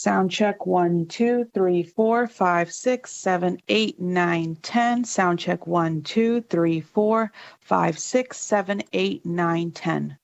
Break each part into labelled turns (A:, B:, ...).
A: Sound check 1, 2, 3, 4, 5, 6, 7, 8, 9, 10. Sound check 1, 2, 3, 4, 5, 6, 7, 8, 9, 10.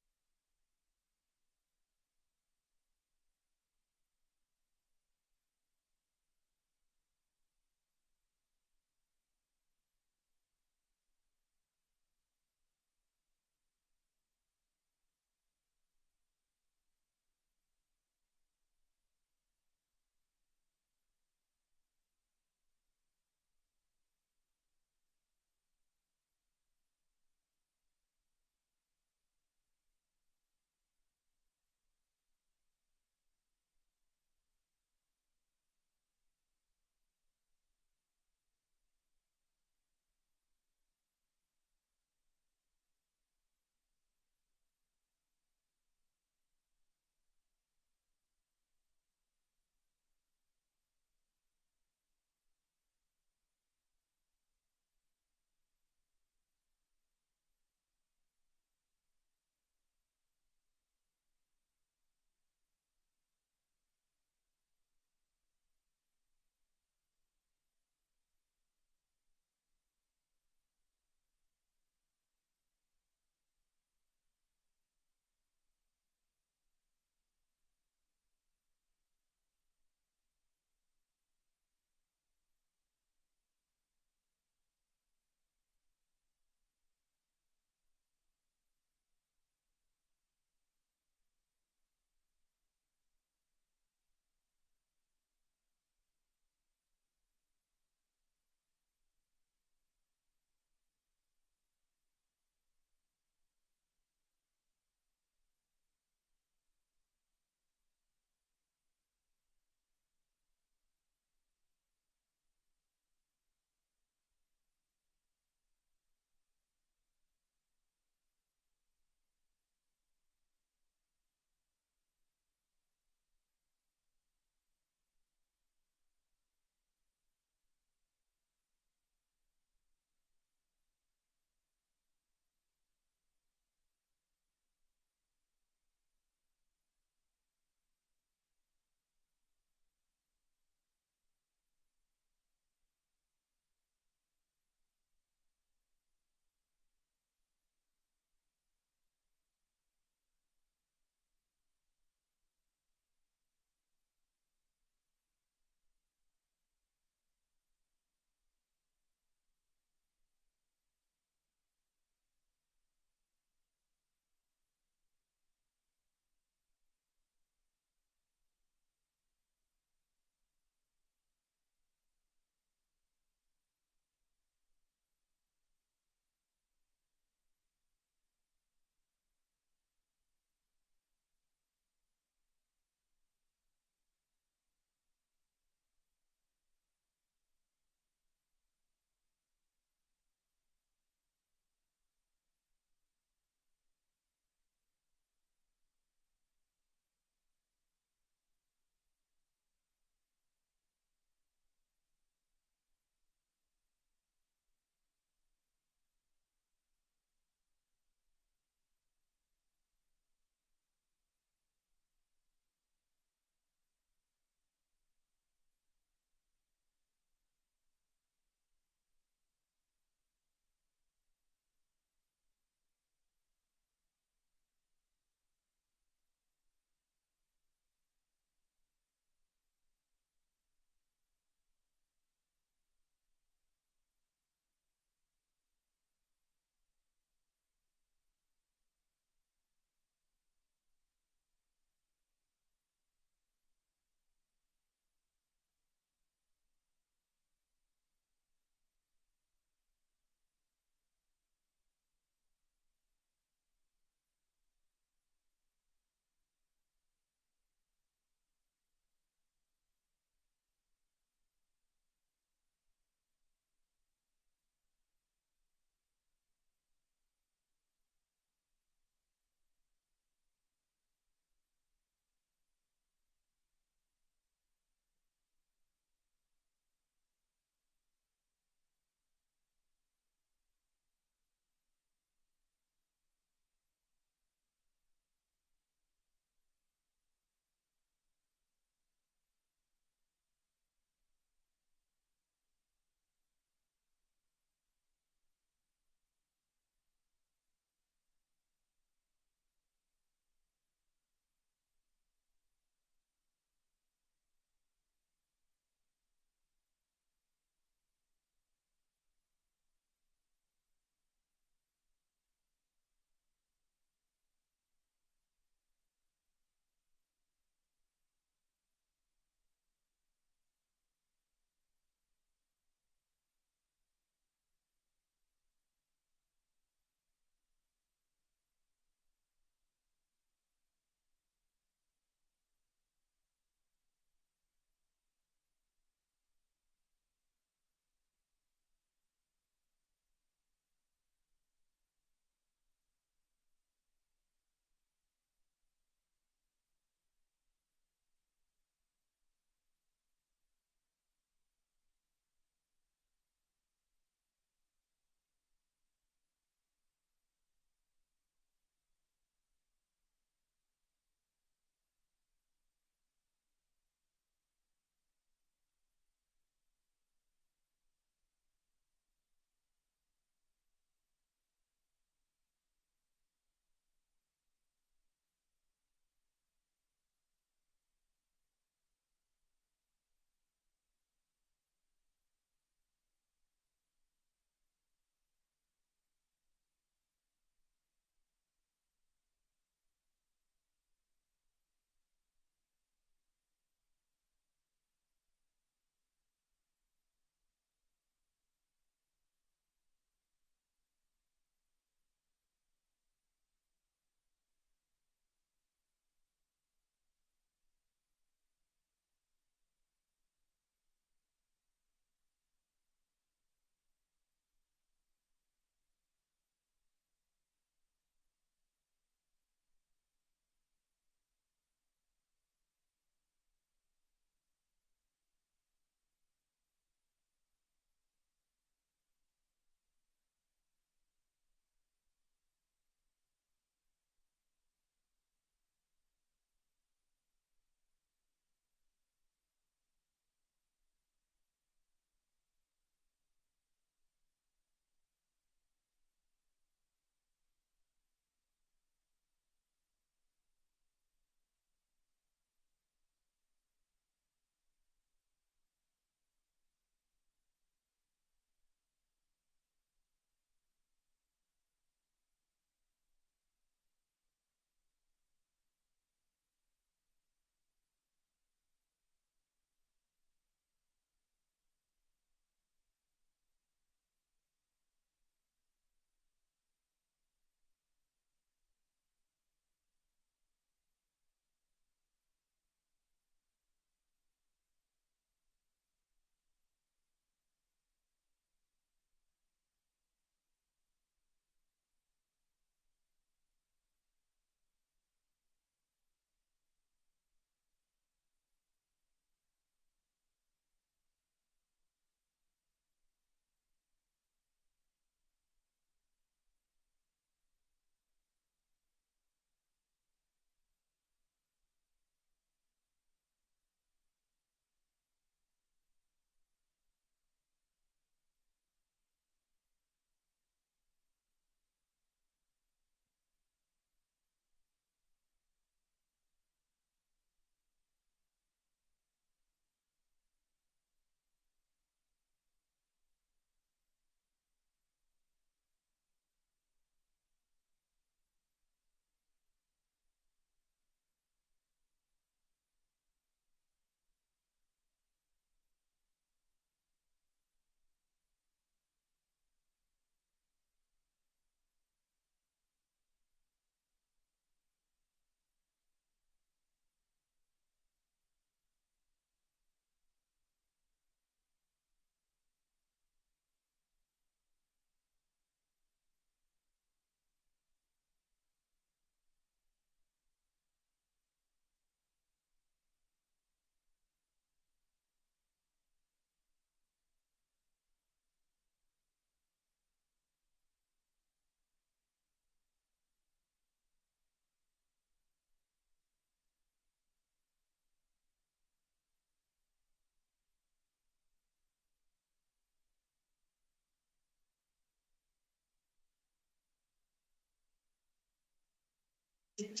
B: Good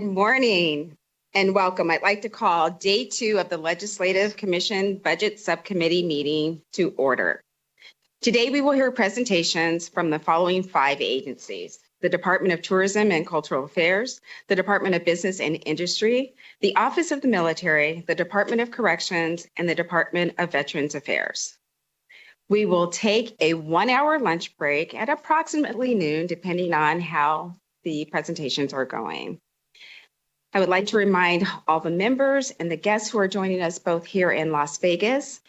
B: morning and welcome. I'd like to call Day 2 of the Legislative Commission Budget Subcommittee meeting to order. Today, we will hear presentations from the following 5 agencies: the Department of Tourism and Cultural Affairs, the Department of Business and Industry, the Office of the Military, the Department of Corrections, and the Department of Veterans Affairs. We will take a 1-hour lunch break at approximately noon, depending on how the presentations are going. I would like to remind all the members and the guests who are joining us both here in Las Vegas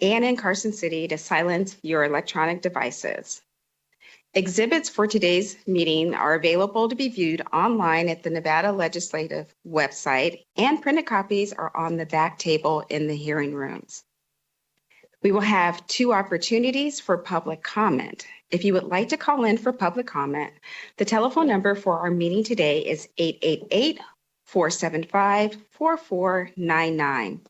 B: and in Carson City to silence your electronic devices. Exhibits for today's meeting are available to be viewed online at the Nevada Legislative website, and printed copies are on the back table in the hearing rooms. We will have 2 opportunities for public comment. If you would like to call in for public comment, the telephone number for our meeting today is 888-475-4499.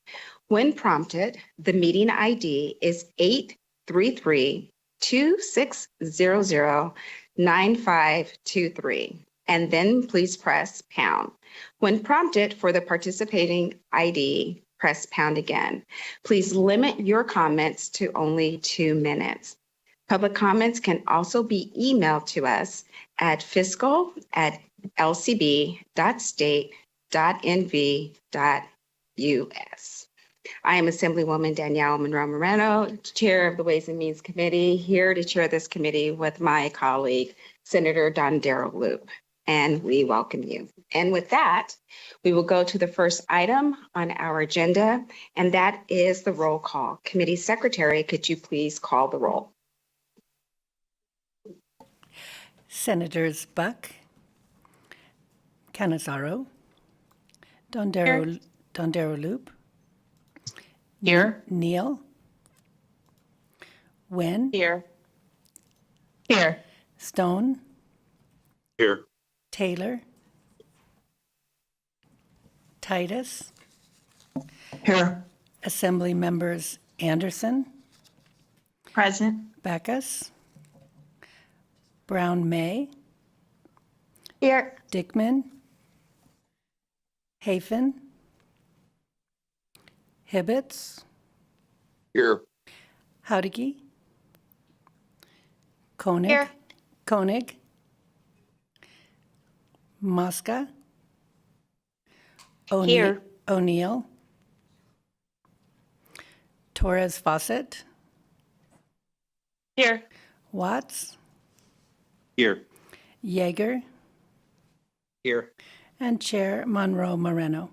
B: When prompted, the meeting ID is 833-2600-9523, and then please press pound. When prompted for the participating ID, press pound again. Please limit your comments to only 2 minutes. Public comments can also be emailed to us at fiscal@lcb.state.nv.us. I am Assemblywoman Danielle Monroe Moreno, Chair of the Ways and Means Committee, here to chair this committee with my colleague, Senator Don Darrell Loop, and we welcome you. And with that, we will go to the first item on our agenda, and that is the roll call. Committee Secretary, could you please call the roll?
C: Senators Buck, Canizaro, Dondero Loop,
A: Here.
C: Neal, Wen,
A: Here. Here.
C: Stone,
D: Here.
C: Taylor, Titus,
A: Here.
C: Assembly Members Anderson,
A: Present.
C: Backus, Brown May,
B: Here.
C: Dickman, Hafen, Hibbets,
D: Here.
C: Howdigi, Koenig,
B: Here.
C: Koenig, Mosca,
A: Here.
C: O'Neill, Torres Fawcett,
A: Here.
C: Watts,
D: Here.
C: Yeager,
D: Here.
C: and Chair Monroe Moreno.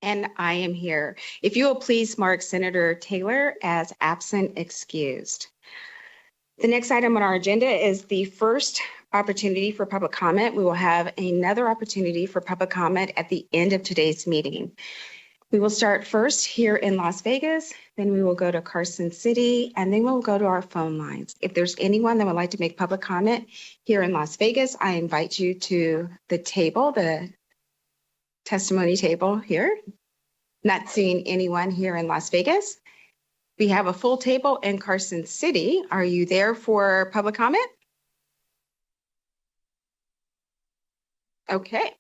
B: And I am here. If you will please mark Senator Taylor as absent excused. The next item on our agenda is the first opportunity for public comment. We will have another opportunity for public comment at the end of today's meeting. We will start first here in Las Vegas, then we will go to Carson City, and then we'll go to our phone lines. If there's anyone that would like to make public comment here in Las Vegas, I invite you to the table, the testimony table here. Not seeing anyone here in Las Vegas. We have a full table in Carson City. Are you there for public comment? Okay.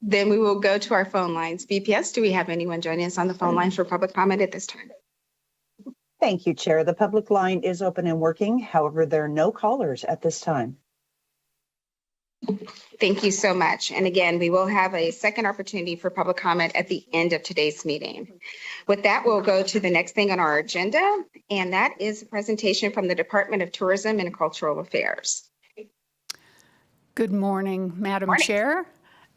B: Then we will go to our phone lines. VPS, do we have anyone joining us on the phone lines for public comment at this time?
E: Thank you, Chair. The public line is open and working. However, there are no callers at this time.
B: Thank you so much. And again, we will have a second opportunity for public comment at the end of today's meeting. With that, we'll go to the next thing on our agenda, and that is a presentation from the Department of Tourism and Cultural Affairs.
F: Good morning, Madam Chair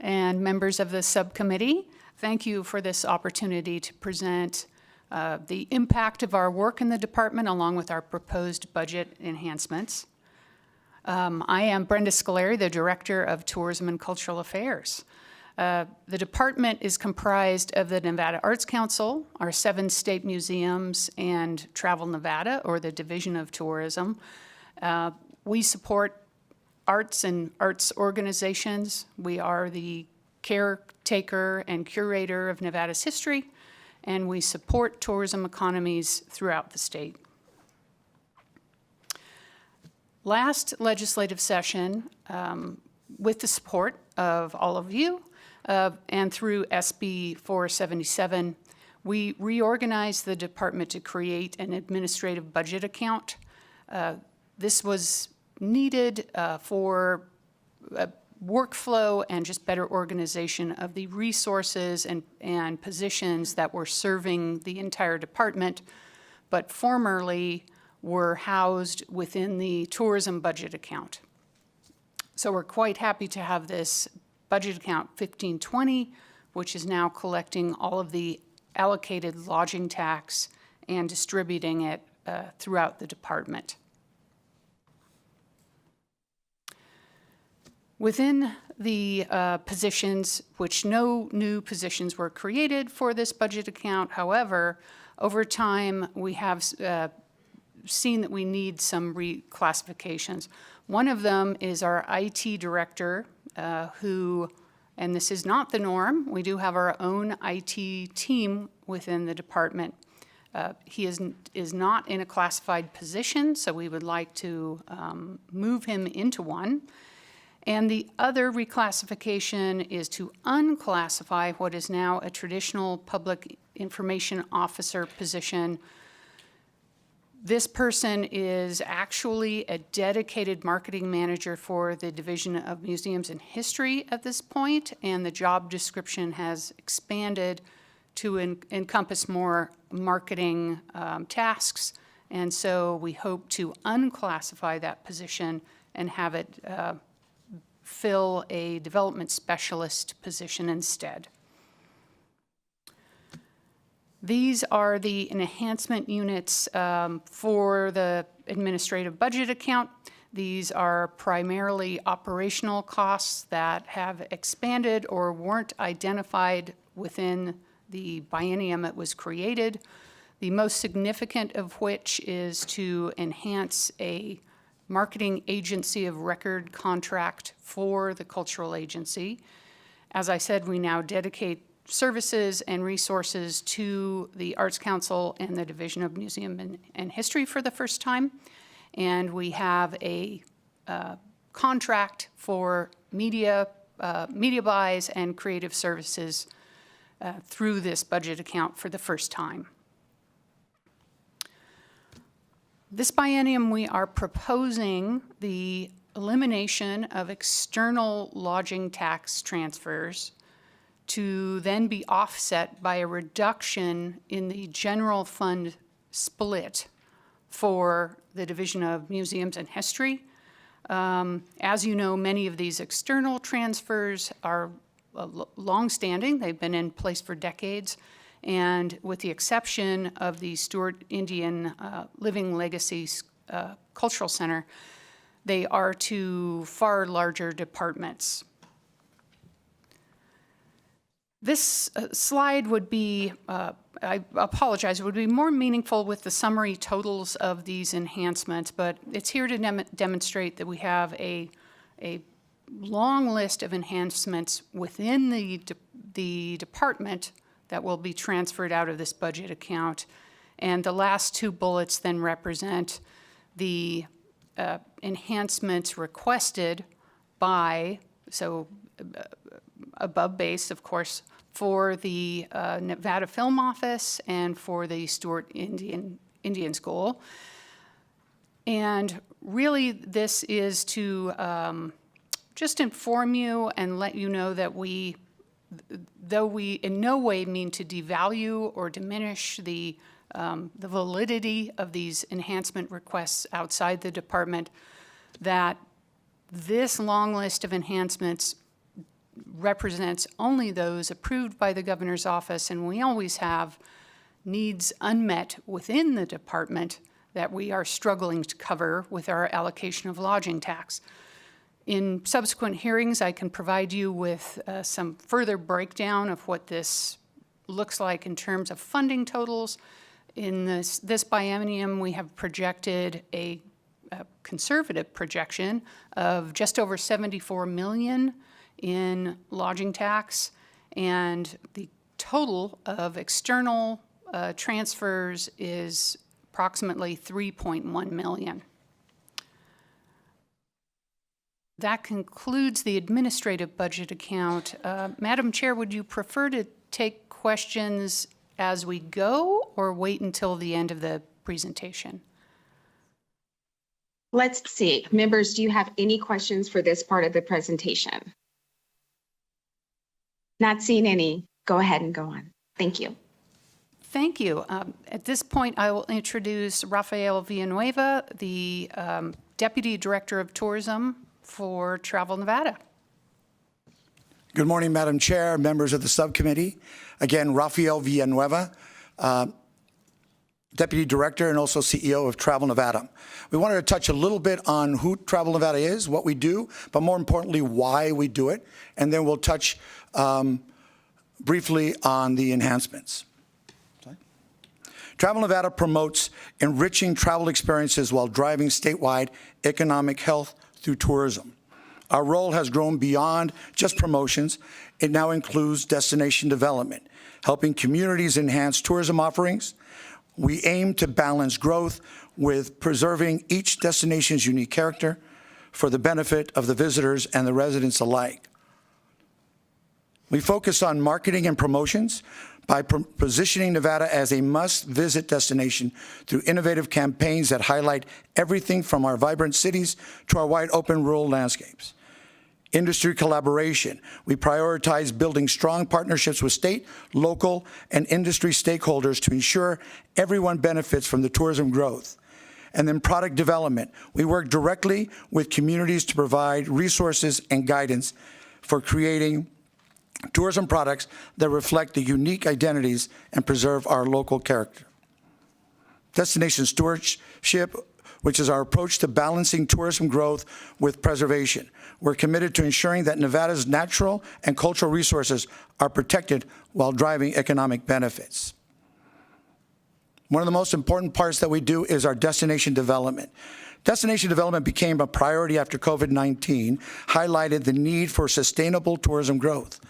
F: and members of the subcommittee. Thank you for this opportunity to present the impact of our work in the department along with our proposed budget enhancements. I am Brenda Scolari, the Director of Tourism and Cultural Affairs. The department is comprised of the Nevada Arts Council, our 7 state museums, and Travel Nevada, or the Division of Tourism. We support arts and arts organizations. We are the caretaker and curator of Nevada's history, and we support tourism economies throughout the state. last legislative session, with the support of all of you and through SB 477, we reorganized the department to create an administrative budget account. This was needed for workflow and just better organization of the resources and positions that were serving the entire department, but formerly were housed within the tourism budget account. So we're quite happy to have this budget account 1520, which is now collecting all of the allocated lodging tax and distributing it throughout the department. Within the positions, which no new positions were created for this budget account, however, over time we have seen that we need some reclassifications. One of them is our IT director, who, and this is not the norm, we do have our own IT team within the department. He is not in a classified position, so we would like to move him into one. And the other reclassification is to unclassify what is now a traditional public information officer position. This person is actually a dedicated marketing manager for the Division of Museums and History at this point, and the job description has expanded to encompass more marketing tasks. And so we hope to unclassify that position and have it fill a development specialist position instead. These are the enhancement units for the administrative budget account. These are primarily operational costs that have expanded or weren't identified within the biennium it was created, the most significant of which is to enhance a marketing agency of record contract for the cultural agency. As I said, we now dedicate services and resources to the Arts Council and the Division of Museum and History for the first time. And we have a contract for media buys and creative services through this budget account for the first time. This biennium, we are proposing the elimination of external lodging tax transfers to then be offset by a reduction in the general fund split for the Division of Museums and History. As you know, many of these external transfers are longstanding. They've been in place for decades. And with the exception of the Stewart Indian Living Legacy Cultural Center, they are to far larger departments. This slide would be, I apologize, it would be more meaningful with the summary totals of these enhancements, but it's here to demonstrate that we have a long list of enhancements within the department that will be transferred out of this budget account. And the last two bullets then represent the enhancements requested by, so above base, of course, for the Nevada Film Office and for the Stewart Indian School. And really this is to just inform you and let you know that though we in no way mean to devalue or diminish the validity of these enhancement requests outside the department, that this long list of enhancements represents only those approved by the governor's office, and we always have needs unmet within the department that we are struggling to cover with our allocation of lodging tax. In subsequent hearings, I can provide you with some further breakdown of what this looks like in terms of funding totals. In this biennium, we have projected a conservative projection of just over $74 million in lodging tax, and the total of external transfers is approximately $3.1 million. That concludes the administrative budget account. Madam Chair, would you prefer to take questions as we go or wait until the end of the presentation?
B: Let's see. Members, do you have any questions for this part of the presentation? Not seeing any. Go ahead and go on. Thank you.
F: Thank you. At this point, I will introduce Rafael Villanueva, the Deputy Director of Tourism for Travel Nevada.
G: Good morning, Madam Chair, members of the subcommittee. Again, Rafael Villanueva, Deputy Director and also CEO of Travel Nevada. We wanted to touch a little bit on who Travel Nevada is, what we do, but more importantly, why we do it. And then we'll touch briefly on the enhancements. Travel Nevada promotes enriching travel experiences while driving statewide economic health through tourism. Our role has grown beyond just promotions. It now includes destination development, helping communities enhance tourism offerings. We aim to balance growth with preserving each destination's unique character for the benefit of the visitors and the residents alike. We focus on marketing and promotions by positioning Nevada as a must-visit destination through innovative campaigns that highlight everything from our vibrant cities to our wide-open rural landscapes. Industry collaboration. We prioritize building strong partnerships with state, local, and industry stakeholders to ensure everyone benefits from the tourism growth. And then product development. We work directly with communities to provide resources and guidance for creating tourism products that reflect the unique identities and preserve our local character. Destination stewardship, which is our approach to balancing tourism growth with preservation. We're committed to ensuring that Nevada's natural and cultural resources are protected while driving economic benefits. One of the most important parts that we do is our destination development. Destination development became a priority after COVID-19, highlighted the need for sustainable tourism growth.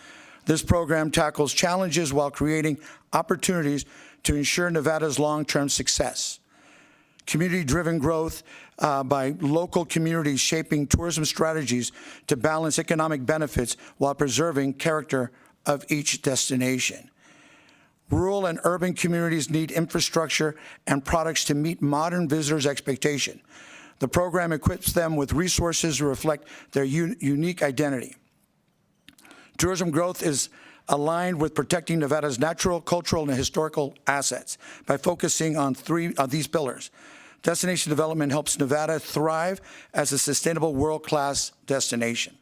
G: This program tackles challenges while creating opportunities to ensure Nevada's long-term success. Community-driven growth by local communities shaping tourism strategies to balance economic benefits while preserving character of each destination. Rural and urban communities need infrastructure and products to meet modern visitors' expectation. The program equips them with resources to reflect their unique identity. Tourism growth is aligned with protecting Nevada's natural, cultural, and historical assets by focusing on three of these pillars. Destination development helps Nevada thrive as a sustainable world-class destination.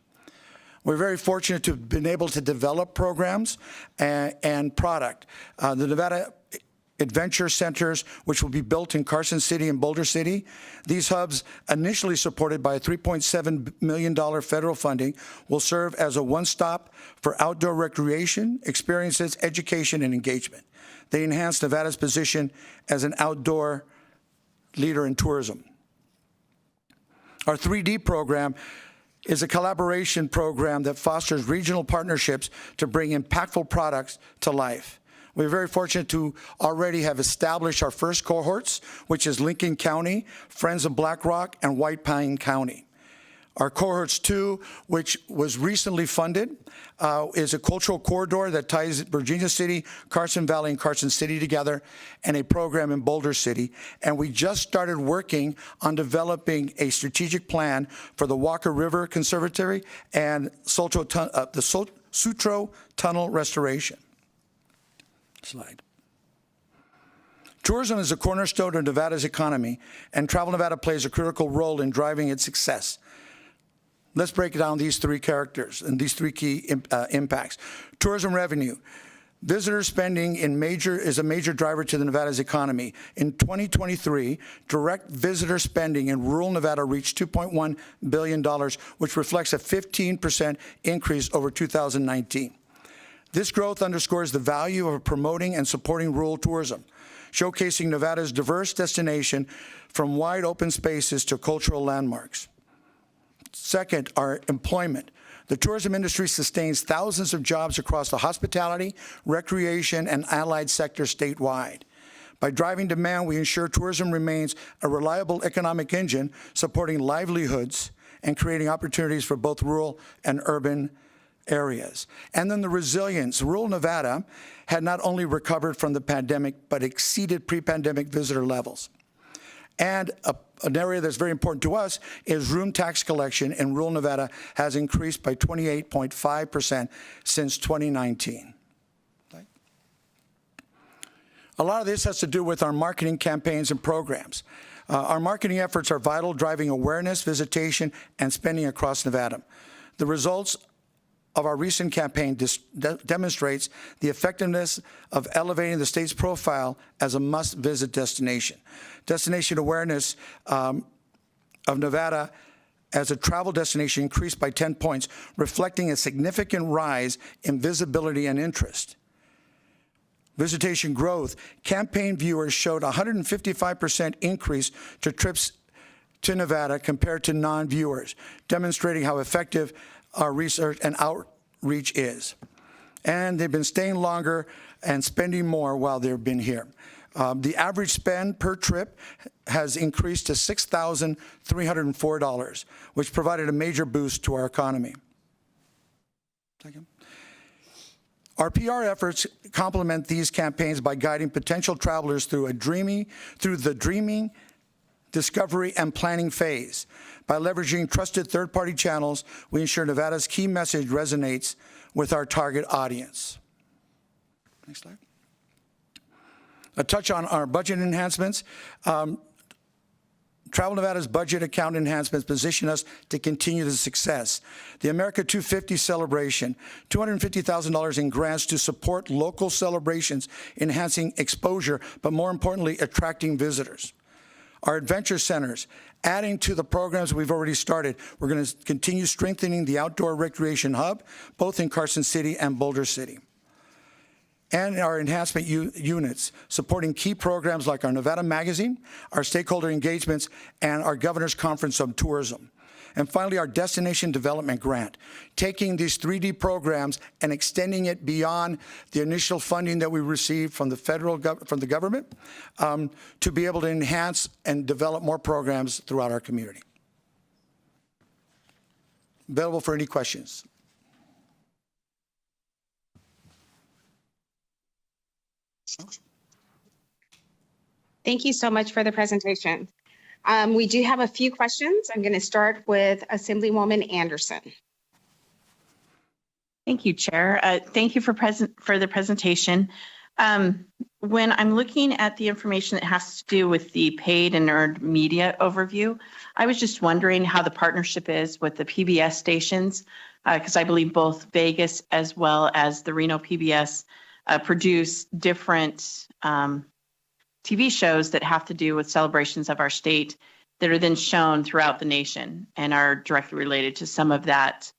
G: We're very fortunate to have been able to develop programs and product. The Nevada Adventure Centers, which will be built in Carson City and Boulder City. These hubs, initially supported by $3.7 million federal funding, will serve as a one-stop for outdoor recreation, experiences, education, and engagement. They enhance Nevada's position as an outdoor leader in tourism. Our 3D program is a collaboration program that fosters regional partnerships to bring impactful products to life. We're very fortunate to already have established our first cohorts, which is Lincoln County, Friends of Black Rock, and White Pine County. Our cohorts 2, which was recently funded, is a cultural corridor that ties Virginia City, Carson Valley, and Carson City together, and a program in Boulder City. And we just started working on developing a strategic plan for the Walker River Conservatory and the Sutro Tunnel restoration. Slide. Tourism is a cornerstone of Nevada's economy, and Travel Nevada plays a critical role in driving its success. Let's break down these three characters and these three key impacts. Tourism revenue. Visitor spending is a major driver to the Nevada's economy. In 2023, direct visitor spending in rural Nevada reached $2.1 billion, which reflects a 15% increase over 2019. This growth underscores the value of promoting and supporting rural tourism, showcasing Nevada's diverse destination from wide open spaces to cultural landmarks. Second, our employment. The tourism industry sustains thousands of jobs across the hospitality, recreation, and allied sectors statewide. By driving demand, we ensure tourism remains a reliable economic engine supporting livelihoods and creating opportunities for both rural and urban areas. And then the resilience. Rural Nevada had not only recovered from the pandemic, but exceeded pre-pandemic visitor levels. And an area that's very important to us is room tax collection in rural Nevada has increased by 28.5% since 2019. A lot of this has to do with our marketing campaigns and programs. Our marketing efforts are vital, driving awareness, visitation, and spending across Nevada. The results of our recent campaign demonstrates the effectiveness of elevating the state's profile as a must-visit destination. Destination awareness of Nevada as a travel destination increased by 10 points, reflecting a significant rise in visibility and interest. Visitation growth, campaign viewers showed a 155% increase to trips to Nevada compared to non-viewers, demonstrating how effective our research and outreach is. And they've been staying longer and spending more while they've been here. The average spend per trip has increased to $6,304, which provided a major boost to our economy. Our PR efforts complement these campaigns by guiding potential travelers through the dreaming, discovery, and planning phase. By leveraging trusted third-party channels, we ensure Nevada's key message resonates with our target audience. Next slide. A touch on our budget enhancements. Travel Nevada's budget account enhancements position us to continue the success. The America 250 celebration, $250,000 in grants to support local celebrations, enhancing exposure, but more importantly, attracting visitors. Our adventure centers, adding to the programs we've already started. We're going to continue strengthening the outdoor recreation hub, both in Carson City and Boulder City. And our enhancement units, supporting key programs like our Nevada Magazine, our stakeholder engagements, and our Governor's Conference on Tourism. And finally, our Destination Development Grant, taking these 3D programs and extending it beyond the initial funding that we received from the from the government to be able to enhance and develop more programs throughout our community. Available for any questions.
B: Thank you so much for the presentation. We do have a few questions. I'm going to start with Assemblywoman Anderson.
A: Thank you, Chair. Thank you for the presentation. When I'm looking at the information that has to do with the paid and earned media overview, I was just wondering how the partnership is with the PBS stations, because I believe both Vegas as well as the Reno PBS produce different TV shows that have to do with celebrations of our state that are then shown throughout the nation and are directly related to some of that,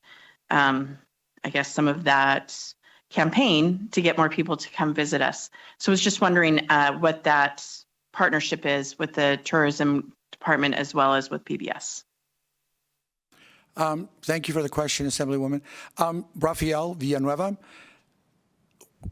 A: some of that campaign to get more people to come visit us. So I was just wondering what that partnership is with the tourism department as well as with PBS.
G: Thank you for the question, Assemblywoman. Rafael Villanueva.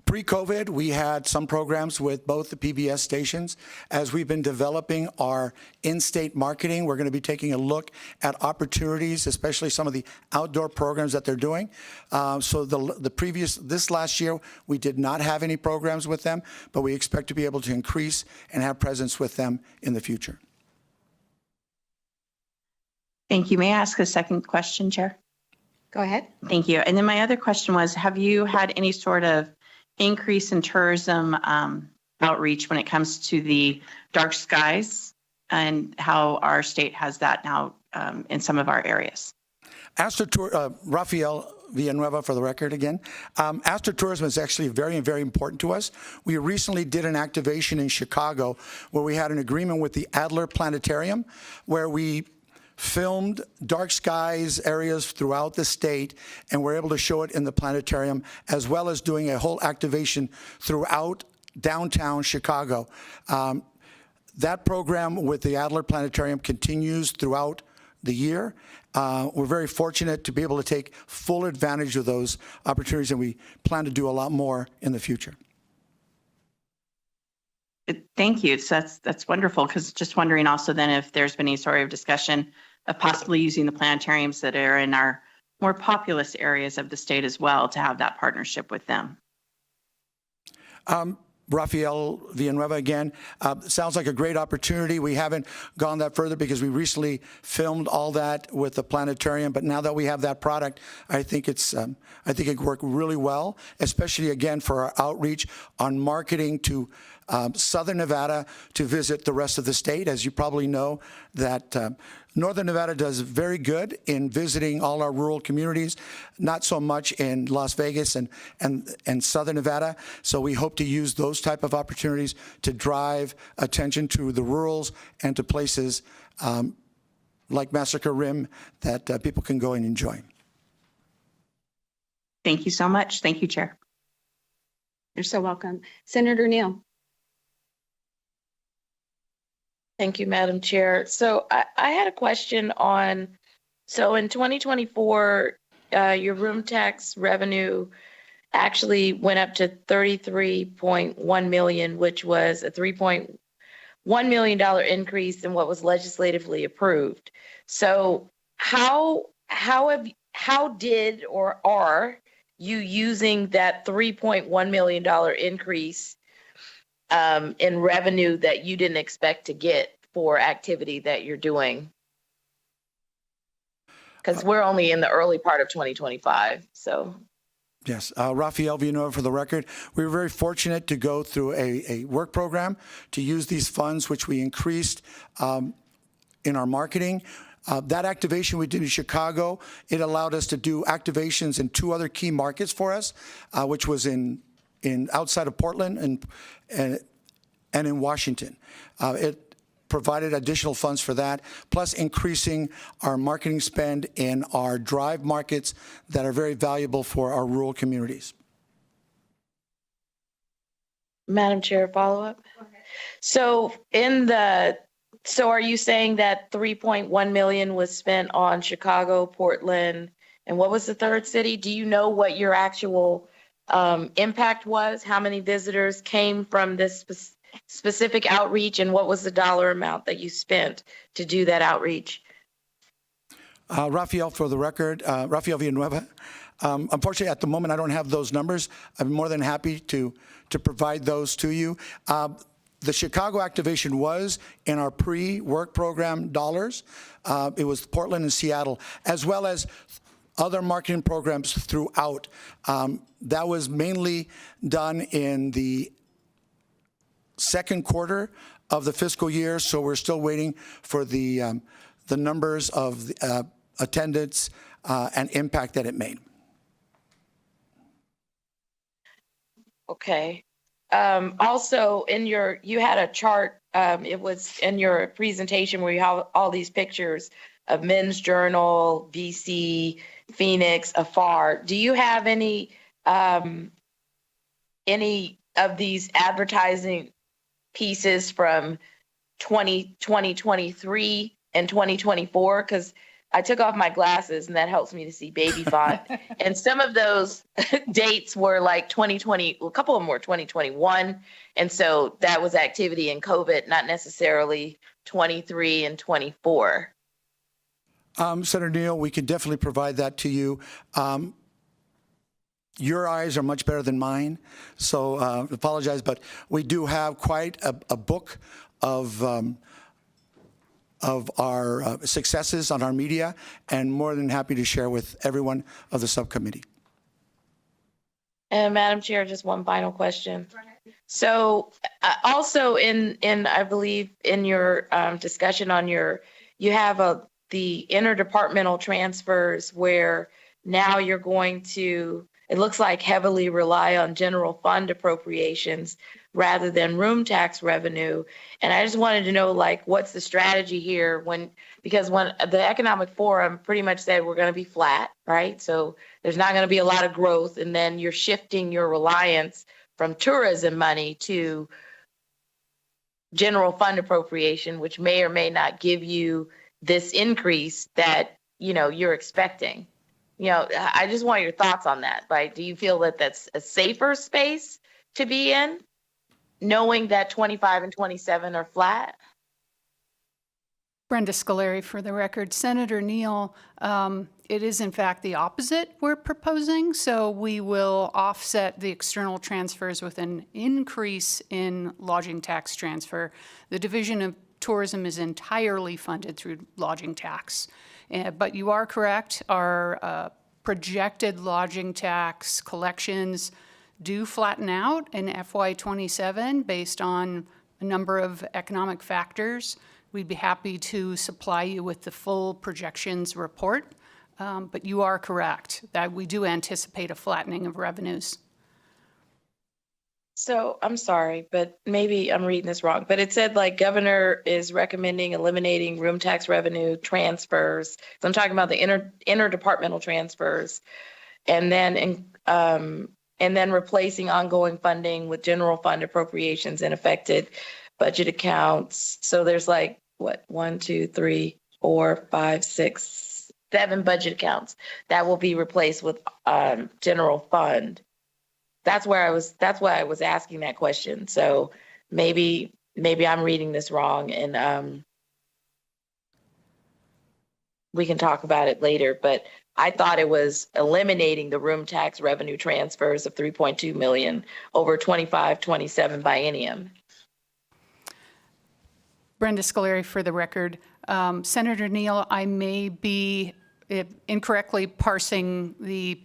G: Pre-COVID, we had some programs with both the PBS stations. As we've been developing our in-state marketing, we're going to be taking a look at opportunities, especially some of the outdoor programs that they're doing. So this last year, we did not have any programs with them, but we expect to be able to increase and have presence with them in the future.
A: Thank you. May I ask a second question, Chair?
B: Go ahead.
A: Thank you. And then my other question was, have you had any sort of increase in tourism outreach when it comes to the dark skies and how our state has that now in some of our areas?
G: Rafael Villanueva, for the record again. Astro-tourism is actually very, very important to us. We recently did an activation in Chicago where we had an agreement with the Adler Planetarium where we filmed dark skies areas throughout the state, and we're able to show it in the planetarium, as well as doing a whole activation throughout downtown Chicago. That program with the Adler Planetarium continues throughout the year. We're very fortunate to be able to take full advantage of those opportunities, and we plan to do a lot more in the future.
A: Thank you. So that's wonderful, because just wondering also then if there's been any sort of discussion of possibly using the planetariums that are in our more populous areas of the state as well to have that partnership with them.
G: Rafael Villanueva again. Sounds like a great opportunity. We haven't gone that further because we recently filmed all that with the planetarium. But now that we have that product, I think it worked really well, especially again for our outreach on marketing to Southern Nevada to visit the rest of the state. As you probably know, that Northern Nevada does very good in visiting all our rural communities, not so much in Las Vegas and Southern Nevada. So we hope to use those type of opportunities to drive attention to the rurals and to places like Massacre Rim that people can go and enjoy.
A: Thank you so much. Thank you, Chair.
B: You're so welcome. Senator Neal.
H: Thank you, Madam Chair. So I had a question on, so in 2024, your room tax revenue actually went up to $33.1 million, which was a $3.1 million increase in what was legislatively approved. So how did or are you using that $3.1 million increase in revenue that you didn't expect to get for activity that you're doing? Because we're only in the early part of 2025, so.
G: Yes, Rafael Villanueva for the record. We were very fortunate to go through a work program to use these funds, which we increased in our marketing. That activation we did in Chicago, it allowed us to do activations in 2 other key markets for us, which was in outside of Portland and in Washington. It provided additional funds for that, plus increasing our marketing spend in our drive markets that are very valuable for our rural communities.
H: Madam Chair, follow up. So are you saying that 3.1 million was spent on Chicago, Portland, and what was the third city? Do you know what your actual impact was? How many visitors came from this specific outreach, and what was the dollar amount that you spent to do that outreach?
G: Rafael, for the record, Rafael Villanueva. Unfortunately, at the moment, I don't have those numbers. I'm more than happy to provide those to you. The Chicago activation was in our pre-work program dollars. It was Portland and Seattle, as well as other marketing programs throughout. That was mainly done in the second quarter of the fiscal year, so we're still waiting for the numbers of attendance and impact that it made.
H: Okay. Also, you had a chart. It was in your presentation where you have all these pictures of Men's Journal, BC, Phoenix, Afar. Do you have any of these advertising pieces from 2023 and 2024? Because I took off my glasses and that helps me to see baby font. And some of those dates were like 2020, a couple of them were 2021. And so that was activity in COVID, not necessarily 23 and 24.
G: Senator Neal, we can definitely provide that to you. Your eyes are much better than mine, so apologize, but we do have quite a book of our successes on our media, and more than happy to share with everyone of the subcommittee.
H: And Madam Chair, just one final question. So also in I believe in your discussion on you have the interdepartmental transfers where now you're going to, it looks like, heavily rely on general fund appropriations rather than room tax revenue. And I just wanted to know, like, what's the strategy here because when the Economic Forum pretty much said we're going to be flat, right? So there's not going to be a lot of growth. And then you're shifting your reliance from tourism money to general fund appropriation, which may or may not give you this increase that, you're expecting. I just want your thoughts on that. Right? Do you feel that that's a safer space to be in, knowing that 25 and 27 are flat?
F: Brenda Scolari for the record. Senator Neal, it is in fact the opposite we're proposing. So we will offset the external transfers with an increase in lodging tax transfer. The Division of Tourism is entirely funded through lodging tax. But you are correct, our projected lodging tax collections do flatten out in FY27 based on a number of economic factors. We'd be happy to supply you with the full projections report, but you are correct that we do anticipate a flattening of revenues.
H: So I'm sorry, but maybe I'm reading this wrong, but it said like governor is recommending eliminating room tax revenue transfers. So I'm talking about the interdepartmental transfers and then replacing ongoing funding with general fund appropriations and affected budget accounts. So there's like, what, 1, 2, 3, 4, 5, 6, 7 budget accounts that will be replaced with general fund. That's why I was asking that question. So maybe I'm reading this wrong, and we can talk about it later, but I thought it was eliminating the room tax revenue transfers of 3.2 million over 25-27 biennium.
F: Brenda Scolari for the record. Senator Neal, I may be incorrectly parsing the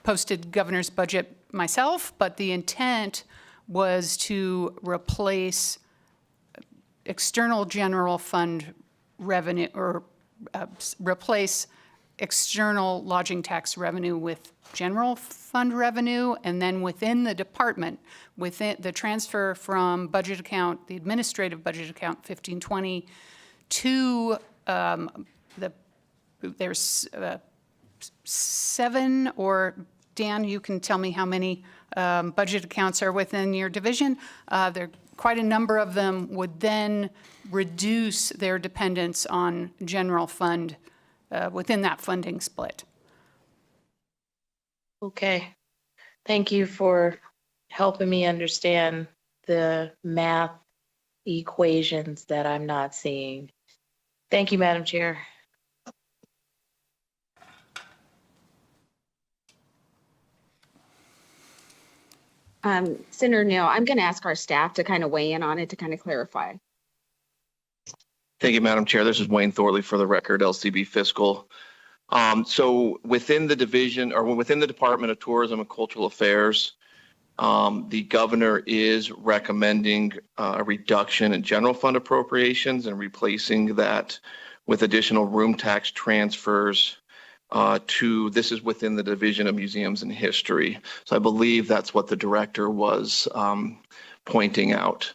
F: posted governor's budget myself, but the intent was to replace external general fund revenue or replace external lodging tax revenue with general fund revenue, and then within the department, within the transfer from budget account, the administrative budget account 1520 to there's 7, or Dan, you can tell me how many budget accounts are within your division. There quite a number of them would then reduce their dependence on general fund within that funding split.
H: Okay. Thank you for helping me understand the math equations that I'm not seeing. Thank you, Madam Chair.
B: Senator Neal, I'm going to ask our staff to kind of weigh in on it to kind of clarify.
D: Thank you, Madam Chair. This is Wayne Thorley for the record, LCB Fiscal. So within the division, or within the Department of Tourism and Cultural Affairs, the governor is recommending a reduction in general fund appropriations and replacing that with additional room tax transfers this is within the Division of Museums and History. So I believe that's what the director was pointing out.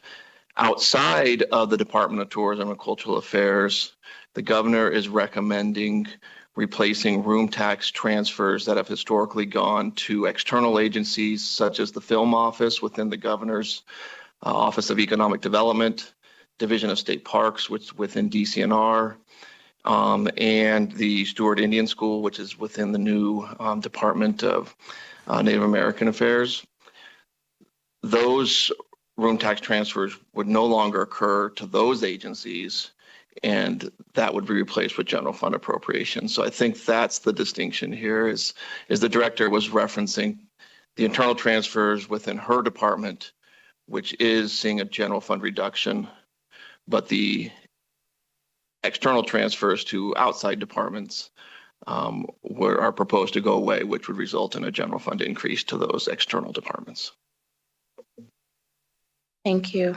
D: Outside of the Department of Tourism and Cultural Affairs, the governor is recommending replacing room tax transfers that have historically gone to external agencies such as the Film Office within the governor's Office of Economic Development, Division of State Parks, which within DCNR, and the Stewart Indian School, which is within the new Department of Native American Affairs. Those room tax transfers would no longer occur to those agencies, and that would be replaced with general fund appropriations. So I think that's the distinction here is the director was referencing the internal transfers within her department, which is seeing a general fund reduction, but the external transfers to outside departments are proposed to go away, which would result in a general fund increase to those external departments.
H: Thank you.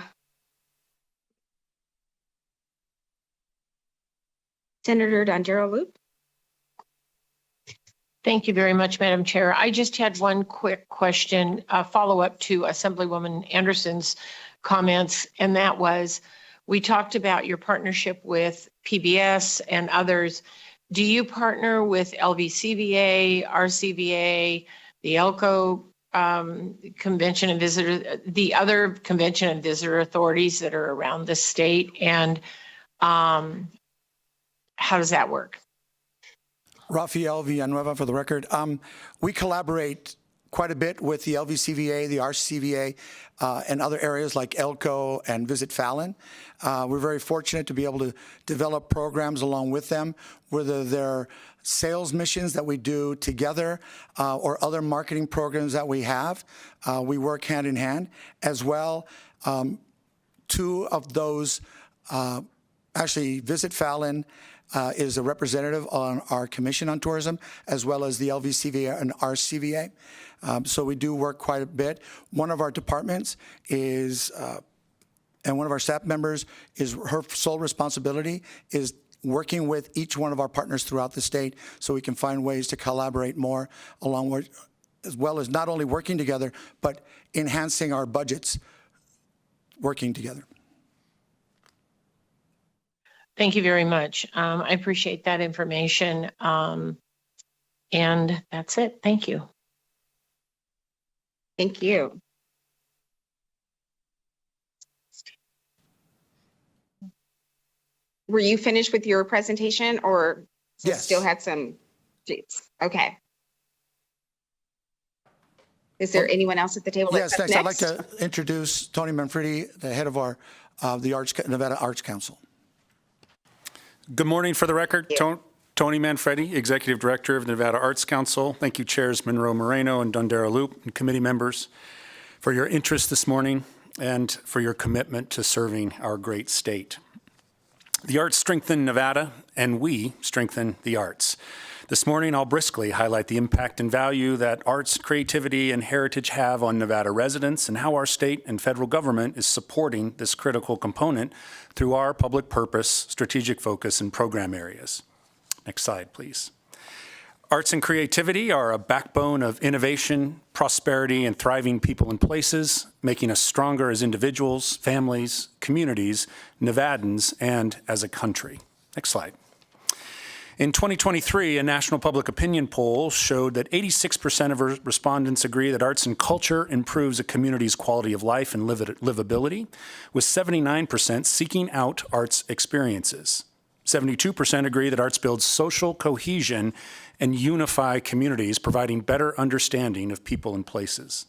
B: Senator Dandero-Loop.
I: Thank you very much, Madam Chair. I just had one quick question, follow up to Assemblywoman Anderson's comments, and that was, we talked about your partnership with PBS and others. Do you partner with LVCVA, RCVA, the ELCO convention and visitor, the other convention and visitor authorities that are around the state? And how does that work?
G: Rafael Villanueva for the record. We collaborate quite a bit with the LVCVA, the RCVA, and other areas like ELCO and Visit Fallon. We're very fortunate to be able to develop programs along with them, whether they're sales missions that we do together or other marketing programs that we have. We work hand in hand as well. Two of those, actually Visit Fallon is a representative on our Commission on Tourism, as well as the LVCVA and RCVA. So we do work quite a bit. One of our departments is, and one of our staff members is, her sole responsibility is working with each one of our partners throughout the state so we can find ways to collaborate more along with, as well as not only working together, but enhancing our budgets working together.
I: Thank you very much. I appreciate that information. And that's it. Thank you.
B: Thank you. Were you finished with your presentation or
G: Yes.
B: still had some? Okay. Is there anyone else at the table?
G: Yes,
B: that's
G: thanks.
B: up
G: I'd like to introduce Tony Manfredi, the head of our Nevada Arts Council.
J: Good morning. For the record, Tony Manfredi, Executive Director of the Nevada Arts Council. Thank you, Chairs Monroe Moreno and Dondera Loop, and committee members, for your interest this morning and for your commitment to serving our great state. The arts strengthen Nevada, and we strengthen the arts. This morning, I'll briskly highlight the impact and value that arts, creativity, and heritage have on Nevada residents and how our state and federal government is supporting this critical component through our public purpose, strategic focus, and program areas. Next slide, please. Arts and creativity are a backbone of innovation, prosperity, and thriving people and places, making us stronger as individuals, families, communities, Nevadans, and as a country. Next slide. In 2023, a national public opinion poll showed that 86% of respondents agree that arts and culture improves a community's quality of life and livability, with 79% seeking out arts experiences. 72% agree that arts builds social cohesion and unify communities, providing better understanding of people and places.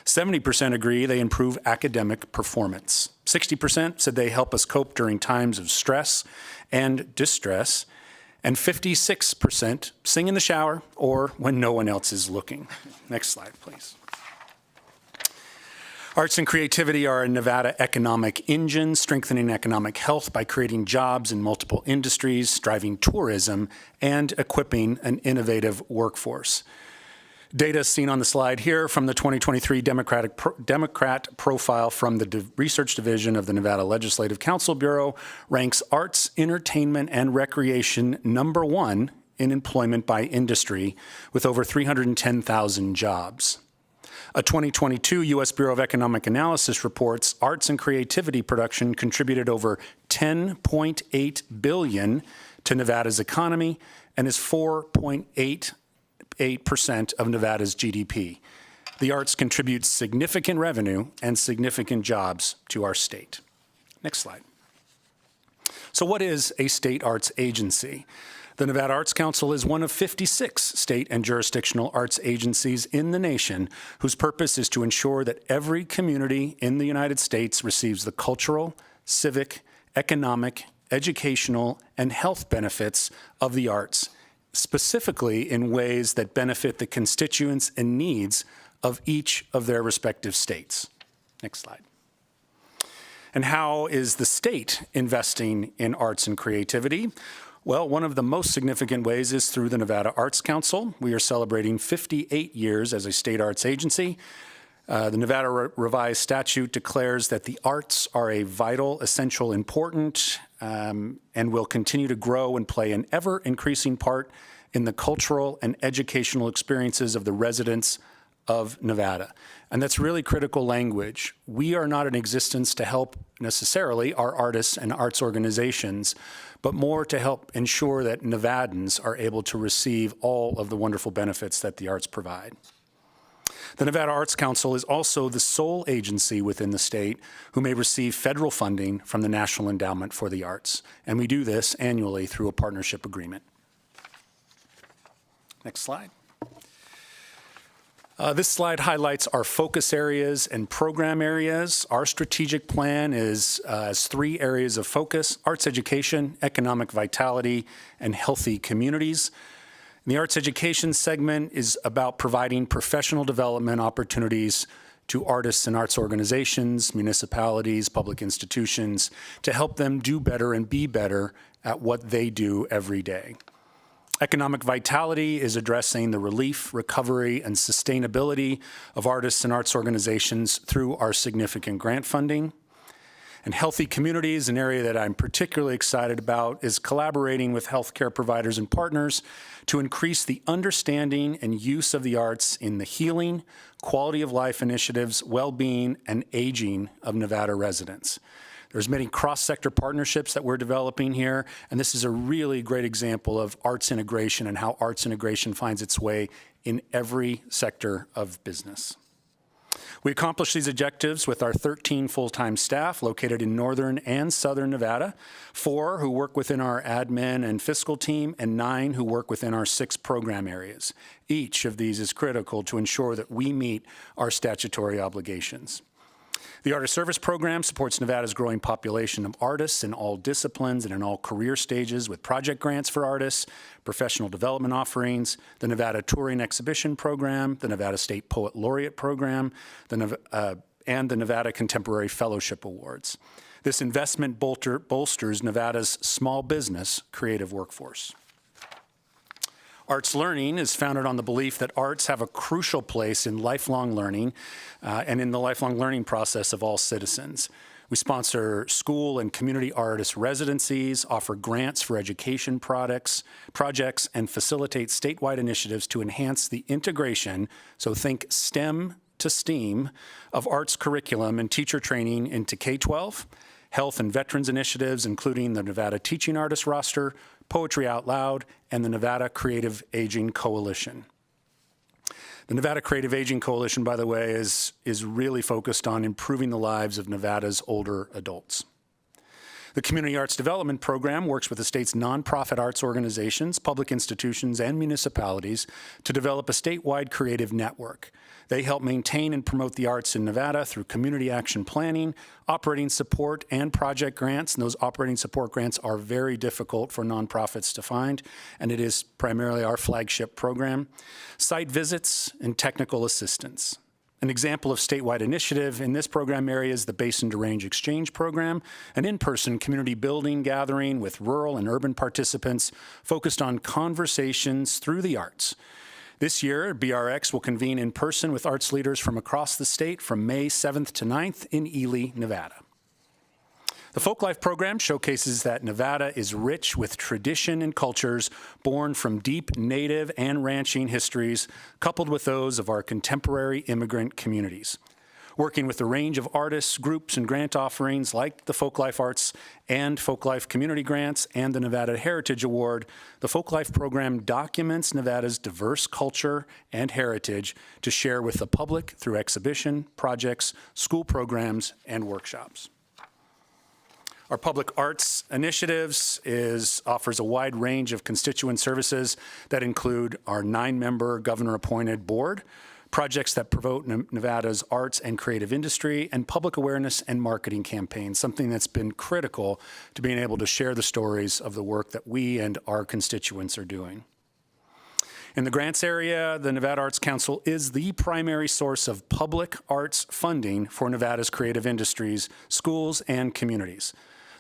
J: 70% agree they improve academic performance. 60% said they help us cope during times of stress and distress. And 56% sing in the shower or when no one else is looking. Next slide, please. Arts and creativity are a Nevada economic engine, strengthening economic health by creating jobs in multiple industries, driving tourism, and equipping an innovative workforce. Data seen on the slide here from the 2023 Democrat profile from the Research Division of the Nevada Legislative Council Bureau ranks arts, entertainment, and recreation #1 in employment by industry, with over 310,000 jobs. A 2022 U.S. Bureau of Economic Analysis reports arts and creativity production contributed over $10.8 billion to Nevada's economy and is 4.88% of Nevada's GDP. The arts contribute significant revenue and significant jobs to our state. Next slide. So what is a state arts agency? The Nevada Arts Council is one of 56 state and jurisdictional arts agencies in the nation whose purpose is to ensure that every community in the United States receives the cultural, civic, economic, educational, and health benefits of the arts, specifically in ways that benefit the constituents and needs of each of their respective states. Next slide. And how is the state investing in arts and creativity? Well, one of the most significant ways is through the Nevada Arts Council. We are celebrating 58 years as a state arts agency. The Nevada Revised Statute declares that the arts are a vital, essential, important, and will continue to grow and play an ever-increasing part in the cultural and educational experiences of the residents of Nevada. And that's really critical language. We are not in existence to help necessarily our artists and arts organizations, but more to help ensure that Nevadans are able to receive all of the wonderful benefits that the arts provide. The Nevada Arts Council is also the sole agency within the state who may receive federal funding from the National Endowment for the Arts, and we do this annually through a partnership agreement. Next slide. This slide highlights our focus areas and program areas. Our strategic plan has 3 areas of focus: arts education, economic vitality, and healthy communities. The arts education segment is about providing professional development opportunities to artists and arts organizations, municipalities, public institutions, to help them do better and be better at what they do every day. Economic vitality is addressing the relief, recovery, and sustainability of artists and arts organizations through our significant grant funding. And healthy communities, an area that I'm particularly excited about, is collaborating with healthcare providers and partners to increase the understanding and use of the arts in the healing, quality of life initiatives, well-being, and aging of Nevada residents. There's many cross-sector partnerships that we're developing here, and this is a really great example of arts integration and how arts integration finds its way in every sector of business. We accomplish these objectives with our 13 full-time staff located in northern and southern Nevada, 4 who work within our admin and fiscal team, and 9 who work within our 6 program areas. Each of these is critical to ensure that we meet our statutory obligations. The Artist Service Program supports Nevada's growing population of artists in all disciplines and in all career stages with project grants for artists, professional development offerings, the Nevada Touring Exhibition Program, the Nevada State Poet Laureate Program, and the Nevada Contemporary Fellowship Awards. This investment bolsters Nevada's small business creative workforce. Arts learning is founded on the belief that arts have a crucial place in lifelong learning and in the lifelong learning process of all citizens. We sponsor school and community artist residencies, offer grants for education projects, and facilitate statewide initiatives to enhance the integration, so think STEM to STEAM, of arts curriculum and teacher training into K-12, health and veterans initiatives, including the Nevada Teaching Artist Roster, Poetry Out Loud, and the Nevada Creative Aging Coalition. The Nevada Creative Aging Coalition, by the way, is really focused on improving the lives of Nevada's older adults. The Community Arts Development Program works with the state's nonprofit arts organizations, public institutions, and municipalities to develop a statewide creative network. They help maintain and promote the arts in Nevada through community action planning, operating support, and project grants. And those operating support grants are very difficult for nonprofits to find, and it is primarily our flagship program. Site visits and technical assistance. An example of statewide initiative in this program area is the Basin to Range Exchange Program, an in-person community building gathering with rural and urban participants focused on conversations through the arts. This year, BRX will convene in person with arts leaders from across the state from May 7th to 9th in Ely, Nevada. The Folklife program showcases that Nevada is rich with tradition and cultures born from deep native and ranching histories, coupled with those of our contemporary immigrant communities. Working with a range of artists, groups, and grant offerings like the Folklife Arts and Folklife Community Grants and the Nevada Heritage Award, the Folklife program documents Nevada's diverse culture and heritage to share with the public through exhibition, projects, school programs, and workshops. Our public arts initiatives offers a wide range of constituent services that include our 9-member governor-appointed board, projects that promote Nevada's arts and creative industry, and public awareness and marketing campaigns, something that's been critical to being able to share the stories of the work that we and our constituents are doing. In the grants area, the Nevada Arts Council is the primary source of public arts funding for Nevada's creative industries, schools, and communities.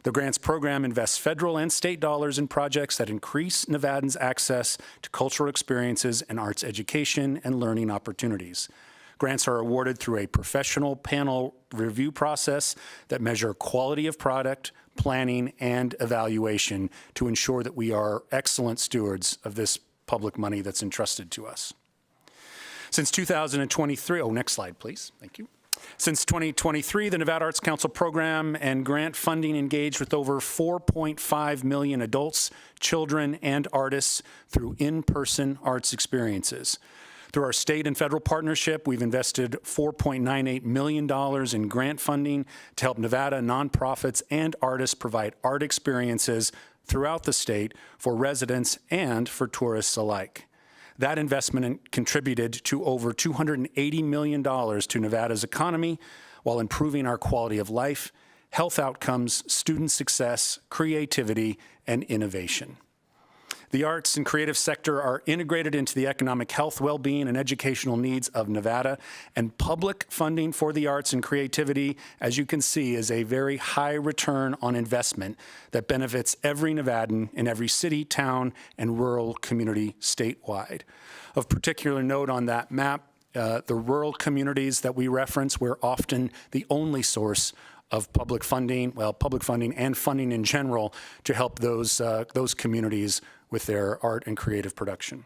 J: The grants program invests federal and state dollars in projects that increase Nevadans' access to cultural experiences and arts education and learning opportunities. Grants are awarded through a professional panel review process that measure quality of product, planning, and evaluation to ensure that we are excellent stewards of this public money that's entrusted to us. Since 2023, next slide, please. Thank you. Since 2023, the Nevada Arts Council program and grant funding engaged with over 4.5 million adults, children, and artists through in-person arts experiences. Through our state and federal partnership, we've invested $4.98 million in grant funding to help Nevada nonprofits and artists provide art experiences throughout the state for residents and for tourists alike. That investment contributed to over $280 million to Nevada's economy while improving our quality of life, health outcomes, student success, creativity, and innovation. The arts and creative sector are integrated into the economic health, well-being, and educational needs of Nevada, and public funding for the arts and creativity, as you can see, is a very high return on investment that benefits every Nevadan in every city, town, and rural community statewide. Of particular note on that map, the rural communities that we reference, we're often the only source of public funding, and funding in general to help those communities with their art and creative production.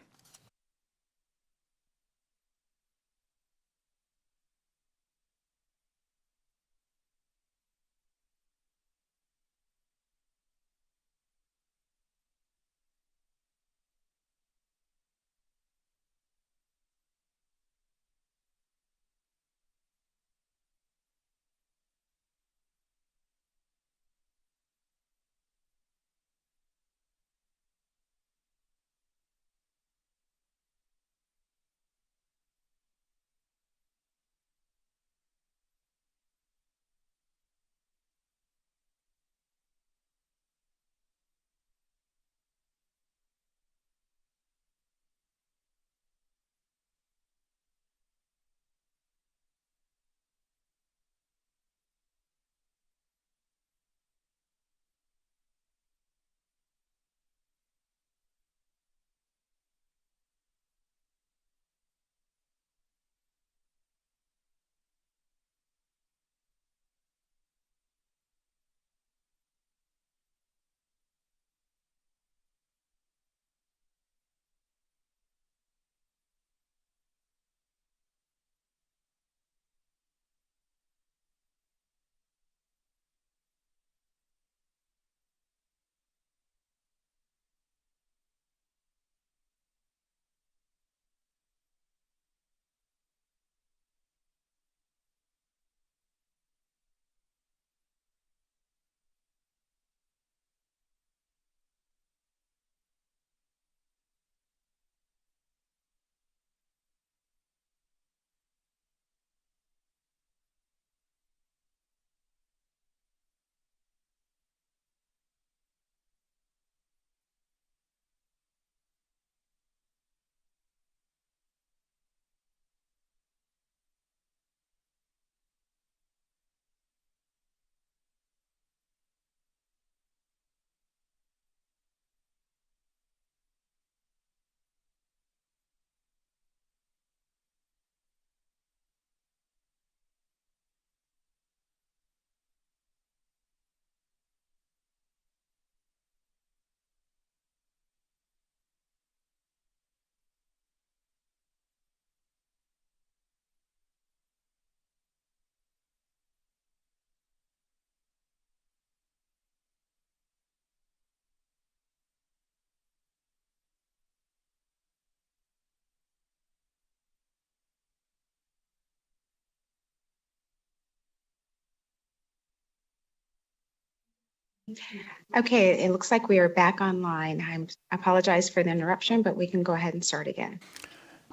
B: Okay, it looks like we are back online. I apologize for the interruption, but we can go ahead and start again.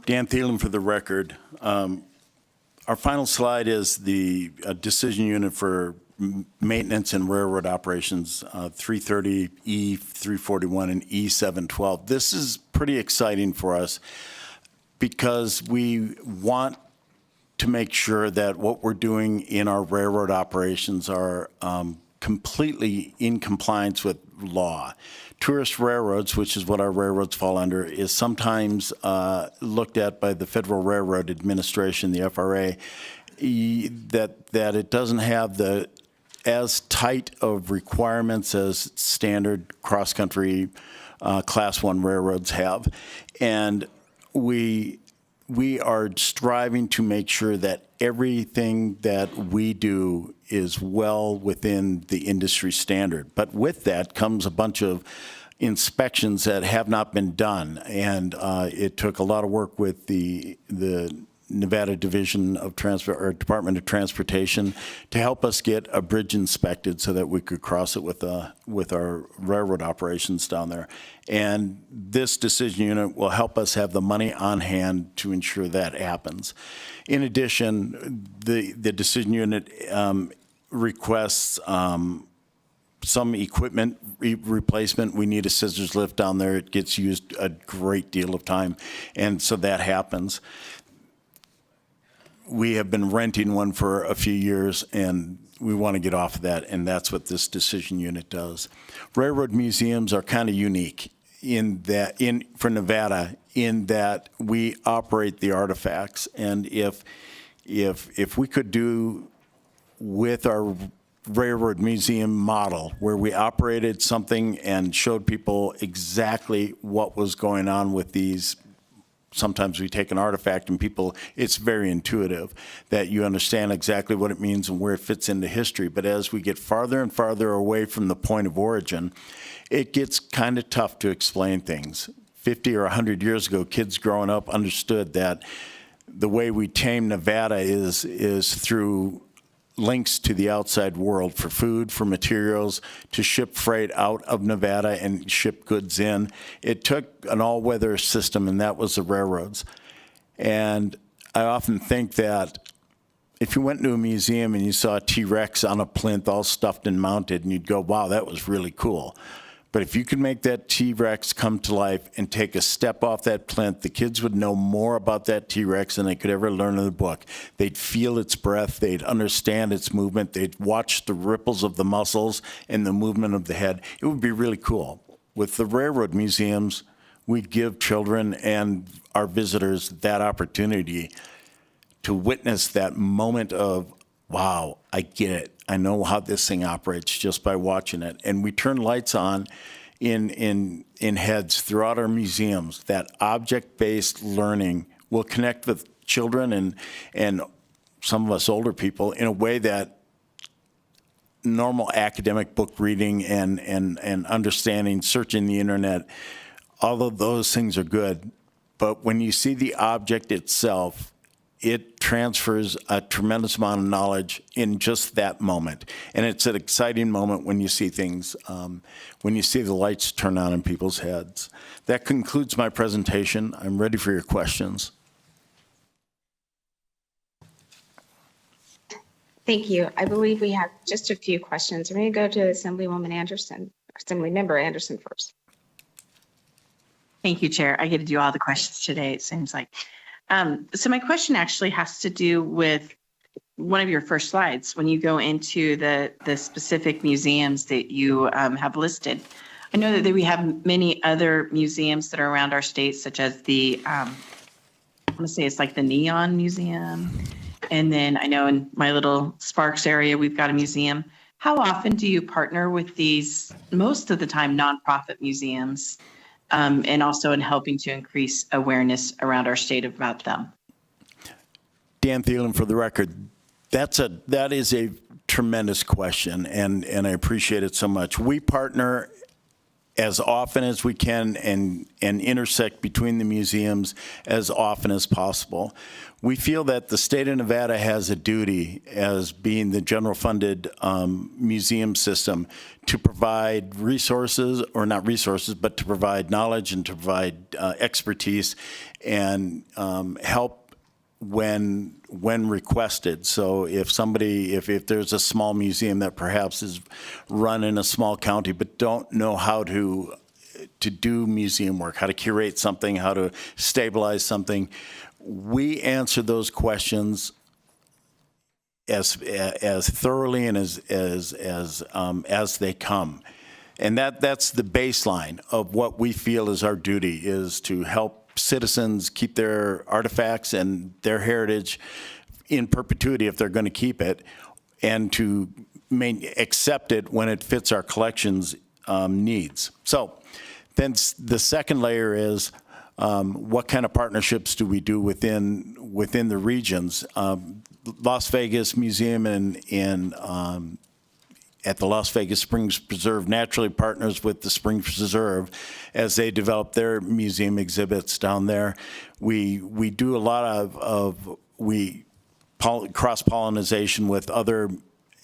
K: Dan Thielen for the record. Our final slide is the decision unit for maintenance and railroad operations, 330, E341, and E712. This is pretty exciting for us because we want to make sure that what we're doing in our railroad operations are completely in compliance with law. Tourist railroads, which is what our railroads fall under, is sometimes looked at by the Federal Railroad Administration, the FRA, that it doesn't have the as tight of requirements as standard cross-country Class 1 railroads have. And we are striving to make sure that everything that we do is well within the industry standard. But with that comes a bunch of inspections that have not been done. And it took a lot of work with the Nevada Division of Department of Transportation to help us get a bridge inspected so that we could cross it with our railroad operations down there. And this decision unit will help us have the money on hand to ensure that happens. In addition, the decision unit requests some equipment replacement. We need a scissors lift down there. It gets used a great deal of time, and so that happens. We have been renting one for a few years, and we want to get off of that, and that's what this decision unit does. Railroad museums are kind of unique for Nevada, in that we operate the artifacts, and if we could do with our railroad museum model, where we operated something and showed people exactly what was going on with these. Sometimes we take an artifact and it's very intuitive that you understand exactly what it means and where it fits into history. But as we get farther and farther away from the point of origin, it gets kind of tough to explain things. 50 or 100 years ago, kids growing up understood that the way we tame Nevada is through links to the outside world for food, for materials, to ship freight out of Nevada and ship goods in. It took an all-weather system, and that was the railroads. And I often think that if you went to a museum and you saw a T-Rex on a plinth all stuffed and mounted, and you'd go, wow, that was really cool. But if you could make that T-Rex come to life and take a step off that plinth, the kids would know more about that T-Rex than they could ever learn in the book. They'd feel its breath, they'd understand its movement, they'd watch the ripples of the muscles and the movement of the head. It would be really cool. With the railroad museums, we'd give children and our visitors that opportunity to witness that moment of, wow, I get it. I know how this thing operates just by watching it. And we turn lights on in heads throughout our museums. That object-based learning will connect with children and some of us older people in a way that normal academic book reading and understanding, searching the internet, all of those things are good. But when you see the object itself, it transfers a tremendous amount of knowledge in just that moment. And it's an exciting moment when you see things, when you see the lights turn on in people's heads. That concludes my presentation. I'm ready for your questions.
B: Thank you. I believe we have just a few questions. We're going to go to Assemblywoman Anderson, Assemblymember Anderson first.
A: Thank you, Chair. I get to do all the questions today, it seems like. So my question actually has to do with one of your first slides when you go into the specific museums that you have listed. I know that we have many other museums that are around our state, such as the, I want to say it's like the Neon Museum. And then I know in my little Sparks area, we've got a museum. How often do you partner with these, most of the time, nonprofit museums? And also in helping to increase awareness around our state about them.
K: Dan Thielen, for the record, that is a tremendous question, and I appreciate it so much. We partner as often as we can and intersect between the museums as often as possible. We feel that the state of Nevada has a duty as being the general funded museum system to provide resources, or not resources, but to provide knowledge and to provide expertise and help when requested. So if there's a small museum that perhaps is run in a small county but don't know how to do museum work, how to curate something, how to stabilize something, we answer those questions as thoroughly and as they come. And that's the baseline of what we feel is our duty, is to help citizens keep their artifacts and their heritage in perpetuity if they're going to keep it, and to accept it when it fits our collections needs. So then the second layer is what kind of partnerships do we do within the regions? Las Vegas Museum in at the Las Vegas Springs Preserve naturally partners with the Springs Preserve as they develop their museum exhibits down there. We do a lot of cross-pollination with other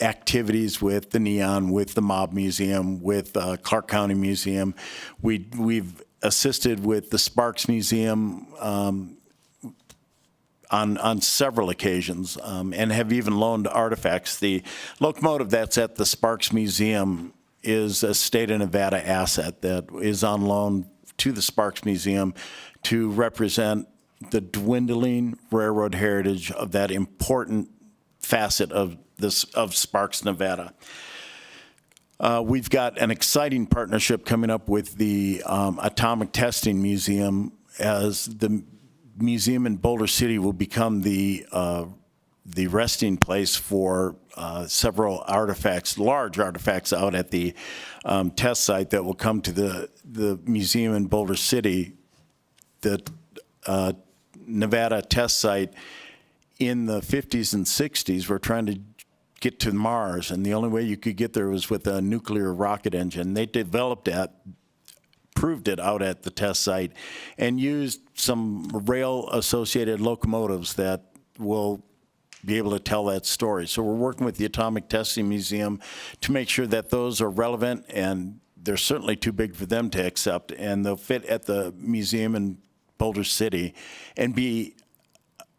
K: activities with the Neon, with the Mob Museum, with Clark County Museum. We've assisted with the Sparks Museum on several occasions and have even loaned artifacts. The locomotive that's at the Sparks Museum is a state of Nevada asset that is on loan to the Sparks Museum to represent the dwindling railroad heritage of that important facet of Sparks, Nevada. We've got an exciting partnership coming up with the Atomic Testing Museum, as the museum in Boulder City will become the resting place for several artifacts, large artifacts out at the test site that will come to the museum in Boulder City. The Nevada test site in the 50s and 60s were trying to get to Mars, and the only way you could get there was with a nuclear rocket engine. They developed that, proved it out at the test site, and used some rail-associated locomotives that will be able to tell that story. So we're working with the Atomic Testing Museum to make sure that those are relevant, and they're certainly too big for them to accept, and they'll fit at the museum in Boulder City and be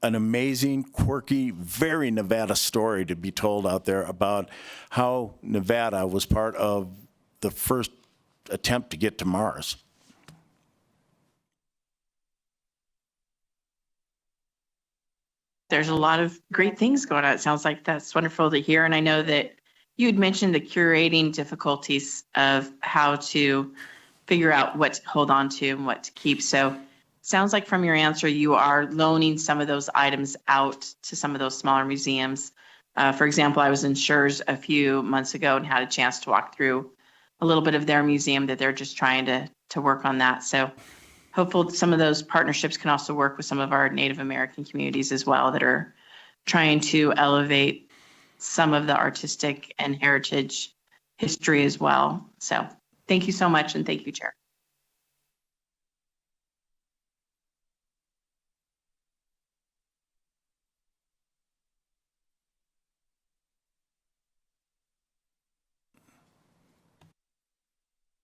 K: an amazing, quirky, very Nevada story to be told out there about how Nevada was part of the first attempt to get to Mars.
A: There's a lot of great things going on. It sounds like that's wonderful to hear. And I know that you had mentioned the curating difficulties of how to figure out what to hold on to and what to keep. So sounds like from your answer, you are loaning some of those items out to some of those smaller museums. For example, I was in Schurz a few months ago and had a chance to walk through a little bit of their museum that they're just trying to work on that. So hopefully some of those partnerships can also work with some of our Native American communities as well that are trying to elevate some of the artistic and heritage history as well. So thank you so much, and thank you, Chair.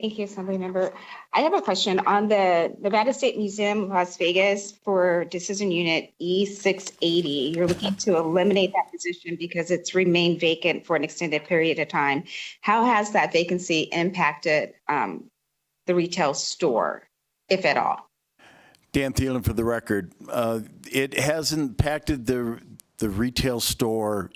B: Thank you, Assemblymember. I have a question on the Nevada State Museum, Las Vegas, for Decision Unit E680. You're looking to eliminate that position because it's remained vacant for an extended period of time. How has that vacancy impacted the retail store, if at all?
K: Dan Thielen for the record. It has impacted the retail store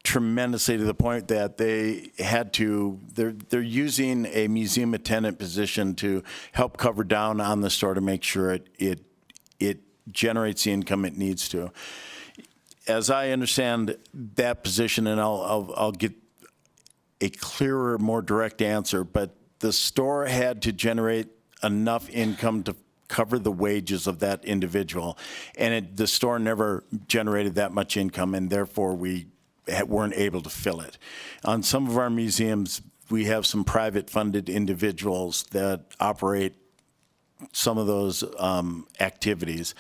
K: tremendously to the point that they had to, they're using a museum attendant position to help cover down on the store to make sure it generates the income it needs to. As I understand that position, and I'll get a clearer, more direct answer, but the store had to generate enough income to cover the wages of that individual, and the store never generated that much income, and therefore we weren't able to fill it. On some of our museums, we have some private funded individuals that operate some of those activities.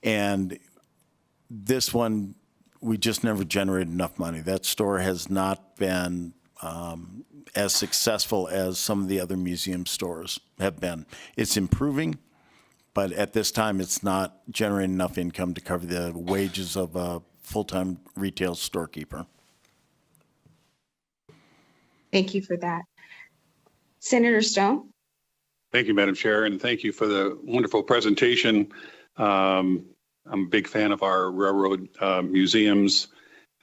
K: And this one, we just never generated enough money. That store has not been as successful as some of the other museum stores have been. It's improving, but at this time, it's not generating enough income to cover the wages of a full-time retail storekeeper.
B: Thank you for that. Senator Stone?
L: Thank you, Madam Chair, and thank you for the wonderful presentation. I'm a big fan of our railroad museums.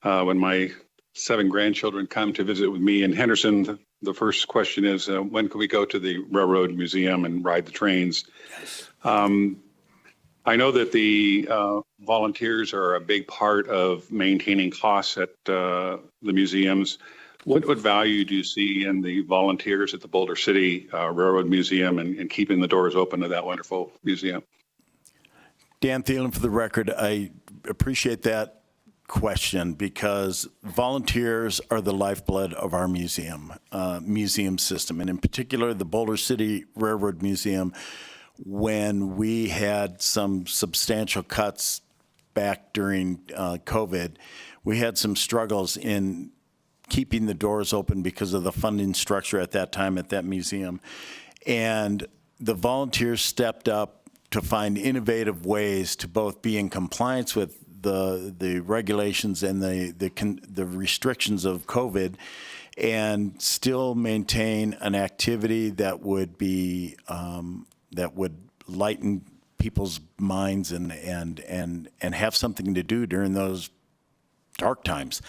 L: When my 7 grandchildren come to visit with me in Henderson, the first question is, when can we go to the railroad museum and ride the trains? Yes. I know that the volunteers are a big part of maintaining costs at the museums. What value do you see in the volunteers at the Boulder City Railroad Museum and keeping the doors open to that wonderful museum?
K: Dan Thielen for the record. I appreciate that question because volunteers are the lifeblood of our museum system, and in particular the Boulder City Railroad Museum. When we had some substantial cuts back during COVID, we had some struggles in keeping the doors open because of the funding structure at that time at that museum. And the volunteers stepped up to find innovative ways to both be in compliance with the regulations and the restrictions of COVID and still maintain an activity that would be that would lighten people's minds and have something to do during those dark times.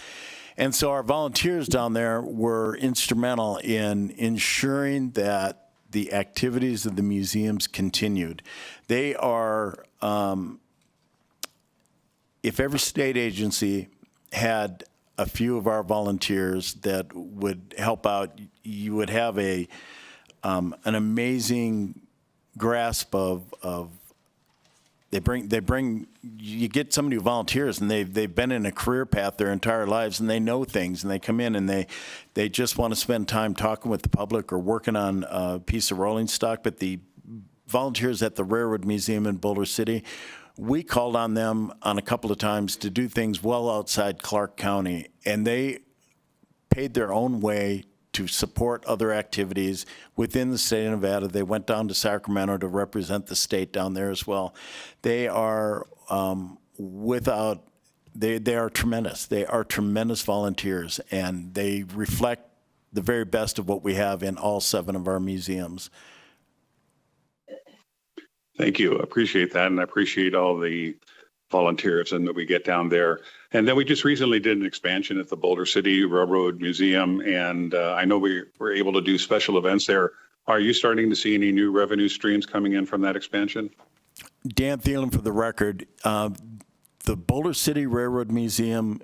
K: And so our volunteers down there were instrumental in ensuring that the activities of the museums continued. They are, if every state agency had a few of our volunteers that would help out, you would have an amazing grasp of you get somebody who volunteers and they've been in a career path their entire lives and they know things and they come in and they just want to spend time talking with the public or working on a piece of rolling stock. But the volunteers at the Railroad Museum in Boulder City, we called on them on a couple of times to do things well outside Clark County, and they paid their own way to support other activities within the state of Nevada. They went down to Sacramento to represent the state down there as well. They are they are tremendous. They are tremendous volunteers, and they reflect the very best of what we have in all 7 of our museums.
L: Thank you. I appreciate that, and I appreciate all the volunteers and that we get down there. And then we just recently did an expansion at the Boulder City Railroad Museum, and I know we were able to do special events there. Are you starting to see any new revenue streams coming in from that expansion?
K: Dan Thielen for the record. The Boulder City Railroad Museum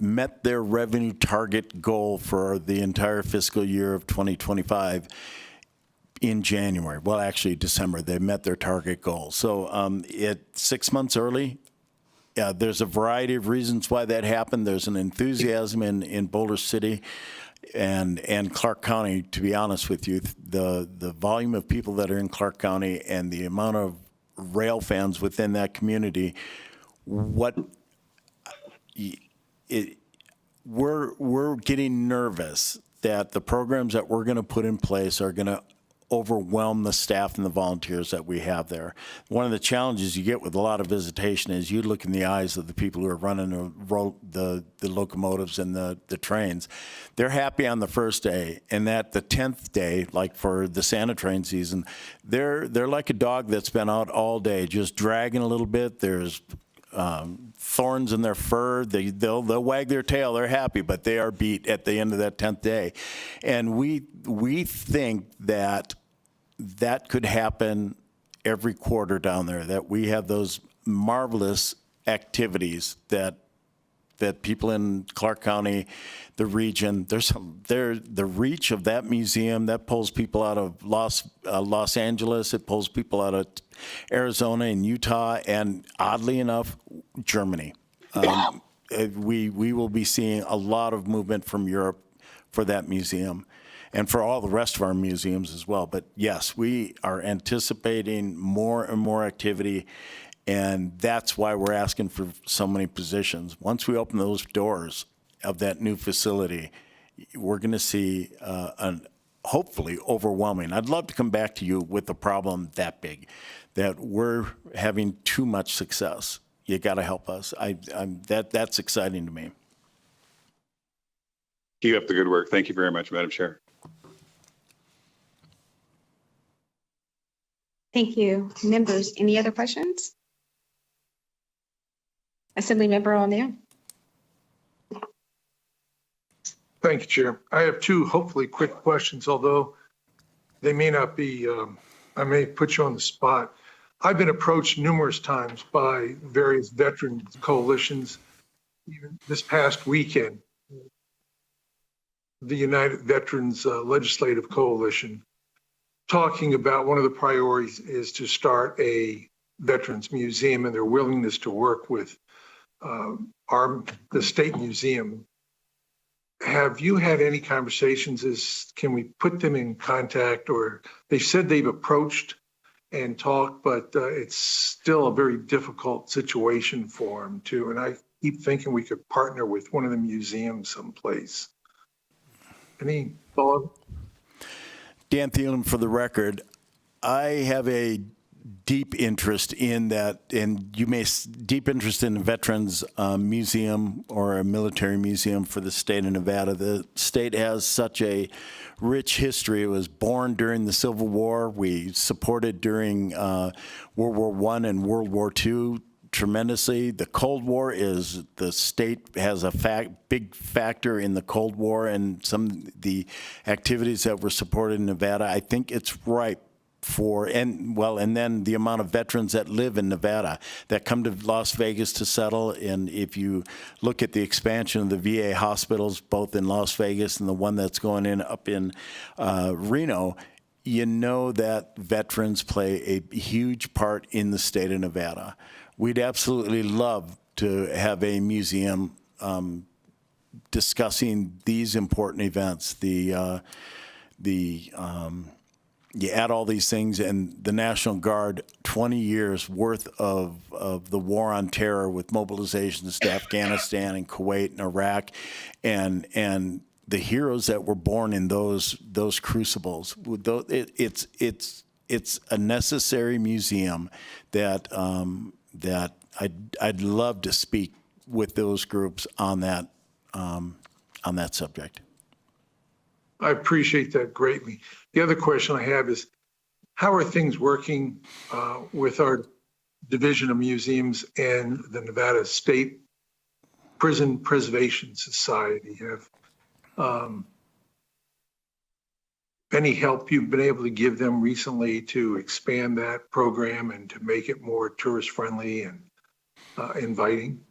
K: met their revenue target goal for the entire fiscal year of 2025 in January. Well, actually December, they met their target goal. So it's 6 months early. There's a variety of reasons why that happened. There's an enthusiasm in Boulder City and Clark County, to be honest with you. The volume of people that are in Clark County and the amount of rail fans within that community, we're getting nervous that the programs that we're going to put in place are going to overwhelm the staff and the volunteers that we have there. One of the challenges you get with a lot of visitation is you look in the eyes of the people who are running the locomotives and the trains. They're happy on the first day, and at the 10th day, like for the Santa train season, they're like a dog that's been out all day, just dragging a little bit. There's thorns in their fur. They'll wag their tail. They're happy, but they are beat at the end of that 10th day. And we think that could happen every quarter down there, that we have those marvelous activities that people in Clark County, the region, the reach of that museum that pulls people out of Los Angeles, it pulls people out of Arizona and Utah, and oddly enough, Germany. We will be seeing a lot of movement from Europe for that museum and for all the rest of our museums as well. But yes, we are anticipating more and more activity, and that's why we're asking for so many positions. Once we open those doors of that new facility, we're going to see an hopefully overwhelming. I'd love to come back to you with a problem that big, that we're having too much success. You got to help us. That's exciting to me.
L: Keep up the good work. Thank you very much, Madam Chair.
B: Thank you. Members, any other questions? Assemblymember O'Neill.
M: Thank you, Chair. I have 2 hopefully quick questions, although they may not be, I may put you on the spot. I've been approached numerous times by various veteran coalitions, even this past weekend, the United Veterans Legislative Coalition, talking about one of the priorities is to start a Veterans Museum and their willingness to work with the State Museum. Have you had any conversations? Can we put them in contact, or they said they've approached and talked, but it's still a very difficult situation for them too. And I keep thinking we could partner with one of the museums someplace. Any thought?
K: Dan Thielen, for the record, I have a deep interest in that, and deep interest in a veterans museum or a military museum for the state of Nevada. The state has such a rich history. It was born during the Civil War. We supported during World War I and World War II tremendously. The Cold War the state has a big factor in the Cold War and some of the activities that were supported in Nevada. I think it's ripe and then the amount of veterans that live in Nevada that come to Las Vegas to settle. And if you look at the expansion of the VA hospitals, both in Las Vegas and the one that's going in up in Reno, you know that veterans play a huge part in the state of Nevada. We'd absolutely love to have a museum discussing these important events. You add all these things, and the National Guard, 20 years worth of the war on terror with mobilizations to Afghanistan and Kuwait and Iraq, and the heroes that were born in those crucibles. It's a necessary museum that I'd love to speak with those groups on that subject.
M: I appreciate that greatly. The other question I have is, how are things working with our Division of Museums and the Nevada State Prison Preservation Society? Have any help you've been able to give them recently to expand that program and to make it more tourist friendly and inviting?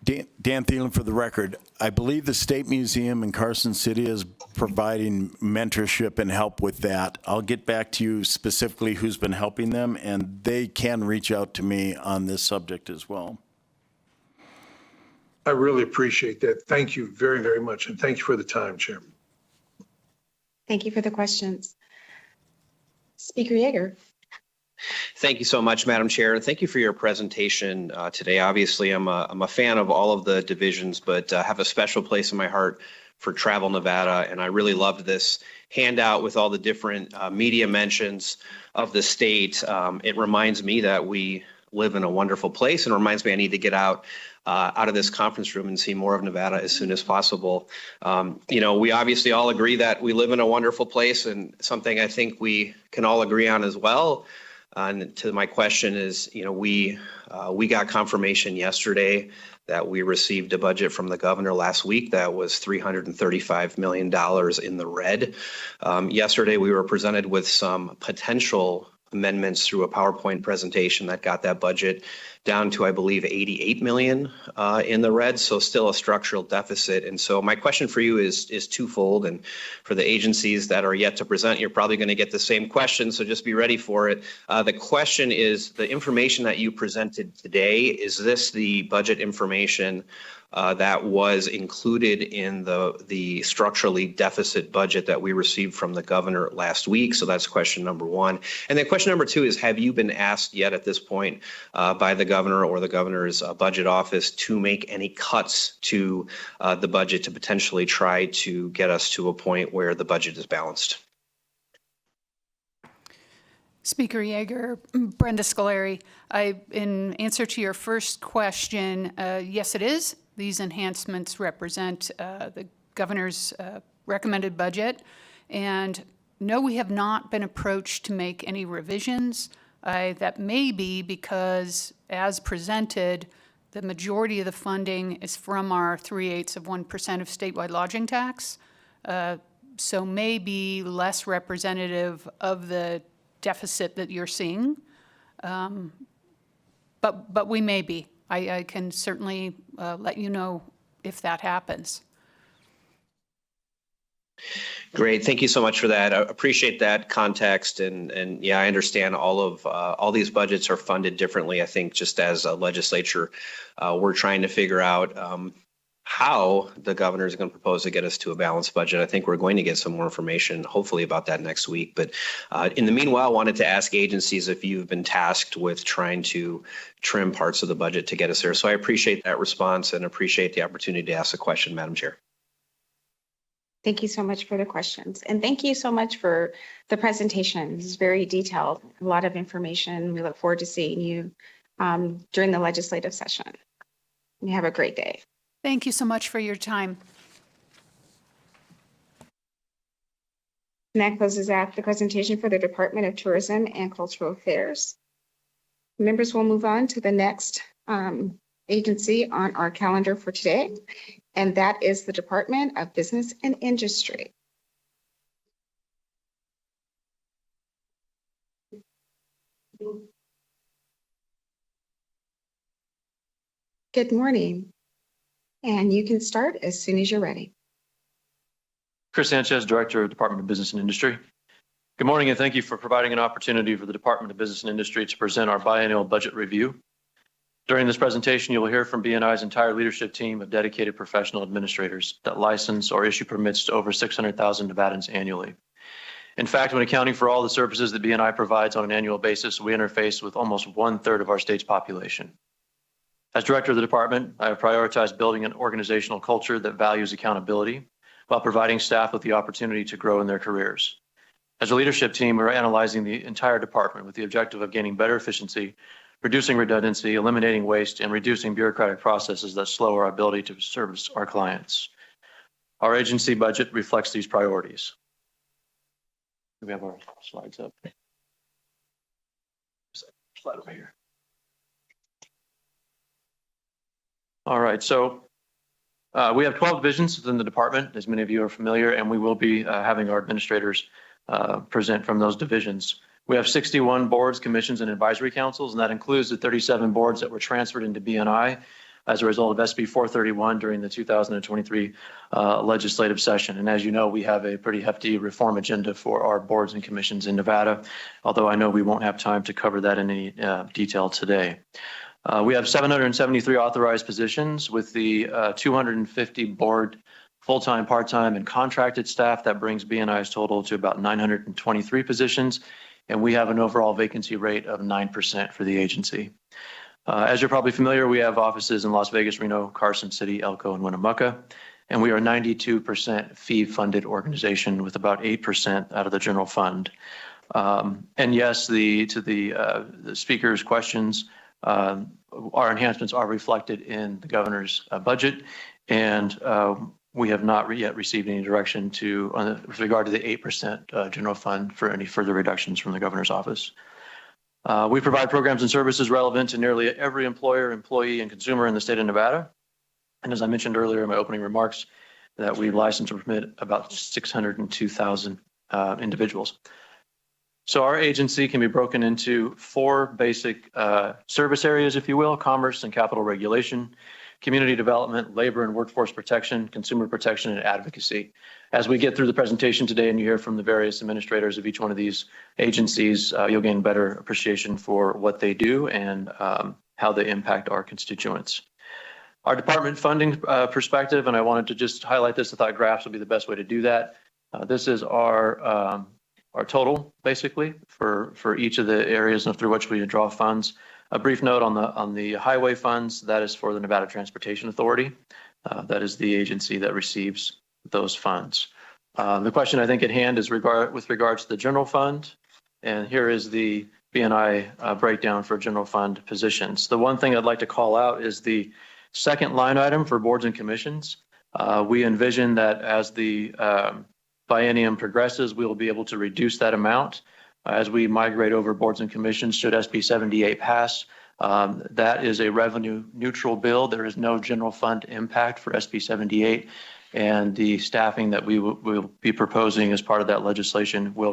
K: Dan Thielen, for the record, I believe the State Museum in Carson City is providing mentorship and help with that. I'll get back to you specifically who's been helping them, and they can reach out to me on this subject as well.
M: I really appreciate that. Thank you very, very much. And thank you for the time, Chairman.
B: Thank you for the questions. Speaker Yeager.
N: Thank you so much, Madam Chair. Thank you for your presentation today. Obviously, I'm a fan of all of the divisions, but have a special place in my heart for Travel Nevada. And I really loved this handout with all the different media mentions of the state. It reminds me that we live in a wonderful place, and reminds me I need to get out of this conference room and see more of Nevada as soon as possible. We obviously all agree that we live in a wonderful place, and something I think we can all agree on as well. And to my question is, we got confirmation yesterday that we received a budget from the governor last week that was $335 million in the red. Yesterday, we were presented with some potential amendments through a PowerPoint presentation that got that budget down to, I believe, 88 million in the red, so still a structural deficit. And so my question for you is twofold, and for the agencies that are yet to present, you're probably going to get the same question, so just be ready for it. The question is, the information that you presented today, is this the budget information that was included in the structurally deficit budget that we received from the governor last week? So that's question number one. And then question number two is, have you been asked yet at this point by the governor or the governor's budget office to make any cuts to the budget to potentially try to get us to a point where the budget is balanced?
F: Speaker Yeager, Brenda Scolari, in answer to your first question, yes, it is. These enhancements represent the governor's recommended budget. And no, we have not been approached to make any revisions. That may be because, as presented, the majority of the funding is from our 3/8 of 1% of statewide lodging tax. So may be less representative of the deficit that you're seeing. But we may be. I can certainly let you know if that happens.
N: Great. Thank you so much for that. I appreciate that context. And yeah, I understand all these budgets are funded differently. I think just as a legislature, we're trying to figure out how the governor is going to propose to get us to a balanced budget. I think we're going to get some more information, hopefully, about that next week. But in the meanwhile, I wanted to ask agencies if you've been tasked with trying to trim parts of the budget to get us there. So I appreciate that response and appreciate the opportunity to ask a question, Madam Chair.
B: Thank you so much for the questions. And thank you so much for the presentation. It's very detailed, a lot of information. We look forward to seeing you during the legislative session. You have a great day.
F: Thank you so much for your time.
B: And that closes out the presentation for the Department of Tourism and Cultural Affairs. Members will move on to the next agency on our calendar for today, and that is the Department of Business and Industry. Good morning. And you can start as soon as you're ready.
O: Chris Sanchez, Director of Department of Business and Industry. Good morning, and thank you for providing an opportunity for the Department of Business and Industry to present our biennial budget review. During this presentation, you will hear from BNI's entire leadership team of dedicated professional administrators that license or issue permits to over 600,000 Nevadans annually. In fact, when accounting for all the services that BNI provides on an annual basis, we interface with almost 1/3 of our state's population. As director of the department, I have prioritized building an organizational culture that values accountability while providing staff with the opportunity to grow in their careers. As a leadership team, we're analyzing the entire department with the objective of gaining better efficiency, reducing redundancy, eliminating waste, and reducing bureaucratic processes that slow our ability to service our clients. Our agency budget reflects these priorities. We have our slides up. Slide over here. All right, so we have 12 divisions within the department, as many of you are familiar, and we will be having our administrators present from those divisions. We have 61 boards, commissions, and advisory councils, and that includes the 37 boards that were transferred into BNI as a result of SB 431 during the 2023 legislative session. And as you know, we have a pretty hefty reform agenda for our boards and commissions in Nevada, although I know we won't have time to cover that in any detail today. We have 773 authorized positions with the 250 board full-time, part-time, and contracted staff. That brings BNI's total to about 923 positions, and we have an overall vacancy rate of 9% for the agency. As you're probably familiar, we have offices in Las Vegas, Reno, Carson City, Elko, and Winnemucca, and we are a 92% fee-funded organization with about 8% out of the general fund. And yes, to the speaker's questions, our enhancements are reflected in the governor's budget, and we have not yet received any direction with regard to the 8% general fund for any further reductions from the governor's office. We provide programs and services relevant to nearly every employer, employee, and consumer in the state of Nevada. And as I mentioned earlier in my opening remarks, that we license or permit about 602,000 individuals. So our agency can be broken into 4 basic service areas, if you will: commerce and capital regulation, community development, labor and workforce protection, consumer protection, and advocacy. As we get through the presentation today and you hear from the various administrators of each one of these agencies, you'll gain better appreciation for what they do and how they impact our constituents. Our department funding perspective, and I wanted to just highlight this, I thought graphs would be the best way to do that. This is our total, basically, for each of the areas through which we draw funds. A brief note on the highway funds, that is for the Nevada Transportation Authority. That is the agency that receives those funds. The question I think at hand is with regards to the general fund, and here is the BNI breakdown for general fund positions. The one thing I'd like to call out is the second line item for boards and commissions. We envision that as the biennium progresses, we will be able to reduce that amount as we migrate over boards and commissions should SB 78 pass. That is a revenue neutral bill. There is no general fund impact for SB 78, and the staffing that we will be proposing as part of that legislation will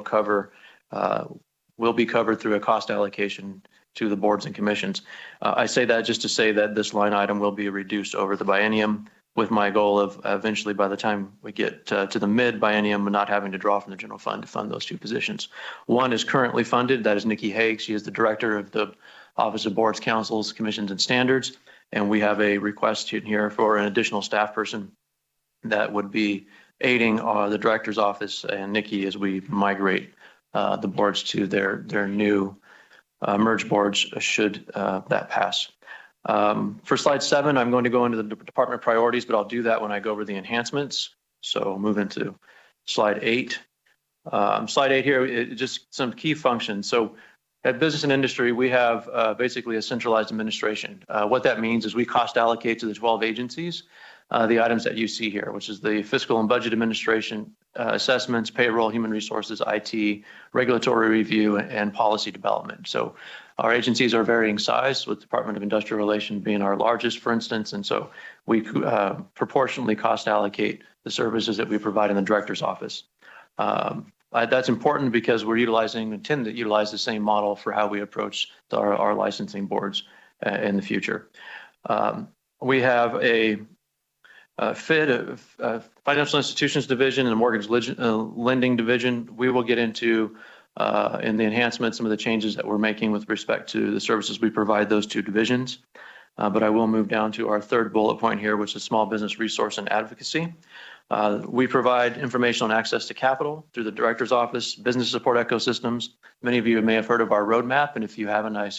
O: be covered through a cost allocation to the boards and commissions. I say that just to say that this line item will be reduced over the biennium with my goal of eventually, by the time we get to the mid biennium, not having to draw from the general fund to fund those two positions. One is currently funded. That is Nikki Haig. She is the director of the Office of Boards, Councils, Commissions, and Standards. And we have a request in here for an additional staff person that would be aiding the director's office and Nikki as we migrate the boards to their new merged boards should that pass. For slide 7, I'm going to go into the department priorities, but I'll do that when I go over the enhancements. So move into slide 8. Slide 8 here, just some key functions. So at Business and Industry, we have basically a centralized administration. What that means is we cost allocate to the 12 agencies the items that you see here, which is the Fiscal and Budget Administration, assessments, payroll, human resources, IT, regulatory review, and policy development. So our agencies are varying size, with Department of Industrial Relations being our largest, for instance, and so we proportionally cost allocate the services that we provide in the director's office. That's important because we're intend to utilize the same model for how we approach our licensing boards in the future. We have a FID, Financial Institutions Division, and a Mortgage Lending Division. We will get into in the enhancements some of the changes that we're making with respect to the services we provide those two divisions. But I will move down to our third bullet point here, which is Small Business Resource and Advocacy. We provide information on access to capital through the Director's Office, business support ecosystems. Many of you may have heard of our roadmap, and if you haven't, I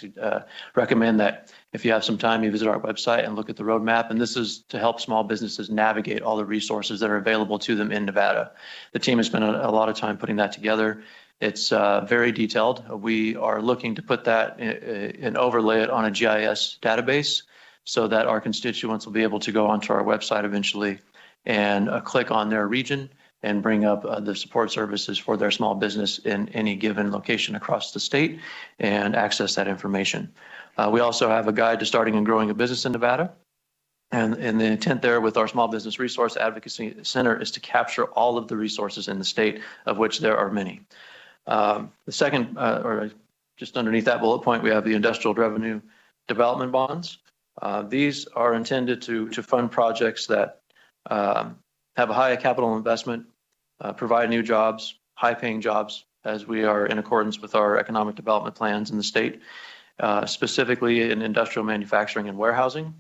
O: recommend that if you have some time, you visit our website and look at the roadmap. And this is to help small businesses navigate all the resources that are available to them in Nevada. The team has spent a lot of time putting that together. It's very detailed. We are looking to put that and overlay it on a GIS database so that our constituents will be able to go onto our website eventually and click on their region and bring up the support services for their small business in any given location across the state and access that information. We also have a guide to starting and growing a business in Nevada. And the intent there with our Small Business Resource Advocacy Center is to capture all of the resources in the state, of which there are many. The second, or just underneath that bullet point, we have the Industrial Revenue Development Bonds. These are intended to fund projects that have a high capital investment, provide new jobs, high-paying jobs, as we are in accordance with our economic development plans in the state, specifically in industrial manufacturing and warehousing,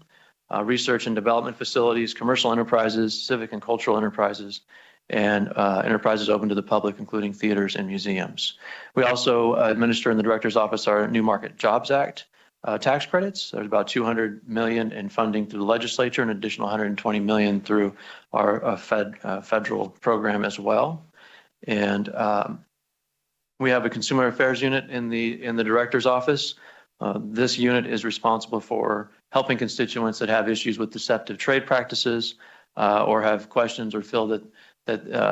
O: research and development facilities, commercial enterprises, civic and cultural enterprises, and enterprises open to the public, including theaters and museums. We also administer in the Director's Office our New Market Jobs Act tax credits. There's about $200 million in funding through the legislature and an additional $120 million through our federal program as well. And we have a Consumer Affairs unit in the Director's Office. This unit is responsible for helping constituents that have issues with deceptive trade practices or have questions or feel that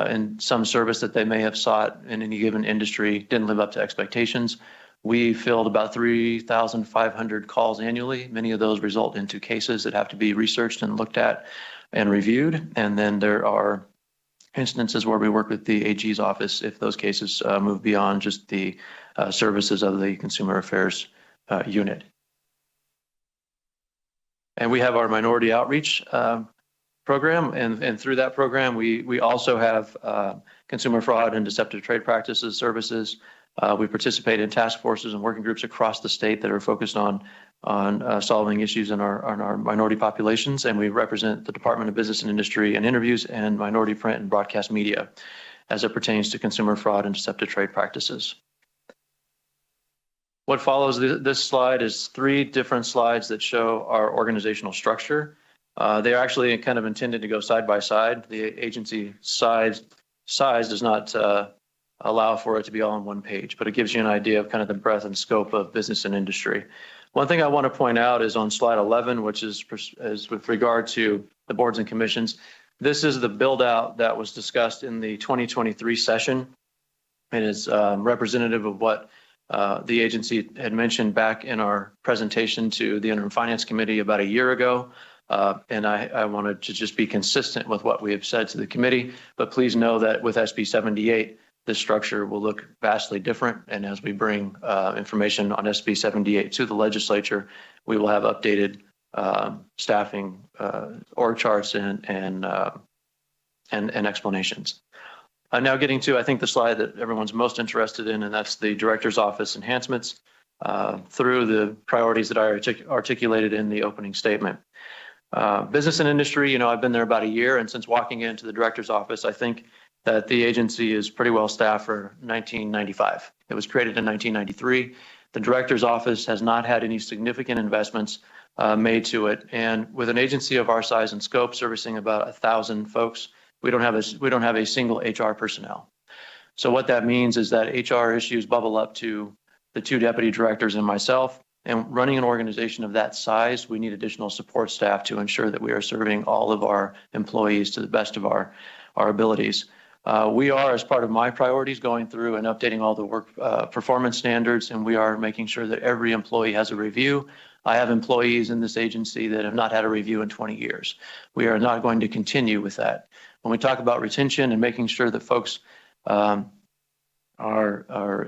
O: in some service that they may have sought in any given industry didn't live up to expectations. We field about 3,500 calls annually. Many of those result into cases that have to be researched and looked at and reviewed. And then there are instances where we work with the AG's office if those cases move beyond just the services of the Consumer Affairs unit. And we have our Minority Outreach program, and through that program, we also have consumer fraud and deceptive trade practices services. We participate in task forces and working groups across the state that are focused on solving issues in our minority populations, and we represent the Department of Business and Industry in interviews and minority print and broadcast media as it pertains to consumer fraud and deceptive trade practices. What follows this slide is 3 different slides that show our organizational structure. They are actually kind of intended to go side by side. The agency size does not allow for it to be all on one page, but it gives you an idea of kind of the breadth and scope of business and industry. One thing I want to point out is on slide 11, which is with regard to the boards and commissions. This is the build out that was discussed in the 2023 session. It is representative of what the agency had mentioned back in our presentation to the Interim Finance Committee about a year ago. And I wanted to just be consistent with what we have said to the committee, but please know that with SB 78, this structure will look vastly different. And as we bring information on SB 78 to the legislature, we will have updated staffing, org charts and explanations. Now getting to, I think, the slide that everyone's most interested in, and that's the director's office enhancements through the priorities that I articulated in the opening statement. Business and industry, I've been there about a year, and since walking into the director's office, I think that the agency is pretty well staffed for 1995. It was created in 1993. The director's office has not had any significant investments made to it, and with an agency of our size and scope servicing about 1,000 folks, we don't have a single HR personnel. So what that means is that HR issues bubble up to the 2 deputy directors and myself. And running an organization of that size, we need additional support staff to ensure that we are serving all of our employees to the best of our abilities. We are, as part of my priorities, going through and updating all the work performance standards, and we are making sure that every employee has a review. I have employees in this agency that have not had a review in 20 years. We are not going to continue with that. When we talk about retention and making sure that folks are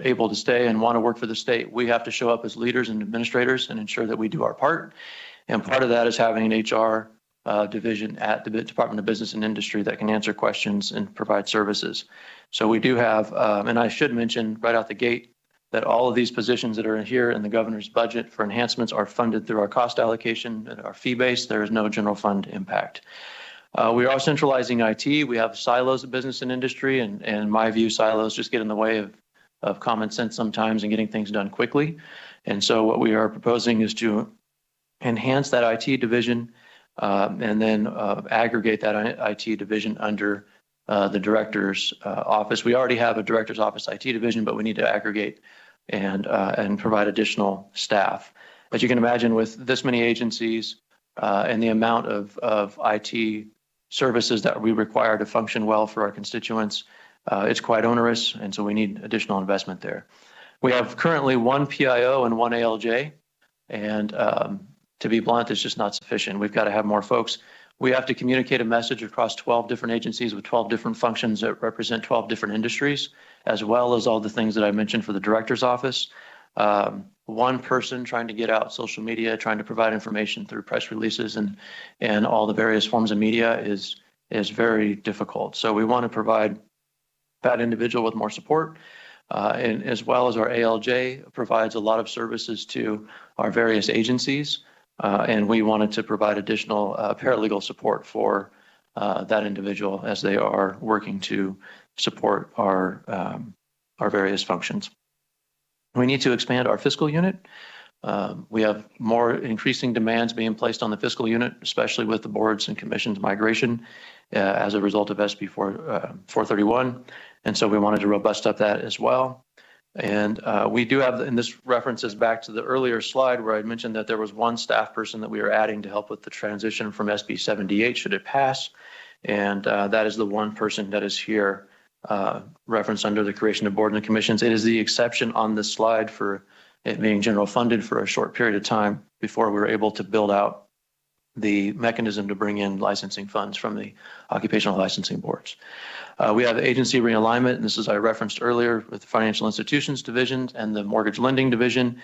O: able to stay and want to work for the state, we have to show up as leaders and administrators and ensure that we do our part. And part of that is having an HR division at the Department of Business and Industry that can answer questions and provide services. So we do have, and I should mention right out the gate, that all of these positions that are here in the governor's budget for enhancements are funded through our cost allocation and our fee base. There is no general fund impact. We are centralizing IT. We have silos of business and industry, and in my view, silos just get in the way of common sense sometimes and getting things done quickly. And so what we are proposing is to enhance that IT division and then aggregate that IT division under the director's office. We already have a director's office IT division, but we need to aggregate and provide additional staff. As you can imagine, with this many agencies and the amount of IT services that we require to function well for our constituents, it's quite onerous, and so we need additional investment there. We have currently 1 PIO and 1 ALJ, and to be blunt, it's just not sufficient. We've got to have more folks. We have to communicate a message across 12 different agencies with 12 different functions that represent 12 different industries, as well as all the things that I mentioned for the director's office. One person trying to get out social media, trying to provide information through press releases and all the various forms of media is very difficult. So we want to provide that individual with more support, and as well as our ALJ provides a lot of services to our various agencies. And we wanted to provide additional paralegal support for that individual as they are working to support our various functions. We need to expand our fiscal unit. We have more increasing demands being placed on the fiscal unit, especially with the boards and commissions migration as a result of SB 431. And so we wanted to robust up that as well. And we do have, and this references back to the earlier slide where I mentioned that there was 1 staff person that we are adding to help with the transition from SB 78 should it pass. And that is the 1 person that is here referenced under the creation of boards and commissions. It is the exception on this slide for it being general funded for a short period of time before we were able to build out the mechanism to bring in licensing funds from the occupational licensing boards. We have agency realignment, and this is I referenced earlier with the financial institutions division and the mortgage lending division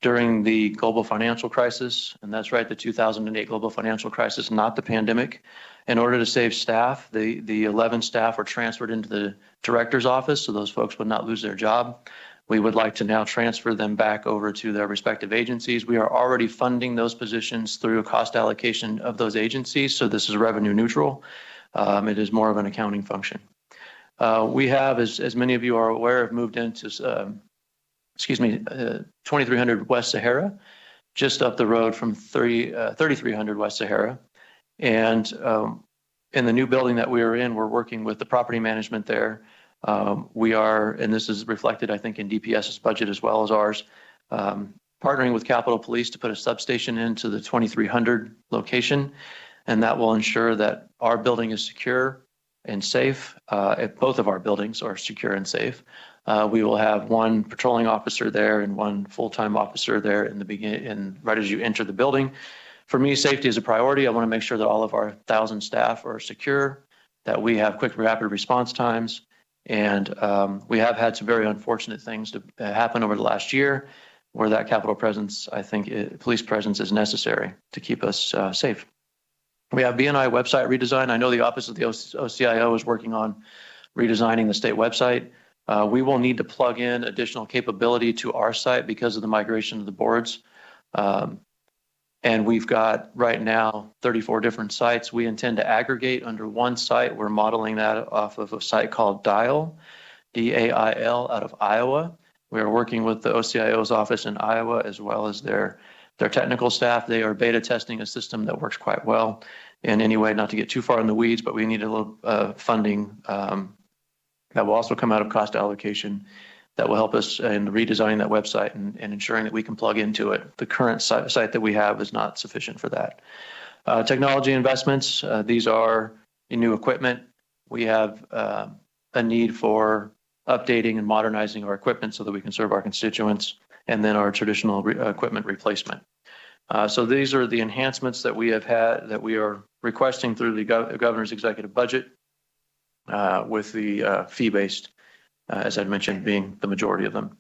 O: during the global financial crisis. And that's right, the 2008 global financial crisis, not the pandemic. In order to save staff, the 11 staff were transferred into the director's office, so those folks would not lose their job. We would like to now transfer them back over to their respective agencies. We are already funding those positions through a cost allocation of those agencies, so this is revenue neutral. It is more of an accounting function. We have, as many of you are aware, have moved into 2300 West Sahara, just up the road from 3300 West Sahara. And in the new building that we are in, we're working with the property management there. We are, and this is reflected, I think, in DPS's budget as well as ours, partnering with Capitol Police to put a substation into the 2300 location. And that will ensure that our building is secure and safe. If both of our buildings are secure and safe. We will have 1 patrolling officer there and 1 full-time officer there in the beginning, and right as you enter the building. For me, safety is a priority. I want to make sure that all of our 1,000 staff are secure, that we have quick, rapid response times. And we have had some very unfortunate things to happen over the last year. where that capital presence, I think, police presence is necessary to keep us safe. We have BNI website redesign. I know the Office of the OCIO is working on redesigning the state website. We will need to plug in additional capability to our site because of the migration of the boards. And we've got right now 34 different sites. We intend to aggregate under one site. We're modeling that off of a site called DIAL, D-A-I-L, out of Iowa. We are working with the OCIO's office in Iowa as well as their technical staff. They are beta testing a system that works quite well. And anyway, not to get too far in the weeds, but we need a little funding that will also come out of cost allocation that will help us in redesigning that website and ensuring that we can plug into it. The current site that we have is not sufficient for that. Technology investments, these are new equipment. We have a need for updating and modernizing our equipment so that we can serve our constituents, and then our traditional equipment replacement. So these are the enhancements that we have had, that we are requesting through the governor's executive budget, with the fee-based, as I mentioned, being the majority of them.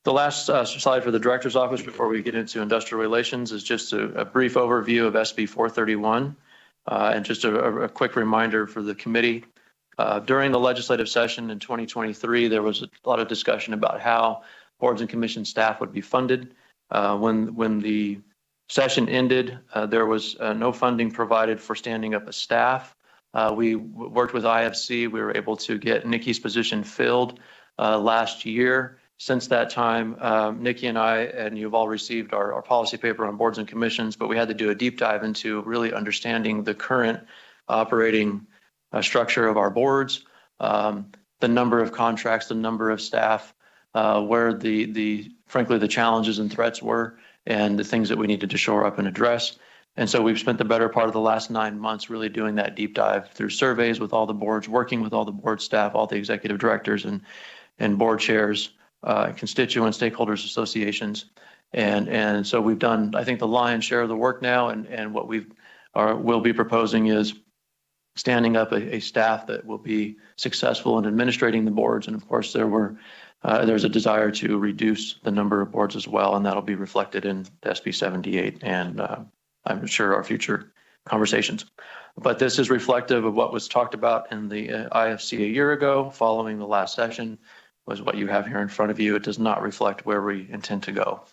O: The last slide for the director's office before we get into industrial relations is just a brief overview of SB 431, and just a quick reminder for the committee. During the legislative session in 2023, there was a lot of discussion about how boards and commission staff would be funded. When the session ended, there was no funding provided for standing up a staff. We worked with IFC. We were able to get Nikki's position filled last year. Since that time, Nikki and I, and you've all received our policy paper on boards and commissions, but we had to do a deep dive into really understanding the current operating structure of our boards, the number of contracts, the number of staff, where frankly, the challenges and threats were, and the things that we needed to shore up and address. And so we've spent the better part of the last 9 months really doing that deep dive through surveys with all the boards, working with all the board staff, all the executive directors and board chairs, constituents, stakeholders, associations. And so we've done, I think, the lion's share of the work now. And what will be proposing is standing up a staff that will be successful in administrating the boards. And of course, there's a desire to reduce the number of boards as well, and that'll be reflected in SB 78 and I'm sure our future conversations. But this is reflective of what was talked about in the IFC a year ago following the last session, was what you have here in front of you. It does not reflect where we intend to go.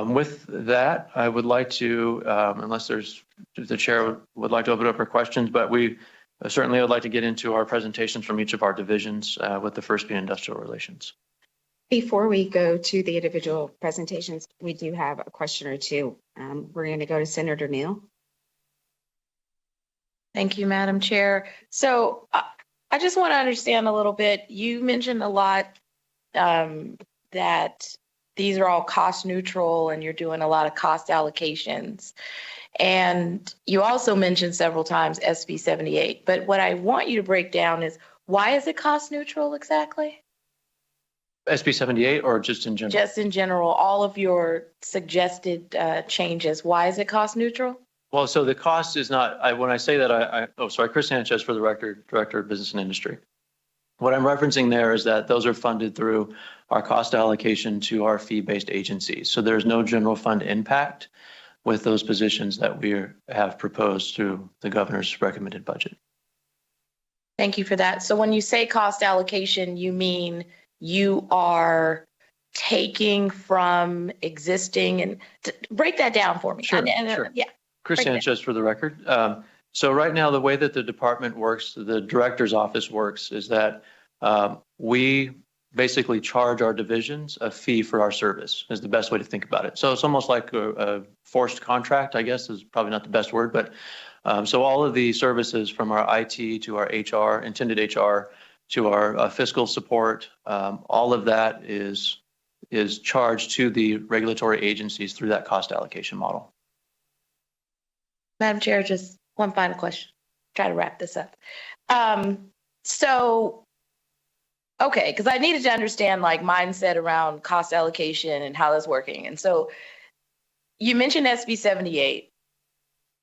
O: With that, I would like to, unless the chair would like to open up for questions, but we certainly would like to get into our presentations from each of our divisions, with the first being industrial relations.
B: Before we go to the individual presentations, we do have a question or two. We're going to go to Senator Neal.
H: Thank you, Madam Chair. So I just want to understand a little bit. You mentioned a lot that these are all cost neutral and you're doing a lot of cost allocations. And you also mentioned several times SB 78. But what I want you to break down is, why is it cost neutral exactly?
O: SB 78 or just in general?
H: Just in general, all of your suggested changes. Why is it cost neutral?
O: Well, so the cost is not, when I say that, Chris Sanchez for the record, Director of Business and Industry. What I'm referencing there is that those are funded through our cost allocation to our fee-based agencies. So there's no general fund impact with those positions that we have proposed through the governor's recommended budget.
H: Thank you for that. So when you say cost allocation, you mean you are taking from existing, and break that down for me.
O: Sure.
H: Yeah.
O: Chris Sanchez for the record. So right now, the way that the department works, the director's office works, is that we basically charge our divisions a fee for our service, is the best way to think about it. So it's almost like a forced contract, I guess is probably not the best word, but so all of the services from our IT to our HR, intended HR, to our fiscal support, all of that is charged to the regulatory agencies through that cost allocation model.
H: Madam Chair, just one final question. Try to wrap this up. Okay, because I needed to understand like mindset around cost allocation and how that's working. And so you mentioned SB 78,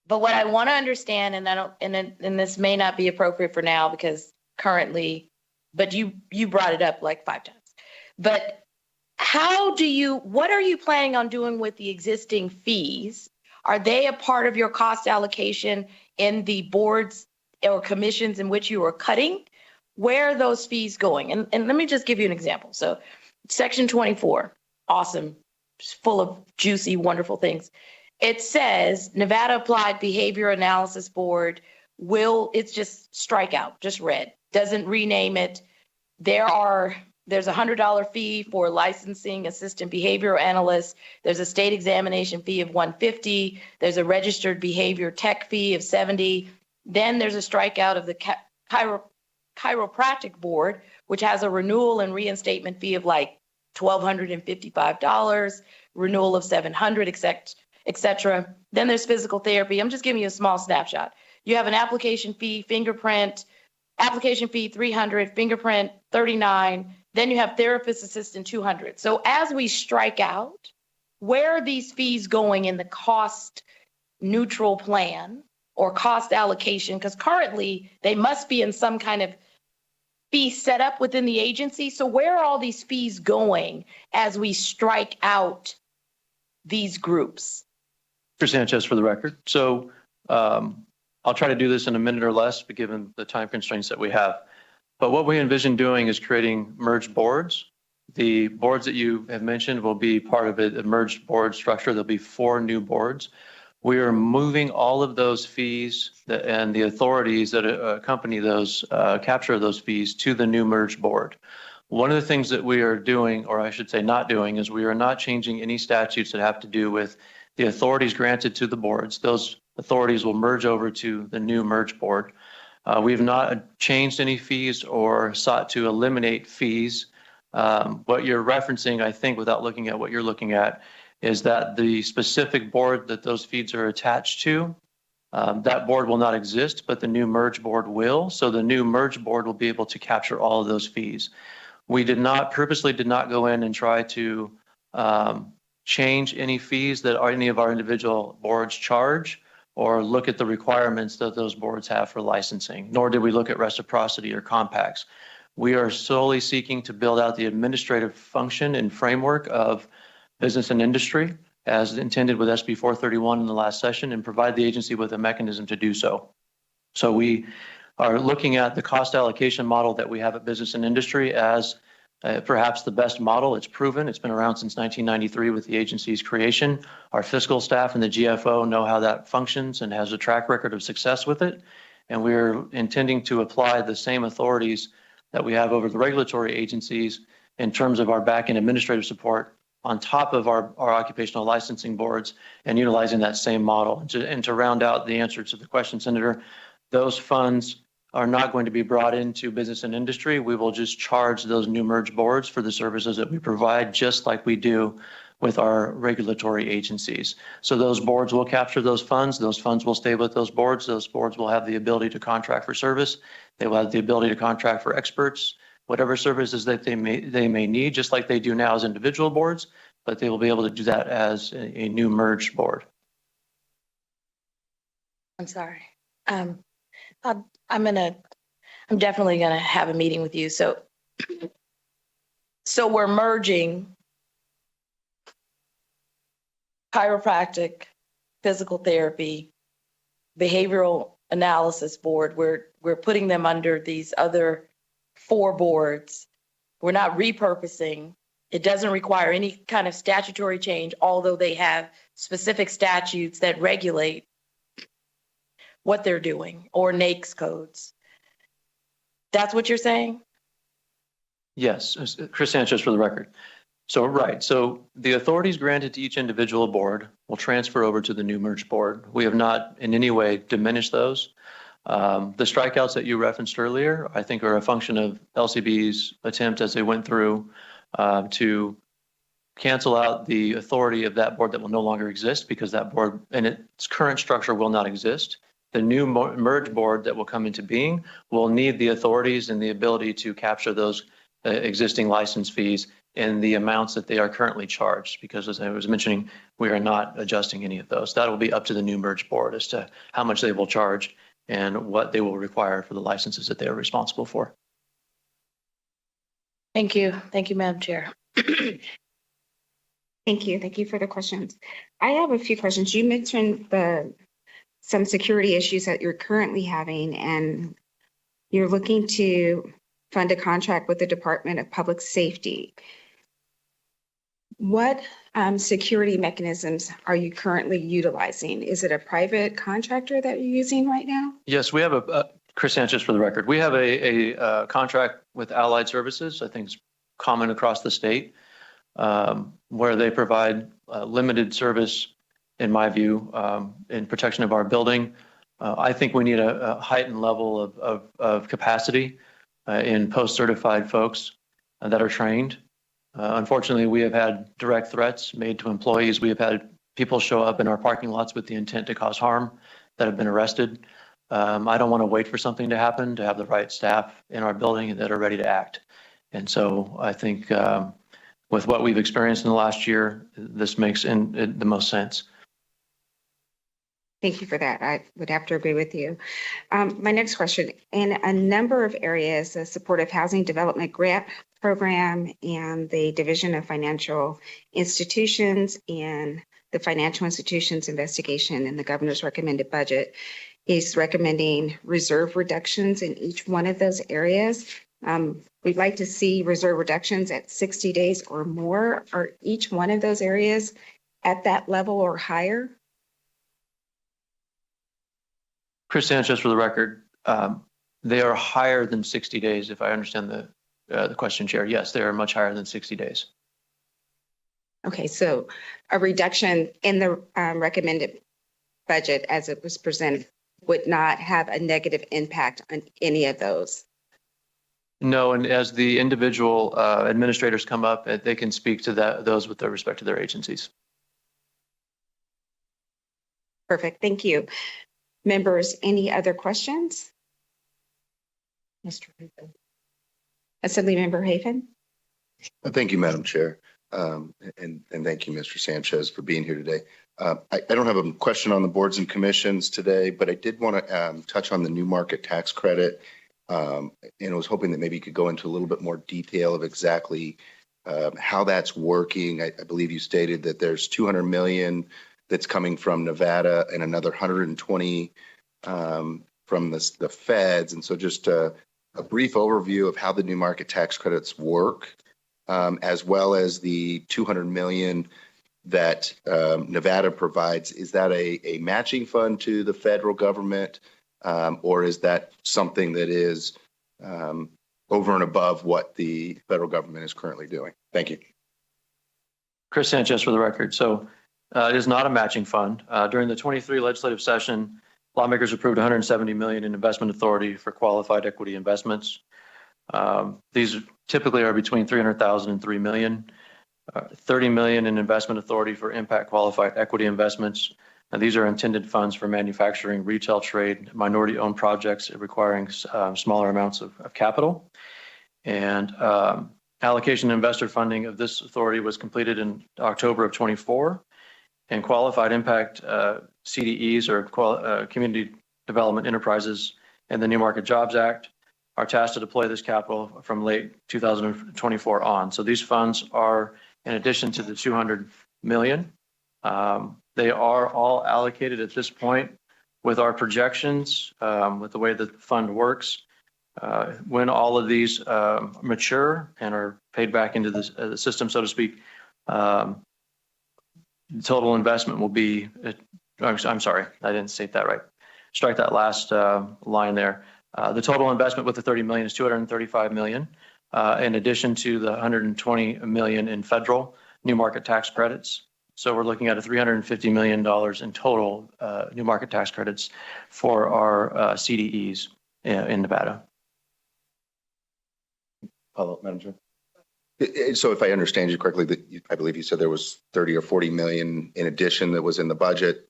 H: but what I want to understand, and this may not be appropriate for now because currently, but you brought it up like 5 times. But what are you planning on doing with the existing fees? Are they a part of your cost allocation in the boards or commissions in which you are cutting? Where are those fees going? And let me just give you an example. So section 24, awesome, just full of juicy, wonderful things. It says Nevada Applied Behavior Analysis Board it's just strike out, just red, doesn't rename it. There's a $100 fee for licensing assistant behavioral analyst. There's a state examination fee of $150. There's a registered behavior tech fee of $70. Then there's a strikeout of the chiropractic board, which has a renewal and reinstatement fee of like $1,255, renewal of $700, etc. Then there's physical therapy. I'm just giving you a small snapshot. You have an application fee, application fee $300, fingerprint $39. Then you have therapist assistant $200. So as we strike out, where are these fees going in the cost neutral plan or cost allocation? Because currently they must be in some kind of fee set up within the agency. So where are all these fees going as we strike out these groups?
O: Mr. Sanchez for the record. So I'll try to do this in a minute or less, but given the time constraints that we have. But what we envision doing is creating merged boards. The boards that you have mentioned will be part of a merged board structure. There'll be 4 new boards. We are moving all of those fees and the authorities that accompany those, capture those fees to the new merged board. One of the things that we are doing, or I should say not doing, is we are not changing any statutes that have to do with the authorities granted to the boards. Those authorities will merge over to the new merged board. We have not changed any fees or sought to eliminate fees. What you're referencing, I think, without looking at what you're looking at, is that the specific board that those fees are attached to, that board will not exist, but the new merged board will. So the new merged board will be able to capture all of those fees. We purposely did not go in and try to change any fees that any of our individual boards charge, or look at the requirements that those boards have for licensing, nor did we look at reciprocity or compacts. We are solely seeking to build out the administrative function and framework of business and industry as intended with SB 431 in the last session, and provide the agency with a mechanism to do so. So we are looking at the cost allocation model that we have at business and industry as perhaps the best model. It's proven. It's been around since 1993 with the agency's creation. Our fiscal staff and the GFO know how that functions and has a track record of success with it. And we're intending to apply the same authorities that we have over the regulatory agencies in terms of our back-end administrative support on top of our occupational licensing boards, and utilizing that same model. And to round out the answer to the question, Senator, those funds are not going to be brought into business and industry. We will just charge those new merged boards for the services that we provide, just like we do with our regulatory agencies. So those boards will capture those funds. Those funds will stay with those boards. Those boards will have the ability to contract for service. They will have the ability to contract for experts, whatever services that they may need, just like they do now as individual boards, but they will be able to do that as a new merged board.
H: I'm sorry. I'm definitely gonna have a meeting with you. So we're merging chiropractic, physical therapy, behavioral analysis board. We're putting them under these other 4 boards. We're not repurposing. It doesn't require any kind of statutory change, although they have specific statutes that regulate what they're doing, or NAICS codes. That's what you're saying?
O: Yes, Chris Sanchez for the record. So, right. So the authorities granted to each individual board will transfer over to the new merged board. We have not in any way diminished those. The strikeouts that you referenced earlier, I think, are a function of LCB's attempt as they went through to cancel out the authority of that board that will no longer exist, because that board in its current structure will not exist. The new merged board that will come into being will need the authorities and the ability to capture those existing license fees in the amounts that they are currently charged, because as I was mentioning, we are not adjusting any of those. That will be up to the new merged board as to how much they will charge and what they will require for the licenses that they are responsible for.
H: Thank you. Thank you, Madam Chair.
B: Thank you. Thank you for the questions. I have a few questions. You mentioned some security issues that you're currently having, and you're looking to fund a contract with the Department of Public Safety. What security mechanisms are you currently utilizing? Is it a private contractor that you're using right now?
O: Yes, we have Chris Sanchez for the record. We have a contract with Allied Services. I think it's common across the state, where they provide limited service, in my view, in protection of our building. I think we need a heightened level of capacity in post-certified folks that are trained. Unfortunately, we have had direct threats made to employees. We have had people show up in our parking lots with the intent to cause harm that have been arrested. I don't want to wait for something to happen to have the right staff in our building that are ready to act. And so I think with what we've experienced in the last year, this makes the most sense.
B: Thank you for that. I would have to agree with you. My next question, in a number of areas, the Supportive Housing Development Grant Program and the Division of Financial Institutions and the Financial Institutions Investigation in the governor's recommended budget is recommending reserve reductions in each one of those areas. We'd like to see reserve reductions at 60 days or more. Are each one of those areas at that level or higher?
O: Chris Sanchez for the record. They are higher than 60 days, if I understand the question, Chair. Yes, they are much higher than 60 days.
B: Okay, so a reduction in the recommended budget as it was presented would not have a negative impact on any of those.
O: No, and as the individual administrators come up, they can speak to those with respect to their agencies.
B: Perfect, thank you. Members, any other questions? Mr. Haven. Assemblymember Haven.
P: Thank you, Madam Chair. And thank you, Mr. Sanchez, for being here today. I don't have a question on the boards and commissions today, but I did want to touch on the new market tax credit. And I was hoping that maybe you could go into a little bit more detail of exactly how that's working. I believe you stated that there's 200 million that's coming from Nevada and another 120 from the feds. And so just a brief overview of how the new market tax credits work, as well as the 200 million that Nevada provides. Is that a matching fund to the federal government, or is that something that is over and above what the federal government is currently doing? Thank you.
O: Chris Sanchez for the record. So it is not a matching fund. During the 23 legislative session, lawmakers approved 170 million in investment authority for qualified equity investments. These typically are between 300,000 and 3 million. 30 million in investment authority for impact qualified equity investments. And these are intended funds for manufacturing, retail trade, minority owned projects requiring smaller amounts of capital. And allocation investor funding of this authority was completed in October of 24. And qualified impact CDEs, or community development enterprises, and the New Market Jobs Act are tasked to deploy this capital from late 2024 on. So these funds are in addition to the 200 million. They are all allocated at this point with our projections, with the way the fund works. When all of these mature and are paid back into the system, so to speak, the total investment will be, I'm sorry, I didn't state that right. Strike that last line there. The total investment with the 30 million is 235 million, in addition to the 120 million in federal new market tax credits. So we're looking at a $350 million in total new market tax credits for our CDEs in Nevada.
P: Follow up, Madam Chair. So if I understand you correctly, I believe you said there was 30 or 40 million in addition that was in the budget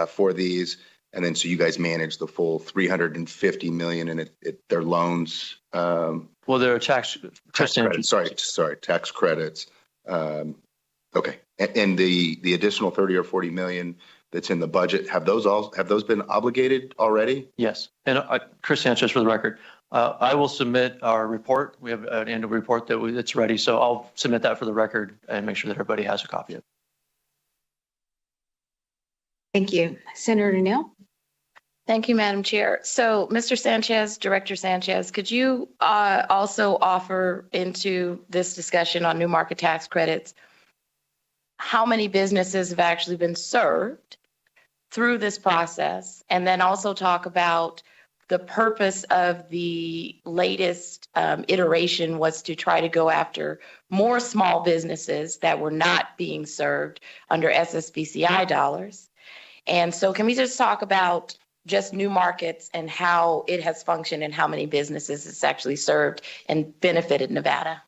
P: for these. And then so you guys manage the full 350 million in their loans.
O: Well, there are tax credits.
P: Sorry, tax credits. Okay. And the additional 30 or 40 million that's in the budget, have those been obligated already?
O: Yes. And Chris Sanchez for the record. I will submit our report. We have an annual report that's ready, so I'll submit that for the record and make sure that everybody has a copy of it.
B: Thank you. Senator Neal?
H: Thank you, Madam Chair. So, Mr. Sanchez, Director Sanchez, could you also offer into this discussion on new market tax credits how many businesses have actually been served through this process? And then also talk about the purpose of the latest iteration was to try to go after more small businesses that were not being served under SSBCI dollars. And so can we just talk about just new markets and how it has functioned and how many businesses it's actually served and benefited Nevada?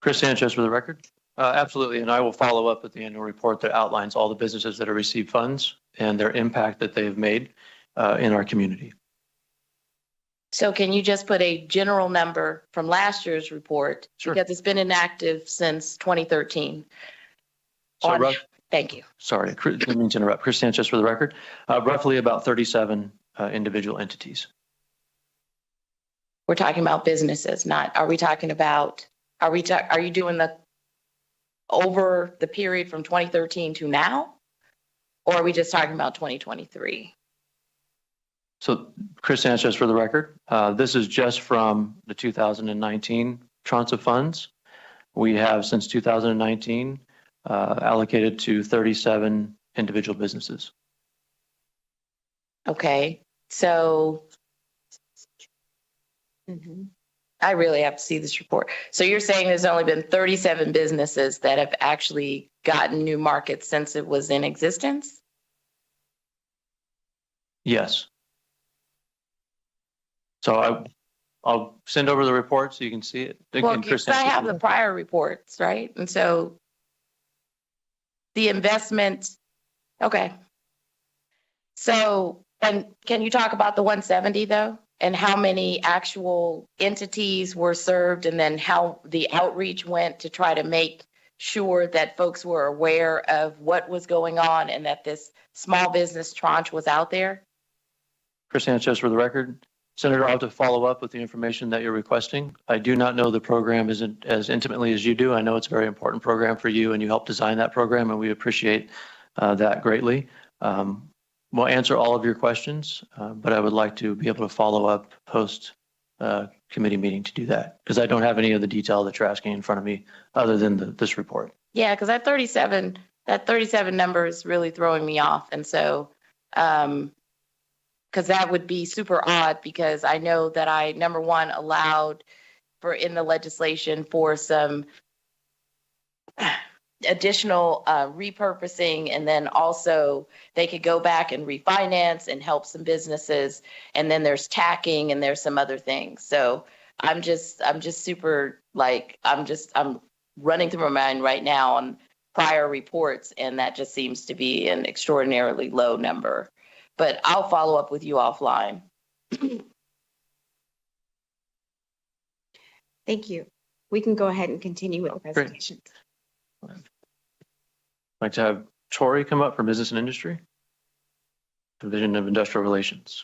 O: Chris Sanchez for the record. Absolutely, and I will follow up with the annual report that outlines all the businesses that have received funds and their impact that they've made in our community.
H: So can you just put a general number from last year's report?
O: Sure.
H: Because it's been inactive since 2013.
O: So
H: Thank you.
O: sorry, didn't mean to interrupt. Chris Sanchez for the record. Roughly about 37 individual entities.
H: We're talking about businesses, not, are we talking about, are you doing the over the period from 2013 to now? Or are we just talking about 2023?
O: So Chris Sanchez for the record. This is just from the 2019 tranche of funds. We have since 2019 allocated to 37 individual businesses.
H: Okay, so I really have to see this report. So you're saying there's only been 37 businesses that have actually gotten new markets since it was in existence?
O: Yes. So I'll send over the report so you can see it.
H: Well, because I have the prior reports, right? And so the investment, okay. So, and can you talk about the 170 though? And how many actual entities were served and then how the outreach went to try to make sure that folks were aware of what was going on and that this small business tranche was out there?
O: Chris Sanchez for the record. Senator, I'll have to follow up with the information that you're requesting. I do not know the program as intimately as you do. I know it's a very important program for you and you helped design that program and we appreciate that greatly. We'll answer all of your questions, but I would like to be able to follow up post committee meeting to do that because I don't have any of the detail that you're asking in front of me other than this report.
H: Yeah, because that 37 number is really throwing me off. And so, because that would be super odd because I know that I, number one, allowed for in the legislation for some additional repurposing, and then also they could go back and refinance and help some businesses, and then there's tacking and there's some other things. So I'm just super like I'm running through my mind right now on prior reports, and that just seems to be an extraordinarily low number. But I'll follow up with you offline.
B: Thank you. We can go ahead and continue with the presentation.
O: I'd like to have Tori come up from Business and Industry, Division of Industrial Relations.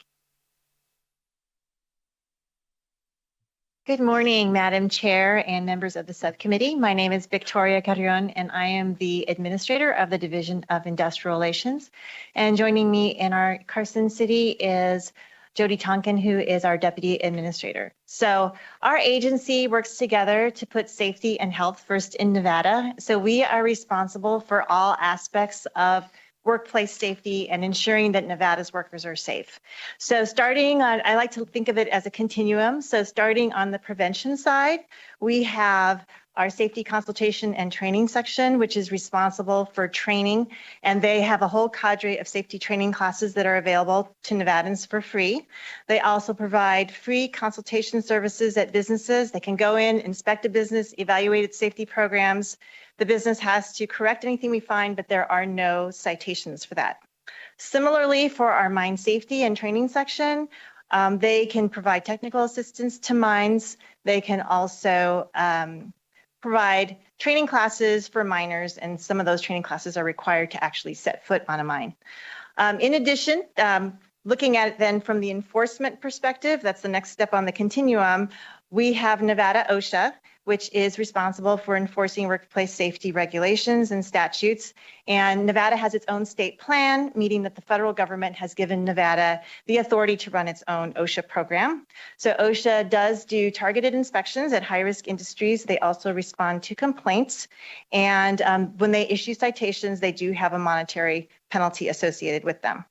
Q: Good morning, Madam Chair and members of the subcommittee. My name is Victoria Carrion, and I am the administrator of the Division of Industrial Relations. And joining me in our Carson City is Jody Tonkin, who is our deputy administrator. So our agency works together to put safety and health first in Nevada. So we are responsible for all aspects of workplace safety and ensuring that Nevada's workers are safe. So starting on, I like to think of it as a continuum. So starting on the prevention side, we have our safety consultation and training section, which is responsible for training. And they have a whole cadre of safety training classes that are available to Nevadans for free. They also provide free consultation services at businesses. They can go in, inspect a business, evaluate its safety programs. The business has to correct anything we find, but there are no citations for that. Similarly, for our mine safety and training section, they can provide technical assistance to mines. They can also provide training classes for miners, and some of those training classes are required to actually set foot on a mine. In addition, Looking at it then from the enforcement perspective, that's the next step on the continuum, we have Nevada OSHA, which is responsible for enforcing workplace safety regulations and statutes. And Nevada has its own state plan, meaning that the federal government has given Nevada the authority to run its own OSHA program. So OSHA does do targeted inspections at high-risk industries. They also respond to complaints. And when they issue citations, they do have a monetary penalty associated with them.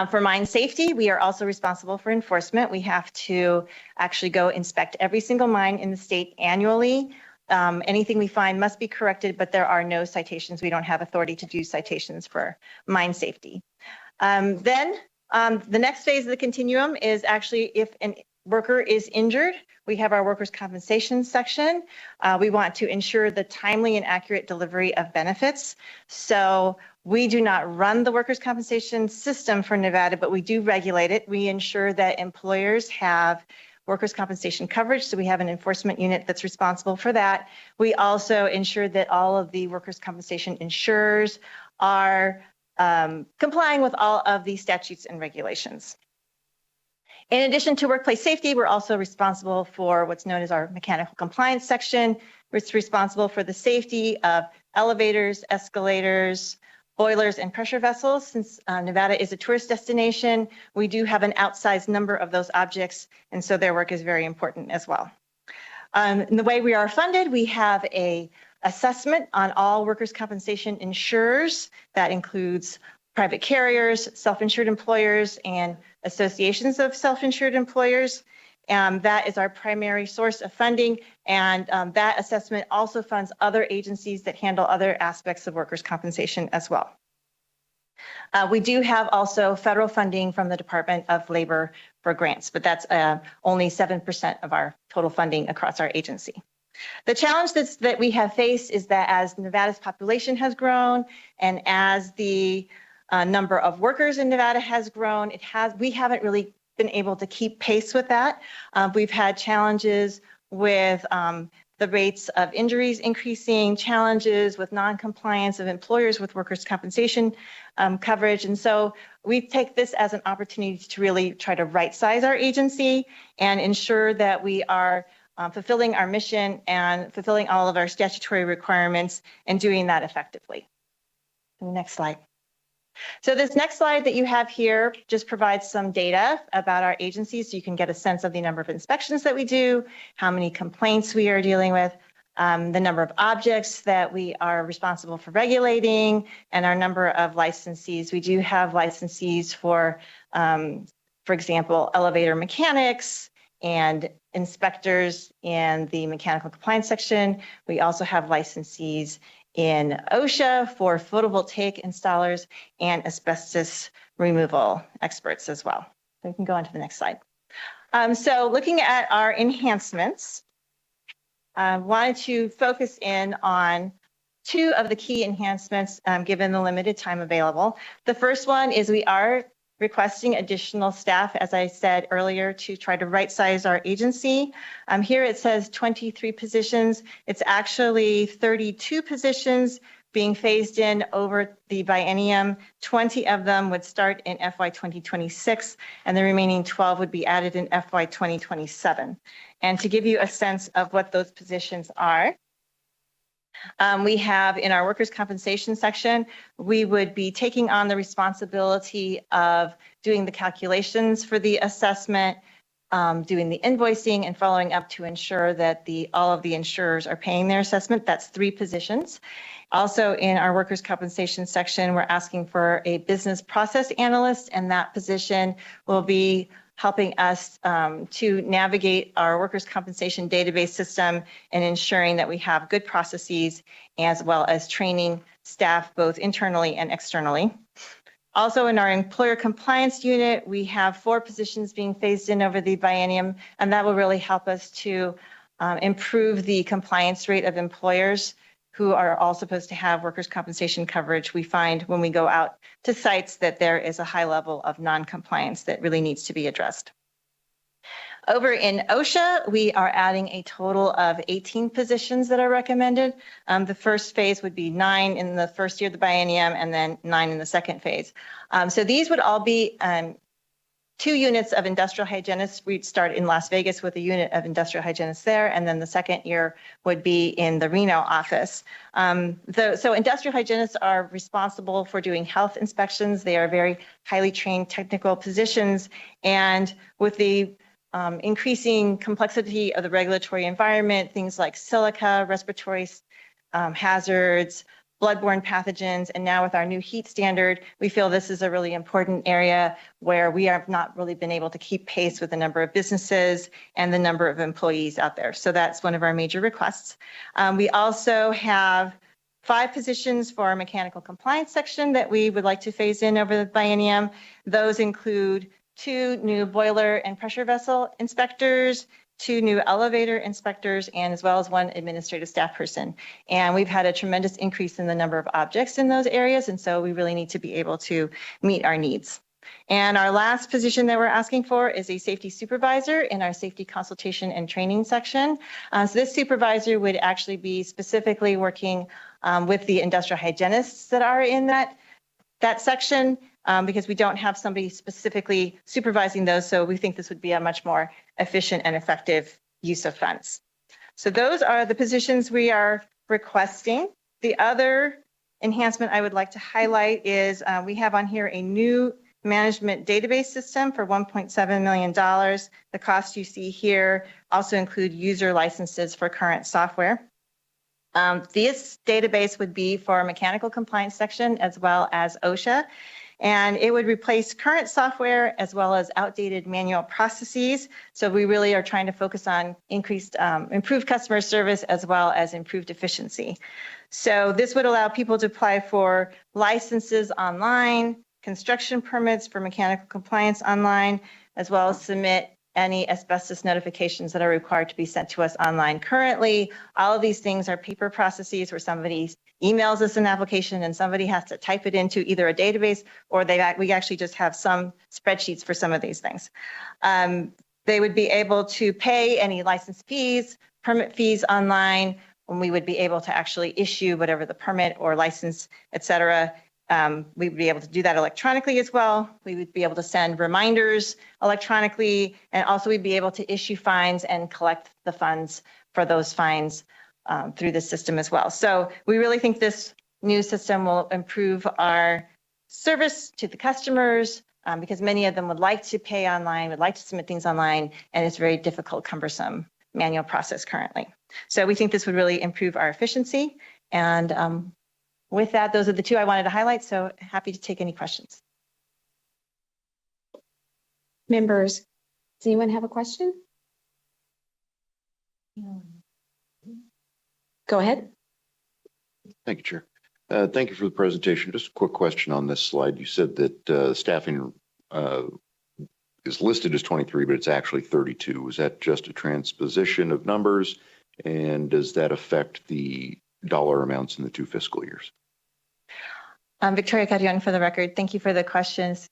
Q: For mine safety, we are also responsible for enforcement. We have to actually go inspect every single mine in the state annually. Anything we find must be corrected, but there are no citations. We don't have authority to do citations for mine safety. Then the next phase of the continuum is actually if a worker is injured, we have our workers' compensation section. We want to ensure the timely and accurate delivery of benefits. So we do not run the workers' compensation system for Nevada, but we do regulate it. We ensure that employers have workers' compensation coverage, so we have an enforcement unit that's responsible for that. We also ensure that all of the workers' compensation insurers are complying with all of the statutes and regulations. In addition to workplace safety, we're also responsible for what's known as our mechanical compliance section. It's responsible for the safety of elevators, escalators, boilers, and pressure vessels. Since Nevada is a tourist destination, we do have an outsized number of those objects, and so their work is very important as well. In the way we are funded, we have an assessment on all workers' compensation insurers. That includes private carriers, self-insured employers, and associations of self-insured employers. That is our primary source of funding, and that assessment also funds other agencies that handle other aspects of workers' compensation as well. We do have also federal funding from the Department of Labor for grants, but that's only 7% of our total funding across our agency. The challenge that we have faced is that as Nevada's population has grown and as the number of workers in Nevada has grown, we haven't really been able to keep pace with that. We've had challenges with the rates of injuries increasing, challenges with non-compliance of employers with workers' compensation coverage. And so we take this as an opportunity to really try to right-size our agency and ensure that we are fulfilling our mission and fulfilling all of our statutory requirements and doing that effectively. Next slide. So this next slide that you have here just provides some data about our agency so you can get a sense of the number of inspections that we do, how many complaints we are dealing with, the number of objects that we are responsible for regulating, and our number of licensees. We do have licensees for example, elevator mechanics and inspectors in the mechanical compliance section. We also have licensees in OSHA for photovoltaic installers and asbestos removal experts as well. So we can go on to the next slide. So looking at our enhancements, I wanted to focus in on two of the key enhancements given the limited time available. The first one is we are requesting additional staff, as I said earlier, to try to right-size our agency. Here it says 23 positions. It's actually 32 positions being phased in over the biennium. 20 of them would start in FY 2026, and the remaining 12 would be added in FY 2027. And to give you a sense of what those positions are, we have in our workers' compensation section, we would be taking on the responsibility of doing the calculations for the assessment, doing the invoicing and following up to ensure that all of the insurers are paying their assessment. That's 3 positions. Also in our workers' compensation section, we're asking for a business process analyst, and that position will be helping us to navigate our workers' compensation database system and ensuring that we have good processes as well as training staff both internally and externally. Also in our employer compliance unit, we have 4 positions being phased in over the biennium, and that will really help us to improve the compliance rate of employers who are all supposed to have workers' compensation coverage. We find when we go out to sites that there is a high level of non-compliance that really needs to be addressed. Over in OSHA, we are adding a total of 18 positions that are recommended. The first phase would be 9 in the first year of the biennium and then 9 in the second phase. So these would all be 2 units of industrial hygienists. We'd start in Las Vegas with a unit of industrial hygienists there, and then the second year would be in the Reno office. So industrial hygienists are responsible for doing health inspections. They are very highly trained technical positions, and with the increasing complexity of the regulatory environment, things like silica, respiratory hazards, bloodborne pathogens, and now with our new heat standard, we feel this is a really important area where we have not really been able to keep pace with the number of businesses and the number of employees out there. So that's one of our major requests. We also have 5 positions for our mechanical compliance section that we would like to phase in over the biennium. Those include 2 new boiler and pressure vessel inspectors, 2 new elevator inspectors, and as well as 1 administrative staff person. And we've had a tremendous increase in the number of objects in those areas, and so we really need to be able to meet our needs. And our last position that we're asking for is a safety supervisor in our safety consultation and training section. So this supervisor would actually be specifically working with the industrial hygienists that are in that section, because we don't have somebody specifically supervising those. So we think this would be a much more efficient and effective use of funds. So those are the positions we are requesting. The other enhancement I would like to highlight is we have on here a new management database system for $1.7 million. The costs you see here also include user licenses for current software. This database would be for our mechanical compliance section as well as OSHA. And it would replace current software as well as outdated manual processes. So we really are trying to focus on improved customer service as well as improved efficiency. So this would allow people to apply for licenses online, construction permits for mechanical compliance online, as well as submit any asbestos notifications that are required to be sent to us online. Currently, all of these things are paper processes where somebody emails us an application and somebody has to type it into either a database or we actually just have some spreadsheets for some of these things. They would be able to pay any license fees, permit fees online, and we would be able to actually issue whatever the permit or license, et cetera. We would be able to do that electronically as well. We would be able to send reminders electronically, and also we'd be able to issue fines and collect the funds for those fines through the system as well. So we really think this new system will improve our service to the customers because many of them would like to pay online, would like to submit things online, and it's a very difficult, cumbersome manual process currently. So we think this would really improve our efficiency. And with that, those are the 2 I wanted to highlight, so happy to take any questions.
B: Members, does anyone have a question? Go ahead.
R: Thank you, Chair. Thank you for the presentation. Just a quick question on this slide. You said that staffing is listed as 23, but it's actually 32. Is that just a transposition of numbers? And does that affect the dollar amounts in the 2 fiscal years?
Q: Victoria Carrion for the record. Thank you for the questions.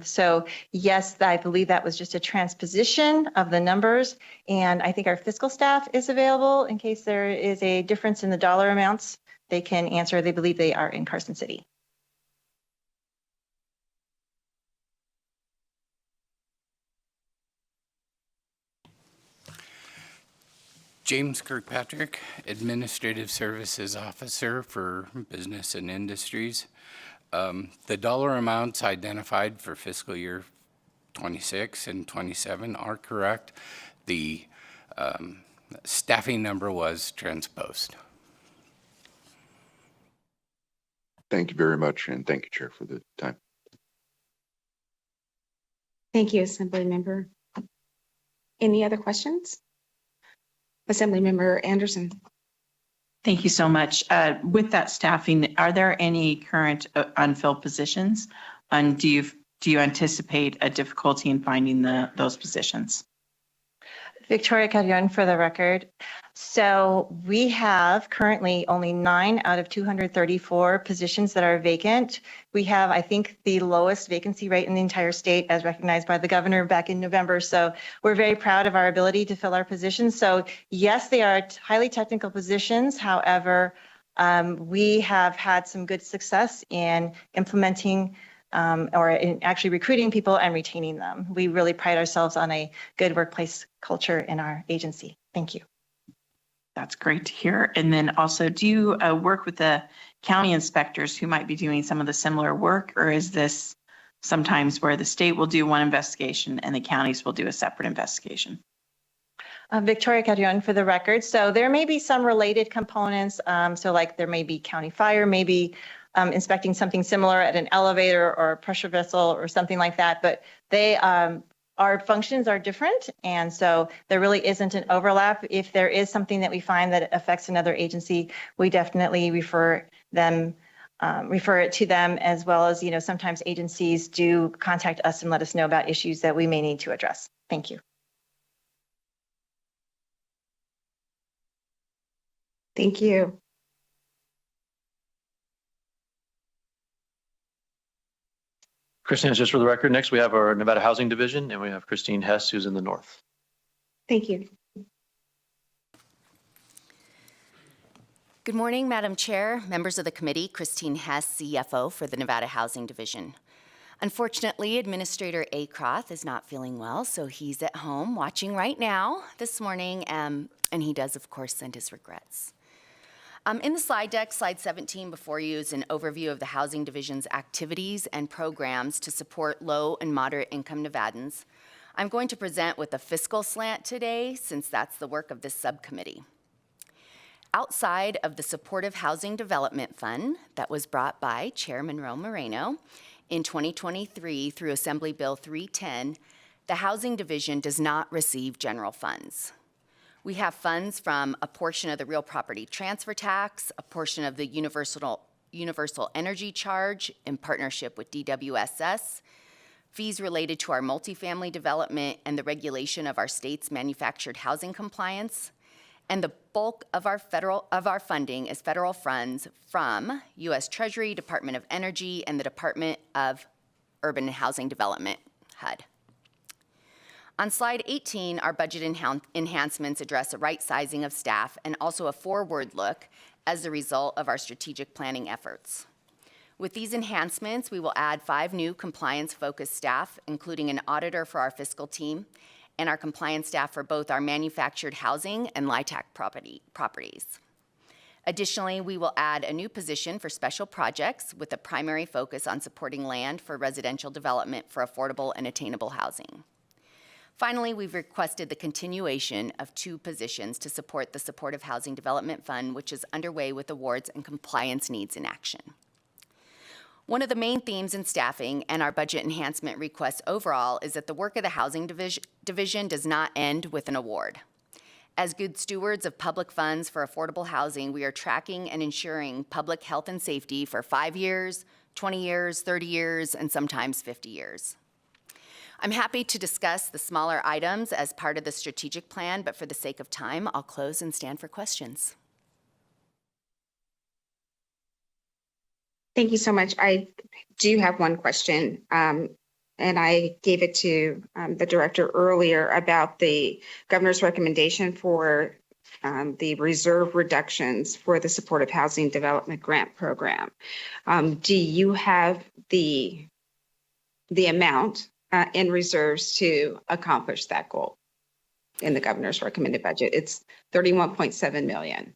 Q: So yes, I believe that was just a transposition of the numbers. And I think our fiscal staff is available in case there is a difference in the dollar amounts. They can answer. They believe they are in Carson City.
S: James Kirkpatrick, Administrative Services Officer for Business and Industries. The dollar amounts identified for fiscal year 26 and 27 are correct. The staffing number was transposed.
R: Thank you very much, and thank you, Chair, for the time.
B: Thank you, Assembly Member. Any other questions? Assembly Member Anderson.
A: Thank you so much. With that staffing, are there any current unfilled positions? And do you anticipate a difficulty in finding those positions?
Q: Victoria Carrion for the record. So we have currently only 9 out of 234 positions that are vacant. We have, I think, the lowest vacancy rate in the entire state as recognized by the governor back in November. So we're very proud of our ability to fill our positions. So yes, they are highly technical positions. However, we have had some good success in implementing or in actually recruiting people and retaining them. We really pride ourselves on a good workplace culture in our agency. Thank you.
A: That's great to hear. And then also, do you work with the county inspectors who might be doing some of the similar work, or is this sometimes where the state will do one investigation and the counties will do a separate investigation?
Q: Victoria Carrion for the record. So there may be some related components. So like there may be county fire, maybe inspecting something similar at an elevator or a pressure vessel or something like that, but they our functions are different, and so there really isn't an overlap. If there is something that we find that affects another agency, we definitely refer it to them, as well as, sometimes agencies do contact us and let us know about issues that we may need to address. Thank you.
B: Thank you.
O: Christine, just for the record, next we have our Nevada Housing Division, and we have Christine Hess, who's in the north.
B: Thank you.
T: Good morning, Madam Chair, members of the committee. Christine Hess, CFO for the Nevada Housing Division. Unfortunately, Administrator Acroth is not feeling well, so he's at home watching right now this morning, and he does, of course, send his regrets. In the slide deck, slide 17 before you is an overview of the Housing Division's activities and programs to support low and moderate income Nevadans. I'm going to present with a fiscal slant today, since that's the work of this subcommittee. Outside of the Supportive Housing Development Fund that was brought by Chair Monroe Moreno in 2023 through Assembly Bill 310, the Housing Division does not receive general funds. We have funds from a portion of the real property transfer tax, a portion of the universal energy charge in partnership with DWSS, fees related to our multifamily development and the regulation of our state's manufactured housing compliance, and the bulk of our funding is federal funds from U.S. Treasury, Department of Energy, and the Department of Urban and Housing Development, HUD. On slide 18, our budget enhancements address a right sizing of staff and also a forward look as a result of our strategic planning efforts. With these enhancements, we will add 5 new compliance-focused staff, including an auditor for our fiscal team and our compliance staff for both our manufactured housing and LIHTC properties. Additionally, we will add a new position for special projects with a primary focus on supporting land for residential development for affordable and attainable housing. Finally, we've requested the continuation of 2 positions to support the Supportive Housing Development Fund, which is underway with awards and compliance needs in action. One of the main themes in staffing and our budget enhancement requests overall is that the work of the Housing Division does not end with an award. As good stewards of public funds for affordable housing, we are tracking and ensuring public health and safety for 5 years, 20 years, 30 years, and sometimes 50 years. I'm happy to discuss the smaller items as part of the strategic plan, but for the sake of time, I'll close and stand for questions.
B: Thank you so much. I do have one question, and I gave it to the director earlier about the governor's recommendation for the reserve reductions for the Supportive Housing Development Grant Program. Do you have the amount in reserves to accomplish that goal in the governor's recommended budget? It's $31.7 million.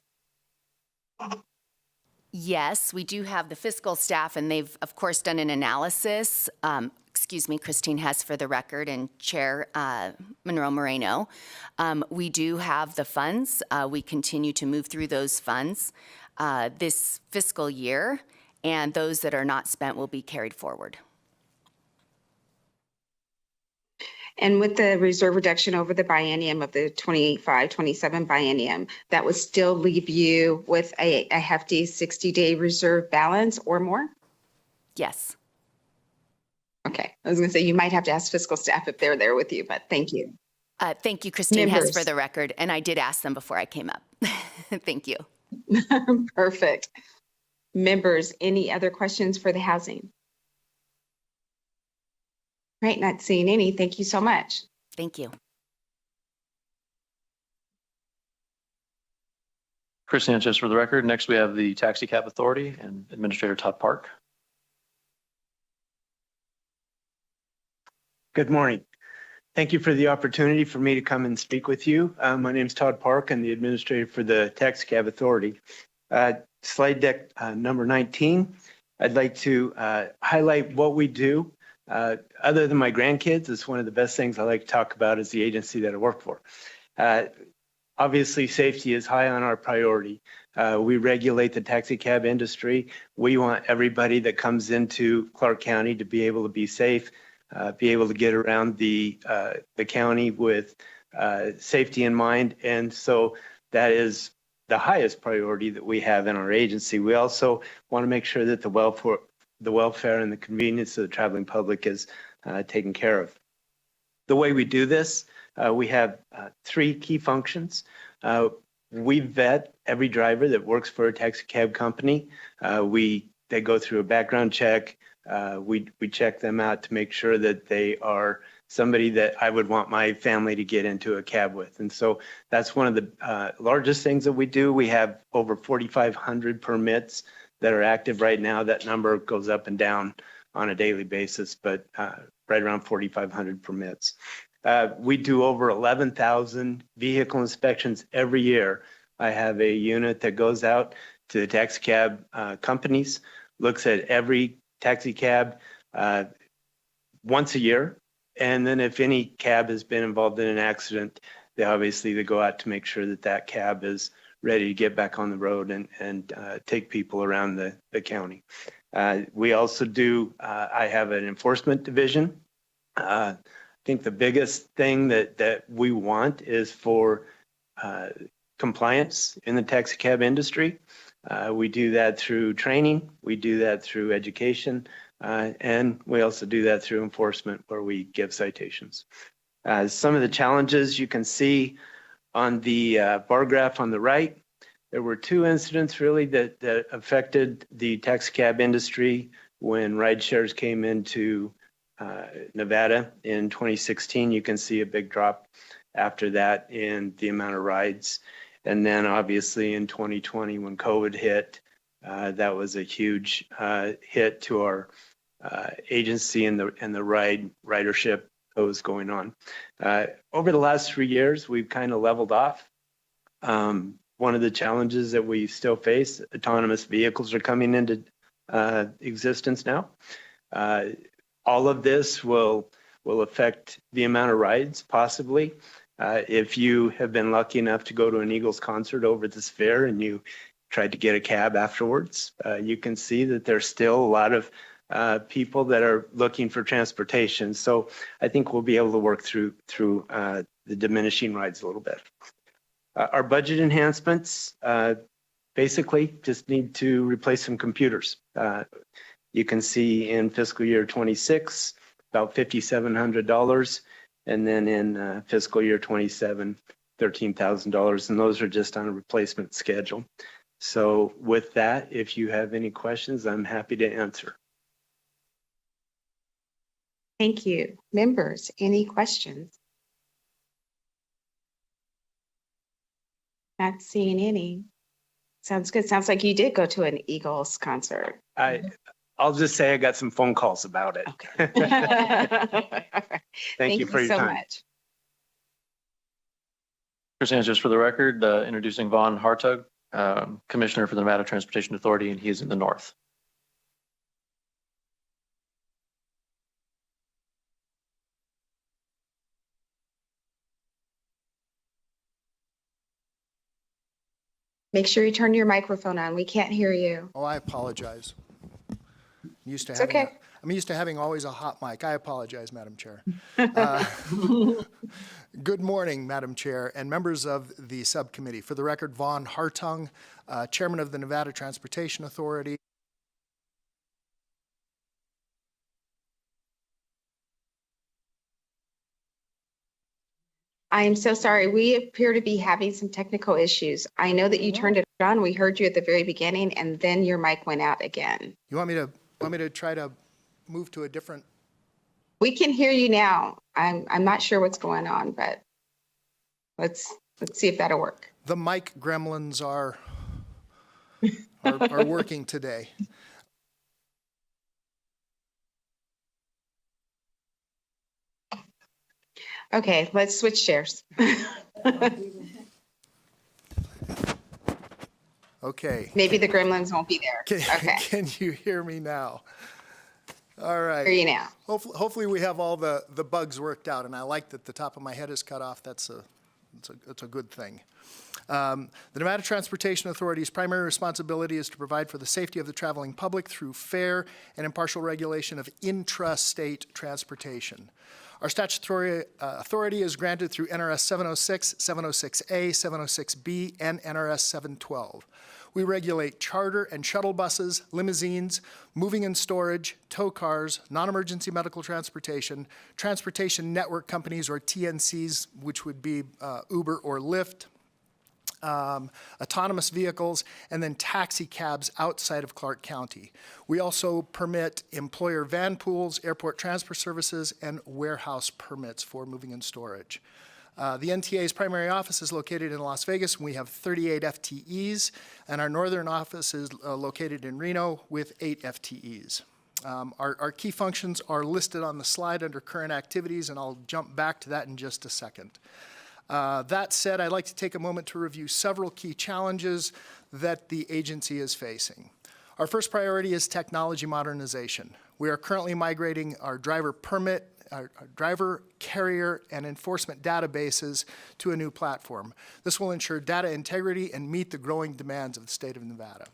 T: Yes, we do have the fiscal staff, and they've, of course, done an analysis. Christine Hess for the record, and Chair Monroe Moreno. We do have the funds. We continue to move through those funds this fiscal year, and those that are not spent will be carried forward.
B: And with the reserve reduction over the biennium of the 25-27 biennium, that would still leave you with a hefty 60-day reserve balance or more?
T: Yes.
B: Okay. I was going to say you might have to ask fiscal staff if they're there with you, but thank you.
T: Thank you, Christine Hess,
B: Members.
T: for the record. And I did ask them before I came up. Thank you.
B: Perfect. Members, any other questions for the housing? Right, not seeing any. Thank you so much.
T: Thank you.
O: Chris Sanchez for the record. Next, we have the Taxi Cab Authority and Administrator Todd Park.
U: Good morning. Thank you for the opportunity for me to come and speak with you. My name is Todd Park. I'm the administrator for the Taxi Cab Authority. Slide deck number 19. I'd like to highlight what we do. Other than my grandkids, it's one of the best things I like to talk about is the agency that I work for. Obviously, safety is high on our priority. We regulate the taxi cab industry. We want everybody that comes into Clark County to be able to be safe, be able to get around the county with safety in mind. And so that is the highest priority that we have in our agency. We also want to make sure that the welfare and the convenience of the traveling public is taken care of. The way we do this, we have 3 key functions. We vet every driver that works for a taxi cab company. They go through a background check. We check them out to make sure that they are somebody that I would want my family to get into a cab with. And so that's one of the largest things that we do. We have over 4,500 permits that are active right now. That number goes up and down on a daily basis, but right around 4,500 permits. We do over 11,000 vehicle inspections every year. I have a unit that goes out to the taxi cab companies, looks at every taxi cab once a year. And then if any cab has been involved in an accident, they go out to make sure that that cab is ready to get back on the road and take people around the county. We also do, I have an enforcement division. I think the biggest thing that we want is for compliance in the taxi cab industry. We do that through training, we do that through education, and we also do that through enforcement where we give citations. Some of the challenges you can see on the bar graph on the right, there were 2 incidents really that affected the taxi cab industry when ride shares came into Nevada in 2016. You can see a big drop after that in the amount of rides. And then obviously in 2020 when COVID hit, that was a huge hit to our agency and the ridership that was going on. Over the last 3 years, we've kind of leveled off. One of the challenges that we still face, autonomous vehicles are coming into existence now. All of this will affect the amount of rides, possibly. If you have been lucky enough to go to an Eagles concert over this fair and you tried to get a cab afterwards, you can see that there's still a lot of people that are looking for transportation. So I think we'll be able to work through the diminishing rides a little bit. Our budget enhancements basically just need to replace some computers. You can see in fiscal year 26, about $5,700. And then in fiscal year 27, $13,000. And those are just on a replacement schedule. So with that, if you have any questions, I'm happy to answer.
B: Thank you. Members, any questions? Not seeing any. Sounds good. Sounds like you did go to an Eagles concert.
U: I'll just say I got some phone calls about it.
B: Okay.
U: Thank you for your
B: so
U: time.
B: much.
O: Chris Sanchez for the record, introducing Vaughn Hartug, Commissioner for the Nevada Transportation Authority, and he's in the north.
B: Make sure you turn your microphone on. We can't hear you.
V: Oh, I apologize. I'm used to
B: It's
V: having
B: okay.
V: I'm used to having always a hot mic. I apologize, Madam Chair. Good morning, Madam Chair and members of the subcommittee. For the record, Vaughn Hartung, Chairman of the Nevada Transportation Authority.
B: I am so sorry. We appear to be having some technical issues. I know that you turned it on. We heard you at the very beginning, and then your mic went out again.
V: You want me to try to move to a different?
B: We can hear you now. I'm not sure what's going on, but let's see if that'll work.
V: The mic gremlins are working today.
B: Okay, let's switch chairs.
V: Okay.
B: Maybe the gremlins won't be there. Okay.
V: Can you hear me now? All right.
B: Hear you now.
V: Hopefully we have all the bugs worked out, and I like that the top of my head is cut off. That's a good thing. The Nevada Transportation Authority's primary responsibility is to provide for the safety of the traveling public through fair and impartial regulation of intrastate transportation. Our statutory authority is granted through NRS 706, 706A, 706B, and NRS 712. We regulate charter and shuttle buses, limousines, moving and storage, tow cars, non-emergency medical transportation, transportation network companies or TNCs, which would be Uber or Lyft, autonomous vehicles, and then taxi cabs outside of Clark County. We also permit employer van pools, airport transfer services, and warehouse permits for moving and storage. The NTA's primary office is located in Las Vegas, and we have 38 FTEs, and our northern office is located in Reno with 8 FTEs. Our key functions are listed on the slide under current activities, and I'll jump back to that in just a second. That said, I'd like to take a moment to review several key challenges that the agency is facing. Our first priority is technology modernization. We are currently migrating our driver permit, our driver, carrier, and enforcement databases to a new platform. This will ensure data integrity and meet the growing demands of the state of Nevada.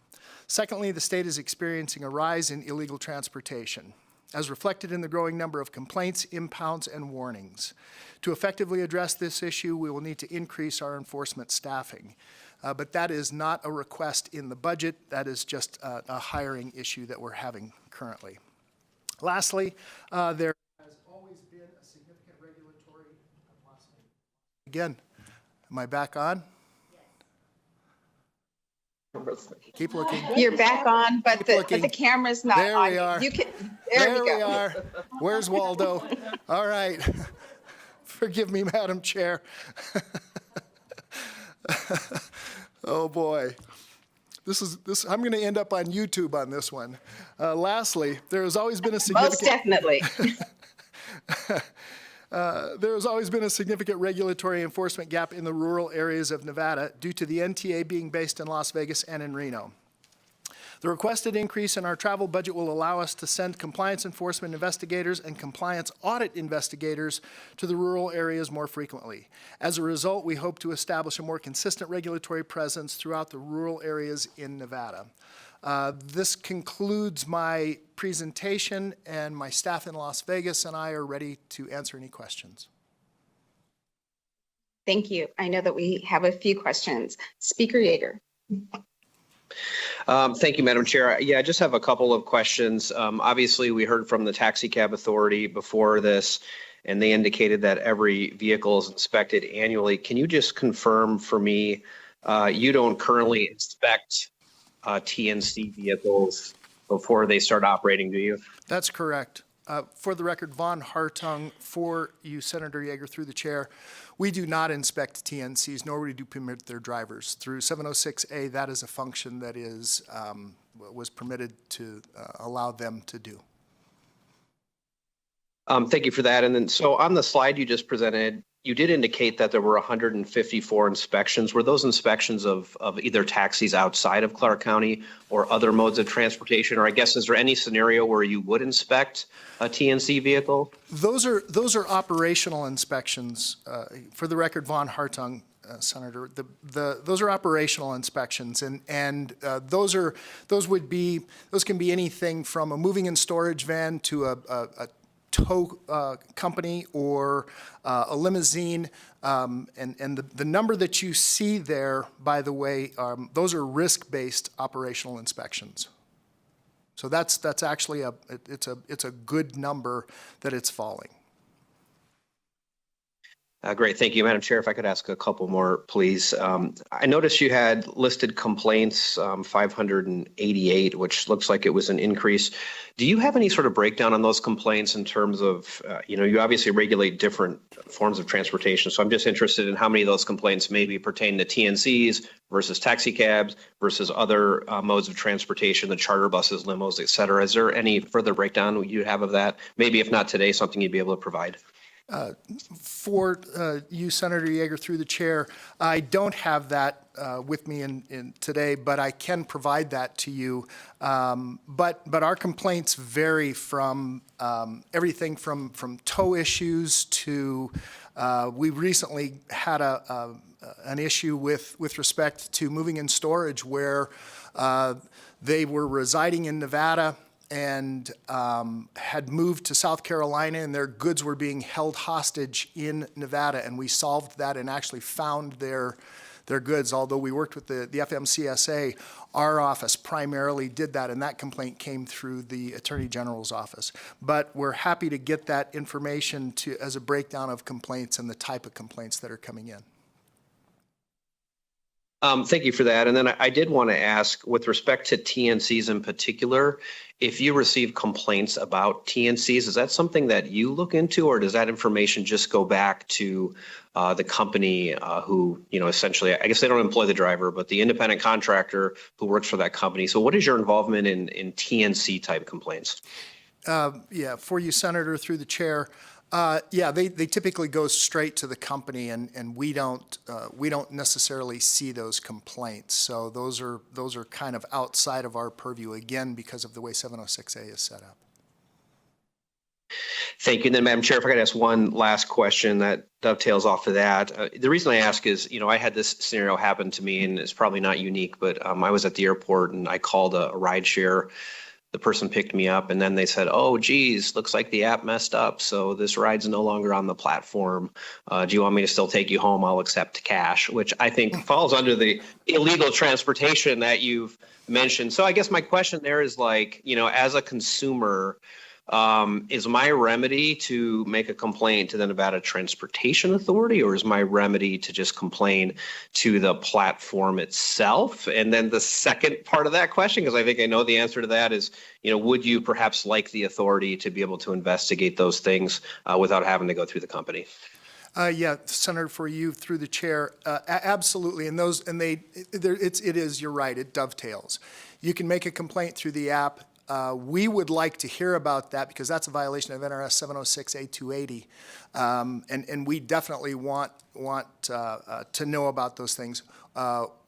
V: Secondly, the state is experiencing a rise in illegal transportation, as reflected in the growing number of complaints, impounds, and warnings. To effectively address this issue, we will need to increase our enforcement staffing. But that is not a request in the budget. That is just a hiring issue that we're having currently. Lastly, there has always been a significant regulatory. Again, am I back on? Keep looking.
B: You're back on, but the camera's not
V: there
B: on.
V: We are.
B: You can, there we go.
V: are. Where's Waldo? All right. Forgive me, Madam Chair. Oh boy. I'm going to end up on YouTube on this one. Lastly, there has always been a significant.
B: Most definitely.
V: There has always been a significant regulatory enforcement gap in the rural areas of Nevada due to the NTA being based in Las Vegas and in Reno. The requested increase in our travel budget will allow us to send compliance enforcement investigators and compliance audit investigators to the rural areas more frequently. As a result, we hope to establish a more consistent regulatory presence throughout the rural areas in Nevada. This concludes my presentation, and my staff in Las Vegas and I are ready to answer any questions.
B: Thank you. I know that we have a few questions. Speaker Yeager.
N: Thank you, Madam Chair. Yeah, I just have a couple of questions. Obviously, we heard from the Taxi Cab Authority before this, and they indicated that every vehicle is inspected annually. Can you just confirm for me, you don't currently inspect TNC vehicles before they start operating, do you?
V: That's correct. For the record, Von Hartung, for you, Senator Yeager, through the chair, we do not inspect TNCs, nor do we permit their drivers. Through 706A, that is a function that is was permitted to allow them to do.
N: Thank you for that. And then, so on the slide you just presented, you did indicate that there were 154 inspections. Were those inspections of either taxis outside of Clark County or other modes of transportation? Or I guess, is there any scenario where you would inspect a TNC vehicle?
V: Those are operational inspections. For the record, Von Hartung, Senator, those are operational inspections, and those can be anything from a moving and storage van to a tow company or a limousine, and the number that you see there, by the way, those are risk-based operational inspections. So that's actually it's a good number that it's falling.
N: Great. Thank you, Madam Chair. If I could ask a couple more, please. I noticed you had listed complaints, 588, which looks like it was an increase. Do you have any sort of breakdown on those complaints in terms of, you obviously regulate different forms of transportation. So I'm just interested in how many of those complaints maybe pertain to TNCs versus taxi cabs versus other modes of transportation, the charter buses, limos, et cetera. Is there any further breakdown you have of that? Maybe if not today, something you'd be able to provide.
V: For you, Senator Yeager, through the chair, I don't have that with me in today, but I can provide that to you. But our complaints vary from everything from tow issues to we recently had an issue with respect to moving and storage where they were residing in Nevada and had moved to South Carolina, and their goods were being held hostage in Nevada, and we solved that and actually found their goods. Although we worked with the FMCSA, our office primarily did that, and that complaint came through the Attorney General's office. But we're happy to get that information as a breakdown of complaints and the type of complaints that are coming in.
N: Thank you for that. And then I did want to ask, with respect to TNCs in particular, if you receive complaints about TNCs, is that something that you look into, or does that information just go back to the company who, essentially, I guess they don't employ the driver, but the independent contractor who works for that company? So what is your involvement in TNC type complaints?
V: For you, Senator, through the chair. They typically go straight to the company, and we don't necessarily see those complaints. So those are kind of outside of our purview, again, because of the way 706A is set up.
N: Thank you. And then, Madam Chair, if I could ask one last question that dovetails off of that. The reason I ask is, I had this scenario happen to me, and it's probably not unique, but I was at the airport and I called a ride share. The person picked me up, and then they said, "Oh, geez, looks like the app messed up, so this ride's no longer on the platform. Do you want me to still take you home? I'll accept cash," which I think falls under the illegal transportation that you've mentioned. So I guess my question there is as a consumer, is my remedy to make a complaint to the Nevada Transportation Authority, or is my remedy to just complain to the platform itself? And then the second part of that question, because I think I know the answer to that, is, would you perhaps like the authority to be able to investigate those things without having to go through the company?
V: Senator, for you through the chair, absolutely. And you're right, it dovetails. You can make a complaint through the app. We would like to hear about that because that's a violation of NRS 706A280, and we definitely want to know about those things.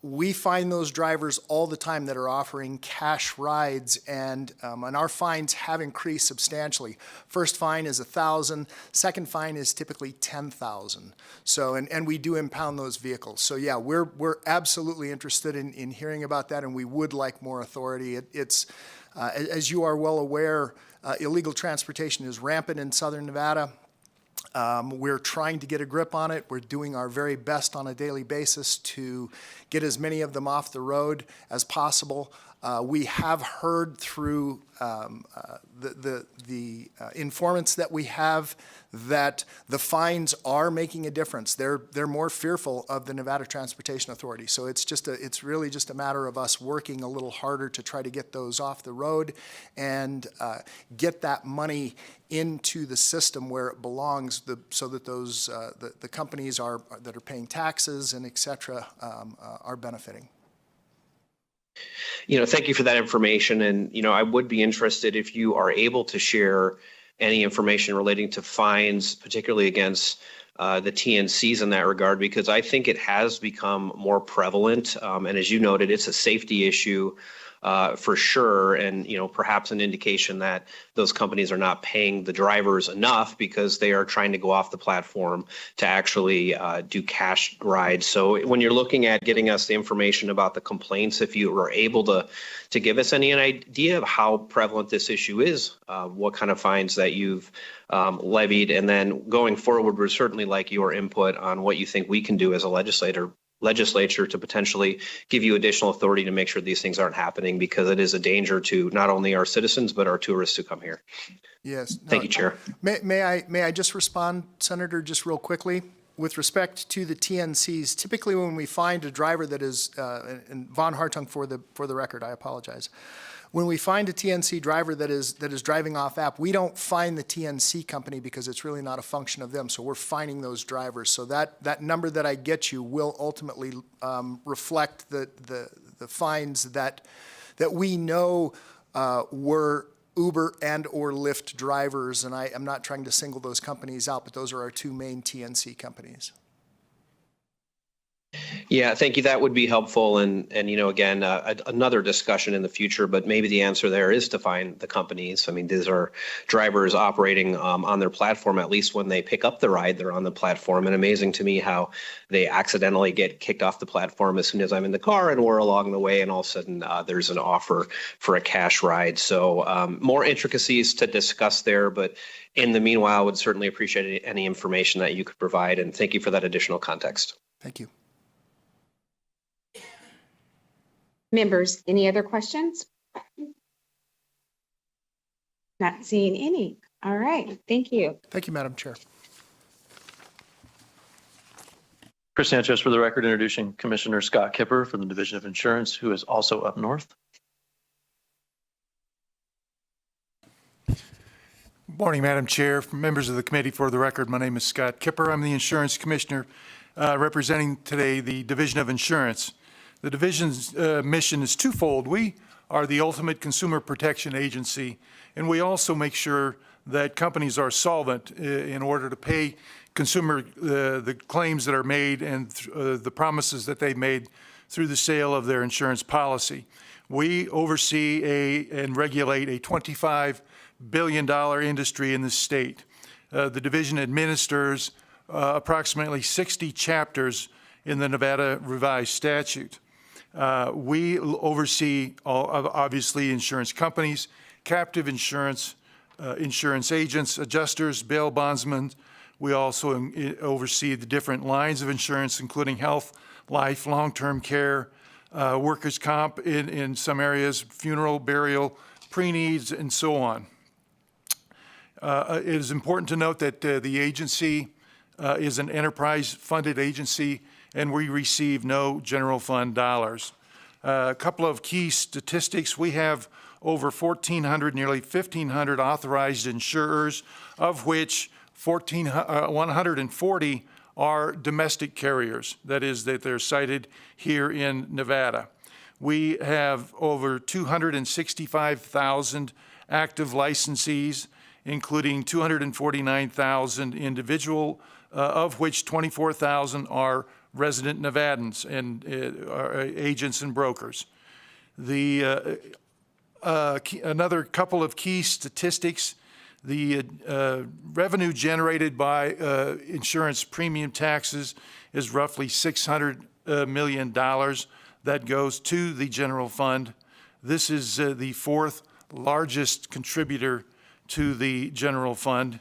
V: We find those drivers all the time that are offering cash rides, and our fines have increased substantially. First fine is $1,000. Second fine is typically $10,000. So, and we do impound those vehicles. So yeah, we're absolutely interested in hearing about that, and we would like more authority. As you are well aware, illegal transportation is rampant in southern Nevada. We're trying to get a grip on it. We're doing our very best on a daily basis to get as many of them off the road as possible. We have heard through the informants that we have that the fines are making a difference. They're more fearful of the Nevada Transportation Authority. So it's really just a matter of us working a little harder to try to get those off the road and get that money into the system where it belongs, so that those the companies that are paying taxes and et cetera are benefiting.
N: Thank you for that information. And, I would be interested if you are able to share any information relating to fines, particularly against the TNCs in that regard, because I think it has become more prevalent. And as you noted, it's a safety issue for sure. And, perhaps an indication that those companies are not paying the drivers enough because they are trying to go off the platform to actually do cash rides. So when you're looking at getting us the information about the complaints, if you were able to give us any idea of how prevalent this issue is, what kind of fines that you've levied, and then going forward, we'd certainly like your input on what you think we can do as a legislature to potentially give you additional authority to make sure these things aren't happening, because it is a danger to not only our citizens, but our tourists who come here.
V: Yes.
N: Thank you, Chair.
V: May I just respond, Senator, just real quickly? with respect to the TNCs, typically when we find a driver that is, and Von Hartung for the record, I apologize. When we find a TNC driver that is driving off app, we don't find the TNC company because it's really not a function of them. So we're finding those drivers. So that number that I get you will ultimately reflect the fines that we know were Uber and or Lyft drivers. And I'm not trying to single those companies out, but those are our two main TNC companies.
N: Yeah, thank you. That would be helpful. And again, another discussion in the future, but maybe the answer there is to find the companies. I mean, these are drivers operating on their platform. At least when they pick up the ride, they're on the platform. And amazing to me how they accidentally get kicked off the platform as soon as I'm in the car and we're along the way, and all of a sudden there's an offer for a cash ride. So more intricacies to discuss there, but in the meanwhile, I would certainly appreciate any information that you could provide. And thank you for that additional context.
V: Thank you.
B: Members, any other questions? Not seeing any. All right, thank you.
V: Thank you, Madam Chair.
O: Chris Sanchez, for the record, introducing Commissioner Scott Kipper from the Division of Insurance, who is also up north.
C: Morning, Madam Chair, members of the committee. For the record, my name is Scott Kipper. I'm the Insurance Commissioner representing today the Division of Insurance. The division's mission is twofold. We are the ultimate consumer protection agency, and we also make sure that companies are solvent in order to pay consumer the claims that are made and the promises that they made through the sale of their insurance policy. We oversee and regulate a $25 billion industry in the state. The division administers approximately 60 chapters in the Nevada Revised Statute. We oversee, obviously, insurance companies, captive insurance, insurance agents, adjusters, bail bondsmen. We also oversee the different lines of insurance, including health, life, long-term care, workers' comp in some areas, funeral, burial, pre-needs, and so on. It is important to note that the agency is an enterprise-funded agency, and we receive no general fund dollars. A couple of key statistics. We have over 1,400, nearly 1,500 authorized insurers, of which 140 are domestic carriers. That is, that they're cited here in Nevada. We have over 265,000 active licensees, including 249,000 individual, of which 24,000 are resident Nevadans and agents and brokers. Another couple of key statistics, the revenue generated by insurance premium taxes is roughly $600 million that goes to the general fund. This is the fourth largest contributor to the general fund.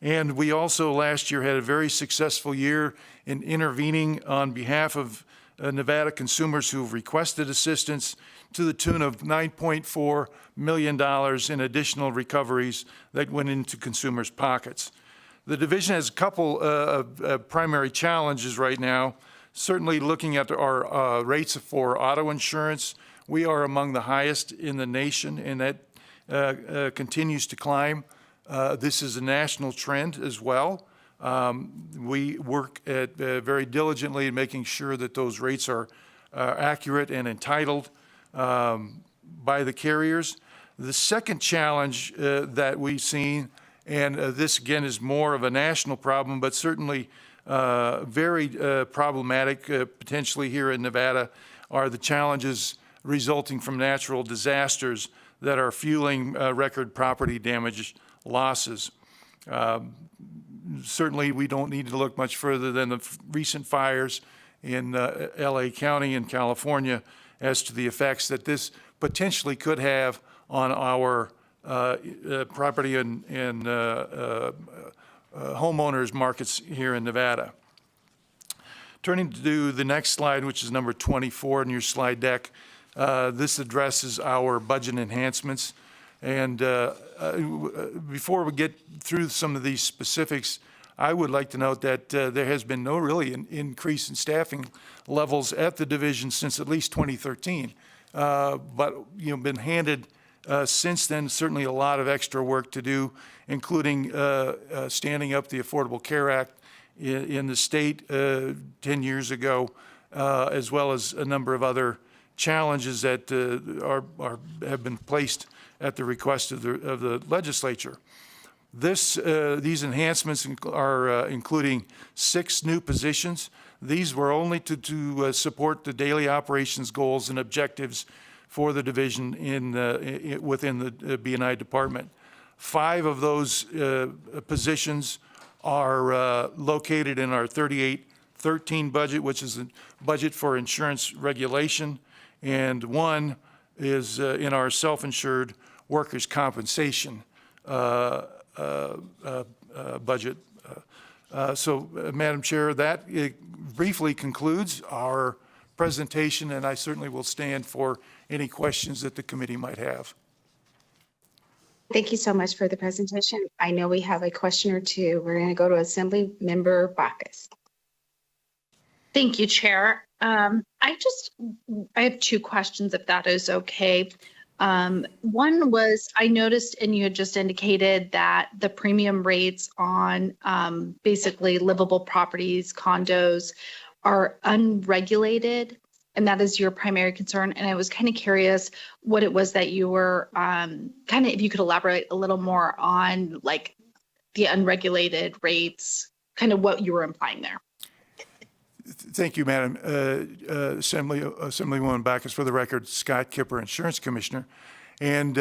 C: And we also last year had a very successful year in intervening on behalf of Nevada consumers who have requested assistance to the tune of $9.4 million in additional recoveries that went into consumers' pockets. The division has a couple of primary challenges right now. Certainly looking at our rates for auto insurance, we are among the highest in the nation, and that continues to climb. This is a national trend as well. We work at very diligently in making sure that those rates are accurate and entitled by the carriers. The second challenge that we've seen, and this again is more of a national problem, but certainly very problematic potentially here in Nevada, are the challenges resulting from natural disasters that are fueling record property damage losses. Certainly, we don't need to look much further than the recent fires in LA County in California as to the effects that this potentially could have on our property and homeowners markets here in Nevada. Turning to the next slide, which is number 24 in your slide deck, this addresses our budget enhancements. And before we get through some of these specifics, I would like to note that there has been no really increase in staffing levels at the division since at least 2013. But, been handed since then certainly a lot of extra work to do, including standing up the Affordable Care Act in the state 10 years ago, as well as a number of other challenges that have been placed at the request of the legislature. These enhancements are including 6 new positions. These were only to support the daily operations goals and objectives for the division within the B&I department. 5 of those positions are located in our 3813 budget, which is the budget for insurance regulation, and 1 is in our self-insured workers' compensation budget. So, Madam Chair, that briefly concludes our presentation, and I certainly will stand for any questions that the committee might have.
B: Thank you so much for the presentation. I know we have a question or two. We're going to go to Assembly Member Bacchus.
D: Thank you, Chair. I have 2 questions, if that is okay. One was, I noticed, and you had just indicated that the premium rates on basically livable properties, condos, are unregulated, and that is your primary concern. And I was kind of curious what it was that you were if you could elaborate a little more on like the unregulated rates, kind of what you were implying there.
C: Thank you, Madam Assemblywoman Bacchus. For the record, Scott Kipper, Insurance Commissioner. And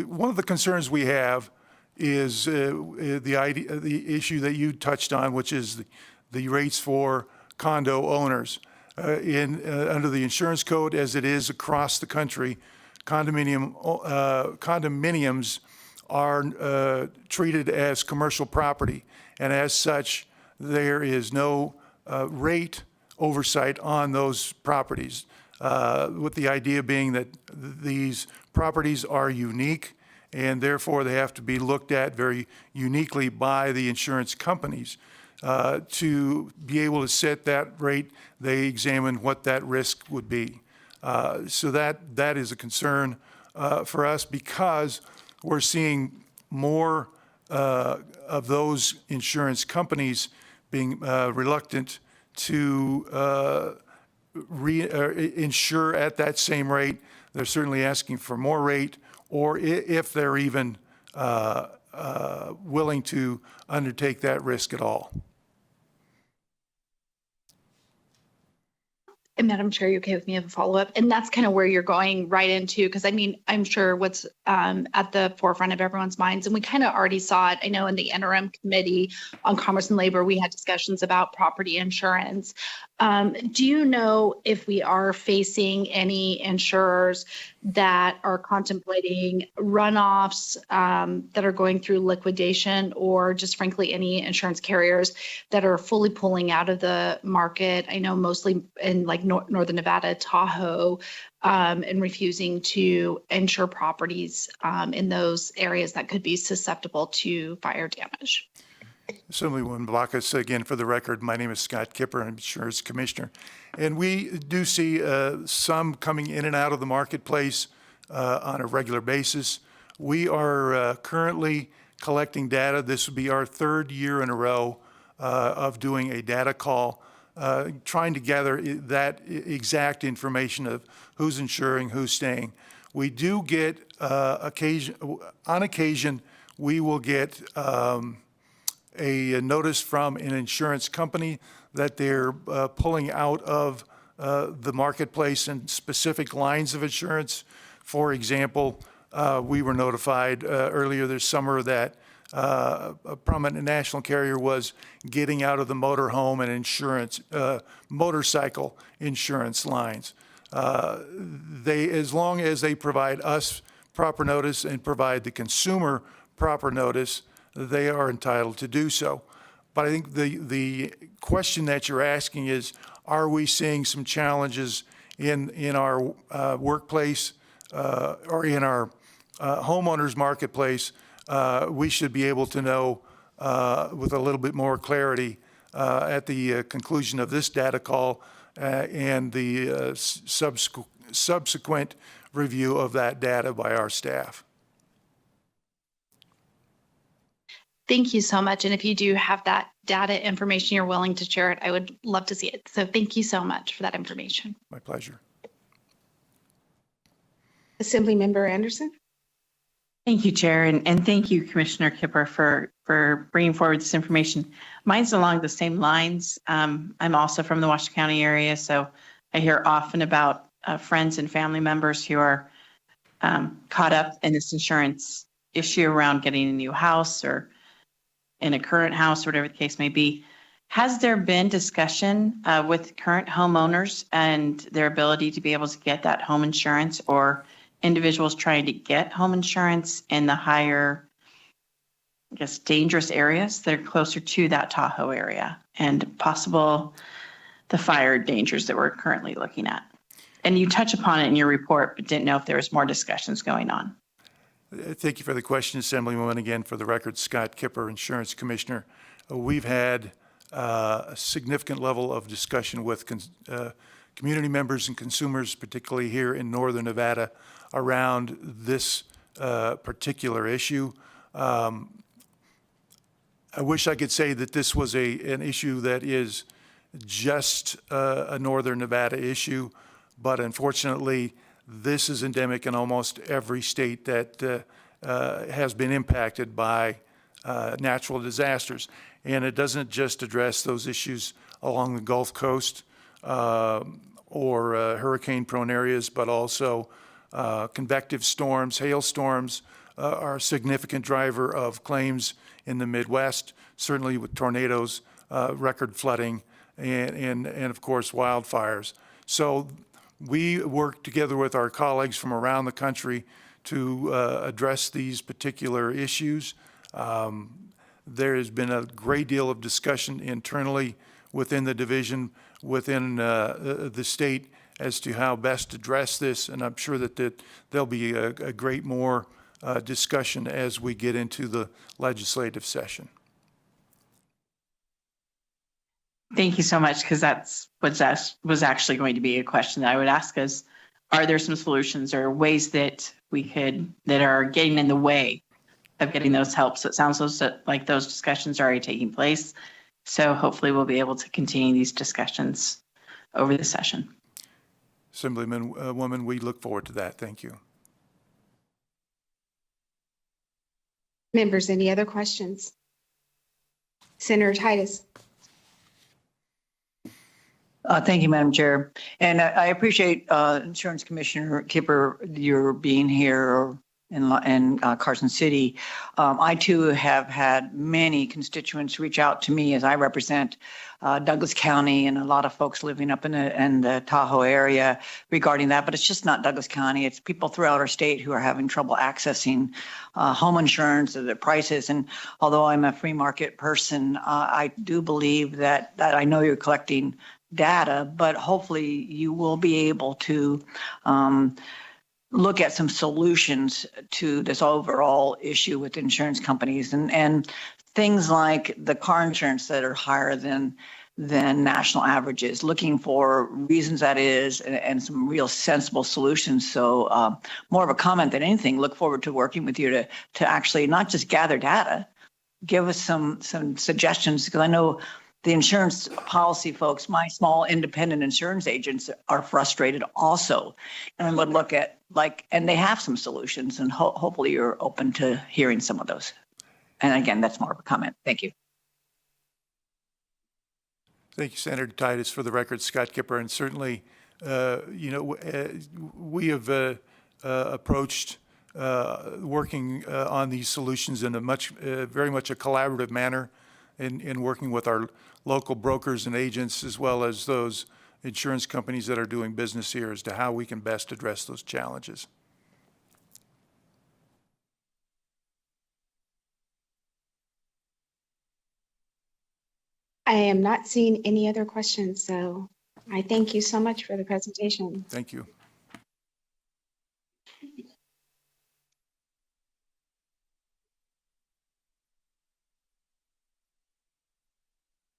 C: one of the concerns we have is the issue that you touched on, which is the rates for condo owners. Under the insurance code, as it is across the country, condominiums are treated as commercial property, and as such, there is no rate oversight on those properties, with the idea being that these properties are unique and therefore they have to be looked at very uniquely by the insurance companies. To be able to set that rate, they examine what that risk would be. So that is a concern for us, because we're seeing more of those insurance companies being reluctant to insure at that same rate. They're certainly asking for more rate, or if they're even willing to undertake that risk at all.
D: And Madam Chair, you okay with me as a follow-up? And that's kind of where you're going right into, because I mean, I'm sure what's at the forefront of everyone's minds, and we kind of already saw it. I know in the interim committee on Commerce and Labor, we had discussions about property insurance. Do you know if we are facing any insurers that are contemplating runoffs that are going through liquidation, or just frankly any insurance carriers that are fully pulling out of the market? I know mostly in like Northern Nevada, Tahoe, and refusing to insure properties in those areas that could be susceptible to fire damage.
C: Assemblywoman Bacchus, again, for the record, my name is Scott Kipper, I'm Insurance Commissioner. And we do see some coming in and out of the marketplace on a regular basis. We are currently collecting data. This will be our 3rd year in a row of doing a data call, trying to gather that exact information of who's insuring, who's staying. We do get on occasion, we will get a notice from an insurance company that they're pulling out of the marketplace in specific lines of insurance. For example, we were notified earlier this summer that a prominent national carrier was getting out of the motorhome and insurance, motorcycle insurance lines. As long as they provide us proper notice and provide the consumer proper notice, they are entitled to do so. But I think the question that you're asking is, are we seeing some challenges in our workplace or in our homeowners marketplace? We should be able to know with a little bit more clarity at the conclusion of this data call and the subsequent review of that data by our staff.
D: Thank you so much. And if you do have that data information, you're willing to share it, I would love to see it. So thank you so much for that information.
C: My pleasure.
B: Assemblymember Anderson.
A: Thank you, Chair, and thank you, Commissioner Kipper, for bringing forward this information. Mine's along the same lines. I'm also from the Washington County area, so I hear often about friends and family members who are caught up in this insurance issue around getting a new house or in a current house, or whatever the case may be. Has there been discussion with current homeowners and their ability to be able to get that home insurance, or individuals trying to get home insurance in the higher, I guess, dangerous areas that are closer to that Tahoe area and possible the fire dangers that we're currently looking at? And you touch upon it in your report, but didn't know if there was more discussions going on.
C: Thank you for the question, Assemblywoman. Again, for the record, Scott Kipper, Insurance Commissioner. We've had a significant level of discussion with community members and consumers, particularly here in Northern Nevada, around this particular issue. I wish I could say that this was an issue that is just a Northern Nevada issue, but unfortunately, this is endemic in almost every state that has been impacted by natural disasters. And it doesn't just address those issues along the Gulf Coast or hurricane-prone areas, but also convective storms, hailstorms are a significant driver of claims in the Midwest, certainly with tornadoes, record flooding, and of course, wildfires. So we work together with our colleagues from around the country to address these particular issues. There has been a great deal of discussion internally within the division, within the state, as to how best to address this, and I'm sure that there'll be a great more discussion as we get into the legislative session.
A: Thank you so much, because that was actually going to be a question that I would ask us. Are there some solutions or ways that that are getting in the way of getting those help? So it sounds like those discussions are already taking place. So hopefully we'll be able to continue these discussions over the session.
C: Assemblyman woman, we look forward to that. Thank you.
B: Members, any other questions? Senator Titus.
E: Thank you, Madam Chair. And I appreciate Insurance Commissioner Kipper, your being here in Carson City. I too have had many constituents reach out to me as I represent Douglas County and a lot of folks living up in the Tahoe area regarding that. But it's just not Douglas County. It's people throughout our state who are having trouble accessing home insurance or the prices. And although I'm a free market person, I do believe that I know you're collecting data, but hopefully you will be able to look at some solutions to this overall issue with insurance companies and things like the car insurance that are higher than national averages, looking for reasons that is and some real sensible solutions. So more of a comment than anything, look forward to working with you to actually not just gather data, give us some suggestions, because I know the insurance policy folks, my small independent insurance agents, are frustrated also, and would look at and they have some solutions, and hopefully you're open to hearing some of those. And again, that's more of a comment. Thank you.
C: Thank you, Senator Titus. For the record, Scott Kipper, and certainly, we have approached working on these solutions in a very much a collaborative manner, in working with our local brokers and agents, as well as those insurance companies that are doing business here, as to how we can best address those challenges.
B: I am not seeing any other questions, so I thank you so much for the presentation.
C: Thank you.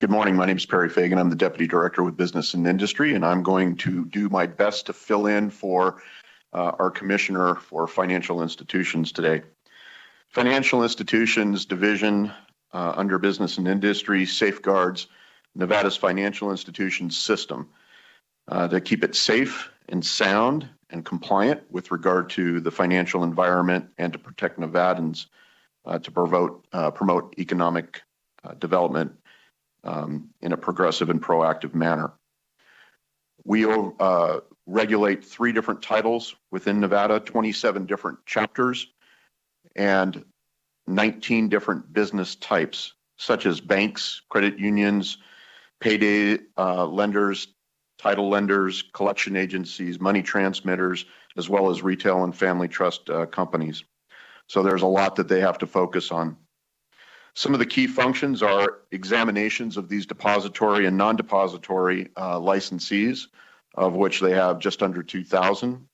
R: Good morning. My name is Perry Fagan. I'm the Deputy Director with Business and Industry, and I'm going to do my best to fill in for our Commissioner for Financial Institutions today. Financial Institutions Division under Business and Industry safeguards Nevada's financial institutions system to keep it safe and sound and compliant with regard to the financial environment and to protect Nevadans to promote economic development in a progressive and proactive manner. We regulate 3 different titles within Nevada, 27 different chapters, and 19 different business types, such as banks, credit unions, payday lenders, title lenders, collection agencies, money transmitters, as well as retail and family trust companies. So there's a lot that they have to focus on. Some of the key functions are examinations of these depository and non-depository licensees, of which they have just under 2,000.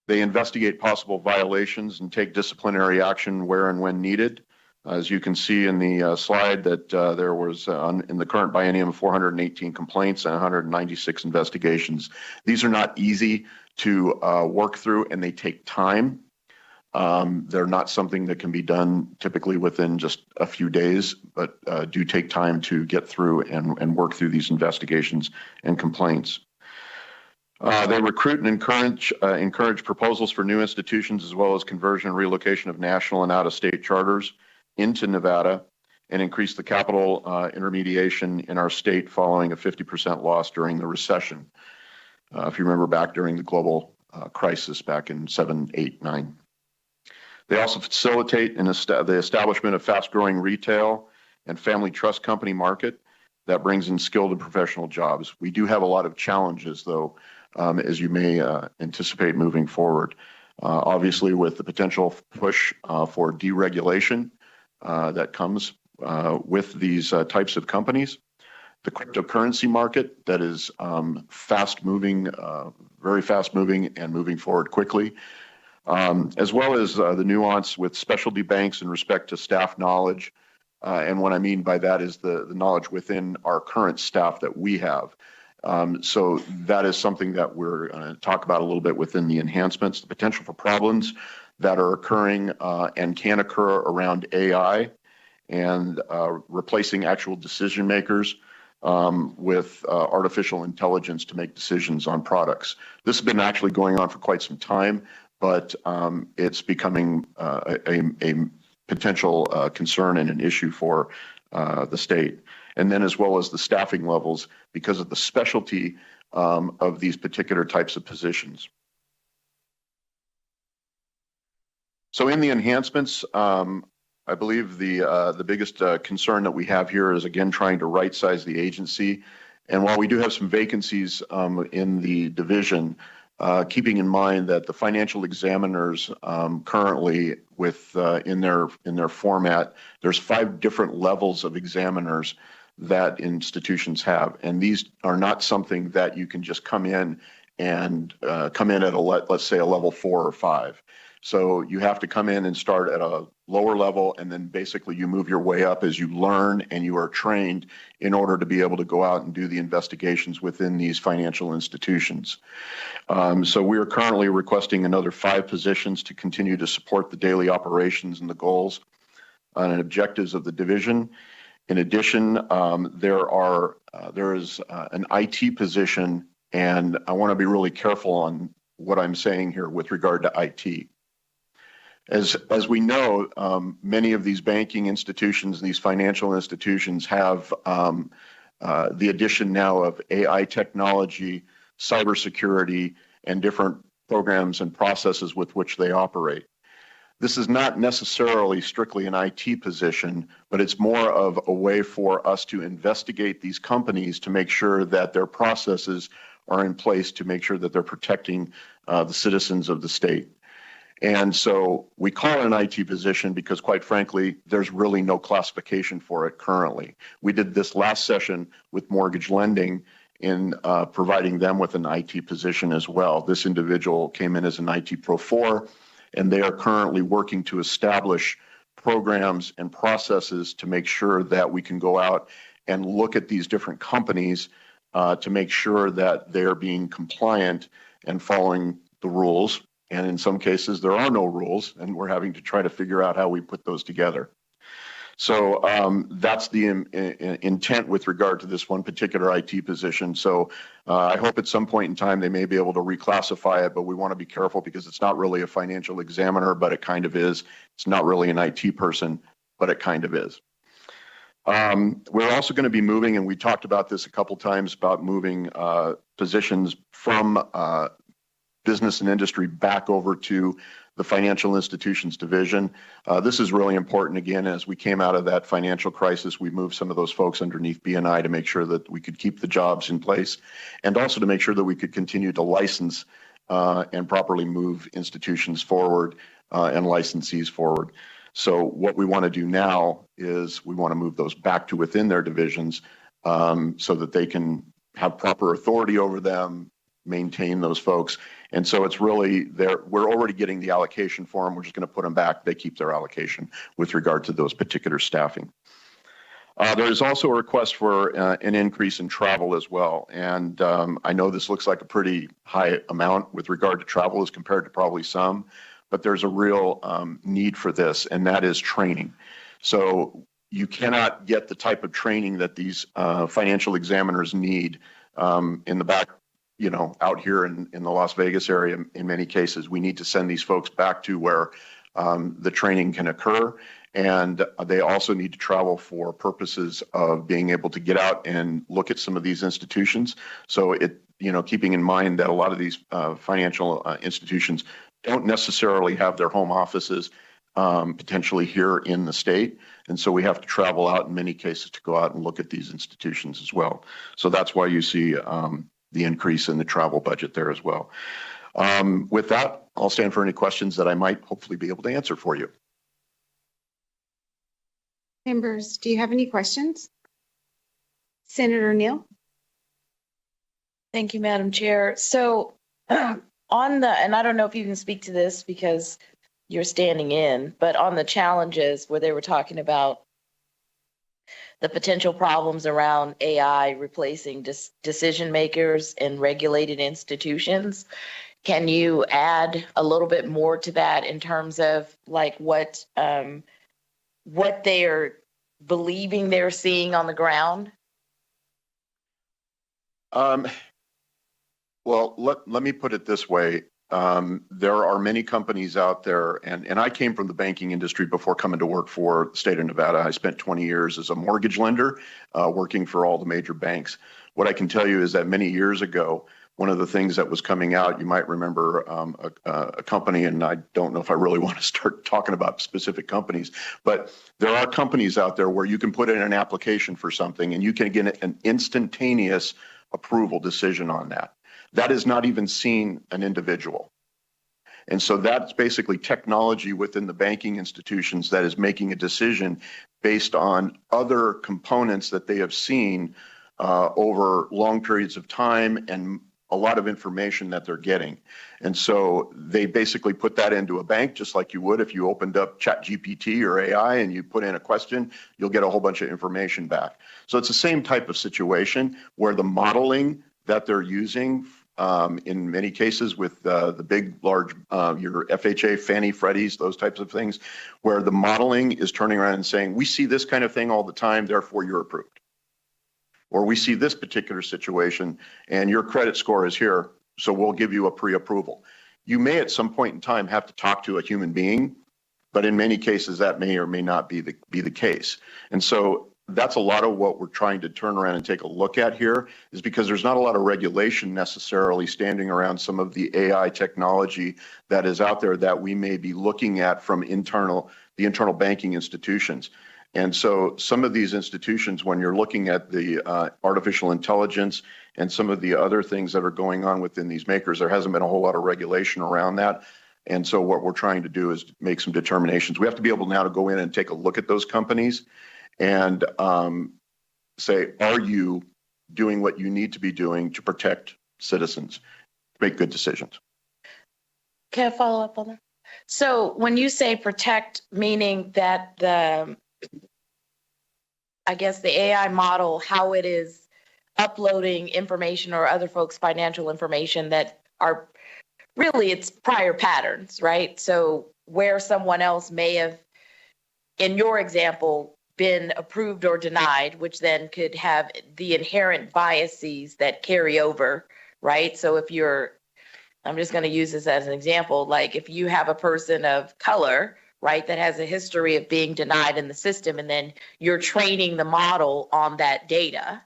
R: They investigate possible violations and take disciplinary action where and when needed. As you can see in the slide that there was in the current biennium 418 complaints and 196 investigations. These are not easy to work through, and they take time. They're not something that can be done typically within just a few days, but do take time to get through and work through these investigations and complaints. They recruit and encourage proposals for new institutions, as well as conversion and relocation of national and out-of-state charters into Nevada, and increase the capital intermediation in our state following a 50% loss during the recession. If you remember back during the global crisis back in 7, 8, 9. They also facilitate the establishment of fast-growing retail and family trust company market that brings in skilled and professional jobs. We do have a lot of challenges, though, as you may anticipate moving forward. Obviously, with the potential push for deregulation that comes with these types of companies, the cryptocurrency market that is fast-moving, very fast-moving and moving forward quickly, as well as the nuance with specialty banks in respect to staff knowledge. And what I mean by that is the knowledge within our current staff that we have. So that is something that we're going to talk about a little bit within the enhancements, the potential for problems that are occurring and can occur around AI and replacing actual decision makers with artificial intelligence to make decisions on products. This has been actually going on for quite some time, but it's becoming a potential concern and an issue for the state. And then as well as the staffing levels because of the specialty of these particular types of positions. So in the enhancements, I believe the biggest concern that we have here is, again, trying to right-size the agency. And while we do have some vacancies in the division, keeping in mind that the financial examiners currently in their format, there's 5 different levels of examiners that institutions have. And these are not something that you can just come in and come in at let's say a level 4 or 5. So you have to come in and start at a lower level, and then basically you move your way up as you learn and you are trained in order to be able to go out and do the investigations within these financial institutions. So we are currently requesting another 5 positions to continue to support the daily operations and the goals and objectives of the division. In addition, there is an IT position, and I want to be really careful on what I'm saying here with regard to IT. As we know, many of these banking institutions, these financial institutions have the addition now of AI technology, cybersecurity, and different programs and processes with which they operate. This is not necessarily strictly an IT position, but it's more of a way for us to investigate these companies to make sure that their processes are in place to make sure that they're protecting the citizens of the state. And so we call it an IT position because, quite frankly, there's really no classification for it currently. We did this last session with mortgage lending in providing them with an IT position as well. This individual came in as an IT Pro 4, and they are currently working to establish programs and processes to make sure that we can go out and look at these different companies to make sure that they're being compliant and following the rules. And in some cases, there are no rules, and we're having to try to figure out how we put those together. So that's the intent with regard to this one particular IT position. So I hope at some point in time they may be able to reclassify it, but we want to be careful because it's not really a financial examiner, but it kind of is. It's not really an IT person, but it kind of is. We're also going to be moving, and we talked about this a couple times, about moving positions from business and industry back over to the financial institutions division. This is really important. Again, as we came out of that financial crisis, we moved some of those folks underneath B&I to make sure that we could keep the jobs in place, and also to make sure that we could continue to license and properly move institutions forward and licensees forward. So what we want to do now is we want to move those back to within their divisions so that they can have proper authority over them, maintain those folks. And so it's really there. We're already getting the allocation for them. We're just going to put them back. They keep their allocation with regard to those particular staffing. There is also a request for an increase in travel as well. And I know this looks like a pretty high amount with regard to travel as compared to probably some, but there's a real need for this, and that is training. So you cannot get the type of training that these financial examiners need in the back, you know, out here in the Las Vegas area. In many cases, we need to send these folks back to where the training can occur. And they also need to travel for purposes of being able to get out and look at some of these institutions. So it, you know, keeping in mind that a lot of these financial institutions don't necessarily have their home offices potentially here in the state. And so we have to travel out in many cases to go out and look at these institutions as well. So that's why you see the increase in the travel budget there as well. With that, I'll stand for any questions that I might hopefully be able to answer for you.
B: Members, do you have any questions? Senator Neal?
H: Thank you, Madam Chair. So on the, and I don't know if you can speak to this because you're standing in, but on the challenges where they were talking about the potential problems around AI replacing decision makers in regulated institutions, can you add a little bit more to that in terms of like what they are believing they're seeing on the ground?
R: Well, let me put it this way. There are many companies out there, and I came from the banking industry before coming to work for the state of Nevada. I spent 20 years as a mortgage lender, working for all the major banks. What I can tell you is that many years ago, one of the things that was coming out, you might remember a company, and I don't know if I really want to start talking about specific companies, but there are companies out there where you can put in an application for something and you can get an instantaneous approval decision on that. That is not even seeing an individual. And so that's basically technology within the banking institutions that is making a decision based on other components that they have seen over long periods of time and a lot of information that they're getting. And so they basically put that into a bank just like you would if you opened up ChatGPT or AI and you put in a question, you'll get a whole bunch of information back. So it's the same type of situation where the modeling that they're using in many cases with the big, large, your FHA, Fannie, Freddies, those types of things, where the modeling is turning around and saying, we see this kind of thing all the time, therefore you're approved. Or we see this particular situation and your credit score is here, so we'll give you a pre-approval. You may at some point in time have to talk to a human being, but in many cases that may or may not be the case. And so that's a lot of what we're trying to turn around and take a look at here, is because there's not a lot of regulation necessarily standing around some of the AI technology that is out there that we may be looking at from the internal banking institutions. And so some of these institutions, when you're looking at the artificial intelligence and some of the other things that are going on within these makers, there hasn't been a whole lot of regulation around that. And so what we're trying to do is make some determinations. We have to be able now to go in and take a look at those companies and say, are you doing what you need to be doing to protect citizens, make good decisions?
H: Can I follow up on that? So when you say protect, meaning that I guess, the AI model, how it is uploading information or other folks' financial information that are really it's prior patterns, right? So where someone else may have, in your example, been approved or denied, which then could have the inherent biases that carry over, right? So if I'm just going to use this as an example, like if you have a person of color, right, that has a history of being denied in the system, and then you're training the model on that data,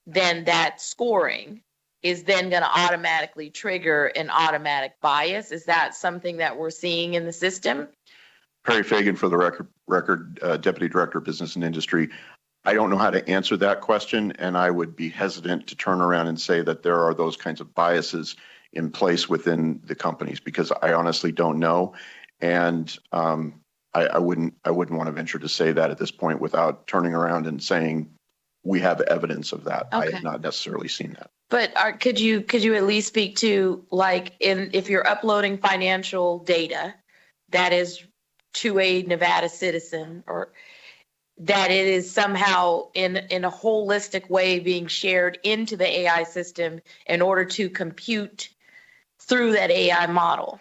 H: then that scoring is then going to automatically trigger an automatic bias. Is that something that we're seeing in the system?
R: Perry Fagan for the record, Deputy Director of Business and Industry. I don't know how to answer that question, and I would be hesitant to turn around and say that there are those kinds of biases in place within the companies, because I honestly don't know. And I wouldn't want to venture to say that at this point without turning around and saying we have evidence of that.
H: Okay.
R: I have not necessarily seen that.
H: But could you at least speak to, like, if you're uploading financial data that is to a Nevada citizen, or that it is somehow in a holistic way being shared into the AI system in order to compute through that AI model?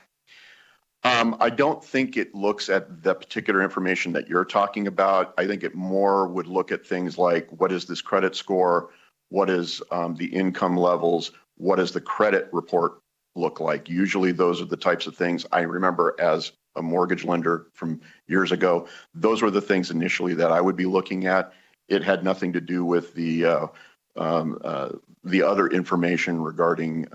R: I don't think it looks at the particular information that you're talking about. I think it more would look at things like, what is this credit score? What is the income levels? What does the credit report look like? Usually those are the types of things I remember as a mortgage lender from years ago. Those were the things initially that I would be looking at. It had nothing to do with the other information regarding,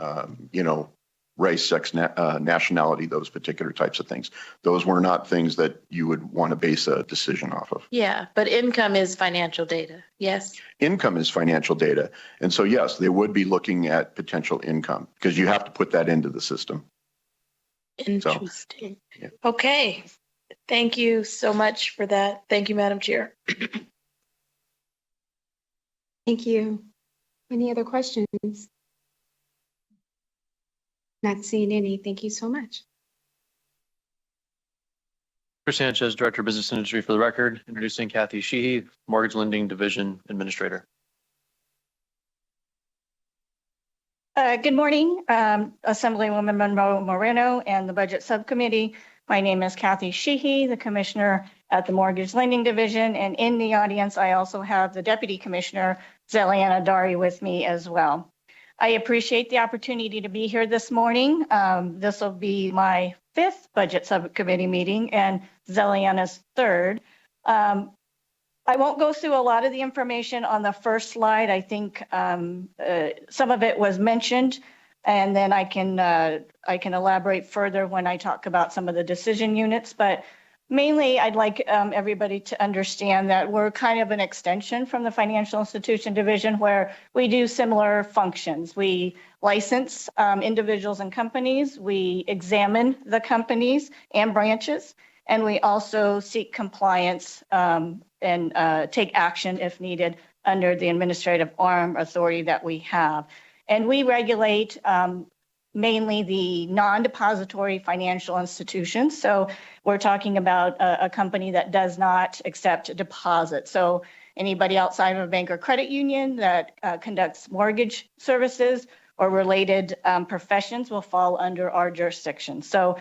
R: race, sex, nationality, those particular types of things. Those were not things that you would want to base a decision off of.
H: Yeah, but income is financial data. Yes.
R: Income is financial data. And so, yes, they would be looking at potential income because you have to put that into the system.
H: Interesting.
R: So, yeah.
H: Okay. Thank you so much for that. Thank you, Madam Chair.
B: Thank you. Any other questions? Not seeing any. Thank you so much.
O: Chris Sanchez, Director of Business Industry for the record, introducing Kathy Sheehy, Mortgage Lending Division Administrator.
G: Good morning, Assemblywoman Monroe Moreno and the Budget Subcommittee. My name is Kathy Sheehy, the Commissioner at the Mortgage Lending Division, and in the audience, I also have the Deputy Commissioner, Zeliana Dari, with me as well. I appreciate the opportunity to be here this morning. This will be my 5th Budget Subcommittee meeting and Zeliana's 3rd. I won't go through a lot of the information on the first slide. I think some of it was mentioned, and then I can elaborate further when I talk about some of the decision units. But mainly, I'd like everybody to understand that we're kind of an extension from the Financial Institution Division, where we do similar functions. We license individuals and companies. We examine the companies and branches. And we also seek compliance and take action if needed under the administrative arm authority that we have. And we regulate mainly the non-depository financial institutions. So we're talking about a company that does not accept deposits. So anybody outside of a bank or credit union that conducts mortgage services or related professions will fall under our jurisdiction. So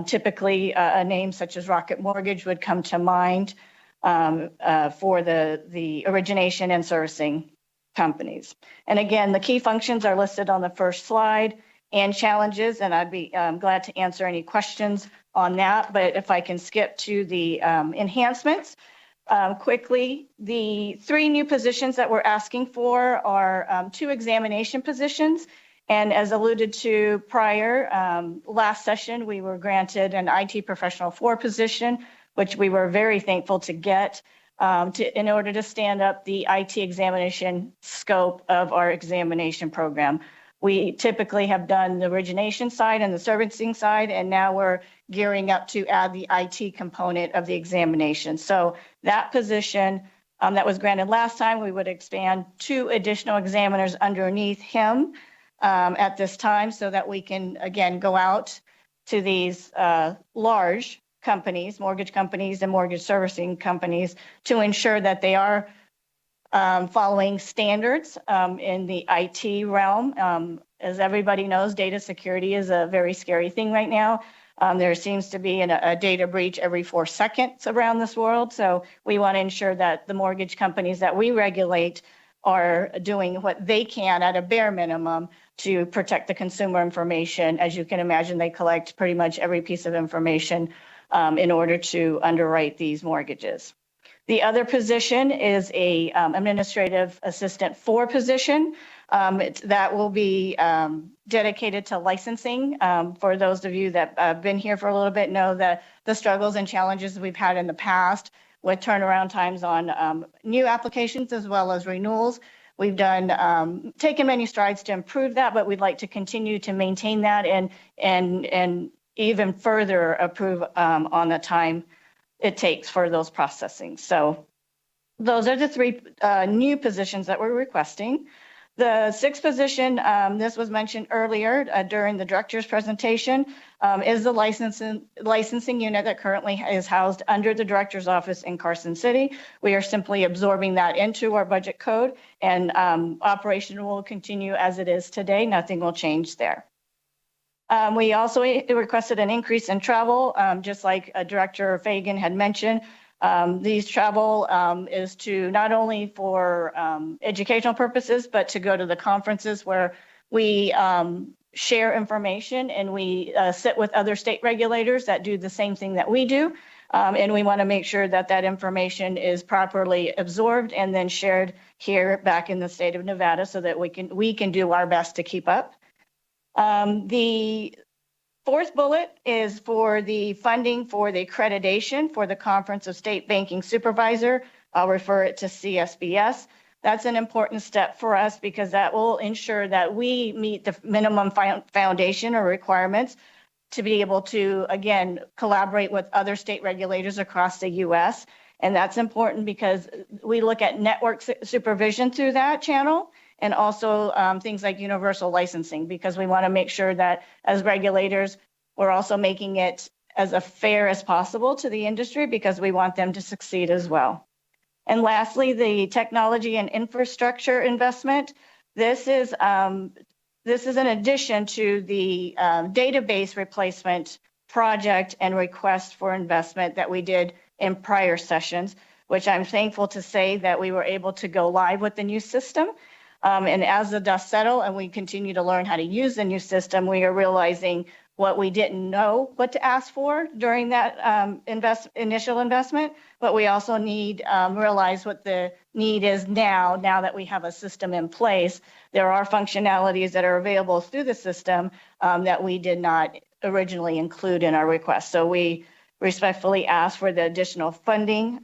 G: typically, a name such as Rocket Mortgage would come to mind for the origination and servicing companies. And again, the key functions are listed on the first slide and challenges, and I'd be glad to answer any questions on that. But if I can skip to the enhancements quickly, the 3 new positions that we're asking for are 2 examination positions. And as alluded to prior, last session, we were granted an IT Professional 4 position, which we were very thankful to get in order to stand up the IT examination scope of our examination program. We typically have done the origination side and the servicing side, and now we're gearing up to add the IT component of the examination. So that position that was granted last time, we would expand 2 additional examiners underneath him at this time so that we can, again, go out to these large companies, mortgage companies and mortgage servicing companies to ensure that they are following standards in the IT realm. As everybody knows, data security is a very scary thing right now. There seems to be a data breach every 4 seconds around this world. So we want to ensure that the mortgage companies that we regulate are doing what they can at a bare minimum to protect the consumer information. As you can imagine, they collect pretty much every piece of information in order to underwrite these mortgages. The other position is a administrative assistant 4 position that will be dedicated to licensing. For those of you that have been here for a little bit know that the struggles and challenges we've had in the past with turnaround times on new applications as well as renewals. We've taken many strides to improve that, but we'd like to continue to maintain that and even further improve on the time it takes for those processing. So those are the 3 new positions that we're requesting. The 6th position, this was mentioned earlier during the director's presentation, is the licensing unit that currently is housed under the director's office in Carson City. We are simply absorbing that into our budget code, and operation will continue as it is today. Nothing will change there. We also requested an increase in travel, just like Director Fagan had mentioned. These travel is to not only for educational purposes, but to go to the conferences where we share information and we sit with other state regulators that do the same thing that we do. And we want to make sure that that information is properly absorbed and then shared here back in the state of Nevada so that we can do our best to keep up. The 4th bullet is for the funding for the accreditation for the Conference of State Banking Supervisor. I'll refer it to CSBS. That's an important step for us because that will ensure that we meet the minimum foundation or requirements to be able to, again, collaborate with other state regulators across the U.S. And that's important because we look at network supervision through that channel and also things like universal licensing, because we want to make sure that as regulators, we're also making it as fair as possible to the industry because we want them to succeed as well. And lastly, the technology and infrastructure investment. This is in addition to the database replacement project and request for investment that we did in prior sessions, which I'm thankful to say that we were able to go live with the new system. And as the dust settle and we continue to learn how to use the new system, we are realizing what we didn't know what to ask for during that initial investment, but we also need realize what the need is now that we have a system in place. There are functionalities that are available through the system that we did not originally include in our request. So we respectfully ask for the additional funding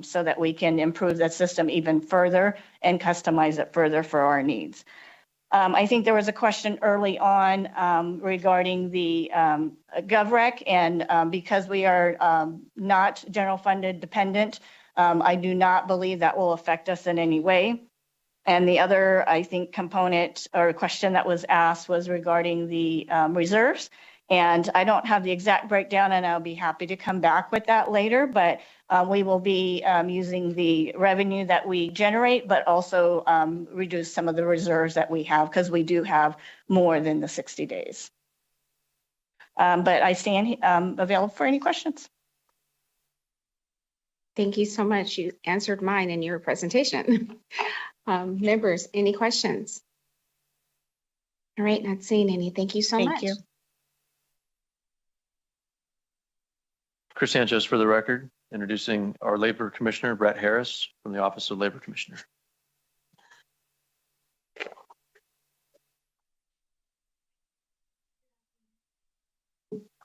G: so that we can improve the system even further and customize it further for our needs. I think there was a question early on regarding the GovRec, and because we are not general funded dependent, I do not believe that will affect us in any way. And the other, I think, component or question that was asked was regarding the reserves. And I don't have the exact breakdown, and I'll be happy to come back with that later, but we will be using the revenue that we generate, but also reduce some of the reserves that we have because we do have more than the 60 days. But I stand available for any questions.
B: Thank you so much. You answered mine in your presentation. Members, any questions? All right, not seeing any. Thank you so much.
G: Thank you.
O: Chris Sanchez for the record, introducing our Labor Commissioner, Brett Harris, from the Office of Labor Commissioner.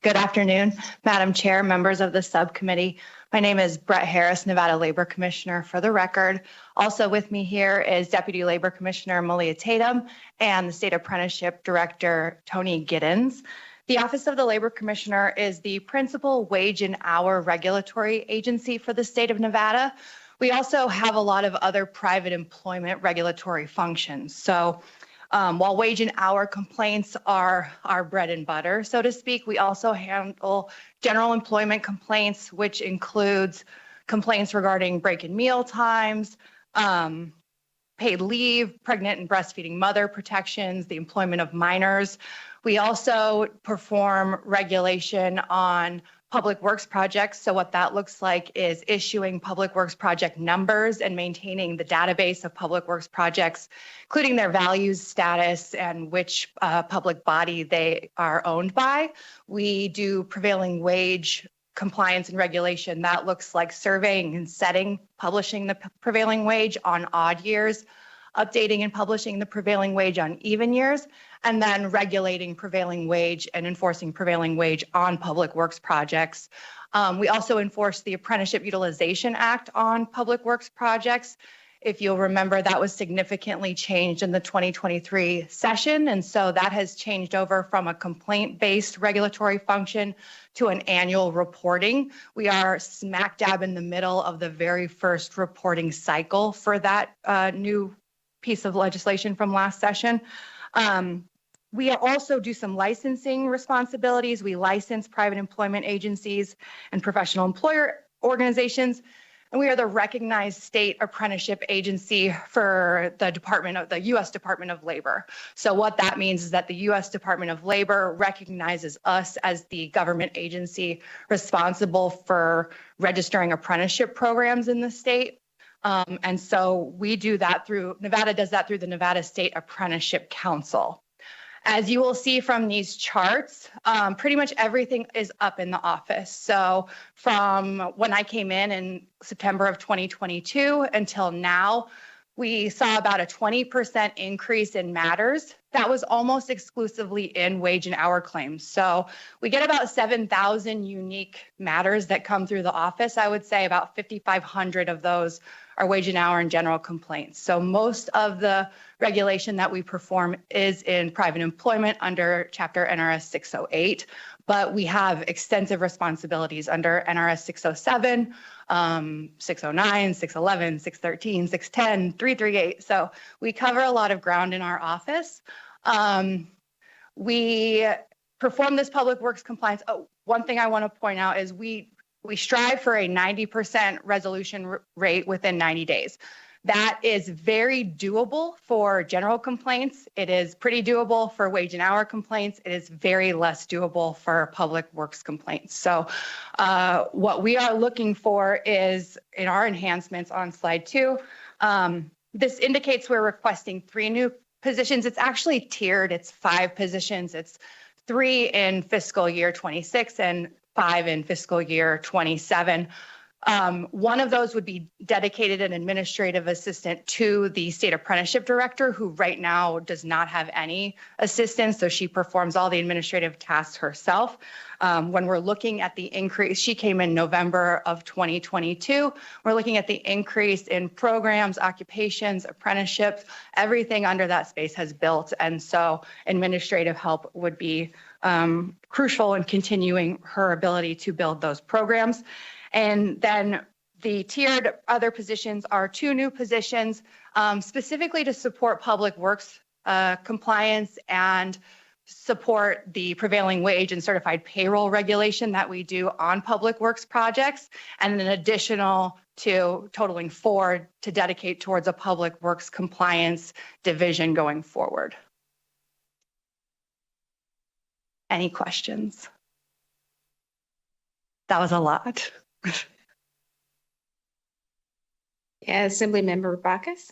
I: Good afternoon, Madam Chair, members of the subcommittee. My name is Brett Harris, Nevada Labor Commissioner for the record. Also with me here is Deputy Labor Commissioner Malia Tatum and the State Apprenticeship Director, Tony Giddens. The Office of the Labor Commissioner is the principal wage and hour regulatory agency for the state of Nevada. We also have a lot of other private employment regulatory functions. So while wage and hour complaints are our bread and butter, so to speak, we also handle general employment complaints, which includes complaints regarding break and meal times, paid leave, pregnant and breastfeeding mother protections, the employment of minors. We also perform regulation on public works projects. So what that looks like is issuing public works project numbers and maintaining the database of public works projects, including their values, status, and which public body they are owned by. We do prevailing wage compliance and regulation. That looks like surveying and setting, publishing the prevailing wage on odd years, updating and publishing the prevailing wage on even years, and then regulating prevailing wage and enforcing prevailing wage on public works projects. We also enforce the Apprenticeship Utilization Act on public works projects. If you'll remember, that was significantly changed in the 2023 session. And so that has changed over from a complaint-based regulatory function to an annual reporting. We are smack dab in the middle of the very first reporting cycle for that new piece of legislation from last session. We also do some licensing responsibilities. We license private employment agencies and professional employer organizations. And we are the recognized state apprenticeship agency for the U.S. Department of Labor. So what that means is that the U.S. Department of Labor recognizes us as the government agency responsible for registering apprenticeship programs in the state. And so we do that Nevada does that through the Nevada State Apprenticeship Council. As you will see from these charts, pretty much everything is up in the office. So from when I came in September of 2022 until now, we saw about a 20% increase in matters. That was almost exclusively in wage and hour claims. So we get about 7,000 unique matters that come through the office. I would say about 5,500 of those are wage and hour and general complaints. So most of the regulation that we perform is in private employment under Chapter NRS 608, but we have extensive responsibilities under NRS 607, 609, 611, 613, 610, 338. So we cover a lot of ground in our office. We perform this public works compliance. Oh, one thing I want to point out is we strive for a 90% resolution rate within 90 days. That is very doable for general complaints. It is pretty doable for wage and hour complaints. It is very less doable for public works complaints. So what we are looking for is in our enhancements on slide 2, this indicates we're requesting 3 new positions. It's actually tiered. It's 5 positions. It's 3 in fiscal year 26 and 5 in fiscal year 27. One of those would be dedicated an administrative assistant to the state apprenticeship director, who right now does not have any assistance. So she performs all the administrative tasks herself. When we're looking at the increase, she came in November of 2022. We're looking at the increase in programs, occupations, apprenticeships, everything under that space has built. And so administrative help would be crucial in continuing her ability to build those programs. And then the tiered other positions are 2 new positions, specifically to support public works compliance and support the prevailing wage and certified payroll regulation that we do on public works projects, and an additional 2, totaling 4, to dedicate towards a public works compliance division going forward. Any questions? That was a lot.
B: Yeah, Assemblymember Bacchus.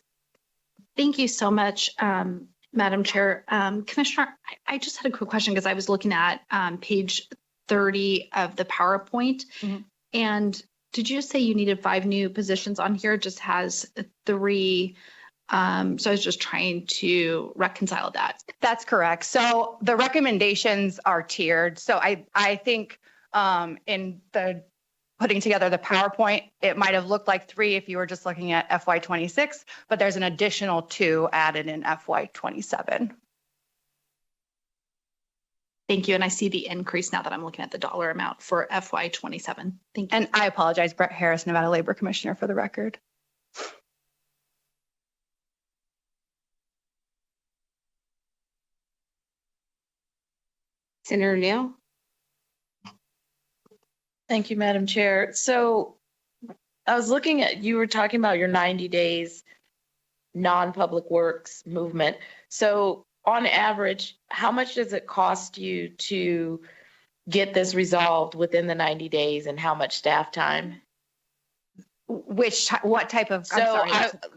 D: Thank you so much, Madam Chair. Commissioner, I just had a quick question because I was looking at page 30 of the PowerPoint.
I: Mm-hmm.
D: And did you just say you needed 5 new positions on here? It just has 3. So I was just trying to reconcile that.
I: That's correct. So the recommendations are tiered. So I think in the putting together the PowerPoint, it might have looked like 3 if you were just looking at FY26, but there's an additional 2 added in FY27.
D: Thank you. And I see the increase now that I'm looking at the dollar amount for FY27. Thank you.
I: And I apologize, Brett Harris, Nevada Labor Commissioner, for the record.
B: Senator Neal.
H: Thank you, Madam Chair. So I was looking at, you were talking about your 90 days. non-public works movement. So on average, how much does it cost you to get this resolved within the 90 days, and how much staff time?
I: What type of,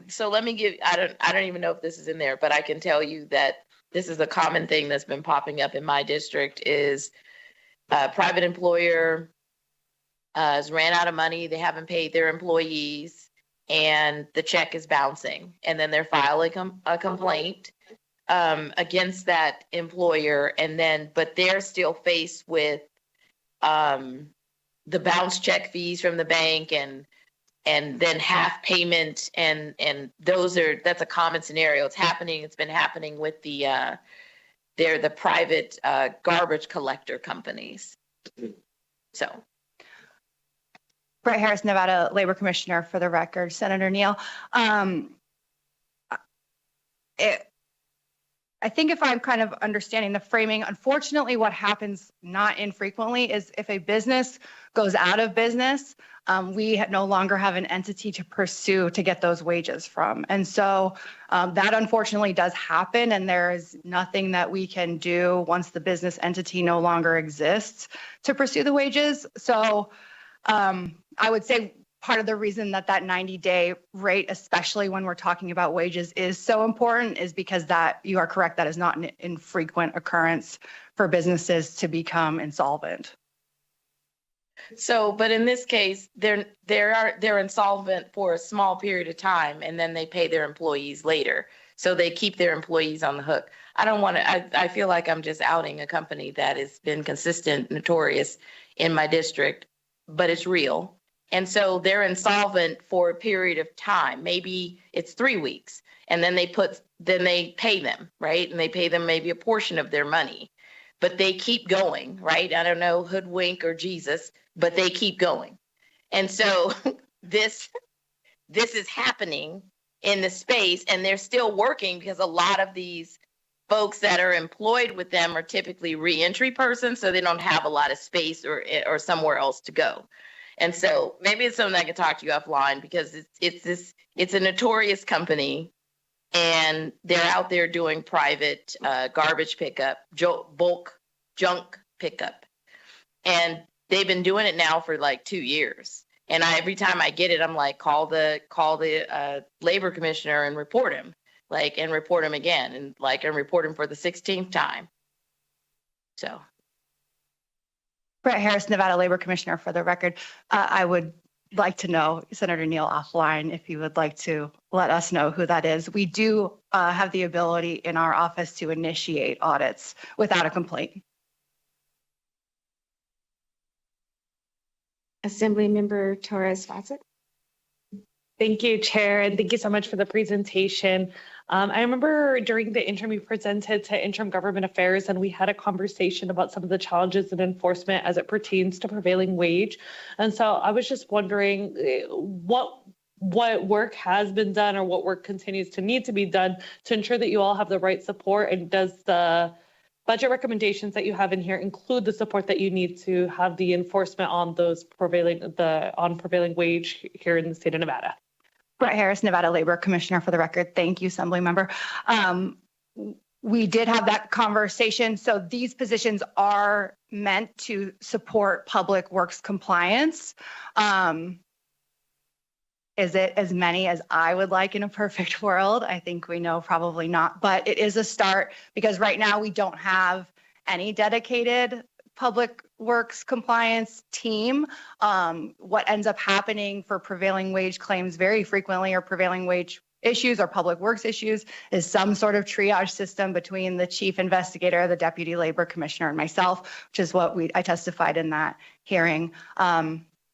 H: So let me give, I don't even know if this is in there, but I can tell you that this is a common thing that's been popping up in my district is a private employer has ran out of money. They haven't paid their employees and the check is bouncing, and then they're filing a complaint against that employer. And then, but they're still faced with the bounce check fees from the bank and then half payment. And that's a common scenario. It's been happening with they're the private garbage collector companies. So.
I: Brett Harris, Nevada Labor Commissioner, for the record. Senator Neal, I think if I'm kind of understanding the framing, unfortunately, what happens not infrequently is if a business goes out of business, we no longer have an entity to pursue to get those wages from. And so that unfortunately does happen, and there is nothing that we can do once the business entity no longer exists to pursue the wages. So I would say part of the reason that 90-day rate, especially when we're talking about wages, is so important is because that, you are correct, that is not an infrequent occurrence for businesses to become insolvent.
H: So, but in this case, they're insolvent for a small period of time, and then they pay their employees later. So they keep their employees on the hook. I don't want to, I feel like I'm just outing a company that has been consistent, notorious in my district, but it's real. And so they're insolvent for a period of time. Maybe it's 3 weeks, and then they pay them, right? And they pay them maybe a portion of their money, but they keep going, right? I don't know, hoodwink or Jesus, but they keep going. And so this is happening in the space, and they're still working because a lot of these folks that are employed with them are typically reentry persons, so they don't have a lot of space or somewhere else to go. And so maybe it's something I can talk to you offline, because it's a notorious company, and they're out there doing private garbage pickup, bulk junk pickup. And they've been doing it now for like 2 years. And every time I get it, I'm like, call the labor commissioner and report him, and report him again, and report him for the 16th time. So.
I: Brett Harris, Nevada Labor Commissioner, for the record. I would like to know, Senator Neal, offline, if you would like to let us know who that is. We do have the ability in our office to initiate audits without a complaint.
B: Assemblymember Torres Fawcett.
J: Thank you, Chair, and thank you so much for the presentation. I remember during the interim you presented to Interim Government Affairs, and we had a conversation about some of the challenges in enforcement as it pertains to prevailing wage. And so I was just wondering what work has been done, or what work continues to need to be done to ensure that you all have the right support, and does the budget recommendations that you have in here include the support that you need to have the enforcement on those prevailing wage here in the state of Nevada?
I: Brett Harris, Nevada Labor Commissioner, for the record. Thank you, Assembly Member. We did have that conversation. So these positions are meant to support public works compliance. Is it as many as I would like in a perfect world? I think we know probably not, but it is a start, because right now we don't have any dedicated public works compliance team. What ends up happening for prevailing wage claims very frequently, or prevailing wage issues or public works issues, is some sort of triage system between the chief investigator, the deputy labor commissioner, and myself, which is what I testified in that hearing.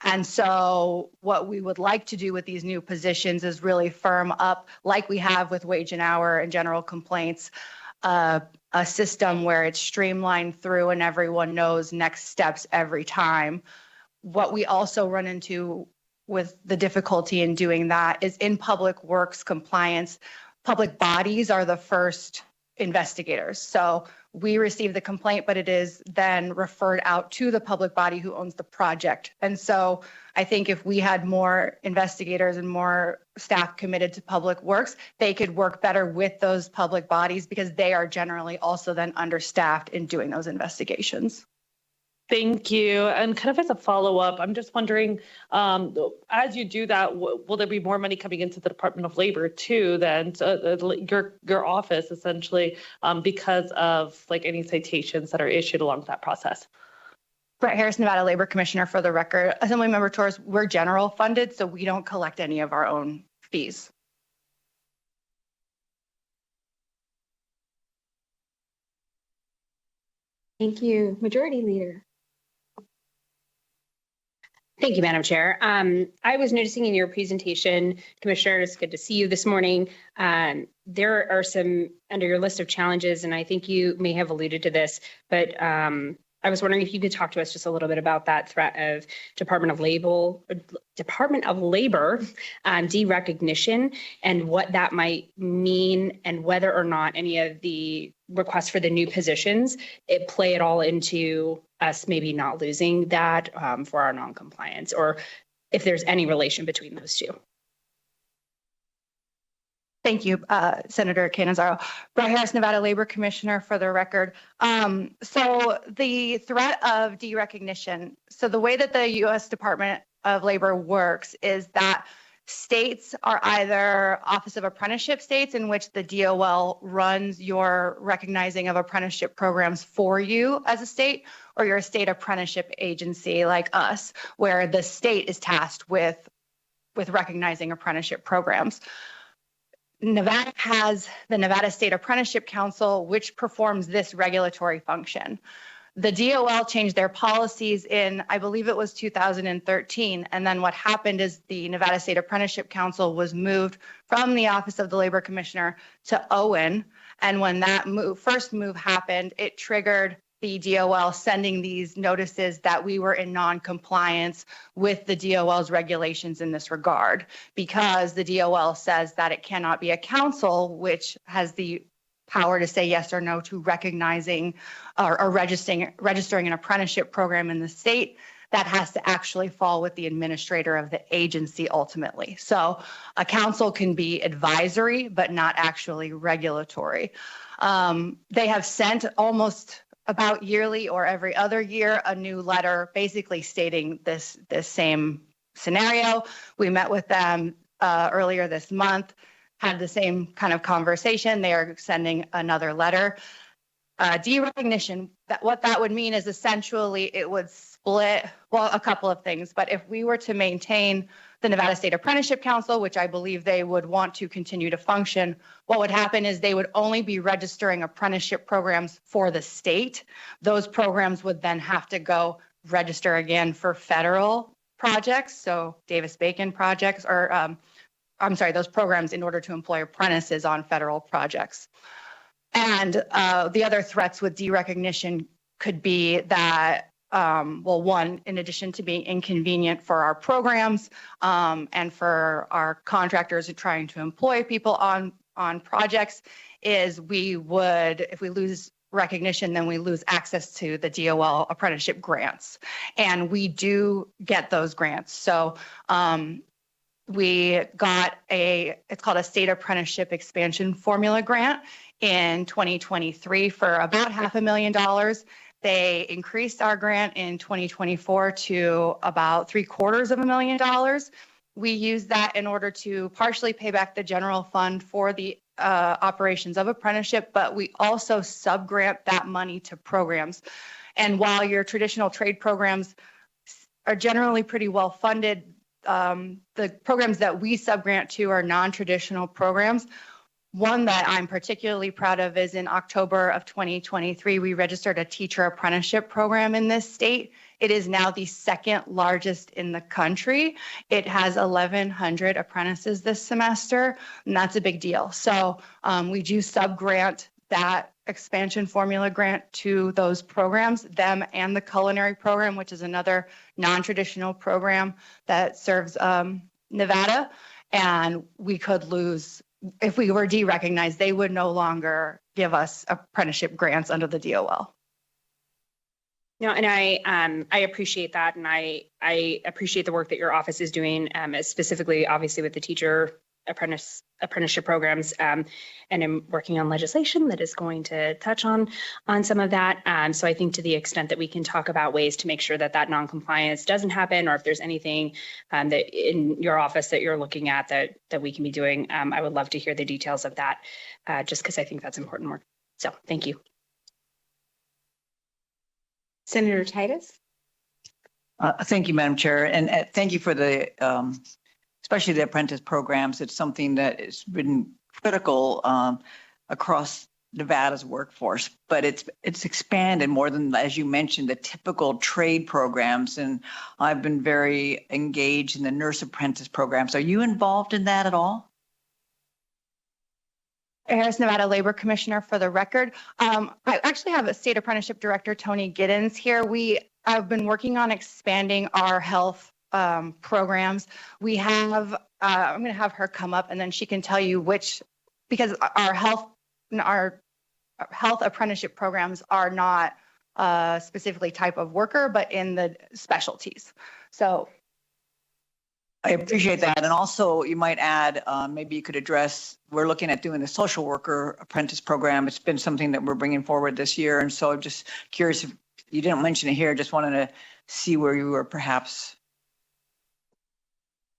I: And so what we would like to do with these new positions is really firm up, like we have with wage and hour and general complaints, a system where it's streamlined through and everyone knows next steps every time. What we also run into with the difficulty in doing that is in public works compliance, public bodies are the first investigators. So we receive the complaint, but it is then referred out to the public body who owns the project. And so I think if we had more investigators and more staff committed to public works, they could work better with those public bodies because they are generally also then understaffed in doing those investigations.
J: Thank you. And kind of as a follow-up, I'm just wondering, as you do that, will there be more money coming into the Department of Labor too, then your office essentially, because of like any citations that are issued along that process?
I: Brett Harris, Nevada Labor Commissioner, for the record. Assemblymember Torres, we're general funded, so we don't collect any of our own fees.
B: Thank you. Majority Leader.
K: Thank you, Madam Chair. I was noticing in your presentation, Commissioner, it's good to see you this morning. There are some under your list of challenges, and I think you may have alluded to this, but I was wondering if you could talk to us just a little bit about that threat of Department of Labor derecognition and what that might mean, and whether or not any of the requests for the new positions play it all into us maybe not losing that for our non-compliance, or if there's any relation between those two.
I: Thank you, Senator Cannizzaro. Brett Harris, Nevada Labor Commissioner, for the record. So the threat of derecognition, so the way that the U.S. Department of Labor works is that states are either Office of Apprenticeship states, in which the DOL runs your recognizing of apprenticeship programs for you as a state, or you're a state apprenticeship agency like us, where the state is tasked with recognizing apprenticeship programs. Nevada has the Nevada State Apprenticeship Council, which performs this regulatory function. The DOL changed their policies in, I believe it was 2013. And then what happened is the Nevada State Apprenticeship Council was moved from the Office of the Labor Commissioner to Owen. And when that first move happened, it triggered the DOL sending these notices that we were in non-compliance with the DOL's regulations in this regard, because the DOL says that it cannot be a council which has the power to say yes or no to recognizing or registering an apprenticeship program in the state. That has to actually fall with the administrator of the agency ultimately. So a council can be advisory, but not actually regulatory. They have sent almost about yearly or every other year a new letter basically stating this same scenario. We met with them earlier this month, had the same kind of conversation. They are sending another letter. Derecognition, what that would mean is essentially it would split, well, a couple of things, but if we were to maintain the Nevada State Apprenticeship Council, which I believe they would want to continue to function, what would happen is they would only be registering apprenticeship programs for the state. Those programs would then have to go register again for federal projects, so Davis-Bacon projects, or I'm sorry, those programs in order to employ apprentices on federal projects. And the other threats with derecognition could be that, well, one, in addition to being inconvenient for our programs and for our contractors who are trying to employ people on projects, is we would, if we lose recognition, then we lose access to the DOL apprenticeship grants. And we do get those grants. So we got it's called a state apprenticeship expansion formula grant in 2023 for about $500,000. They increased our grant in 2024 to about $750,000. We use that in order to partially pay back the general fund for the operations of apprenticeship, but we also subgrant that money to programs. And while your traditional trade programs are generally pretty well funded, the programs that we subgrant to are non-traditional programs. One that I'm particularly proud of is in October of 2023, we registered a teacher apprenticeship program in this state. It is now the second largest in the country. It has 1,100 apprentices this semester, and that's a big deal. So we do subgrant that expansion formula grant to those programs, them and the culinary program, which is another non-traditional program that serves Nevada. And we could lose if we were derecognized, they would no longer give us apprenticeship grants under the DOL.
K: No, and I appreciate that, and I appreciate the work that your office is doing, specifically, obviously, with the teacher apprenticeship programs, and I'm working on legislation that is going to touch on some of that. So I think to the extent that we can talk about ways to make sure that that noncompliance doesn't happen, or if there's anything that in your office that you're looking at that we can be doing, I would love to hear the details of that, just because I think that's important work. So thank you.
B: Senator Titus.
E: Thank you, Madam Chair, and thank you for the, especially the apprentice programs. It's something that has been critical across Nevada's workforce, but it's expanded more than, as you mentioned, the typical trade programs. And I've been very engaged in the nurse apprentice programs. Are you involved in that at all?
I: Harris, Nevada Labor Commissioner for the record. I actually have a State Apprenticeship Director, Tony Giddens, here. I've been working on expanding our health programs. We have, I'm going to have her come up and then she can tell you which, because our health apprenticeship programs are not specifically type of worker, but in the specialties. So
E: I appreciate that. And also you might add, maybe you could address, we're looking at doing the social worker apprentice program. It's been something that we're bringing forward this year. And so I'm just curious if you didn't mention it here, just wanted to see where you were perhaps.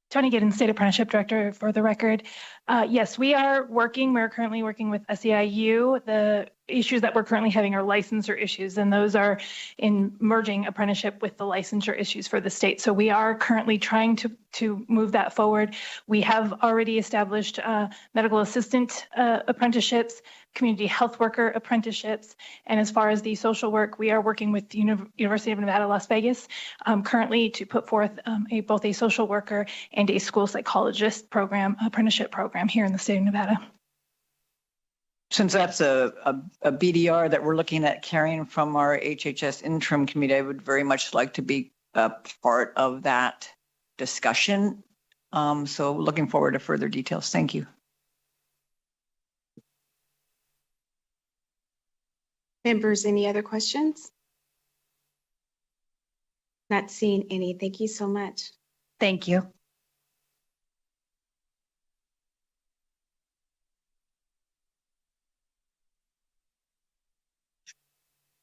L: Tony Giddens, State Apprenticeship Director for the record. Yes, we're currently working with SEIU. The issues that we're currently having are licensure issues, and those are in merging apprenticeship with the licensure issues for the state. So we are currently trying to move that forward. We have already established medical assistant apprenticeships, community health worker apprenticeships, and as far as the social work, we are working with the University of Nevada, Las Vegas, currently to put forth both a social worker and a school psychologist program, apprenticeship program here in the state of Nevada.
E: Since that's a BDR that we're looking at carrying from our HHS interim committee, I would very much like to be a part of that discussion. So looking forward to further details. Thank you.
B: Members, any other questions? Not seeing any. Thank you so much.
I: Thank you.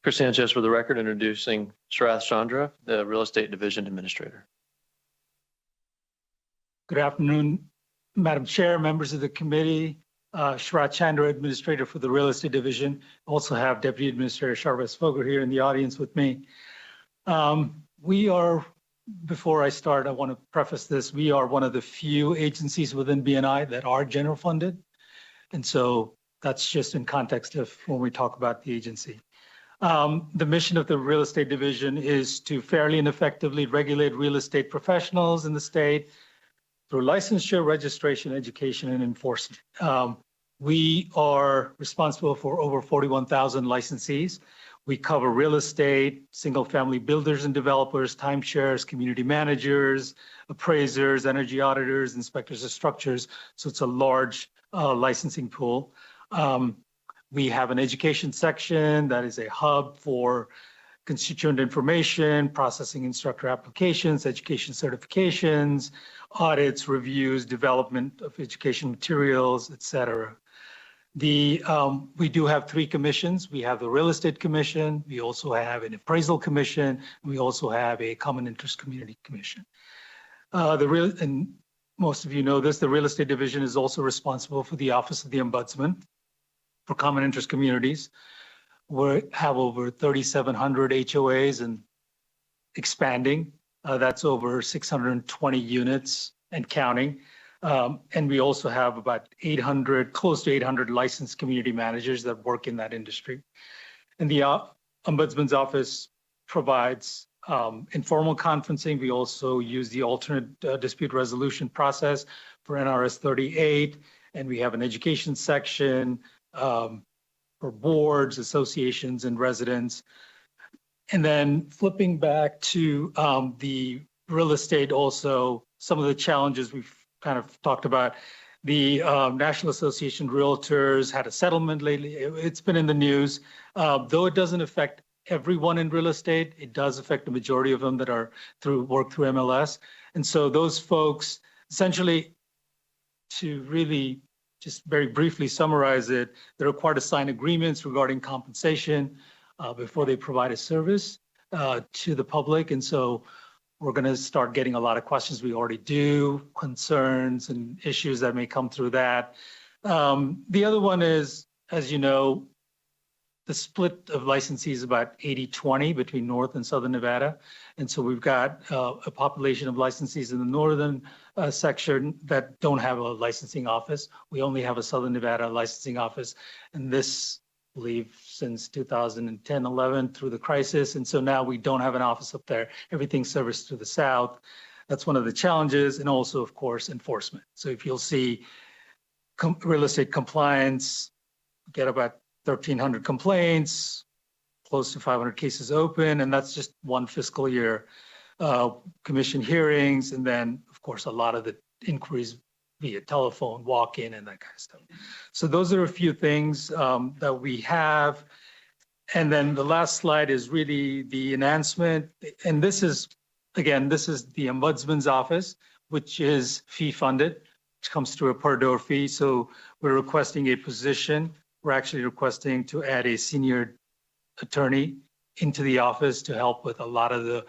O: Chris Sanchez for the record, introducing Sharath Chandra, the Real Estate Division Administrator.
M: Good afternoon, Madam Chair, members of the committee. Sharath Chandra, Administrator for the Real Estate Division. Also have Deputy Administrator Sharvas Foger here in the audience with me. Before I start, I want to preface this. We are one of the few agencies within BNI that are general funded. And so that's just in context of when we talk about the agency. The mission of the Real Estate Division is to fairly and effectively regulate real estate professionals in the state through licensure, registration, education, and enforcement. We are responsible for over 41,000 licensees. We cover real estate, single-family builders and developers, timeshares, community managers, appraisers, energy auditors, inspectors of structures. So it's a large licensing pool. We have an education section that is a hub for constituent information, processing instructor applications, education certifications, audits, reviews, development of education materials, et cetera. We do have 3 commissions. We have the Real Estate Commission. We also have an Appraisal Commission. We also have a Common Interest Community Commission. And most of you know this, the Real Estate Division is also responsible for the Office of the Ombudsman for Common Interest Communities. We have over 3,700 HOAs and expanding. That's over 620 units and counting. And we also have about close to 800 licensed community managers that work in that industry. And the Ombudsman's Office provides informal conferencing. We also use the alternate dispute resolution process for NRS 38. And we have an education section for boards, associations, and residents. And then flipping back to the real estate also, some of the challenges we've kind of talked about. The National Association of Realtors had a settlement lately. It's been in the news. Though it doesn't affect everyone in real estate, it does affect the majority of them that are work through MLS. And so those folks, essentially, to really just very briefly summarize it, they're required to sign agreements regarding compensation before they provide a service to the public. And so we're going to start getting a lot of questions. We already do, concerns and issues that may come through that. The other one is, as you know, the split of licensees is about 80-20 between North and Southern Nevada. And so we've got a population of licensees in the northern section that don't have a licensing office. We only have a Southern Nevada licensing office. And this, I believe, since 2010, 11 through the crisis. And so now we don't have an office up there. Everything's serviced through the south. That's one of the challenges. And also, of course, enforcement. So if you'll see real estate compliance, get about 1,300 complaints, close to 500 cases open, and that's just one fiscal year. Commission hearings, and then, of course, a lot of the inquiries via telephone, walk-in, and that kind of stuff. So those are a few things that we have. And then the last slide is really the enhancement. And this is, again, this is the Ombudsman's office, which is fee-funded, which comes through a per-door fee. So we're requesting a position. We're actually requesting to add a senior attorney into the office to help with a lot of the,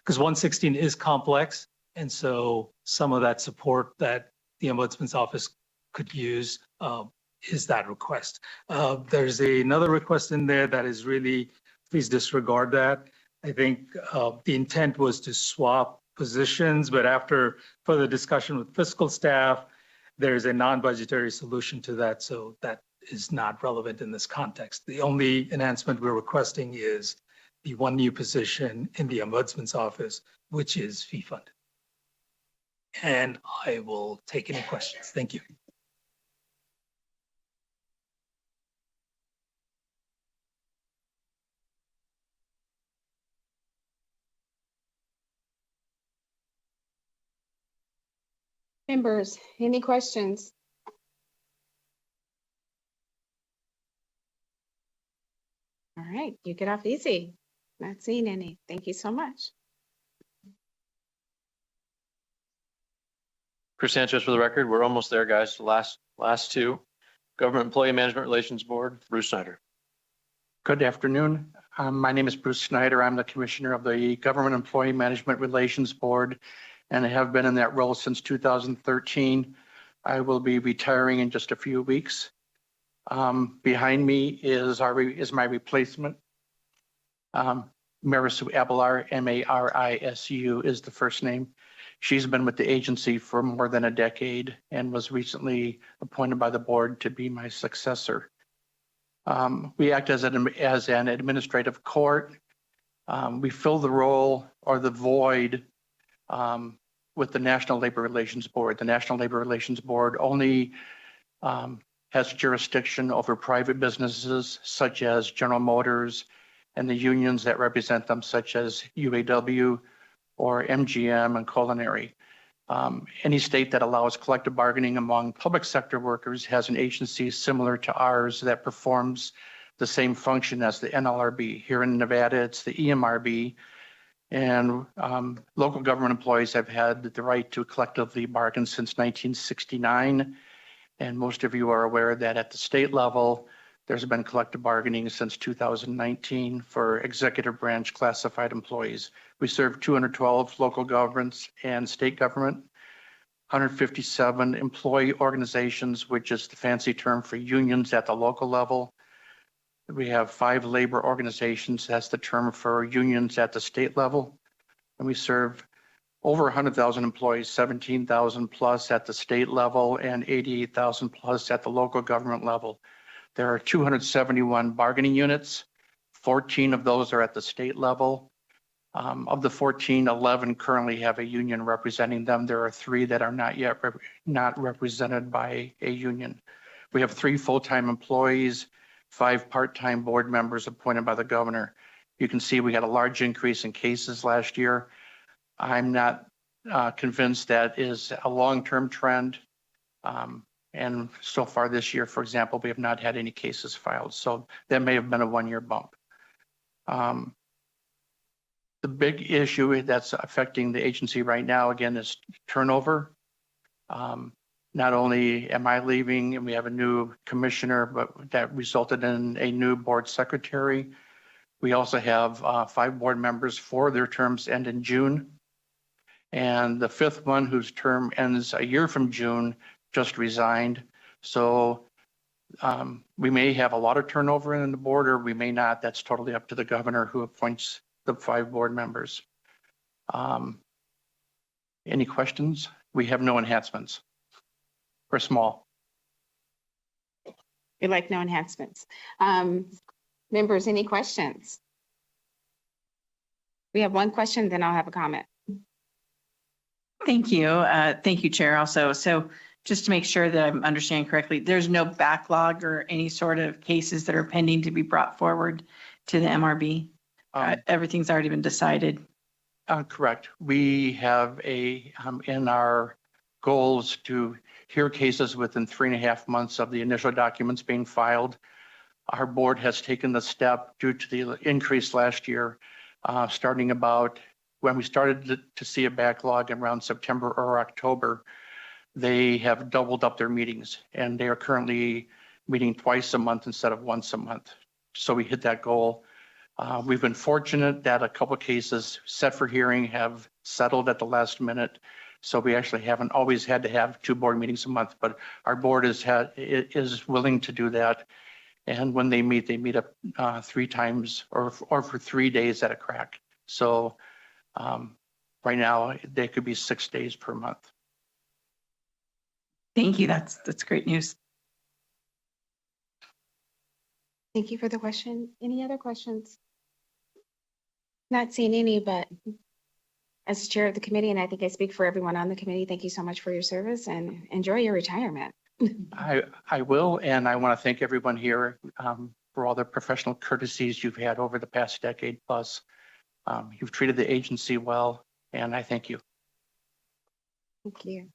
M: because 116 is complex. And so some of that support that the Ombudsman's office could use is that request. There's another request in there that is really, please disregard that. I think the intent was to swap positions, but after further discussion with fiscal staff, there's a non-budgetary solution to that. So that is not relevant in this context. The only enhancement we're requesting is the one new position in the Ombudsman's office, which is fee funded. And I will take any questions. Thank you.
B: Members, any questions? All right, you get off easy. Not seeing any. Thank you so much.
O: Chris Sanchez for the record. We're almost there, guys. The last two. Government Employee Management Relations Board, Bruce Snyder.
F: Good afternoon. My name is Bruce Snyder. I'm the Commissioner of the Government Employee Management Relations Board, and I have been in that role since 2013. I will be retiring in just a few weeks. Behind me is my replacement. Marisu Abelar, Marisu is the first name. She's been with the agency for more than a decade and was recently appointed by the board to be my successor. We act as an administrative court. We fill the role or the void with the National Labor Relations Board. The National Labor Relations Board only has jurisdiction over private businesses such as General Motors and the unions that represent them, such as UAW or MGM and Culinary. Any state that allows collective bargaining among public sector workers has an agency similar to ours that performs the same function as the NLRB. Here in Nevada, it's the EMRB. And local government employees have had the right to collectively bargain since 1969. And most of you are aware that at the state level, there's been collective bargaining since 2019 for executive branch classified employees. We serve 212 local governments and state government, 157 employee organizations, which is the fancy term for unions at the local level. We have 5 labor organizations, that's the term for unions at the state level. And we serve over 100,000 employees, 17,000 plus at the state level and 88,000 plus at the local government level. There are 271 bargaining units. 14 of those are at the state level. Of the 14, 11 currently have a union representing them. There are 3 that are not yet not represented by a union. We have 3 full-time employees, 5 part-time board members appointed by the governor. You can see we had a large increase in cases last year. I'm not convinced that is a long-term trend. And so far this year, for example, we have not had any cases filed. So that may have been a 1-year bump. The big issue that's affecting the agency right now, again, is turnover. Not only am I leaving and we have a new commissioner, but that resulted in a new board secretary. We also have 5 board members, 4 of their terms end in June. And the 5th one, whose term ends a year from June, just resigned. So we may have a lot of turnover in the board, or we may not. That's totally up to the governor, who appoints the 5 board members. Any questions? We have no enhancements. We're small.
B: We like no enhancements. Members, any questions? We have one question, then I'll have a comment.
A: Thank you. Thank you, Chair, also. So just to make sure that I'm understanding correctly, there's no backlog or any sort of cases that are pending to be brought forward to the MRB? Everything's already been decided?
F: Correct. We have in our goals to hear cases within 3.5 months of the initial documents being filed. Our board has taken the step due to the increase last year, starting about when we started to see a backlog around September or October. They have doubled up their meetings, and they are currently meeting twice a month instead of once a month. So we hit that goal. We've been fortunate that a couple of cases set for hearing have settled at the last minute. So we actually haven't always had to have 2 board meetings a month, but our board is willing to do that. And when they meet up 3 times or for 3 days at a crack. So right now they could be 6 days per month.
A: Thank you. That's great news.
B: Thank you for the question. Any other questions? Not seeing any, but as chair of the committee, and I think I speak for everyone on the committee, thank you so much for your service and enjoy your retirement.
F: I will, and I want to thank everyone here for all the professional courtesies you've had over the past decade plus. You've treated the agency well, and I thank you.
B: Thank you.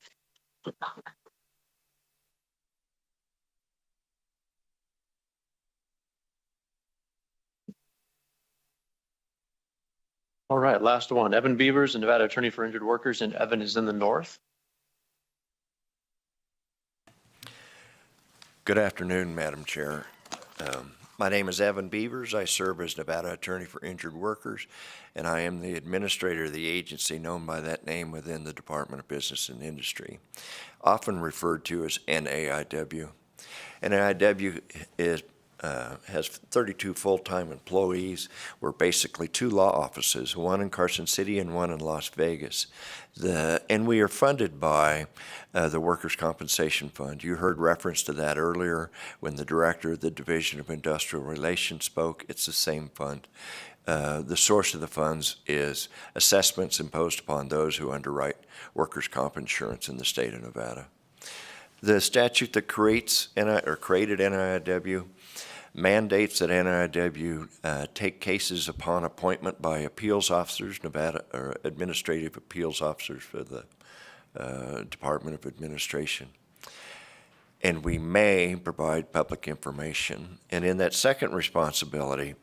O: All right, last one. Evan Beavers, the Nevada Attorney for Injured Workers, and Evan is in the north.
P: Good afternoon, Madam Chair. My name is Evan Beavers. I serve as Nevada Attorney for Injured Workers, and I am the administrator of the agency known by that name within the Department of Business and Industry, often referred to as NAIW. NAIW has 32 full-time employees. We're basically 2 law offices, one in Carson City and one in Las Vegas. And we are funded by the Workers' Compensation Fund. You heard reference to that earlier when the director of the Division of Industrial Relations spoke. It's the same fund. The source of the funds is assessments imposed upon those who underwrite workers' comp insurance in the state of Nevada. The statute that created NIW mandates that NIW take cases upon appointment by appeals officers, Nevada or administrative appeals officers for the Department of Administration. And we may provide public information. And in that second responsibility,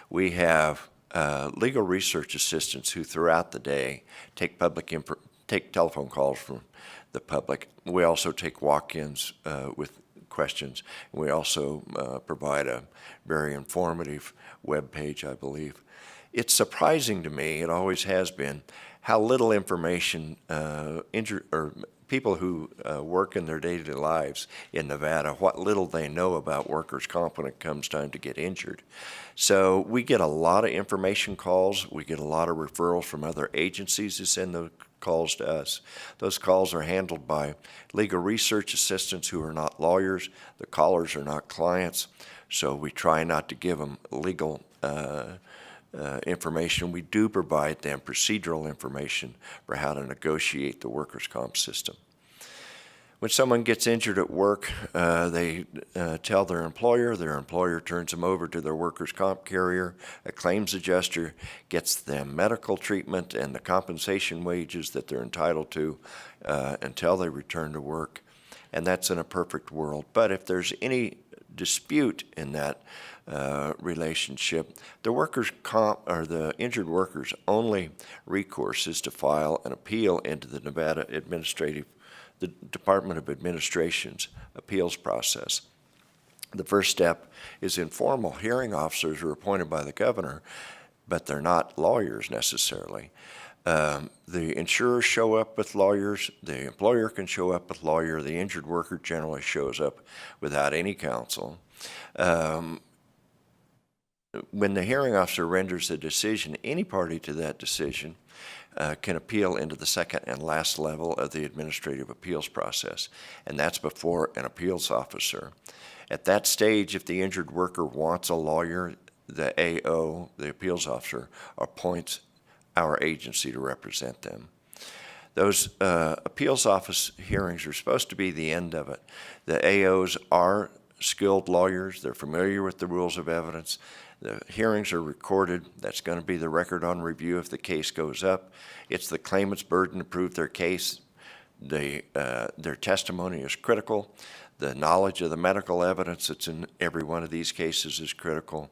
P: we have legal research assistants who throughout the day take telephone calls from the public. We also take walk-ins with questions. We also provide a very informative web page, I believe. It's surprising to me, it always has been, how little information people who work in their daily lives in Nevada, what little they know about workers' comp when it comes time to get injured. So we get a lot of information calls. We get a lot of referrals from other agencies who send the calls to us. Those calls are handled by legal research assistants who are not lawyers. The callers are not clients, so we try not to give them legal information. We do provide them procedural information for how to negotiate the workers' comp system. When someone gets injured at work, they tell their employer turns them over to their workers' comp carrier. A claims adjuster gets them medical treatment and the compensation wages that they're entitled to until they return to work. and that's in a perfect world. But if there's any dispute in that relationship, the workers' comp or the injured workers' only recourse is to file an appeal into the the Department of Administration's appeals process. The first step is informal. Hearing officers are appointed by the governor, but they're not lawyers necessarily. The insurers show up with lawyers, the employer can show up with lawyer, the injured worker generally shows up without any counsel. When the hearing officer renders a decision, any party to that decision can appeal into the second and last level of the administrative appeals process, and that's before an appeals officer. At that stage, if the injured worker wants a lawyer, the AO, the appeals officer, appoints our agency to represent them. Those appeals office hearings are supposed to be the end of it. The AOs are skilled lawyers. They're familiar with the rules of evidence. The hearings are recorded. That's going to be the record on review if the case goes up. It's the claimant's burden to prove their case. Their testimony is critical. The knowledge of the medical evidence that's in every one of these cases is critical.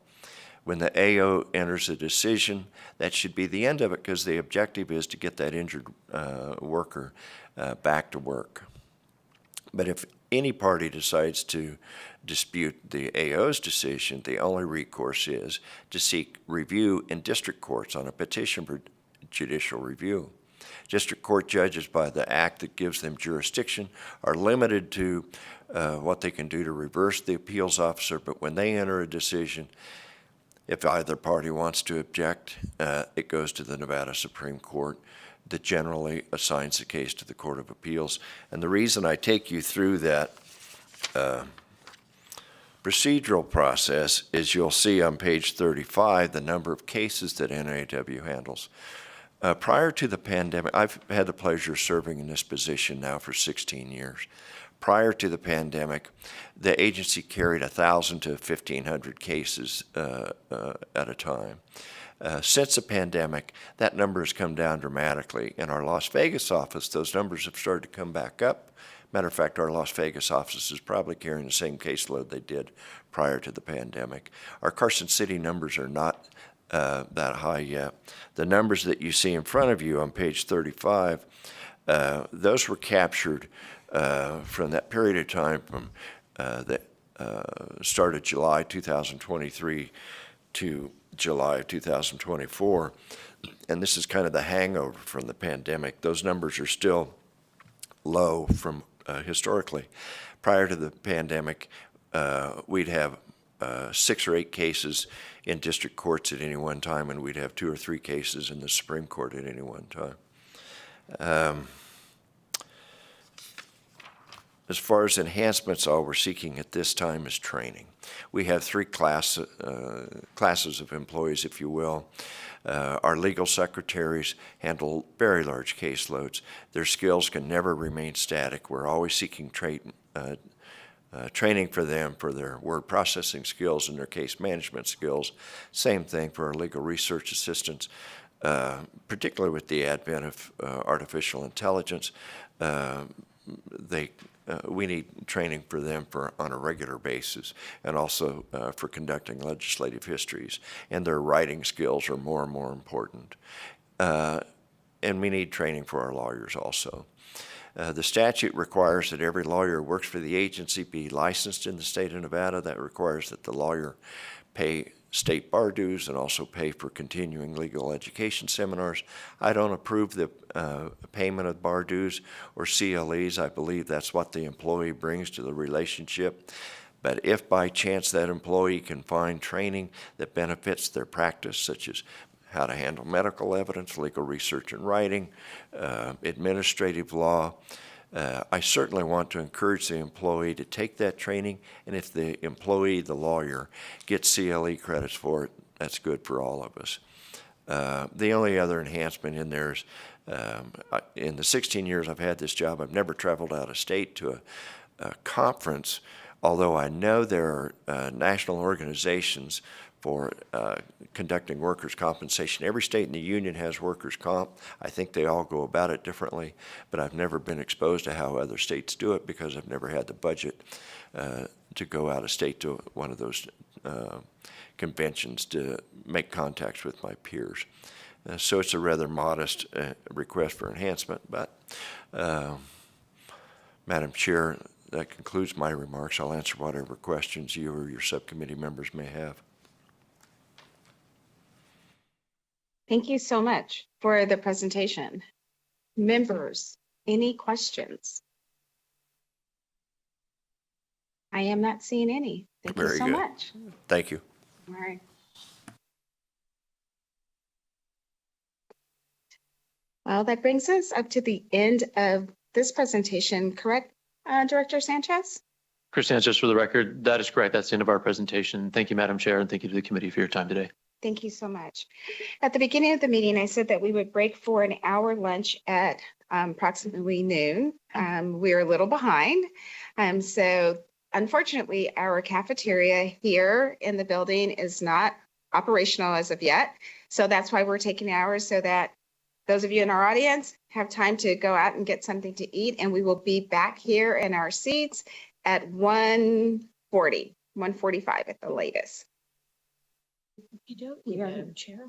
P: When the AO enters a decision, that should be the end of it, because the objective is to get that injured worker back to work. But if any party decides to dispute the AO's decision, the only recourse is to seek review in district courts on a petition for judicial review. District court judges, by the act that gives them jurisdiction, are limited to what they can do to reverse the appeals officer, but when they enter a decision, if either party wants to object, it goes to the Nevada Supreme Court that generally assigns the case to the Court of Appeals. And the reason I take you through that procedural process is you'll see on page 35 the number of cases that NAW handles. Prior to the pandemic, I've had the pleasure of serving in this position now for 16 years. Prior to the pandemic, the agency carried 1,000 to 1,500 cases at a time. Since the pandemic, that number has come down dramatically. In our Las Vegas office, those numbers have started to come back up. Matter of fact, our Las Vegas office is probably carrying the same caseload they did prior to the pandemic. Our Carson City numbers are not that high yet. The numbers that you see in front of you on page 35, those were captured from that period of time from that started July 2023 to July of 2024. And this is kind of the hangover from the pandemic. Those numbers are still low from historically. Prior to the pandemic, we'd have 6 or 8 cases in district courts at any one time, and we'd have 2 or 3 cases in the Supreme Court at any one time. As far as enhancements, all we're seeking at this time is training. We have 3 classes of employees, if you will. Our legal secretaries handle very large caseloads. Their skills can never remain static. We're always seeking training for them for their word processing skills and their case management skills. Same thing for our legal research assistants, particularly with the advent of artificial intelligence. We need training for them on a regular basis, and also for conducting legislative histories. And their writing skills are more and more important. And we need training for our lawyers also. The statute requires that every lawyer who works for the agency be licensed in the state of Nevada. That requires that the lawyer pay state bar dues and also pay for continuing legal education seminars. I don't approve the payment of bar dues or CLEs. I believe that's what the employee brings to the relationship. But if by chance that employee can find training that benefits their practice, such as how to handle medical evidence, legal research and writing, administrative law, I certainly want to encourage the employee to take that training, and if the employee, the lawyer, gets CLE credits for it, that's good for all of us. The only other enhancement in there is, in the 16 years I've had this job, I've never traveled out of state to a conference, although I know there are national organizations for conducting workers' compensation. Every state in the union has workers' comp. I think they all go about it differently, but I've never been exposed to how other states do it because I've never had the budget to go out of state to one of those conventions to make contacts with my peers. So it's a rather modest request for enhancement, but Madam Chair, that concludes my remarks. I'll answer whatever questions you or your subcommittee members may have.
B: Thank you so much for the presentation. Members, any questions? I am not seeing any. Thank you
P: Very
B: so
P: good.
B: much.
P: Thank you.
B: All right. Well, that brings us up to the end of this presentation, correct, Director Sanchez?
O: Chris Sanchez, for the record, that is correct. That's the end of our presentation. Thank you, Madam Chair, and thank you to the committee for your time today.
B: Thank you so much. At the beginning of the meeting, I said that we would break for an hour lunch at approximately noon. We're a little behind. So unfortunately, our cafeteria here in the building is not operational as of yet. So that's why we're taking hours so that those of you in our audience have time to go out and get something to eat. And we will be back here in our seats at 1:40, 1:45 at the latest.
K: Madam Chair.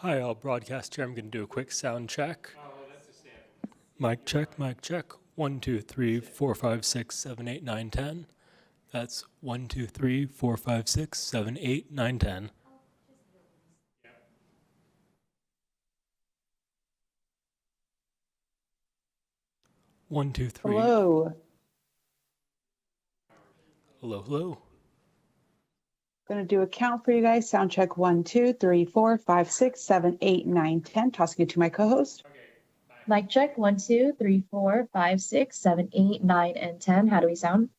Q: Hi, all broadcast here. I'm going to do a quick sound check. Mic check, mic check. 1, 2, 3, 4, 5, 6, 7, 8, 9, 10. That's 1, 2, 3, 4, 5, 6, 7, 8, 9, 10. One, two, three.
S: Hello.
Q: Hello, hello.
S: Going to do a count for you guys. Sound check 1, 2, 3, 4, 5, 6, 7, 8, 9, 10. Tossing it to my co-host.
W: Mic check 1, 2, 3, 4, 5, 6, 7, 8, 9, and 10. How do we sound?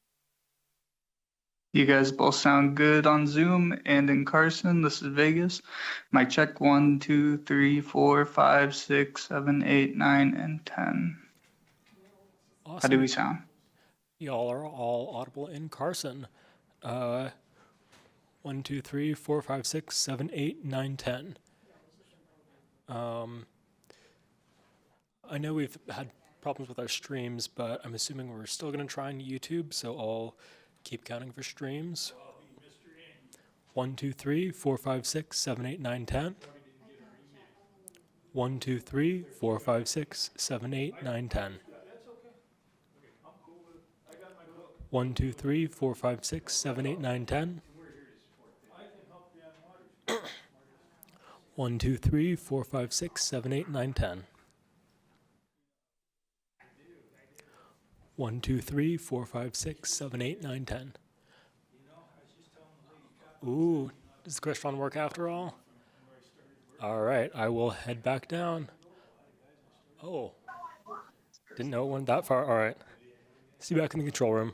X: You guys both sound good on Zoom and in Carson. This is Vegas. Mic check 1, 2, 3, 4, 5, 6, 7, 8, 9, and 10.
Q: Awesome.
X: How do we sound?
Q: Y'all are all audible in Carson. 1, 2, 3, 4, 5, 6, 7, 8, 9, 10. I know we've had problems with our streams, but I'm assuming we're still going to try on YouTube, so I'll keep counting for streams. 1, 2, 3, 4, 5, 6, 7, 8, 9, 10. 1, 2, 3, 4, 5, 6, 7, 8, 9, 10. 1, 2, 3, 4, 5, 6, 7, 8, 9, 10. 1, 2, 3, 4, 5, 6, 7, 8, 9, 10. 1, 2, 3, 4, 5, 6, 7, 8, 9, 10. Ooh, does the Crestron work after all? All right, I will head back down. Oh, didn't know it went that far. All right, see you back in the control room.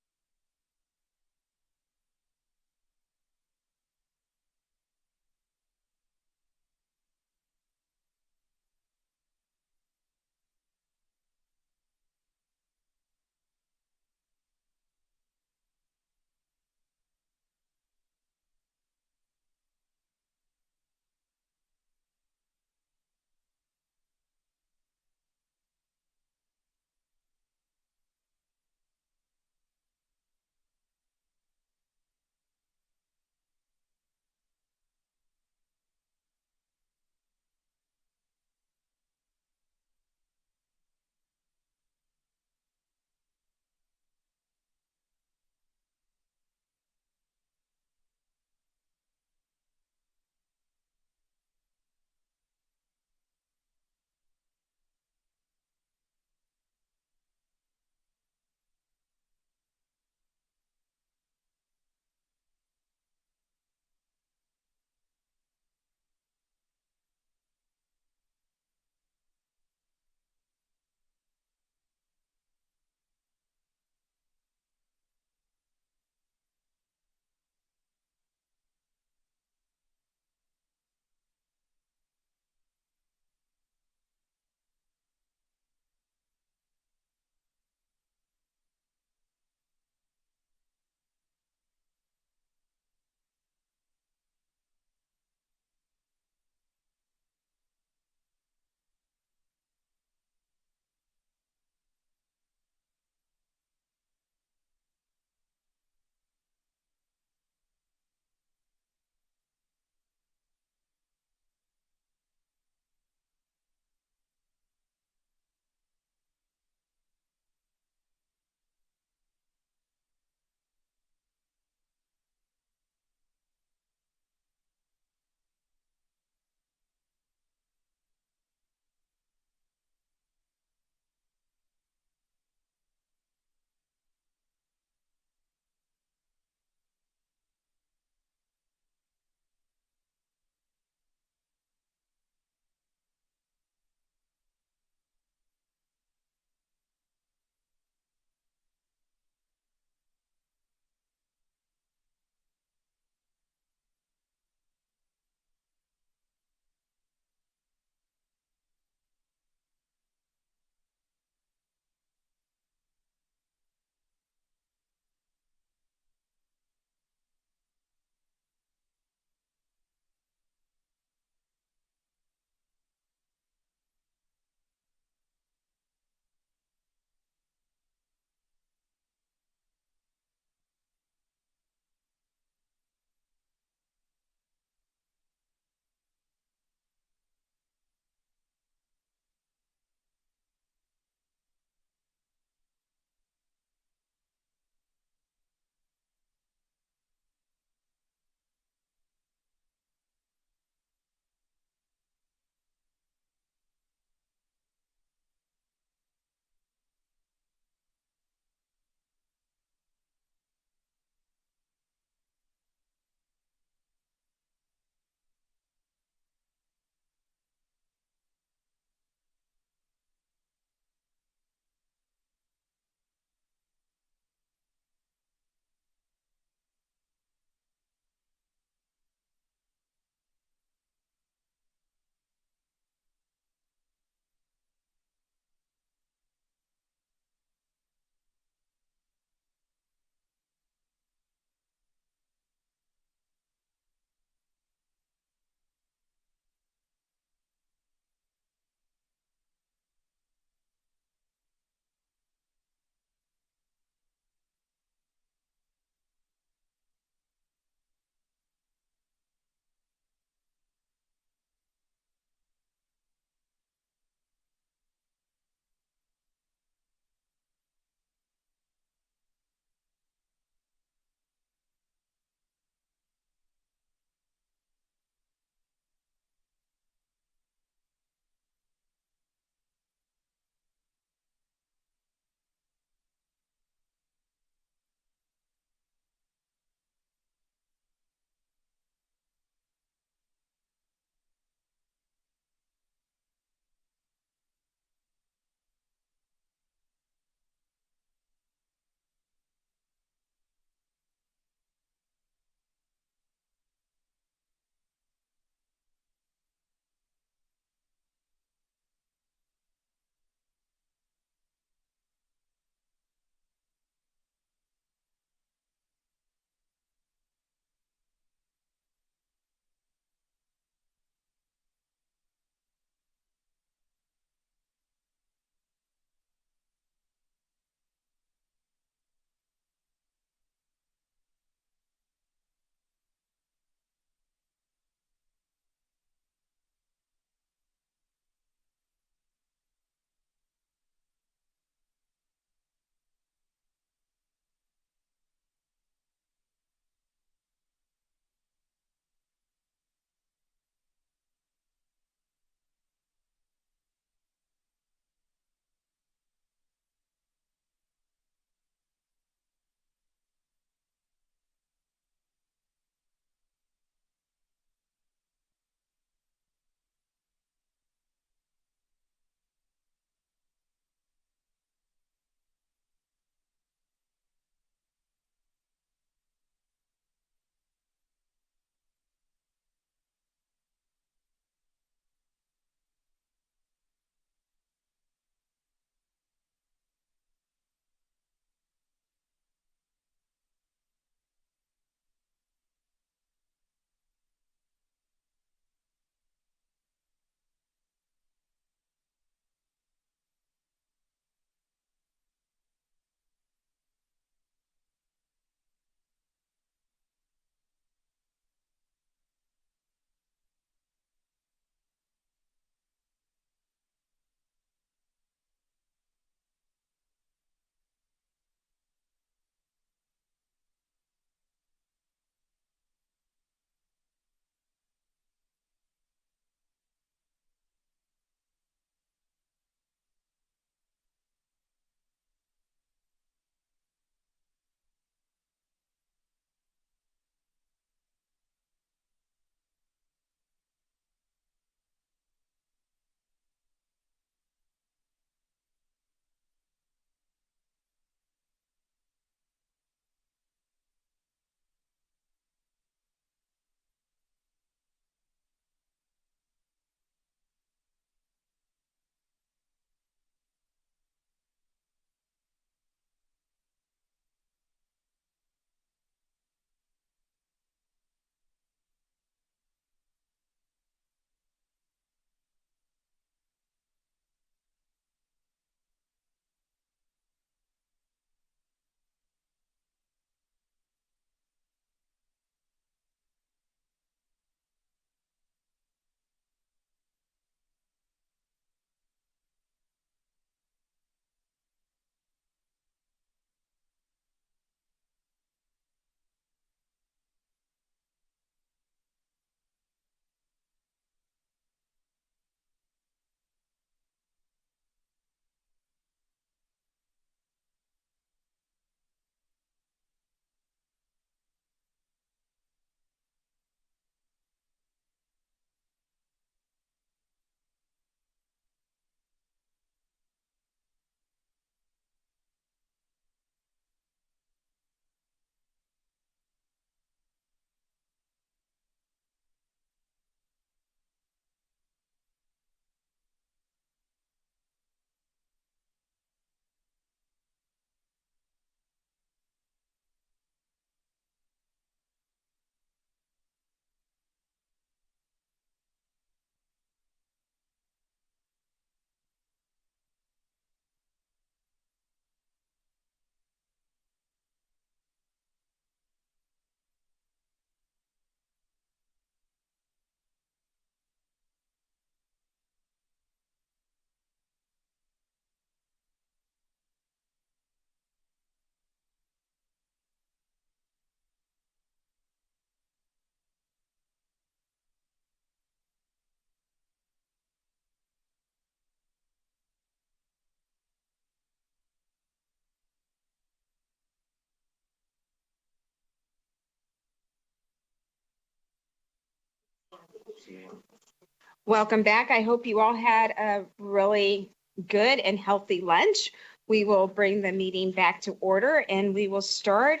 B: Welcome back. I hope you all had a really good and healthy lunch. We will bring the meeting back to order and we will start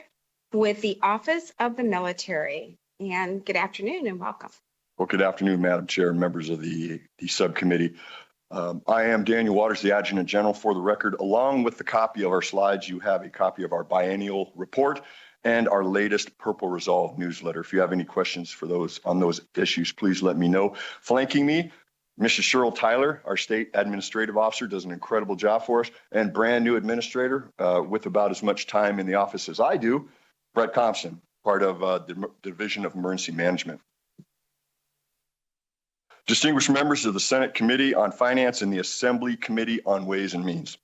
B: with the Office of the Military. And good afternoon and welcome.
N: Well, good afternoon, Madam Chair and members of the subcommittee. I am Daniel Waters, the Adjutant General. For the record, along with the copy of our slides, you have a copy of our biennial report and our latest Purple Resolve newsletter. If you have any questions for those on those issues, please let me know. Flanking me, Mrs. Cheryl Tyler, our State Administrative Officer, does an incredible job for us, and brand new administrator with about as much time in the office as I do, Brett Thompson, part of the Division of Emergency Management. Distinguished members of the Senate Committee on Finance and the Assembly Committee on Ways and Means,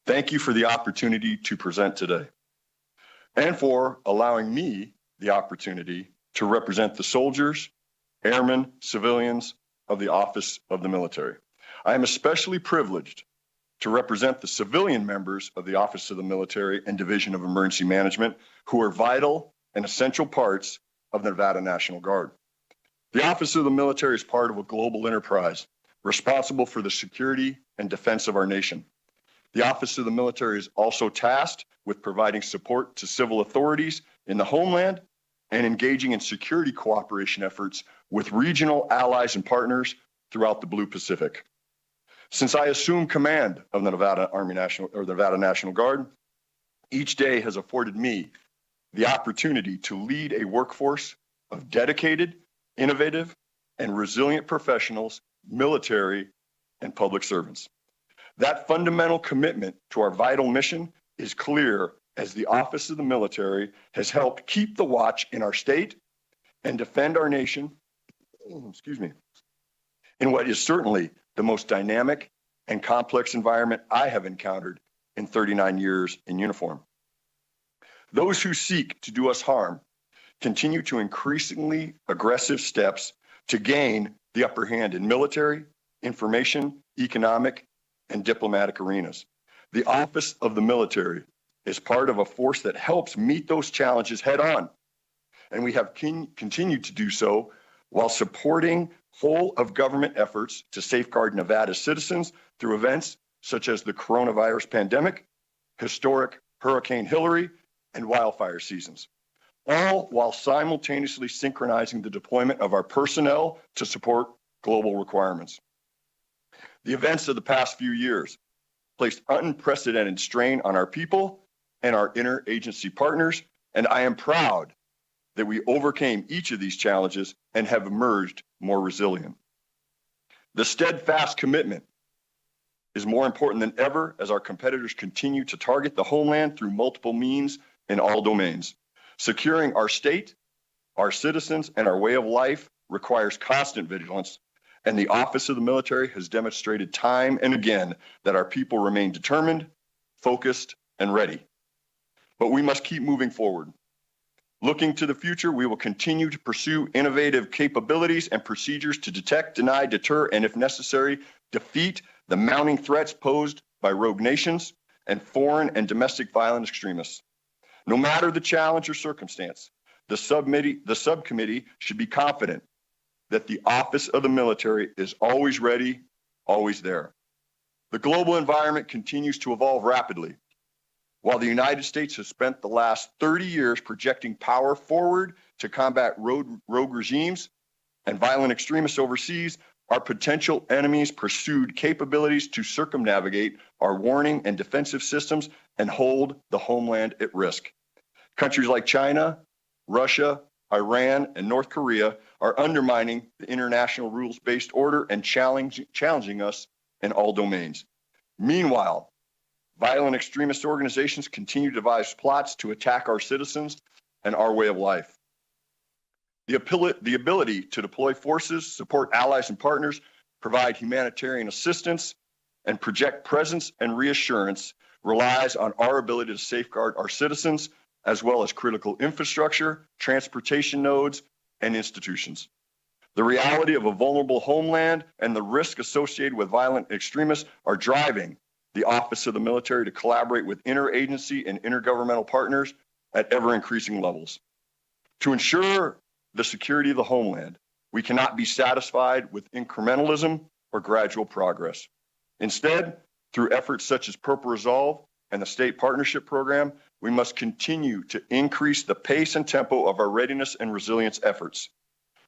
N: thank you for the opportunity to present today and for allowing me the opportunity to represent the soldiers, airmen, civilians of the Office of the Military. I am especially privileged to represent the civilian members of the Office of the Military and Division of Emergency Management, who are vital and essential parts of the Nevada National Guard. The Office of the Military is part of a global enterprise responsible for the security and defense of our nation. The Office of the Military is also tasked with providing support to civil authorities in the homeland and engaging in security cooperation efforts with regional allies and partners throughout the Blue Pacific. Since I assumed command of the Nevada National Guard, each day has afforded me the opportunity to lead a workforce of dedicated, innovative, and resilient professionals, military, and public servants. That fundamental commitment to our vital mission is clear as the Office of the Military has helped keep the watch in our state and defend our nation, in what is certainly the most dynamic and complex environment I have encountered in 39 years in uniform. Those who seek to do us harm continue to increasingly aggressive steps to gain the upper hand in military, information, economic, and diplomatic arenas. The Office of the Military is part of a force that helps meet those challenges head on, and we have continued to do so while supporting whole of government efforts to safeguard Nevada's citizens through events such as the coronavirus pandemic, historic Hurricane Hillary, and wildfire seasons, all while simultaneously synchronizing the deployment of our personnel to support global requirements. The events of the past few years placed unprecedented strain on our people and our interagency partners, and I am proud that we overcame each of these challenges and have emerged more resilient. The steadfast commitment is more important than ever as our competitors continue to target the homeland through multiple means in all domains. Securing our state, our citizens, and our way of life requires constant vigilance, and the Office of the Military has demonstrated time and again that our people remain determined, focused, and ready. But we must keep moving forward. Looking to the future, we will continue to pursue innovative capabilities and procedures to detect, deny, deter, and if necessary, defeat the mounting threats posed by rogue nations and foreign and domestic violent extremists. No matter the challenge or circumstance, the subcommittee should be confident that the Office of the Military is always ready, always there. The global environment continues to evolve rapidly. While the United States has spent the last 30 years projecting power forward to combat rogue regimes and violent extremists overseas, our potential enemies pursued capabilities to circumnavigate our warning and defensive systems and hold the homeland at risk. Countries like China, Russia, Iran, and North Korea are undermining the international rules-based order and challenging us in all domains. Meanwhile, violent extremist organizations continue to devise plots to attack our citizens and our way of life. The ability to deploy forces, support allies and partners, provide humanitarian assistance, and project presence and reassurance relies on our ability to safeguard our citizens, as well as critical infrastructure, transportation nodes, and institutions. The reality of a vulnerable homeland and the risk associated with violent extremists are driving the Office of the Military to collaborate with interagency and intergovernmental partners at ever-increasing levels. To ensure the security of the homeland, We cannot be satisfied with incrementalism or gradual progress. Instead, through efforts such as Purple Resolve and the State Partnership Program, we must continue to increase the pace and tempo of our readiness and resilience efforts.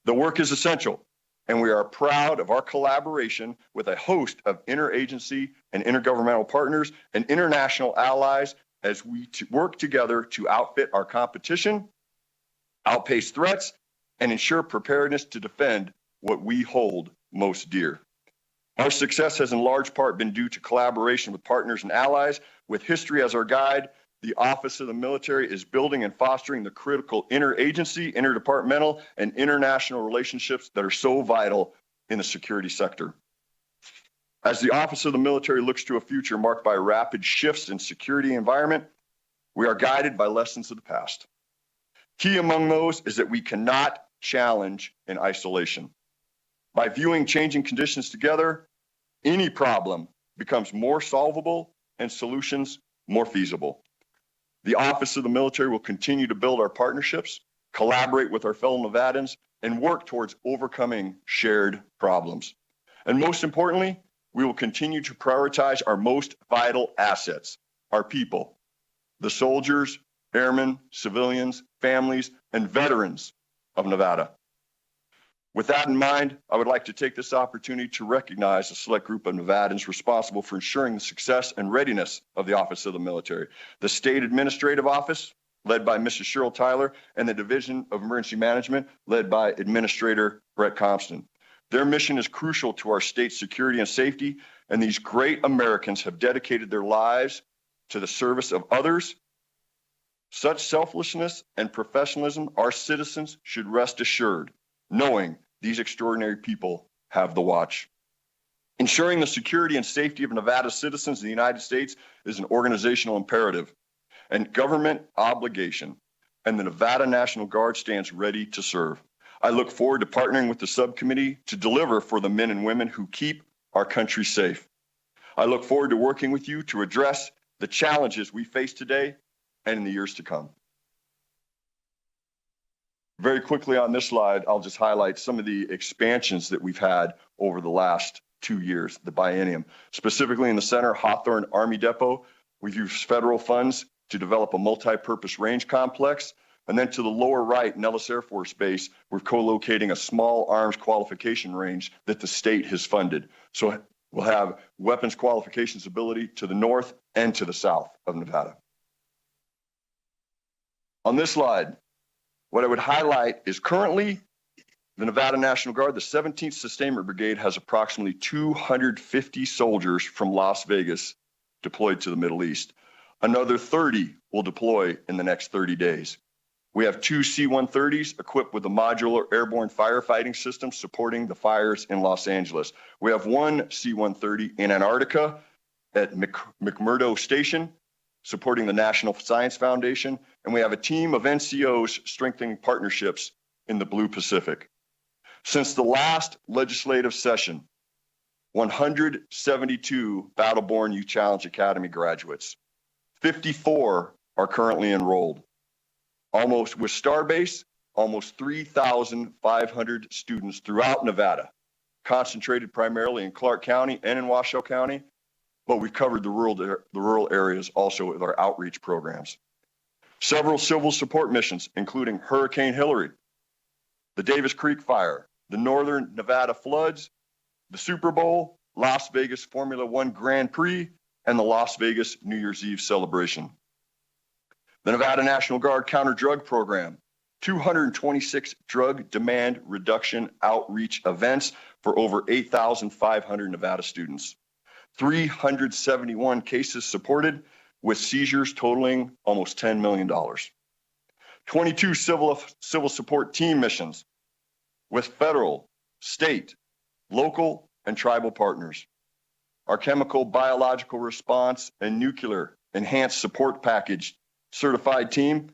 N: The work is essential, and we are proud of our collaboration with a host of interagency and intergovernmental partners and international allies as we work together to outfit our competition, outpace threats, and ensure preparedness to defend what we hold most dear. Our success has in large part been due to collaboration with partners and allies. With history as our guide, the Office of the Military is building and fostering the critical interagency, interdepartmental, and international relationships that are so vital in the security sector. As the Office of the Military looks to a future marked by rapid shifts in security environment, we are guided by lessons of the past. Key among those is that we cannot challenge in isolation. By viewing changing conditions together, any problem becomes more solvable and solutions more feasible. The Office of the Military will continue to build our partnerships, collaborate with our fellow Nevadans, and work towards overcoming shared problems. And most importantly, we will continue to prioritize our most vital assets, our people, the soldiers, airmen, civilians, families, and veterans of Nevada. With that in mind, I would like to take this opportunity to recognize a select group of Nevadans responsible for ensuring the success and readiness of the Office of the Military. The State Administrative Office, led by Mrs. Cheryl Tyler, and the Division of Emergency Management, led by Administrator Brett Compston. Their mission is crucial to our state's security and safety, and these great Americans have dedicated their lives to the service of others. Such selflessness and professionalism, our citizens should rest assured, knowing these extraordinary people have the watch. Ensuring the security and safety of Nevada citizens in the United States is an organizational imperative and government obligation, and the Nevada National Guard stands ready to serve. I look forward to partnering with the subcommittee to deliver for the men and women who keep our country safe. I look forward to working with you to address the challenges we face today and in the years to come. Very quickly on this slide, I'll just highlight some of the expansions that we've had over the last 2 years, the biennium. Specifically in the center, Hawthorne Army Depot, we've used federal funds to develop a multi-purpose range complex. And then to the lower right, Nellis Air Force Base, we're co-locating a small arms qualification range that the state has funded. So we'll have weapons qualifications ability to the north and to the south of Nevada. On this slide, what I would highlight is currently the Nevada National Guard, the 17th Sustainment Brigade, has approximately 250 soldiers from Las Vegas deployed to the Middle East. Another 30 will deploy in the next 30 days. We have 2 C-130s equipped with a modular airborne firefighting system supporting the fires in Los Angeles. We have 1 C-130 in Antarctica at McMurdo Station, supporting the National Science Foundation, and we have a team of NCOs strengthening partnerships in the Blue Pacific. Since the last legislative session, 172 Battle-Born Youth Challenge Academy graduates, 54 are currently enrolled. Almost with Starbase, almost 3,500 students throughout Nevada, concentrated primarily in Clark County and in Washoe County, but we've covered the rural areas also with our outreach programs. Several civil support missions, including Hurricane Hillary, the Davis Creek Fire, the Northern Nevada floods, the Super Bowl, Las Vegas Formula One Grand Prix, and the Las Vegas New Year's Eve celebration. The Nevada National Guard Counter-Drug Program, 226 drug demand reduction outreach events for over 8,500 Nevada students. 371 cases supported with seizures totaling almost $10 million. 22 civil support team missions with federal, state, local, and tribal partners. Our chemical, biological response, and nuclear enhanced support package certified team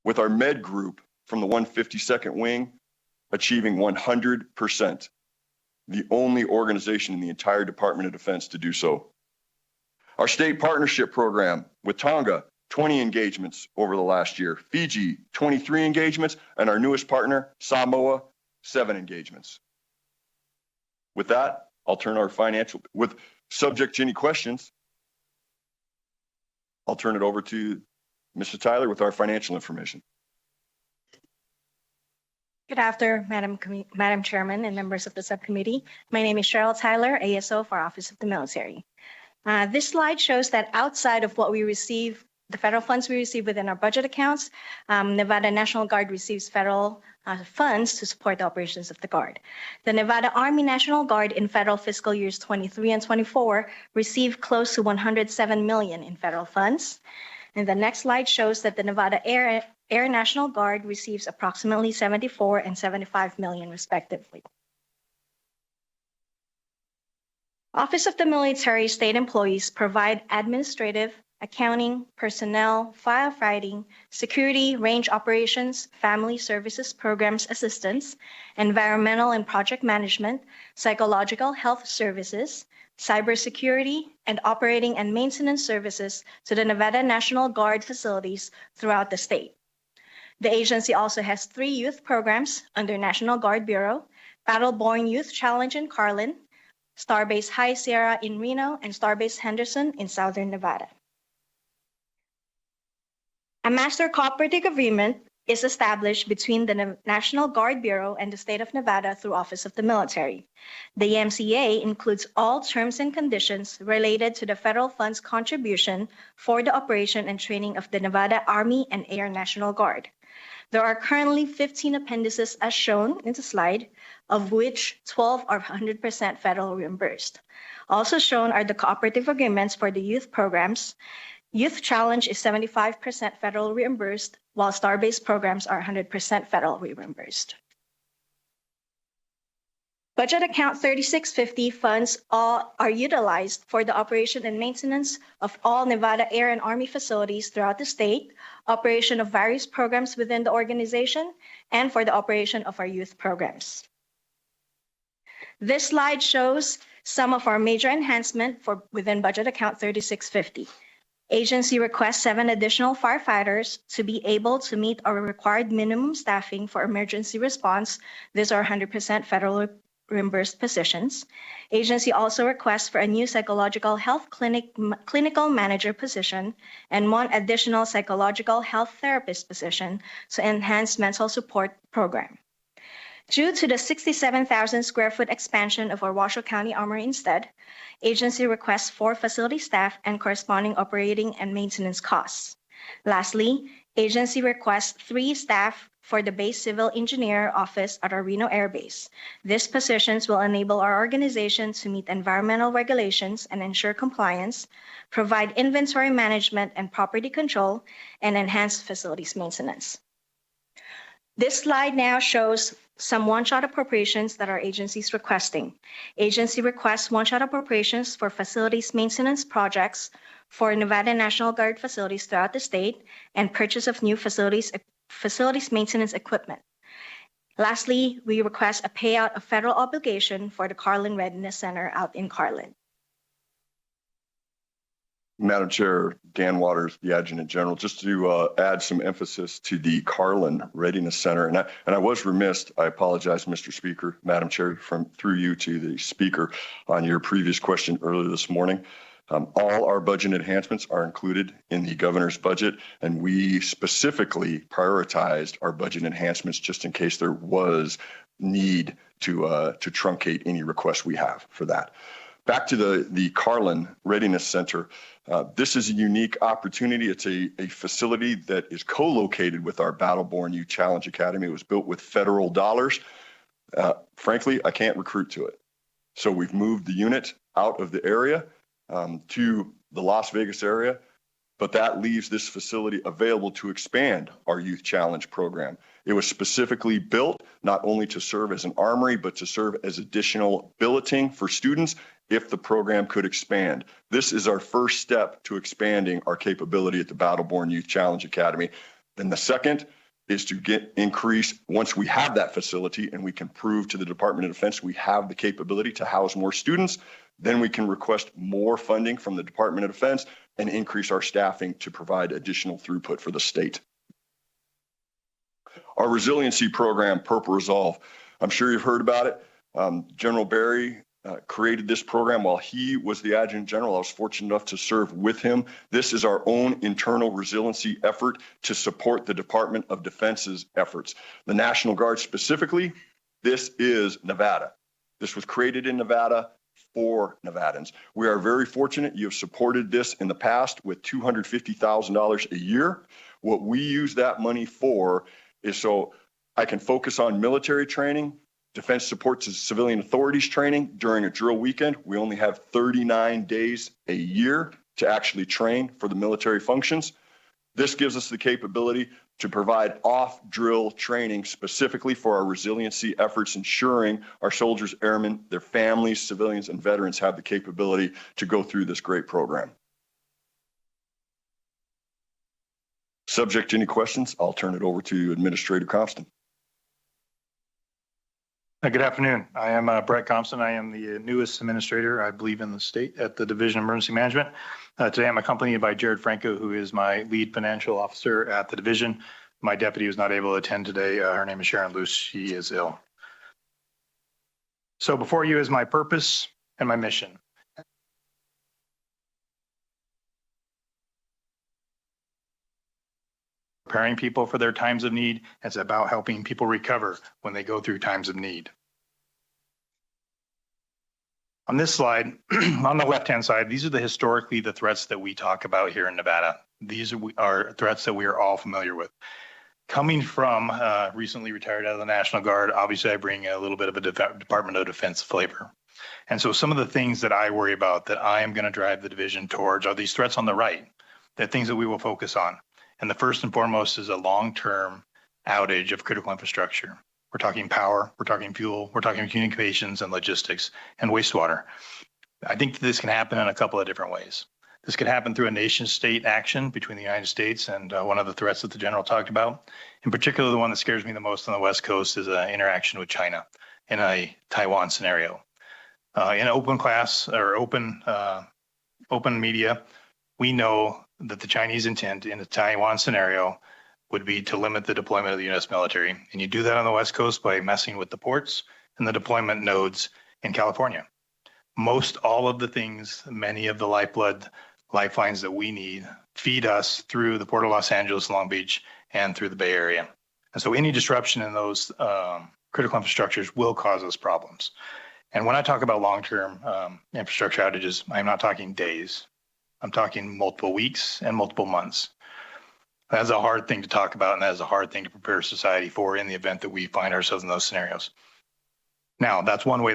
N: with our med group from the 152nd Wing achieving 100%. The only organization in the entire Department of Defense to do so. Our state partnership program with Tonga, 20 engagements over the last year. Fiji, 23 engagements, and our newest partner, Samoa, 7 engagements. With that, I'll turn our financial, with subject to any questions, I'll turn it over to Mr. Tyler with our financial information.
G: Good afternoon, Madam Chairman and members of the subcommittee. My name is Cheryl Tyler, ASO for Office of the Military. This slide shows that outside of what we receive, the federal funds we receive within our budget accounts, Nevada National Guard receives federal funds to support the operations of the Guard. The Nevada Army National Guard in federal fiscal years 23 and 24 received close to $107 million in federal funds. And the next slide shows that the Nevada Air National Guard receives approximately $74 and $75 million respectively. Office of the Military state employees provide administrative, accounting, personnel, firefighting, security, range operations, family services programs assistance, environmental and project management, psychological health services, cybersecurity, and operating and maintenance services to the Nevada National Guard facilities throughout the state. The agency also has 3 youth programs under National Guard Bureau: Battle-Born Youth Challenge in Carlin, Starbase High Sierra in Reno, and Starbase Henderson in Southern Nevada. A master cooperative agreement is established between the National Guard Bureau and the state of Nevada through Office of the Military. The MCA includes all terms and conditions related to the federal funds contribution for the operation and training of the Nevada Army and Air National Guard. There are currently 15 appendices as shown in the slide, of which 12 are 100% federal reimbursed. Also shown are the cooperative agreements for the youth programs. Youth Challenge is 75% federal reimbursed, while Starbase programs are 100% federal reimbursed. Budget account 3650 funds are utilized for the operation and maintenance of all Nevada Air and Army facilities throughout the state, operation of various programs within the organization, and for the operation of our youth programs. This slide shows some of our major enhancement for within budget account 3650. Agency requests 7 additional firefighters to be able to meet our required minimum staffing for emergency response. These are 100% federal reimbursed positions. Agency also requests for a new psychological health clinical manager position and 1 additional psychological health therapist position to enhance mental support program. Due to the 67,000 square foot expansion of our Washoe County Armory instead, agency requests 4 facility staff and corresponding operating and maintenance costs. Lastly, agency requests 3 staff for the base civil engineer office at our Reno Air Base. These positions will enable our organization to meet environmental regulations and ensure compliance, provide inventory management and property control, and enhance facilities maintenance. This slide now shows some one-shot appropriations that our agency is requesting. Agency requests one-shot appropriations for facilities maintenance projects for Nevada National Guard facilities throughout the state and purchase of new facilities maintenance equipment. Lastly, we request a payout of federal obligation for the Carlin Readiness Center out in Carlin.
N: Madam Chair, Dan Waters, the Adjutant General, just to add some emphasis to the Carlin Readiness Center. And I was remiss, I apologize, Mr. Speaker, Madam Chair, through you to the Speaker on your previous question earlier this morning. All our budget enhancements are included in the governor's budget, and we specifically prioritized our budget enhancements just in case there was need to truncate any requests we have for that. Back to the Carlin Readiness Center. This is a unique opportunity. It's a facility that is co-located with our Battle-Born Youth Challenge Academy. It was built with federal dollars. Frankly, I can't recruit to it. So we've moved the unit out of the area to the Las Vegas area, but that leaves this facility available to expand our Youth Challenge program. It was specifically built not only to serve as an armory, but to serve as additional billeting for students if the program could expand. This is our first step to expanding our capability at the Battle-Born Youth Challenge Academy. Then the second is to increase, once we have that facility and we can prove to the Department of Defense we have the capability to house more students, then we can request more funding from the Department of Defense and increase our staffing to provide additional throughput for the state. Our resiliency program, Purple Resolve, I'm sure you've heard about it. General Barry created this program while he was the Adjutant General. I was fortunate enough to serve with him. This is our own internal resiliency effort to support the Department of Defense's efforts. The National Guard specifically, this is Nevada. This was created in Nevada for Nevadans. We are very fortunate you have supported this in the past with $250,000 a year. What we use that money for is so I can focus on military training, defense support to civilian authorities training during a drill weekend. We only have 39 days a year to actually train for the military functions. This gives us the capability to provide off-drill training specifically for our resiliency efforts, ensuring our soldiers, airmen, their families, civilians, and veterans have the capability to go through this great program. Subject to any questions, I'll turn it over to Administrator Compton.
C: Good afternoon. I am Brett Compton. I am the newest administrator, I believe, in the state at the Division of Emergency Management. Today I'm accompanied by Jared Franco, who is my lead financial officer at the division. My deputy was not able to attend today. Her name is Sharon Luce. She is ill. So before you is my purpose and my mission. Preparing people for their times of need. It's about helping people recover when they go through times of need. On this slide, on the left-hand side, these are historically the threats that we talk about here in Nevada. These are threats that we are all familiar with. Coming from recently retired out of the National Guard, obviously I bring a little bit of a Department of Defense flavor. And so some of the things that I worry about that I am going to drive the division towards are these threats on the right, the things that we will focus on. And the first and foremost is a long-term outage of critical infrastructure. We're talking power, we're talking fuel, we're talking communications and logistics and wastewater. I think that this can happen in a couple of different ways. This could happen through a nation-state action between the United States and one of the threats that the general talked about. In particular, the one that scares me the most on the West Coast is an interaction with China in a Taiwan scenario. In open class or open media, we know that the Chinese intent in the Taiwan scenario would be to limit the deployment of the U.S. military. And you do that on the West Coast by messing with the ports and the deployment nodes in California. Most all of the things, many of the lifelines that we need feed us through the Port of Los Angeles, Long Beach, and through the Bay Area. And so any disruption in those critical infrastructures will cause us problems. And when I talk about long-term infrastructure outages, I'm not talking days. I'm talking multiple weeks and multiple months. That's a hard thing to talk about, and that is a hard thing to prepare society for in the event that we find ourselves in those scenarios. Now, that's one way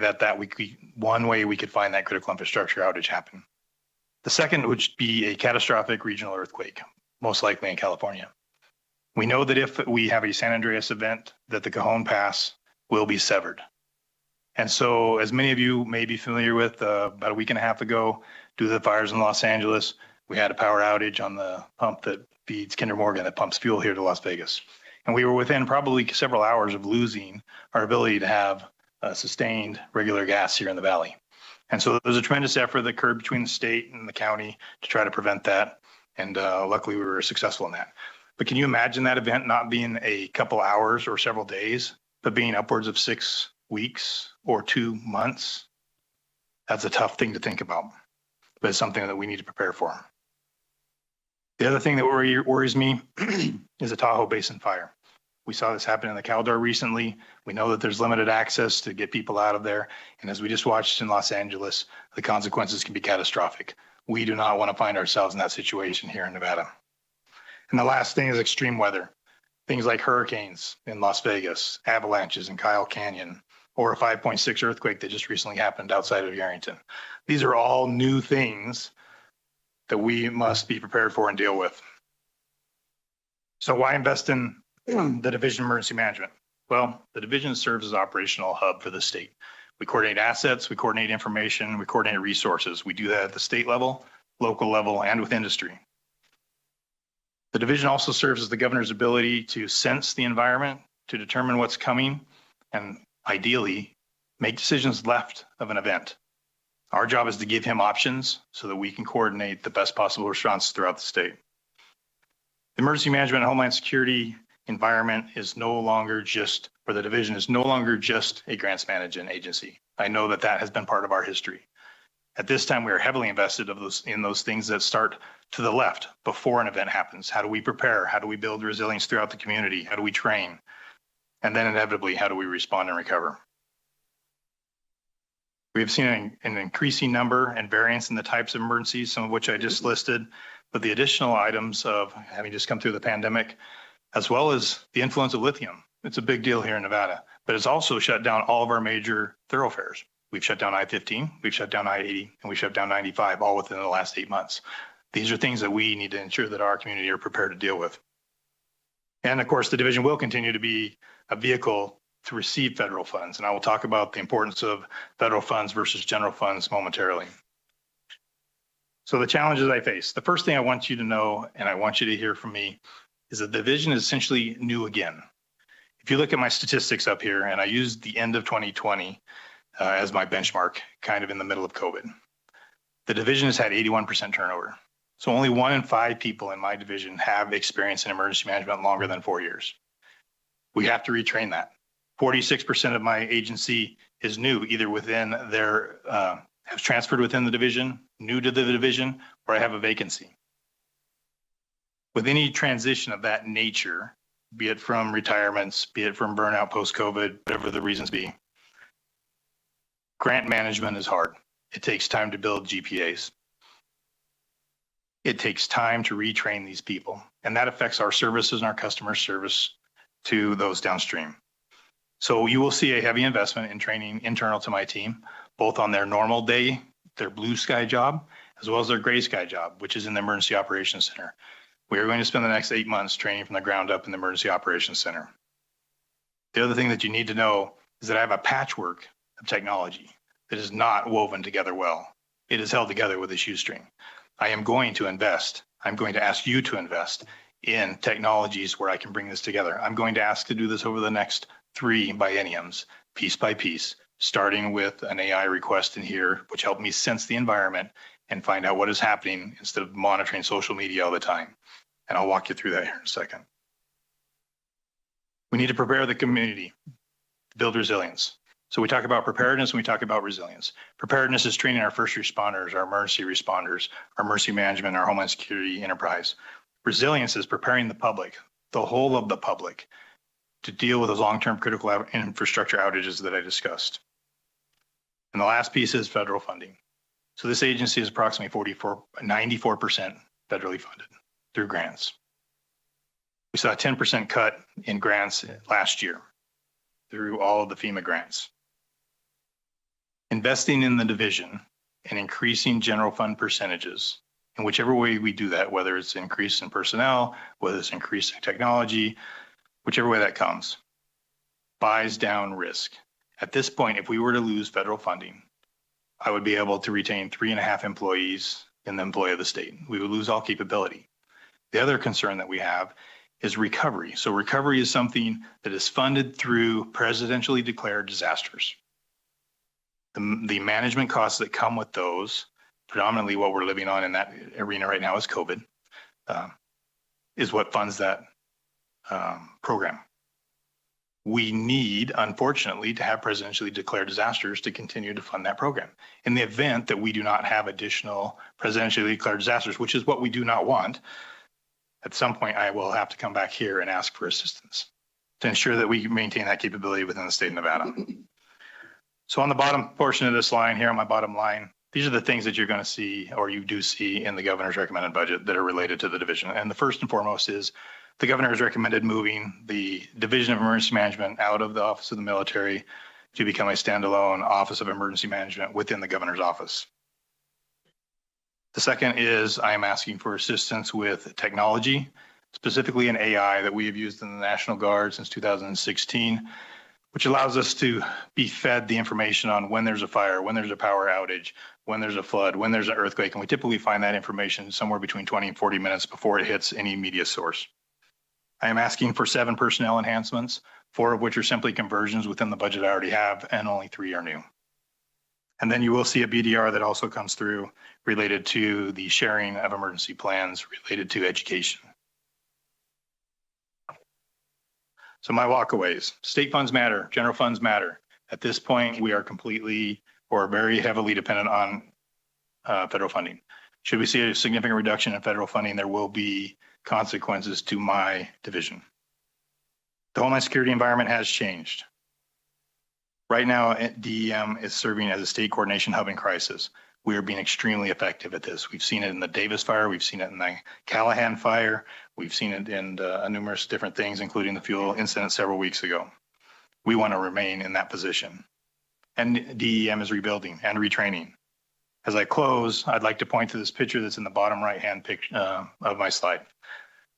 C: we could find that critical infrastructure outage happen. The second would be a catastrophic regional earthquake, most likely in California. We know that if we have a San Andreas event, that the Cajon Pass will be severed. And so, as many of you may be familiar with, about a week and a half ago, due to the fires in Los Angeles, we had a power outage on the pump that feeds Kinder Morgan that pumps fuel here to Las Vegas. And we were within probably several hours of losing our ability to have sustained regular gas here in the valley. And so there's a tremendous effort that occurred between the state and the county to try to prevent that. And luckily we were successful in that. But can you imagine that event not being a couple hours or several days, but being upwards of 6 weeks or 2 months? That's a tough thing to think about, but it's something that we need to prepare for. The other thing that worries me is the Tahoe Basin fire. We saw this happen in the Caldor recently. We know that there's limited access to get people out of there. And as we just watched in Los Angeles, the consequences can be catastrophic. We do not want to find ourselves in that situation here in Nevada. And the last thing is extreme weather. Things like hurricanes in Las Vegas, avalanches in Kyle Canyon, or a 5.6 earthquake that just recently happened outside of Arrington. These are all new things that we must be prepared for and deal with. So why invest in the Division of Emergency Management? Well, the division serves as an operational hub for the state. We coordinate assets, we coordinate information, we coordinate resources. We do that at the state level, local level, and with industry. The division also serves as the governor's ability to sense the environment, to determine what's coming, and ideally make decisions left of an event. Our job is to give him options so that we can coordinate the best possible response throughout the state. The emergency management and homeland security environment is no longer just where the division is no longer just a grants management agency. I know that that has been part of our history. At this time, we are heavily invested in those things that start to the left before an event happens. How do we prepare? How do we build resilience throughout the community? How do we train? And then inevitably, how do we respond and recover? We have seen an increasing number and variance in the types of emergencies, some of which I just listed, but the additional items of having just come through the pandemic, as well as the influence of lithium. It's a big deal here in Nevada, but it's also shut down all of our major thoroughfares. We've shut down I-15, we've shut down I-80, and we shut down 95, all within the last 8 months. These are things that we need to ensure that our community are prepared to deal with. And of course, the division will continue to be a vehicle to receive federal funds. And I will talk about the importance of federal funds versus general funds momentarily. So the challenges I face, the first thing I want you to know, and I want you to hear from me, is that the division is essentially new again. If you look at my statistics up here, and I used the end of 2020 as my benchmark, kind of in the middle of COVID, the division has had 81% turnover. So only 1 in 5 people in my division have experience in emergency management longer than 4 years. We have to retrain that. 46% of my agency is new, either within their, has transferred within the division, new to the division, or I have a vacancy. With any transition of that nature, be it from retirements, be it from burnout post-COVID, whatever the reasons be, grant management is hard. It takes time to build GPAs. It takes time to retrain these people, and that affects our services and our customer service to those downstream. So you will see a heavy investment in training internal to my team, both on their normal day, their blue sky job, as well as their gray sky job, which is in the Emergency Operations Center. We are going to spend the next 8 months training from the ground up in the Emergency Operations Center. The other thing that you need to know is that I have a patchwork of technology that is not woven together well. It is held together with a shoestring. I am going to invest. I'm going to ask you to invest in technologies where I can bring this together. I'm going to ask to do this over the next 3 bienniums, piece by piece, starting with an AI request in here, which helped me sense the environment and find out what is happening instead of monitoring social media all the time. And I'll walk you through that here in a second. We need to prepare the community to build resilience. So we talk about preparedness and we talk about resilience. Preparedness is training our first responders, our emergency responders, our emergency management, our homeland security enterprise. Resilience is preparing the public, the whole of the public, to deal with those long-term critical infrastructure outages that I discussed. And the last piece is federal funding. So this agency is approximately 94% federally funded through grants. We saw a 10% cut in grants last year through all of the FEMA grants. Investing in the division and increasing general fund percentages, in whichever way we do that, whether it's increase in personnel, whether it's increase in technology, whichever way that comes, buys down risk. At this point, if we were to lose federal funding, I would be able to retain 3.5 employees in the employee of the state. We would lose all capability. The other concern that we have is recovery. So recovery is something that is funded through presidentially declared disasters. The management costs that come with those, predominantly what we're living on in that arena right now is COVID, is what funds that program. We need, unfortunately, to have presidentially declared disasters to continue to fund that program. In the event that we do not have additional presidentially declared disasters, which is what we do not want, at some point I will have to come back here and ask for assistance to ensure that we maintain that capability within the state of Nevada. So on the bottom portion of this line here, on my bottom line, these are the things that you're going to see, or you do see in the governor's recommended budget that are related to the division. And the first and foremost is the governor has recommended moving the Division of Emergency Management out of the Office of the Military to become a standalone Office of Emergency Management within the governor's office. The second is I am asking for assistance with technology, specifically in AI that we have used in the National Guard since 2016, which allows us to be fed the information on when there's a fire, when there's a power outage, when there's a flood, when there's an earthquake. And we typically find that information somewhere between 20 and 40 minutes before it hits any media source. I am asking for 7 personnel enhancements, 4 of which are simply conversions within the budget I already have, and only 3 are new. And then you will see a BDR that also comes through related to the sharing of emergency plans related to education. So my walkaways, state funds matter, general funds matter. At this point, we are completely or very heavily dependent on federal funding. Should we see a significant reduction in federal funding, there will be consequences to my division. The Homeland Security environment has changed. Right now, DEM is serving as a state coordination hub in crisis. We are being extremely effective at this. We've seen it in the Davis fire. We've seen it in the Callahan fire. We've seen it in numerous different things, including the fuel incident several weeks ago. We want to remain in that position. And DEM is rebuilding and retraining. As I close, I'd like to point to this picture that's in the bottom right-hand picture of my slide.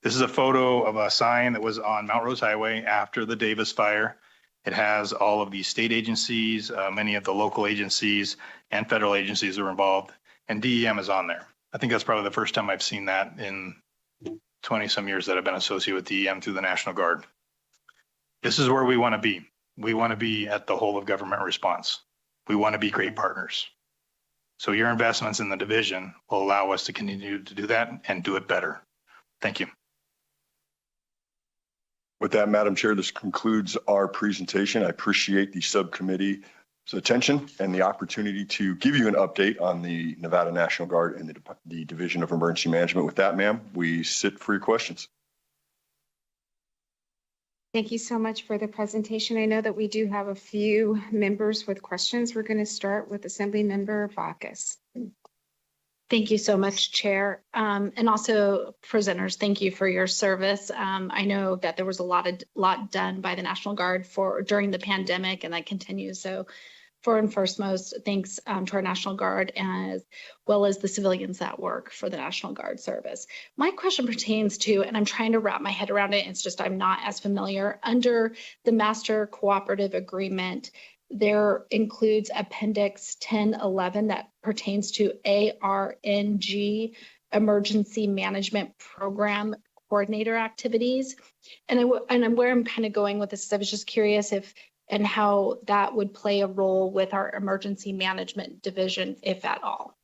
C: This is a photo of a sign that was on Mount Rose Highway after the Davis fire. It has all of the state agencies, many of the local agencies and federal agencies that were involved, and DEM is on there. I think that's probably the first time I've seen that in 20 some years that I've been associated with DEM through the National Guard. This is where we want to be. We want to be at the whole of government response. We want to be great partners. So your investments in the division will allow us to continue to do that and do it better. Thank you.
N: With that, Madam Chair, this concludes our presentation. I appreciate the subcommittee's attention and the opportunity to give you an update on the Nevada National Guard and the Division of Emergency Management. With that, ma'am, we sit for your questions.
B: Thank you so much for the presentation. I know that we do have a few members with questions. We're going to start with Assembly Member Bacchus.
D: Thank you so much, Chair. And also presenters, thank you for your service. I know that there was a lot done by the National Guard during the pandemic, and that continues. So first most, thanks to our National Guard as well as the civilians that work for the National Guard service. My question pertains to, and I'm trying to wrap my head around it, it's just I'm not as familiar, under the Master Cooperative Agreement, there includes Appendix 1011 that pertains to ARNG, Emergency Management Program Coordinator activities. And where I'm kind of going with this is I was just curious if and how that would play a role with our emergency management division, if at all.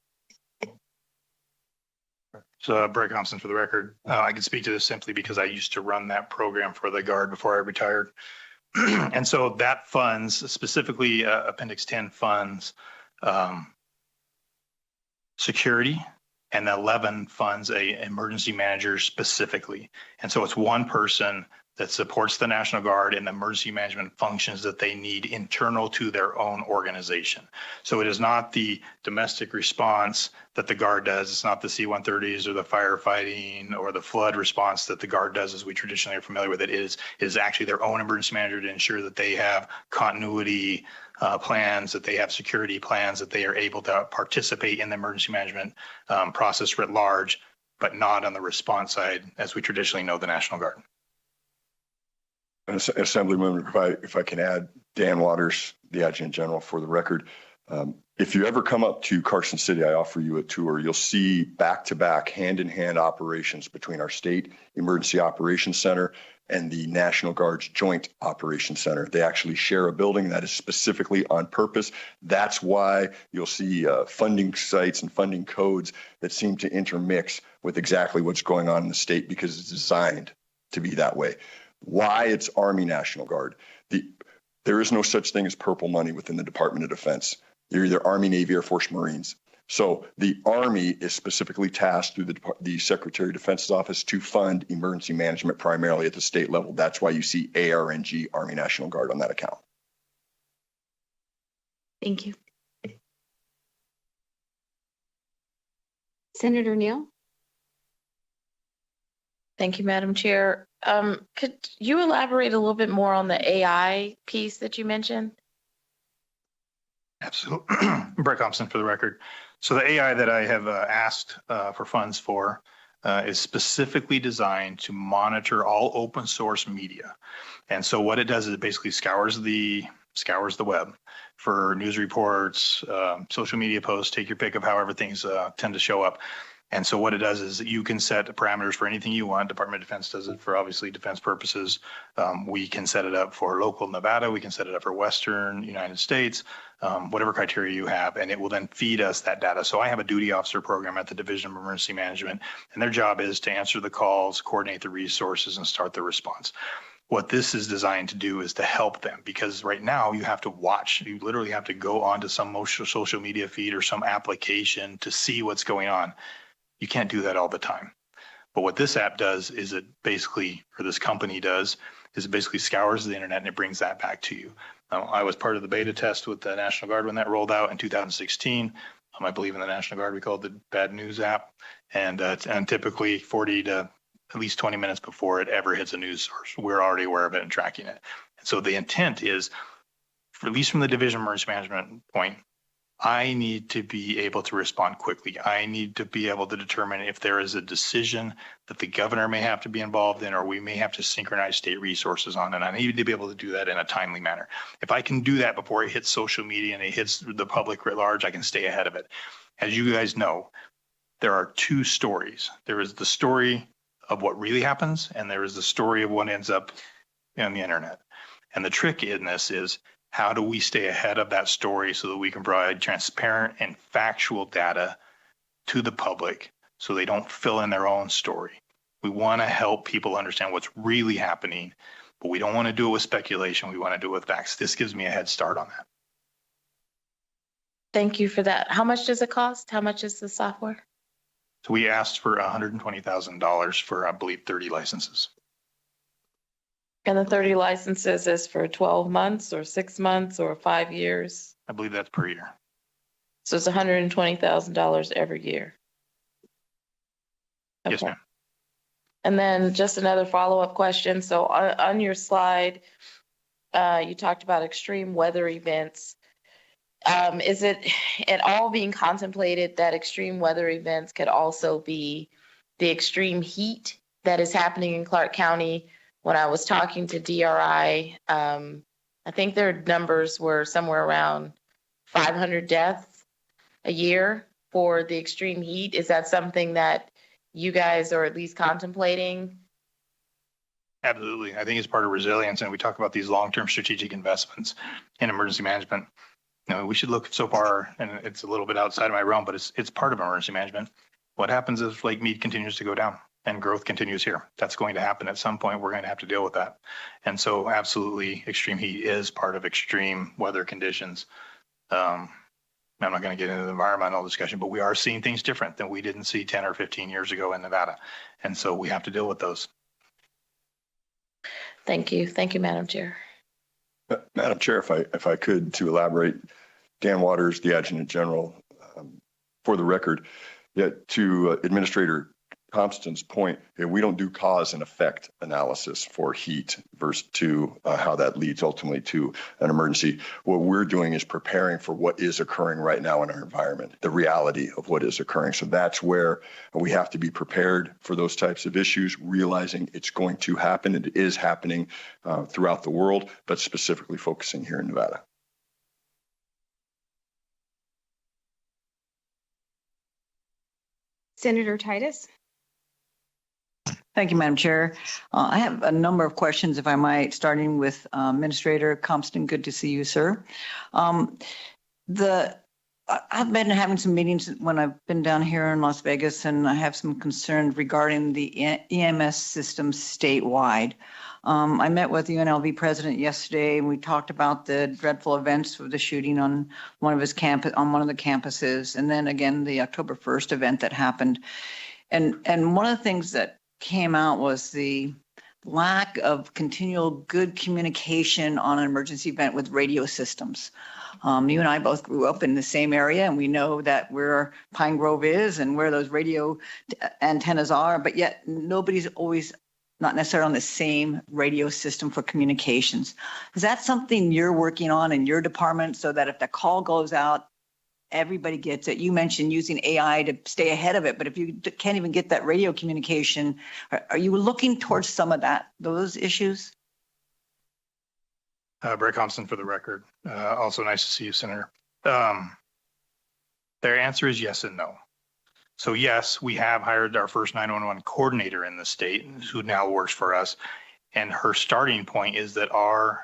C: So Brett Thompson for the record. I can speak to this simply because I used to run that program for the Guard before I retired. And so that funds, specifically Appendix 10 funds security, and 11 funds a emergency manager specifically. And so it's one person that supports the National Guard and the emergency management functions that they need internal to their own organization. So it is not the domestic response that the Guard does. It's not the C-130s or the firefighting or the flood response that the Guard does as we traditionally are familiar with. It is actually their own emergency manager to ensure that they have continuity plans, that they have security plans, that they are able to participate in the emergency management process writ large, but not on the response side as we traditionally know the National Guard.
N: Assemblymember, if I can add, Dan Waters, the Adjutant General, for the record. If you ever come up to Carson City, I offer you a tour. You'll see back-to-back, hand-in-hand operations between our State Emergency Operations Center and the National Guard's Joint Operations Center. They actually share a building that is specifically on purpose. That's why you'll see funding sites and funding codes that seem to intermix with exactly what's going on in the state, because it's designed to be that way. Why it's Army National Guard. There is no such thing as purple money within the Department of Defense. You're either Army, Navy, Air Force, Marines. So the Army is specifically tasked through the Secretary of Defense's office to fund emergency management primarily at the state level. That's why you see ARNG, Army National Guard, on that account.
D: Thank you.
B: Senator Neal.
H: Thank you, Madam Chair. Could you elaborate a little bit more on the AI piece that you mentioned?
C: Absolutely. Brett Thompson for the record. So the AI that I have asked for funds for is specifically designed to monitor all open source media. And so what it does is it basically scours the web for news reports, social media posts, take your pick of however things tend to show up. And so what it does is you can set parameters for anything you want. Department of Defense does it for obviously defense purposes. We can set it up for local Nevada. We can set it up for Western United States, whatever criteria you have, and it will then feed us that data. So I have a duty officer program at the Division of Emergency Management, and their job is to answer the calls, coordinate the resources, and start the response. What this is designed to do is to help them, because right now you have to watch. You literally have to go onto some social media feed or some application to see what's going on. You can't do that all the time. But what this app does is it basically, or this company does, is it basically scours the internet and it brings that back to you. I was part of the beta test with the National Guard when that rolled out in 2016. I believe in the National Guard, we call it the bad news app. And typically 40 to at least 20 minutes before it ever hits a news source, we're already aware of it and tracking it. And so the intent is, at least from the Division of Emergency Management point, I need to be able to respond quickly. I need to be able to determine if there is a decision that the governor may have to be involved in, or we may have to synchronize state resources on, and I need to be able to do that in a timely manner. If I can do that before it hits social media and it hits the public writ large, I can stay ahead of it. As you guys know, there are two stories. There is the story of what really happens, and there is the story of what ends up on the internet. And the trick in this is, how do we stay ahead of that story so that we can provide transparent and factual data to the public so they don't fill in their own story? We want to help people understand what's really happening, but we don't want to do it with speculation. We want to do it with facts. This gives me a head start on that.
H: Thank you for that. How much does it cost? How much is the software?
C: So we asked for $120,000 for, I believe, 30 licenses.
H: And the 30 licenses is for 12 months or 6 months or 5 years?
C: I believe that's per year.
H: So it's $120,000 every year. Okay.
C: Yes, ma'am.
H: And then just another follow-up question. So on your slide, you talked about extreme weather events. Is it at all being contemplated that extreme weather events could also be the extreme heat that is happening in Clark County? When I was talking to DRI, I think their numbers were somewhere around 500 deaths a year for the extreme heat. Is that something that you guys are at least contemplating?
C: Absolutely. I think it's part of resilience. And we talk about these long-term strategic investments in emergency management. You know, we should look so far, and it's a little bit outside of my realm, but it's part of emergency management. What happens if Lake Mead continues to go down and growth continues here? That's going to happen at some point. We're going to have to deal with that. And so absolutely, extreme heat is part of extreme weather conditions. I'm not going to get into the environmental discussion, but we are seeing things different than we didn't see 10 or 15 years ago in Nevada. And so we have to deal with those.
H: Thank you. Thank you, Madam Chair.
N: Madam Chair, if I could, to elaborate, Dan Waters, the Adjutant General, for the record, yet to Administrator Thompson's point, we don't do cause and effect analysis for heat versus to how that leads ultimately to an emergency. What we're doing is preparing for what is occurring right now in our environment, the reality of what is occurring. So that's where we have to be prepared for those types of issues, realizing it's going to happen. It is happening throughout the world, but specifically focusing here in Nevada.
B: Senator Titus.
E: Thank you, Madam Chair. I have a number of questions, if I might, starting with Administrator Compton. Good to see you, sir. I've been having some meetings when I've been down here in Las Vegas, and I have some concerns regarding the EMS system statewide. I met with the UNLV president yesterday, and we talked about the dreadful events of the shooting on one of the campuses, and then again the October 1st event that happened. And one of the things that came out was the lack of continual good communication on an emergency event with radio systems. You and I both grew up in the same area, and we know that where Pine Grove is and where those radio antennas are, but yet nobody's always not necessarily on the same radio system for communications. Is that something you're working on in your department so that if the call goes out, everybody gets it? You mentioned using AI to stay ahead of it, but if you can't even get that radio communication, are you looking towards some of those issues?
C: Brett Thompson for the record. Also nice to see you, Senator. Their answer is yes and no. So yes, we have hired our first 911 coordinator in the state who now works for us. And her starting point is that all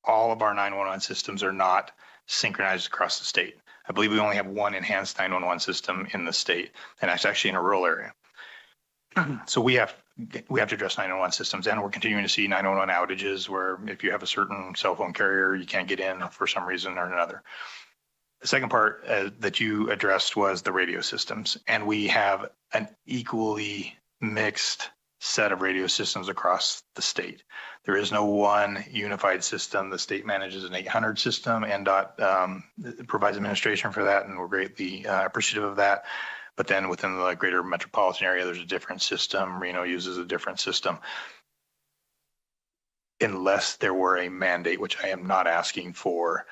C: of our 911 systems are not synchronized across the state. I believe we only have one enhanced 911 system in the state, and that's actually in a rural area. So we have to address 911 systems, and we're continuing to see 911 outages where if you have a certain cell phone carrier, you can't get in for some reason or another. The second part that you addressed was the radio systems, and we have an equally mixed set of radio systems across the state. There is no one unified system. The state manages an 800 system, and provides administration for that, and we're greatly appreciative of that. But then within the greater metropolitan area, there's a different system. Reno uses a different system. Unless there were a mandate, which I am not asking for,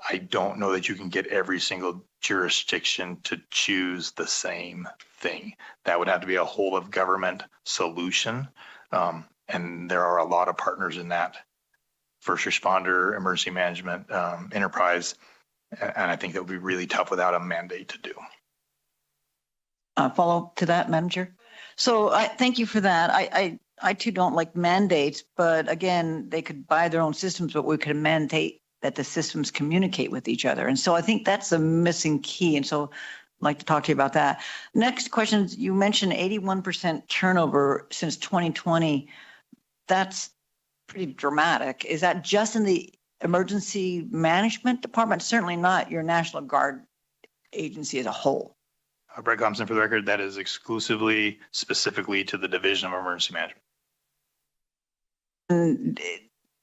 C: I don't know that you can get every single jurisdiction to choose the same thing. That would have to be a whole of government solution. And there are a lot of partners in that first responder, emergency management, enterprise. And I think that would be really tough without a mandate to do.
E: Follow up to that, Madam Chair. So I thank you for that. I too don't like mandates, but again, they could buy their own systems, but we could mandate that the systems communicate with each other. And so I think that's a missing key. And so I'd like to talk to you about that. Next question, you mentioned 81% turnover since 2020. That's pretty dramatic. Is that just in the emergency management department? Certainly not your National Guard agency as a whole.
C: Brett Thompson, for the record, that is exclusively, specifically to the Division of Emergency Management.
E: And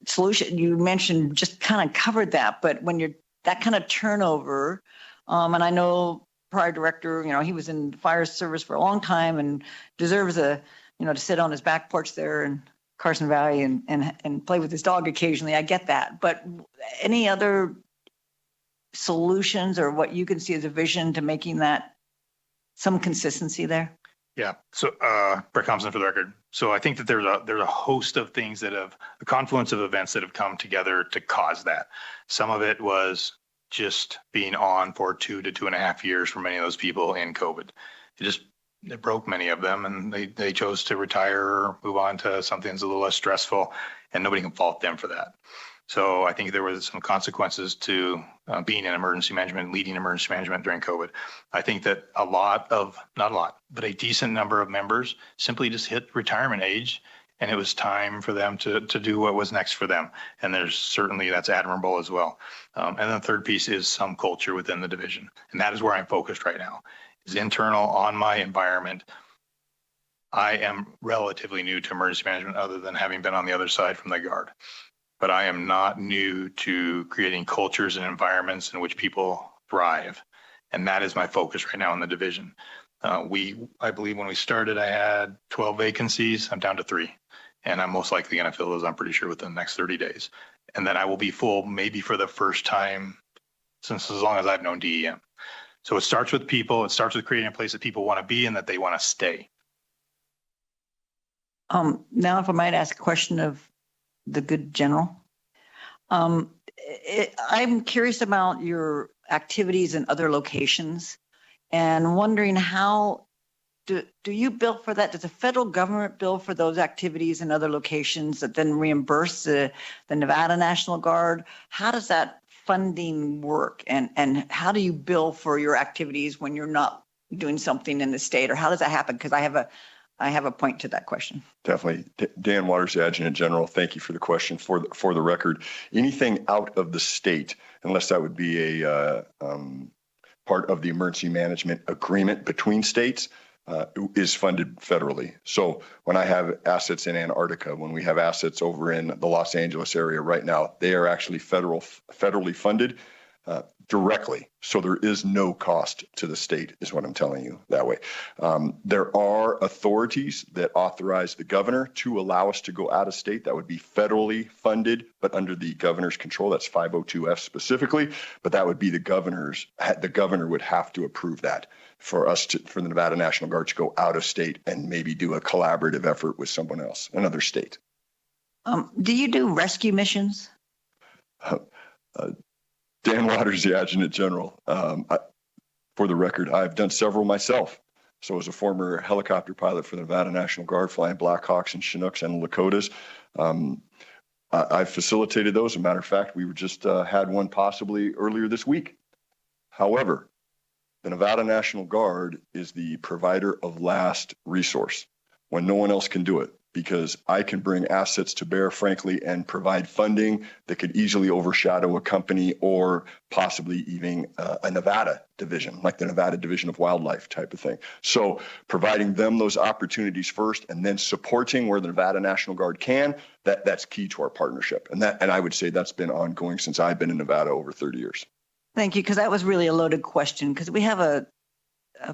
E: solution, you mentioned, just kind of covered that, but when you're that kind of turnover, and I know prior director, he was in the fire service for a long time and deserves to sit on his back porch there in Carson Valley and play with his dog occasionally. I get that, but any other solutions or what you can see as a vision to making that some consistency there?
C: Yeah. So Brett Thompson, for the record. So I think that there's a host of things that have a confluence of events that have come together to cause that. Some of it was just being on for 2 to 2.5 years for many of those people in COVID. It broke many of them, and they chose to retire or move on to something that's a little less stressful, and nobody can fault them for that. So I think there was some consequences to being in emergency management, leading emergency management during COVID. I think that not a lot, but a decent number of members simply just hit retirement age, and it was time for them to do what was next for them. And that's admirable as well. And the third piece is some culture within the division. And that is where I'm focused right now, is internal on my environment. I am relatively new to emergency management other than having been on the other side from the Guard. But I am not new to creating cultures and environments in which people thrive. And that is my focus right now in the division. I believe when we started, I had 12 vacancies. I'm down to 3. And I'm most likely going to fill those, I'm pretty sure, within the next 30 days. And then I will be full maybe for the first time since as long as I've known DEM. So it starts with people. It starts with creating a place that people want to be and that they want to stay.
E: Now, if I might ask a question of the good general. I'm curious about your activities in other locations and wondering how do you bill for that? Does the federal government bill for those activities in other locations that then reimburse the Nevada National Guard? How does that funding work? And how do you bill for your activities when you're not doing something in the state? Or how does that happen? Because I have a point to that question.
N: Definitely. Dan Waters, the Adjutant General, thank you for the question. For the record, anything out of the state, unless that would be a part of the emergency management agreement between states, is funded federally. So when I have assets in Antarctica, when we have assets over in the Los Angeles area right now, they are actually federally funded directly. So there is no cost to the state, is what I'm telling you that way. There are authorities that authorize the governor to allow us to go out of state. That would be federally funded, but under the governor's control. That's 502F specifically, but that would be the governor would have to approve that for the Nevada National Guard to go out of state and maybe do a collaborative effort with someone else, another state.
E: Do you do rescue missions?
N: Dan Waters, the Adjutant General. For the record, I've done several myself. So as a former helicopter pilot for the Nevada National Guard, flying Blackhawks and Chinooks and Lakotas, I've facilitated those. As a matter of fact, we just had one possibly earlier this week. However, the Nevada National Guard is the provider of last resource. when no one else can do it, because I can bring assets to bear, frankly, and provide funding that could easily overshadow a company or possibly even a Nevada division, like the Nevada Division of Wildlife type of thing. So providing them those opportunities first and then supporting where the Nevada National Guard can, that's key to our partnership. And I would say that's been ongoing since I've been in Nevada over 30 years.
E: Thank you, because that was really a loaded question, because we have a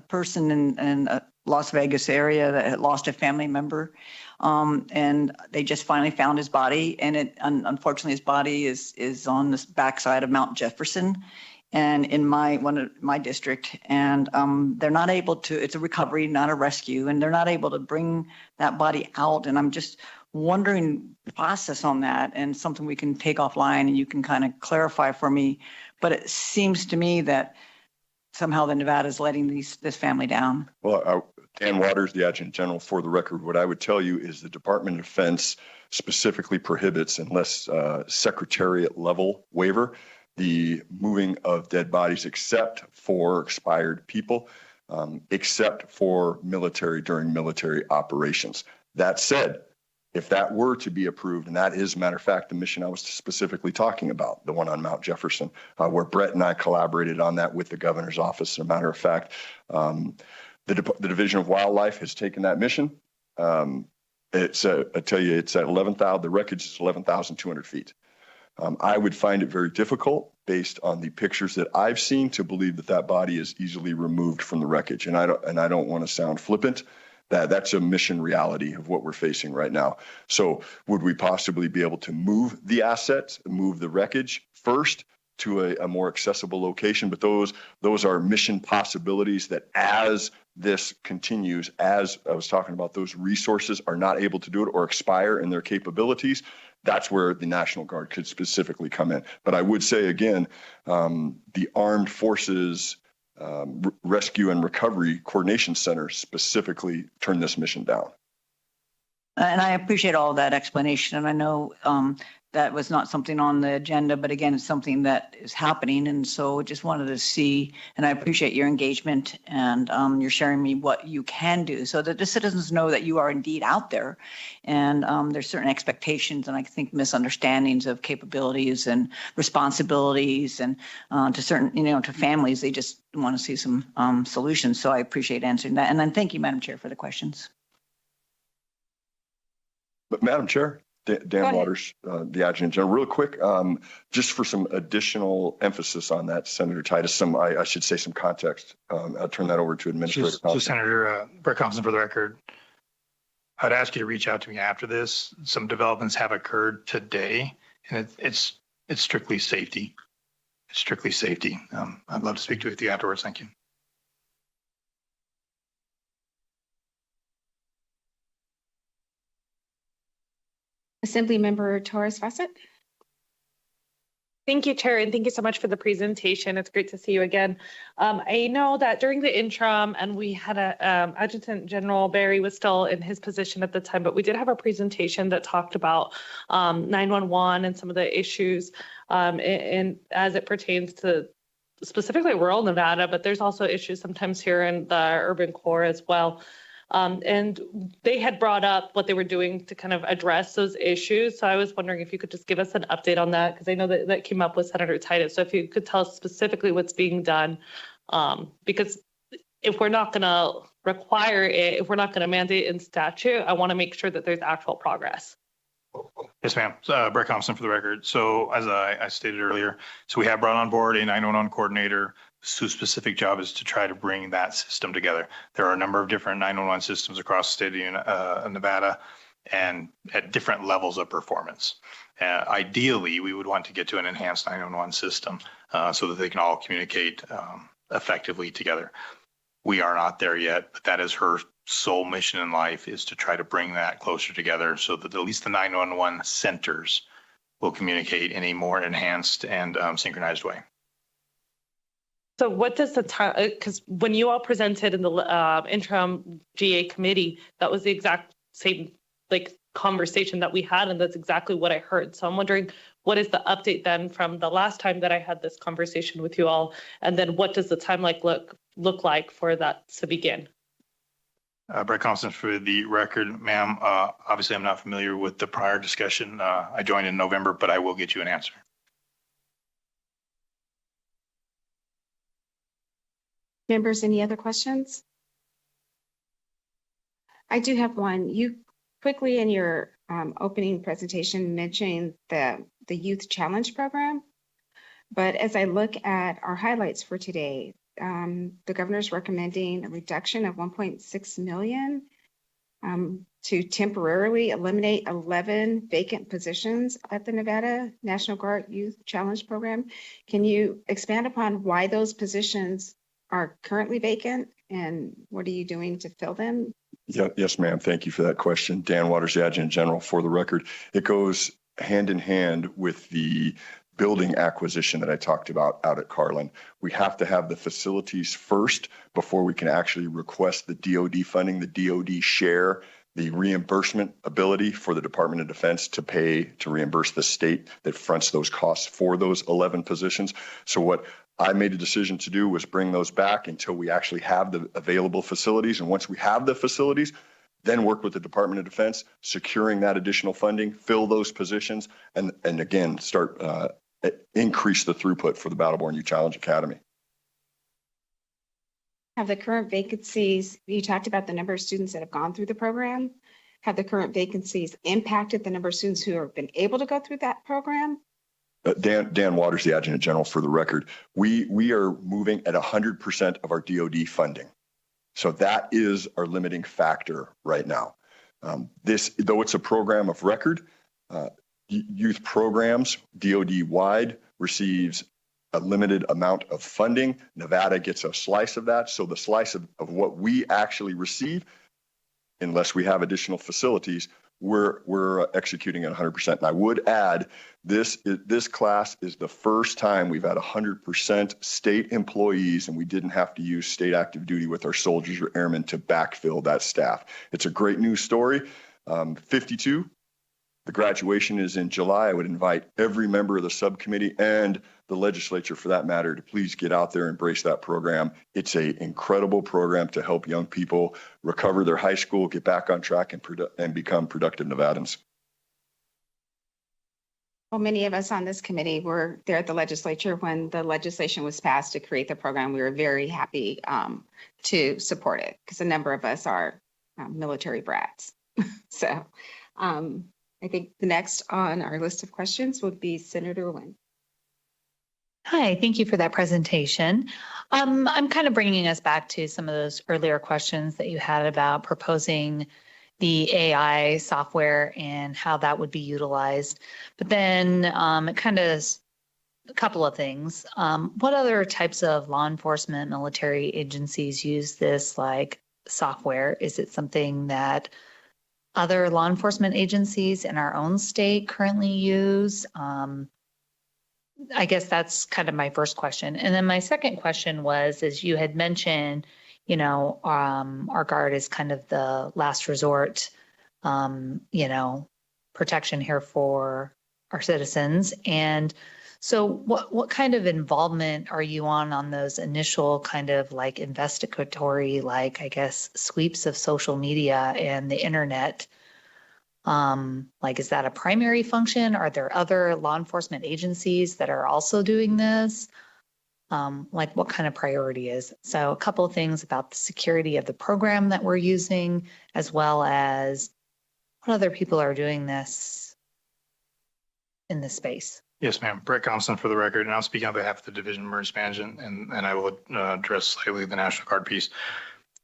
E: person in Las Vegas area that had lost a family member, and they just finally found his body, and unfortunately his body is on the backside of Mount Jefferson, and in one of my district, and they're not able to. It's a recovery, not a rescue, and they're not able to bring that body out. And I'm just wondering the process on that, and something we can take offline, and you can kind of clarify for me. But it seems to me that somehow the Nevada is letting this family down.
N: Well, Dan Waters, the Adjutant General, for the record, what I would tell you is the Department of Defense specifically prohibits, unless secretariat level waiver, the moving of dead bodies except for expired people, except for military during military operations. That said, if that were to be approved, and that is, matter of fact, the mission I was specifically talking about, the one on Mount Jefferson, where Brett and I collaborated on that with the governor's office. As a matter of fact, the Division of Wildlife has taken that mission. I tell you, it's at 11,000. The wreckage is 11,200 feet. I would find it very difficult, based on the pictures that I've seen, to believe that body is easily removed from the wreckage. And I don't want to sound flippant. That's a mission reality of what we're facing right now. So would we possibly be able to move the assets, move the wreckage first to a more accessible location? But those are mission possibilities that, as this continues, as I was talking about, those resources are not able to do it or expire in their capabilities, that's where the National Guard could specifically come in. But I would say again, the Armed Forces Rescue and Recovery Coordination Center specifically turned this mission down.
E: And I appreciate all that explanation. And I know that was not something on the agenda, but again, it's something that is happening. And so just wanted to see, and I appreciate your engagement and you're sharing me what you can do so that the citizens know that you are indeed out there. And there's certain expectations and I think misunderstandings of capabilities and responsibilities, and to certain, to families, they just want to see some solutions. So I appreciate answering that. And then thank you, Madam Chair, for the questions.
N: But Madam Chair, Dan Waters, the Adjutant General, real quick, just for some additional emphasis on that, Senator Titus, I should say some context. I'll turn that over to Administrator Thompson.
C: So Senator Brett Thompson, for the record, I'd ask you to reach out to me after this. Some developments have occurred today, and it's strictly safety. It's strictly safety. I'd love to speak to you afterwards. Thank you.
B: Assemblymember Torres Fawcett.
J: Thank you, Chair, and thank you so much for the presentation. It's great to see you again. I know that during the interim, and we had Adjutant General Barry was still in his position at the time, but we did have a presentation that talked about 911 and some of the issues and as it pertains to specifically rural Nevada, but there's also issues sometimes here in the urban core as well. And they had brought up what they were doing to kind of address those issues. So I was wondering if you could just give us an update on that, because I know that came up with Senator Titus. So if you could tell us specifically what's being done, because if we're not going to require it, if we're not going to mandate in statute, I want to make sure that there's actual progress.
C: Yes, ma'am. Brett Thompson, for the record. So as I stated earlier, so we have brought on board a 911 coordinator whose specific job is to try to bring that system together. There are a number of different 911 systems across the state of Nevada and at different levels of performance. Ideally, we would want to get to an enhanced 911 system so that they can all communicate effectively together. We are not there yet, but that is her sole mission in life, is to try to bring that closer together so that at least the 911 centers will communicate in a more enhanced and synchronized way.
J: So what does the time, because when you all presented in the interim GA committee, that was the exact same conversation that we had, and that's exactly what I heard. So I'm wondering, what is the update then from the last time that I had this conversation with you all, and then what does the time look like for that to begin?
C: Brett Thompson for the record, ma'am. Obviously, I'm not familiar with the prior discussion. I joined in November, but I will get you an answer.
B: Members, any other questions? I do have one. You quickly in your opening presentation mentioned the Youth Challenge Program, but as I look at our highlights for today, the governor's recommending a reduction of 1.6 million to temporarily eliminate 11 vacant positions at the Nevada National Guard Youth Challenge Program. Can you expand upon why those positions are currently vacant and what are you doing to fill them?
N: Yeah, yes, ma'am. Thank you for that question. Dan Waters, the Adjutant General. For the record, it goes hand in hand with the building acquisition that I talked about out at Carlin. We have to have the facilities first before we can actually request the DOD funding, the DOD share, the reimbursement ability for the Department of Defense to pay to reimburse the state that fronts those costs for those 11 positions. So what I made a decision to do was bring those back until we actually have the available facilities. And once we have the facilities, then work with the Department of Defense, securing that additional funding, fill those positions, and again, start increase the throughput for the Battleborn Youth Challenge Academy.
B: Have the current vacancies, you talked about the number of students that have gone through the program. Have the current vacancies impacted the number of students who have been able to go through that program?
N: Dan Waters, the Adjutant General, for the record, we are moving at 100% of our DOD funding. So that is our limiting factor right now. This, though it's a program of record, youth programs, DOD-wide, receives a limited amount of funding. Nevada gets a slice of that. So the slice of what we actually receive, unless we have additional facilities, we're executing at 100%. And I would add, this class is the first time we've had 100% state employees, and we didn't have to use state active duty with our soldiers or airmen to backfill that staff. It's a great news story. 52. The graduation is in July. I would invite every member of the subcommittee and the legislature, for that matter, to please get out there and embrace that program. It's an incredible program to help young people recover their high school, get back on track, and become productive Nevadans.
B: Well, many of us on this committee were there at the legislature when the legislation was passed to create the program. We were very happy to support it because a number of us are military brats. So I think the next on our list of questions would be Senator Nguyen.
R: Hi, thank you for that presentation. I'm kind of bringing us back to some of those earlier questions that you had about proposing the AI software and how that would be utilized. But then it kind of a couple of things. What other types of law enforcement, military agencies use this like software? Is it something that other law enforcement agencies in our own state currently use? I guess that's kind of my first question. And then my second question was, as you had mentioned, our guard is kind of the last resort, protection here for our citizens. And so what kind of involvement are you on those initial kind of like investigatory, like, I guess, sweeps of social media and the internet? Is that a primary function? Are there other law enforcement agencies that are also doing this? What kind of priority is? So a couple of things about the security of the program that we're using, as well as what other people are doing this in this space.
C: Yes, ma'am. Brett Thompson for the record, and I'm speaking on behalf of the Division of Emergency Management, and I will address slightly the National Guard piece.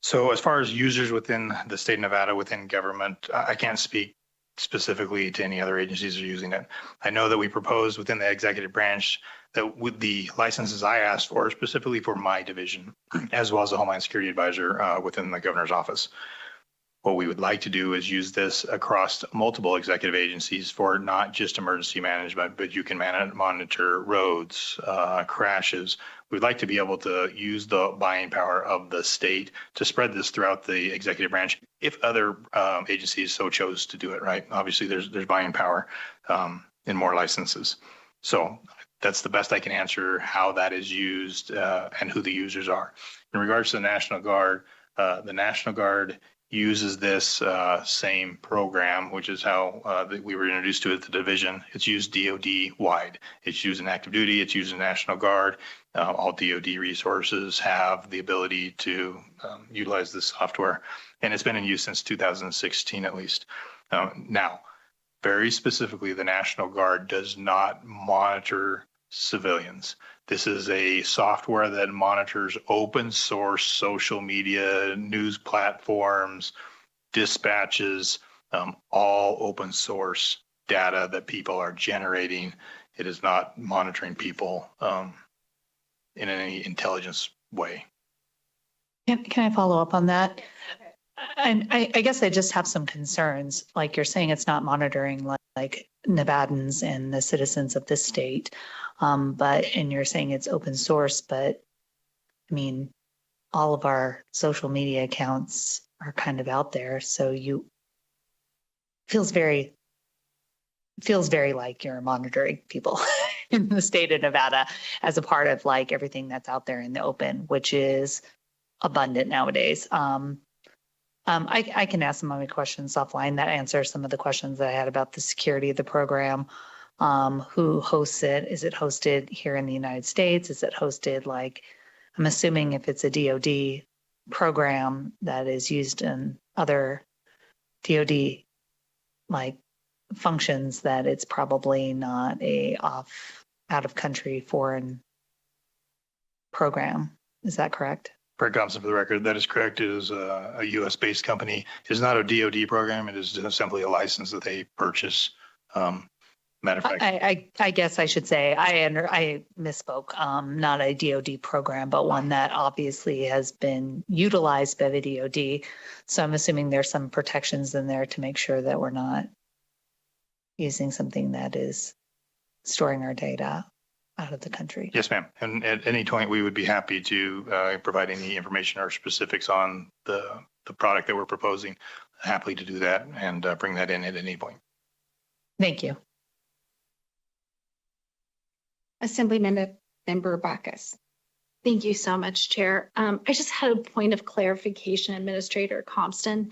C: So as far as users within the state of Nevada, within government, I can't speak specifically to any other agencies that are using it. I know that we proposed within the executive branch that with the licenses I asked for, specifically for my division, as well as the Homeland Security Advisor within the governor's office, what we would like to do is use this across multiple executive agencies for not just emergency management, but you can monitor roads, crashes. We'd like to be able to use the buying power of the state to spread this throughout the executive branch if other agencies so chose to do it, right? Obviously, there's buying power in more licenses. So that's the best I can answer how that is used and who the users are. In regards to the National Guard uses this same program, which is how we were introduced to it at the division. It's used DoD wide. It's used in active duty. It's used in National Guard. All DoD resources have the ability to utilize this software, and it's been in use since 2016 at least. Now, very specifically, the National Guard does not monitor civilians. This is a software that monitors open source social media, news platforms, dispatches, all open source data that people are generating. It is not monitoring people in any intelligence way.
R: Can I follow up on that? And I guess I just have some concerns. Like you're saying, it's not monitoring like Nevadans and the citizens of this state. And you're saying it's open source, but I mean, all of our social media accounts are kind of out there. So feels very like you're monitoring people in the state of Nevada as a part of like everything that's out there in the open, which is abundant nowadays. I can ask some of my questions offline that answer some of the questions that I had about the security of the program. Who hosts it? Is it hosted here in the United States? Is it hosted I'm assuming if it's a DoD program that is used in other DoD functions, that it's probably not out of country foreign program. Is that correct?
C: Brett Thompson, for the record, that is correct. It is a U.S.-based company. It is not a DoD program. It is just simply a license that they purchase. Matter of fact,
R: I guess I should say I misspoke. Not a DoD program, but one that obviously has been utilized by the DoD. So I'm assuming there's some protections in there to make sure that we're not using something that is storing our data out of the country.
C: yes, ma'am. And at any point, we would be happy to provide any information or specifics on the product that we're proposing. Happily to do that and bring that in at any point.
R: Thank you.
B: Assemblymember Bacchus.
D: Thank you so much, Chair. I just had a point of clarification, Administrator Compton.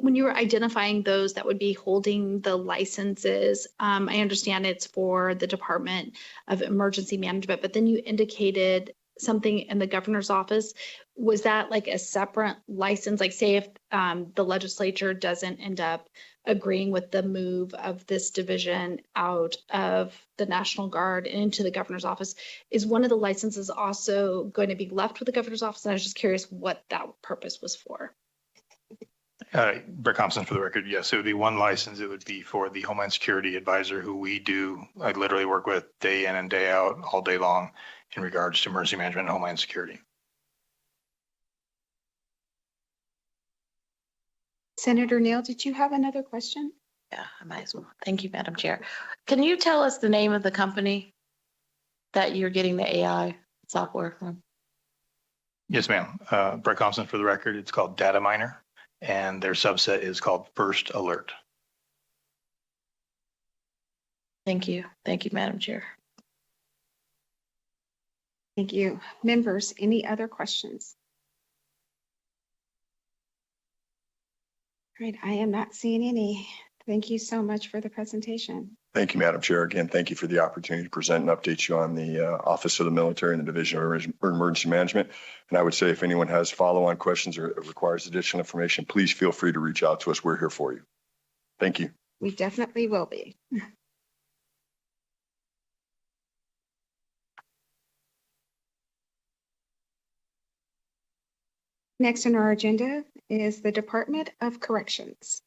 D: When you were identifying those that would be holding the licenses, I understand it's for the Department of Emergency Management, but then you indicated something in the governor's office. Was that like a separate license? Like say if the legislature doesn't end up agreeing with the move of this division out of the National Guard and into the governor's office, is one of the licenses also going to be left with the governor's office? And I was just curious what that purpose was for.
C: Brett Thompson, for the record, yes, it would be one license. It would be for the Homeland Security Advisor, who I literally work with day in and day out, all day long, in regards to emergency management and Homeland Security.
B: Senator Neal, did you have another question?
H: Yeah, I might as well. Thank you, Madam Chair. Can you tell us the name of the company that you're getting the AI software from?
C: Yes, ma'am. Brett Thompson, for the record, it's called Data Miner, and their subset is called First Alert.
H: Thank you. Thank you, Madam Chair.
B: Thank you. Members, any other questions? All right, I am not seeing any. Thank you so much for the presentation.
N: Thank you, Madam Chair. Again, thank you for the opportunity to present and update you on the Office of the Military and the Division of Emergency Management. And I would say if anyone has follow-on questions or requires additional information, please feel free to reach out to us. We're here for you. Thank you.
B: We definitely will be. Next on our agenda is the Department of Corrections.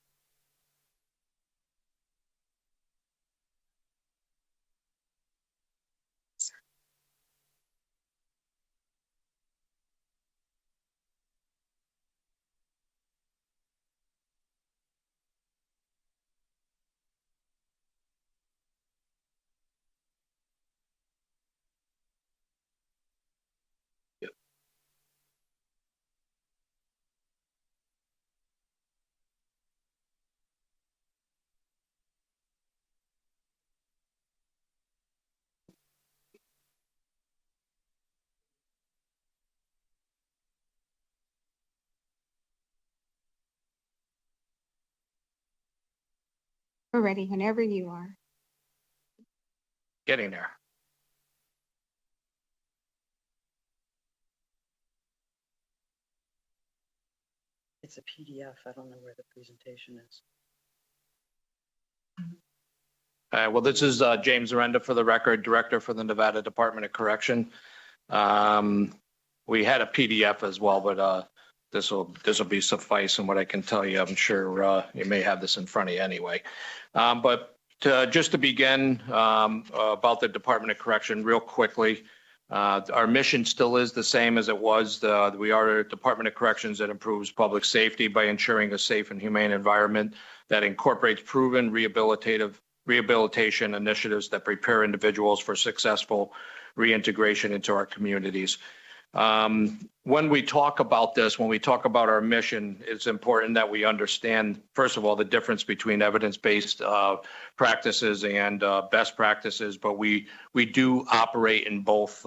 B: We're ready whenever you are.
F: Getting there.
E: It's a PDF. I don't know where the presentation is.
F: Well, this is James Arenda, for the record, Director for the Nevada Department of Correction. We had a PDF as well, but this will be suffice in what I can tell you. I'm sure you may have this in front of you anyway. Just to begin about the Department of Correction real quickly, our mission still is the same as it was. We are a Department of Corrections that improves public safety by ensuring a safe and humane environment that incorporates proven rehabilitation initiatives that prepare individuals for successful reintegration into our communities. When we talk about this, when we talk about our mission, it's important that we understand, first of all, the difference between evidence-based practices and best practices, but we do operate in both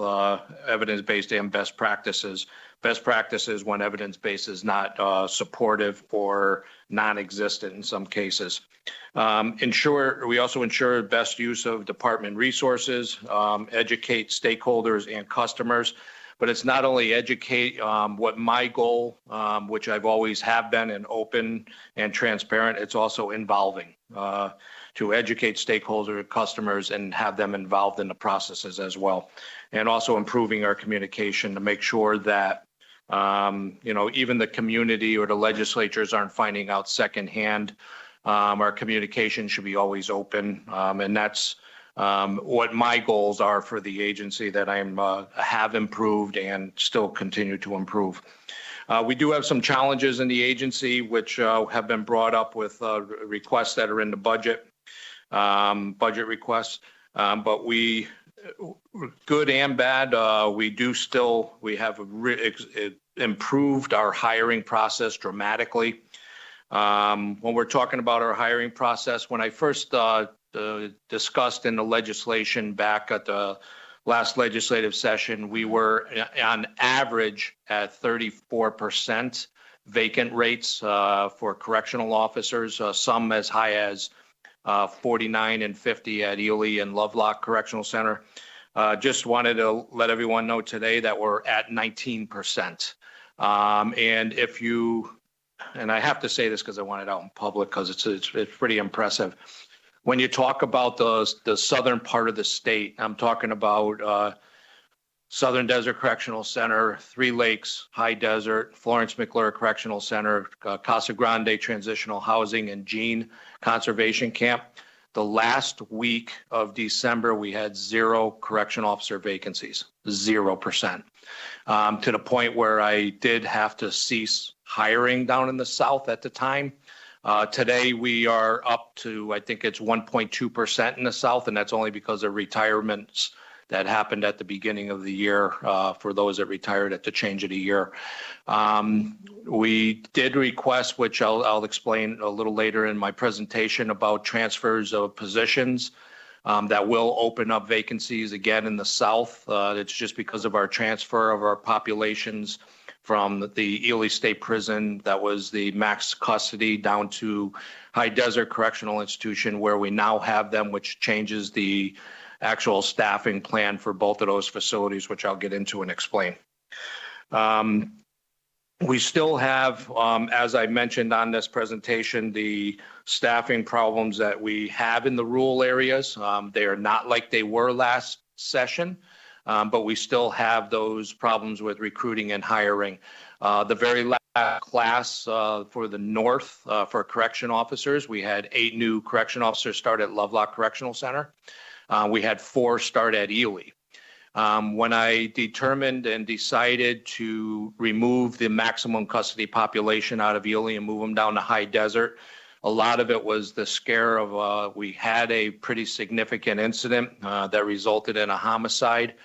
F: evidence-based and best practices. Best practices when evidence-based is not supportive or non-existent in some cases. We also ensure best use of department resources, educate stakeholders and customers. But it's not only educate. What my goal, which I've always have been, and open and transparent, it's also involving to educate stakeholders, customers, and have them involved in the processes as well. And also improving our communication to make sure that even the community or the legislatures aren't finding out secondhand. Our communication should be always open, and that's what my goals are for the agency that I have improved and still continue to improve. We do have some challenges in the agency, which have been brought up with requests that are in the budget requests. But we, good and bad, we have improved our hiring process dramatically. When we're talking about our hiring process, when I first discussed in the legislation back at the last legislative session, we were on average at 34% vacant rates for correctional officers, some as high as 49 and 50 at Ely and Lovelock Correctional Center. Just wanted to let everyone know today that we're at 19%. And I have to say this because I want it out in public because it's pretty impressive. When you talk about the southern part of the state, I'm talking about Southern Desert Correctional Center, Three Lakes, High Desert, Florence McClure Correctional Center, Casa Grande Transitional Housing, and Jean Conservation Camp. The last week of December, we had 0 correction officer vacancies, 0%, to the point where I did have to cease hiring down in the South at the time. Today, we are up to, I think it's 1.2% in the South, and that's only because of retirements that happened at the beginning of the year for those that retired at the change of the year. We did request, which I'll explain a little later in my presentation, about transfers of positions that will open up vacancies again in the South. It's just because of our transfer of our populations from the Ely State Prison, that was the max custody, down to High Desert Correctional Institution, where we now have them, which changes the actual staffing plan for both of those facilities, which I'll get into and explain. We still have, as I mentioned on this presentation, the staffing problems that we have in the rural areas. They are not like they were last session. But we still have those problems with recruiting and hiring. The very last class for the North for correction officers, we had 8 new correction officers start at Lovelock Correctional Center. We had 4 start at Ely. When I determined and decided to remove the maximum custody population out of Ely and move them down to High Desert, a lot of it was the scare of we had a pretty significant incident that resulted in a homicide.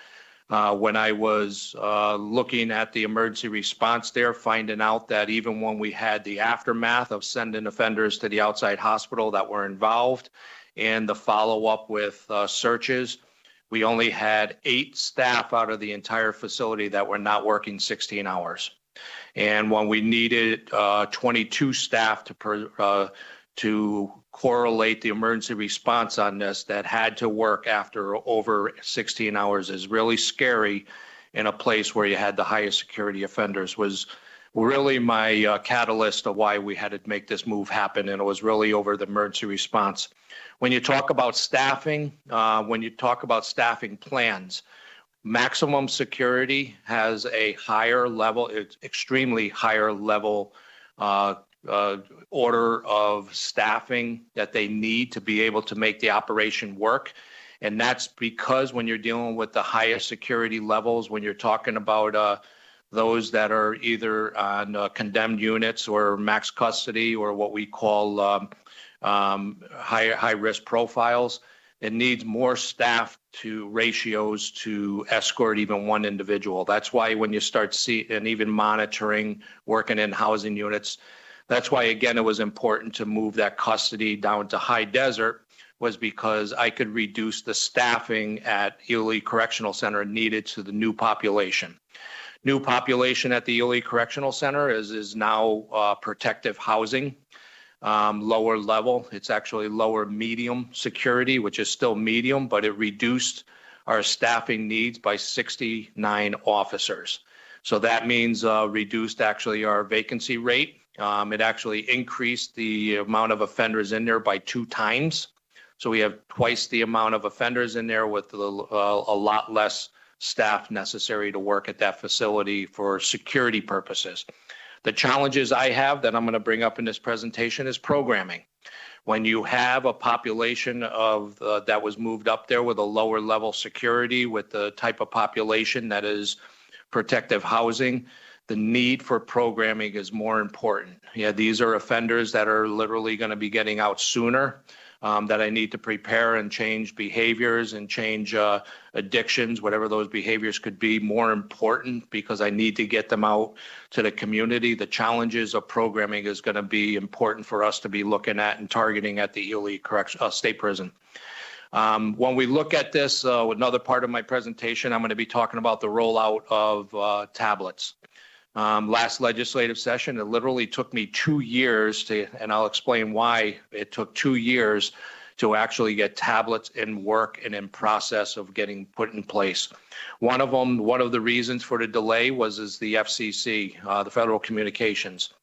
F: When I was looking at the emergency response there, finding out that even when we had the aftermath of sending offenders to the outside hospital that were involved and the follow-up with searches, we only had 8 staff out of the entire facility that were not working 16 hours. And when we needed 22 staff to
L: correlate the emergency response on this that had to work after over 16 hours is really scary in a place where you had the highest security offenders was really my catalyst of why we had to make this move happen. And it was really over the emergency response. When you talk about staffing, when you talk about staffing plans, maximum security has a higher level, it's extremely higher level order of staffing that they need to be able to make the operation work. And that's because when you're dealing with the highest security levels, when you're talking about those that are either on condemned units or max custody or what we call high risk profiles, it needs more staff to ratios to escort even one individual. That's why when you start seeing and even monitoring, working in housing units, that's why, again, it was important to move that custody down to high desert, was because I could reduce the staffing at Ely Correctional Center needed to the new population. New population at the Ely Correctional Center is now protective housing, lower level. It's actually lower medium security, which is still medium, but it reduced our staffing needs by 69 officers. So that means reduced actually our vacancy rate. It actually increased the amount of offenders in there by 2 times. So we have twice the amount of offenders in there with a lot less staff necessary to work at that facility for security purposes. The challenges I have that I'm going to bring up in this presentation is programming. When you have a population of that was moved up there with a lower level security, with the type of population that is protective housing, the need for programming is more important. Yeah, these are offenders that are literally going to be getting out sooner, that I need to prepare and change behaviors and change addictions, whatever those behaviors could be, more important because I need to get them out to the community. The challenges of programming is going to be important for us to be looking at and targeting at the Ely State Prison. When we look at this, another part of my presentation, I'm going to be talking about the rollout of tablets. Last legislative session, it literally took me 2 years to, and I'll explain why it took 2 years to actually get tablets in work and in process of getting put in place. One of the reasons for the delay was the FCC, the Federal Communications.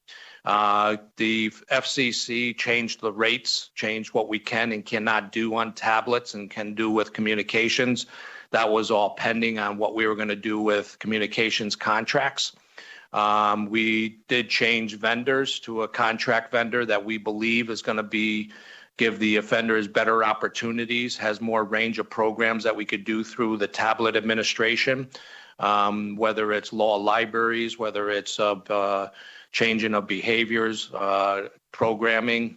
L: The FCC changed the rates, changed what we can and cannot do on tablets and can do with communications. That was all pending on what we were going to do with communications contracts. We did change vendors to a contract vendor that we believe is going to give the offenders better opportunities, has more range of programs that we could do through the tablet administration, whether it's law libraries, whether it's changing of behaviors, programming,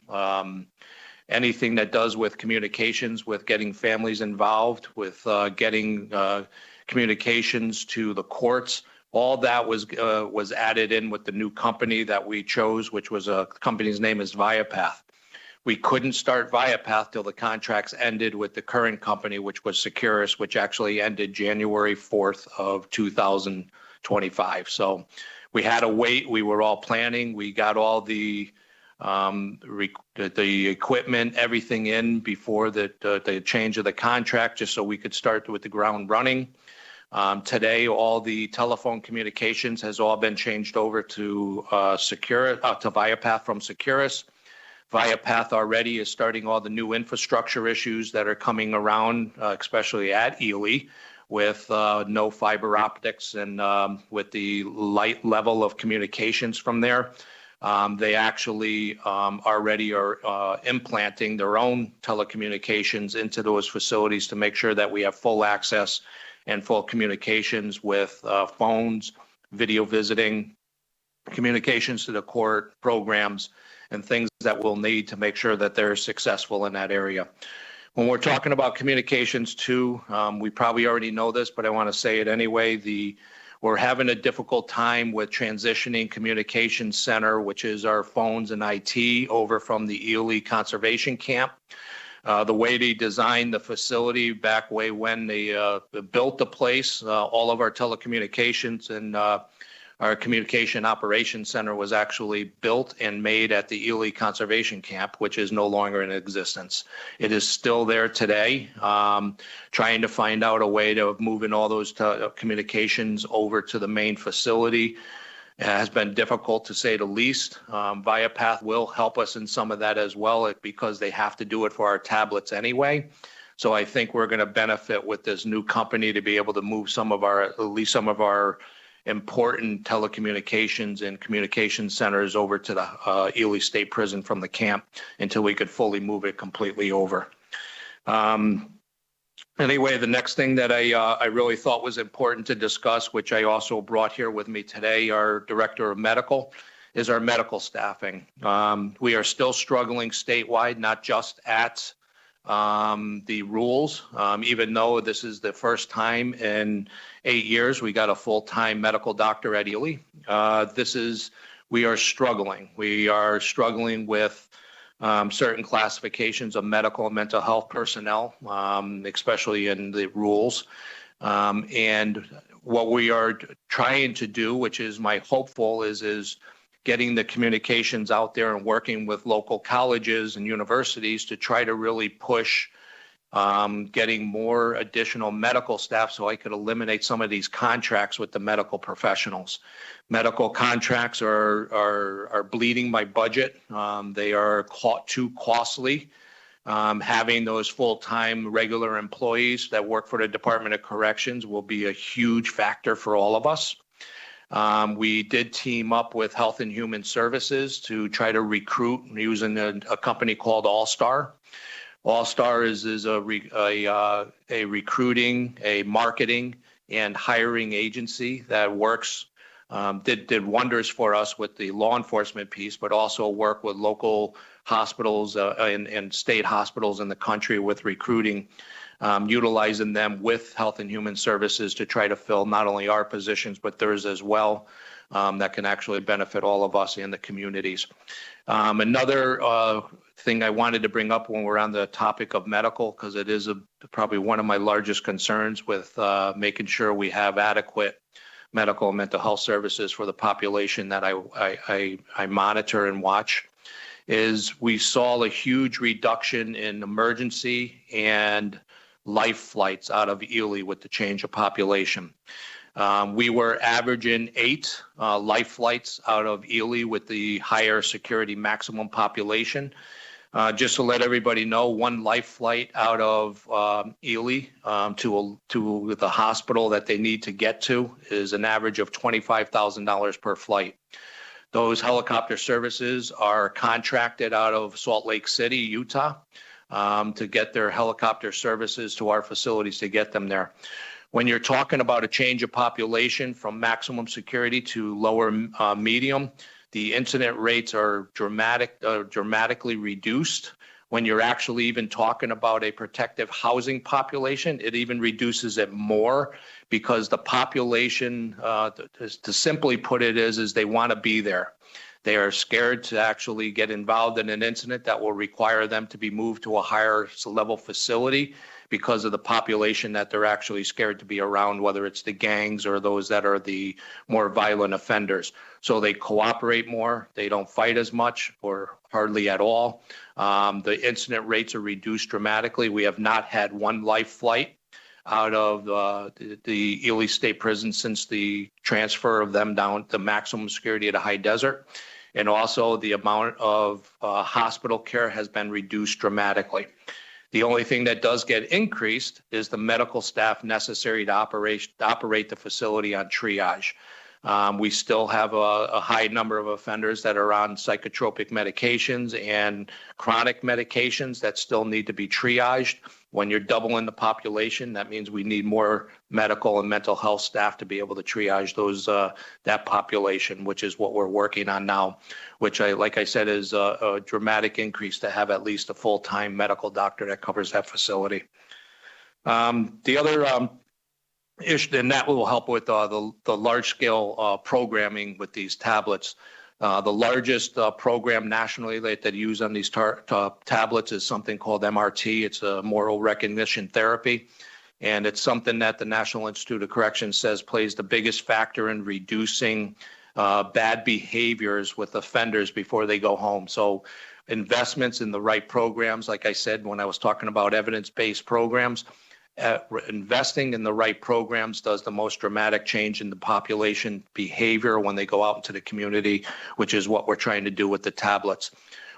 L: anything that does with communications, with getting families involved, with getting communications to the courts. All that was added in with the new company that we chose, which was a company's name is Viapath. We couldn't start Viapath till the contracts ended with the current company, which was Securus, which actually ended January 4th of 2025. So we had to wait. We were all planning. We got all the equipment, everything in before the change of the contract, just so we could start with the ground running. Today, all the telephone communications has all been changed over to Viapath from Securus. Viapath already is starting all the new infrastructure issues that are coming around, especially at Ely, with no fiber optics and with the light level of communications from there. They actually already are implanting their own telecommunications into those facilities to make sure that we have full access and full communications with phones, video visiting, communications to the court, programs, and things that we'll need to make sure that they're successful in that area. When we're talking about communications too, we probably already know this, but I want to say it anyway. We're having a difficult time with transitioning communications center, which is our phones and IT, over from the Ely Conservation Camp. The way they designed the facility back way when they built the place, all of our telecommunications and our communication operations center was actually built and made at the Ely Conservation Camp, which is no longer in existence. It is still there today. Trying to find out a way to move in all those communications over to the main facility has been difficult, to say the least. ViaPath will help us in some of that as well, because they have to do it for our tablets anyway. So I think we're going to benefit with this new company to be able to move at least some of our important telecommunications and communication centers over to the Ely State Prison from the camp until we could fully move it completely over. Anyway, the next thing that I really thought was important to discuss, which I also brought here with me today, our Director of Medical, is our medical staffing. We are still struggling statewide, not just at the rules, even though this is the first time in 8 years we got a full-time medical doctor at Ely. We are struggling. We are struggling with certain classifications of medical and mental health personnel, especially in the rules. And what we are trying to do, which is my hopeful, is getting the communications out there and working with local colleges and universities to try to really push getting more additional medical staff so I could eliminate some of these contracts with the medical professionals. Medical contracts are bleeding my budget. They are too costly. Having those full-time regular employees that work for the Department of Corrections will be a huge factor for all of us. We did team up with Health and Human Services to try to recruit using a company called All-Star. All-Star is a recruiting, a marketing, and hiring agency that works, did wonders for us with the law enforcement piece, but also work with local hospitals and state hospitals in the country with recruiting, utilizing them with Health and Human Services to try to fill not only our positions, but theirs as well, that can actually benefit all of us in the communities. Another thing I wanted to bring up when we're on the topic of medical, because it is probably one of my largest concerns with making sure we have adequate medical and mental health services for the population that I monitor and watch, is we saw a huge reduction in emergency and life flights out of Ely with the change of population. We were averaging 8 life flights out of Ely with the higher security maximum population. Just to let everybody know, 1 life flight out of Ely to the hospital that they need to get to is an average of $25,000 per flight. Those helicopter services are contracted out of Salt Lake City, Utah, to get their helicopter services to our facilities to get them there. When you're talking about a change of population from maximum security to lower medium, the incident rates are dramatically reduced. When you're actually even talking about a protective housing population, it even reduces it more, because the population, to simply put it, is they want to be there. They are scared to actually get involved in an incident that will require them to be moved to a higher level facility because of the population that they're actually scared to be around, whether it's the gangs or those that are the more violent offenders. So they cooperate more. They don't fight as much or hardly at all. The incident rates are reduced dramatically. We have not had 1 life flight out of the Ely State Prison since the transfer of them down to maximum security at a high desert. And also the amount of hospital care has been reduced dramatically. The only thing that does get increased is the medical staff necessary to operate the facility on triage. We still have a high number of offenders that are on psychotropic medications and chronic medications that still need to be triaged. When you're doubling the population, that means we need more medical and mental health staff to be able to triage that population, which is what we're working on now, which like I said, is a dramatic increase to have at least a full-time medical doctor that covers that facility. The other issue, and that will help with the large-scale programming with these tablets. The largest program nationally that use on these tablets is something called MRT. It's a moral recognition therapy. And it's something that the National Institute of Corrections says plays the biggest factor in reducing bad behaviors with offenders before they go home. So investments in the right programs, like I said, when I was talking about evidence-based programs, investing in the right programs does the most dramatic change in the population behavior when they go out into the community, which is what we're trying to do with the tablets.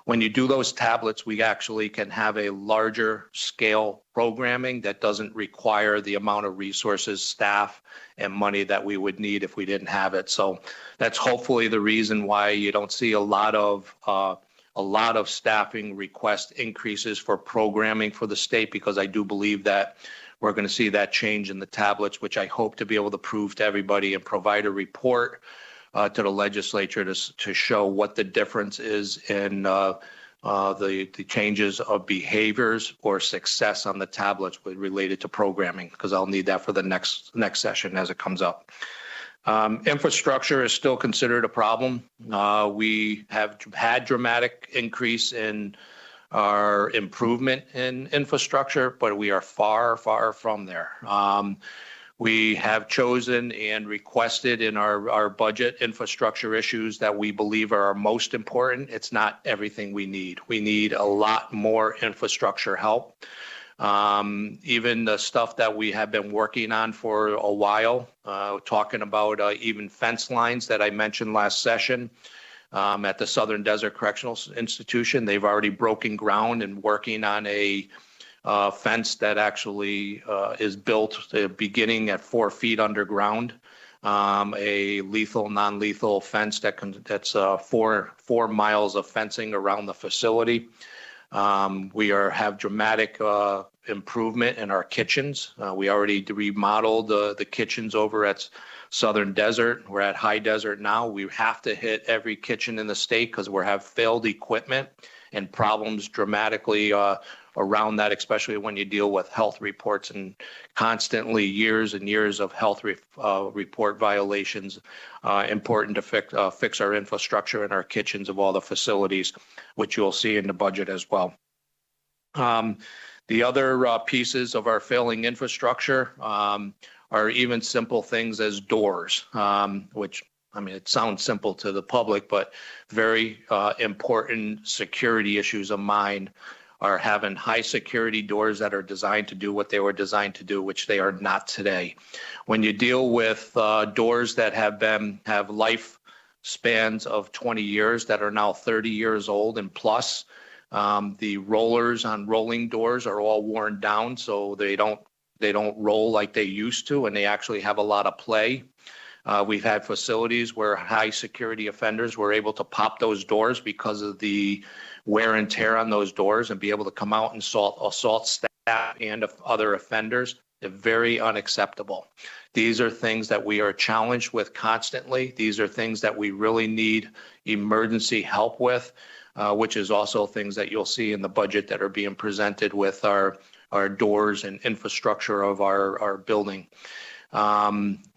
L: When you do those tablets, we actually can have a larger scale programming that doesn't require the amount of resources, staff, and money that we would need if we didn't have it. So that's hopefully the reason why you don't see a lot of staffing request increases for programming for the state, because I do believe that we're going to see that change in the tablets, which I hope to be able to prove to everybody and provide a report to the legislature to show what the difference is in the changes of behaviors or success on the tablets related to programming, because I'll need that for the next session as it comes up. Infrastructure is still considered a problem. We have had dramatic increase in our improvement in infrastructure, but we are far, far from there. We have chosen and requested in our budget infrastructure issues that we believe are our most important. It's not everything we need. We need a lot more infrastructure help. Even the stuff that we have been working on for a while, talking about even fence lines that I mentioned last session at the Southern Desert Correctional Institution. They've already broken ground and working on a fence that actually is built beginning at 4 feet underground, a lethal, non-lethal fence that's 4 miles of fencing around the facility. We have dramatic improvement in our kitchens. We already remodeled the kitchens over at Southern Desert. We're at High Desert now. We have to hit every kitchen in the state because we have failed equipment and problems dramatically around that, especially when you deal with health reports and constantly years and years of health report violations. Important to fix our infrastructure and our kitchens of all the facilities, which you'll see in the budget as well. The other pieces of our failing infrastructure are even simple things as doors, which, I mean, it sounds simple to the public, but very important security issues of mine are having high security doors that are designed to do what they were designed to do, which they are not today. When you deal with doors that have life spans of 20 years that are now 30 years old and plus, the rollers on rolling doors are all worn down, so they don't roll like they used to, and they actually have a lot of play. We've had facilities where high security offenders were able to pop those doors because of the wear and tear on those doors and be able to come out and assault staff and other offenders. They're very unacceptable. These are things that we are challenged with constantly. These are things that we really need emergency help with, which is also things that you'll see in the budget that are being presented with our doors and infrastructure of our building.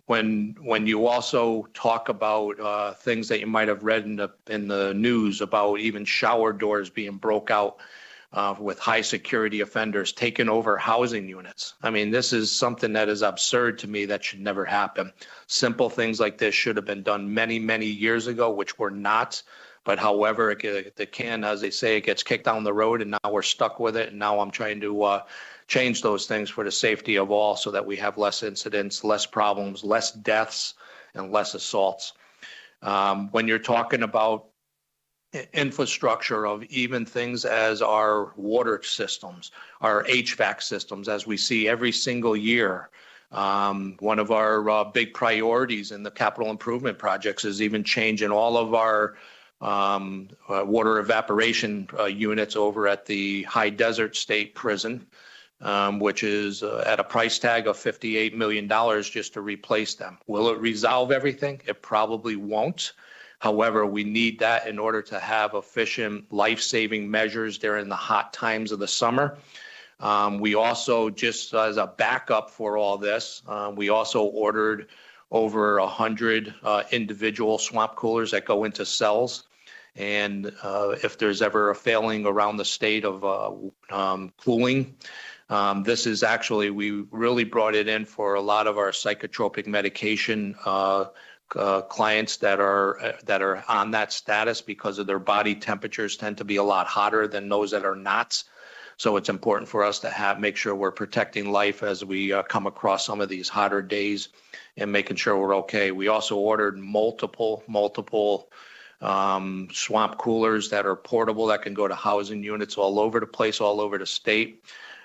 L: When you also talk about things that you might have read in the news about even shower doors being broke out with high security offenders taking over housing units. I mean, this is something that is absurd to me that should never happen. Simple things like this should have been done many, many years ago, which were not. But however, the can, as they say, it gets kicked down the road and now we're stuck with it. And now I'm trying to change those things for the safety of all so that we have less incidents, less problems, less deaths, and less assaults. When you're talking about infrastructure of even things as our water systems, our HVAC systems, as we see every single year, one of our big priorities in the capital improvement projects is even changing all of our water evaporation units over at the High Desert State Prison, which is at a price tag of $58 million just to replace them. Will it resolve everything? It probably won't. However, we need that in order to have efficient life-saving measures during the hot times of the summer. We also, just as a backup for all this, we also ordered over 100 individual swamp coolers that go into cells. And if there's ever a failing around the state of cooling, This is actually, we really brought it in for a lot of our psychotropic medication clients that are on that status because of their body temperatures tend to be a lot hotter than those that are not. So it's important for us to make sure we're protecting life as we come across some of these hotter days and making sure we're okay. We also ordered multiple swamp coolers that are portable that can go to housing units all over the place, all over the state.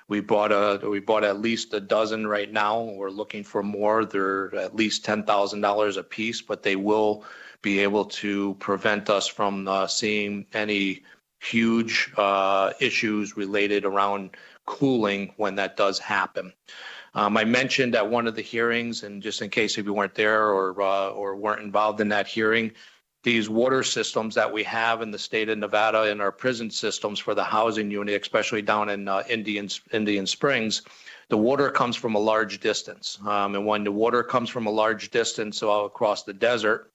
L: We bought at least a dozen right now. We're looking for more. They're at least $10,000 a piece, but they will be able to prevent us from seeing any huge issues related around cooling when that does happen. I mentioned at one of the hearings, and just in case if you weren't there or weren't involved in that hearing, these water systems that we have in the state of Nevada in our prison systems for the housing unit, especially down in Indian Springs, the water comes from a large distance. And when the water comes from a large distance all across the desert,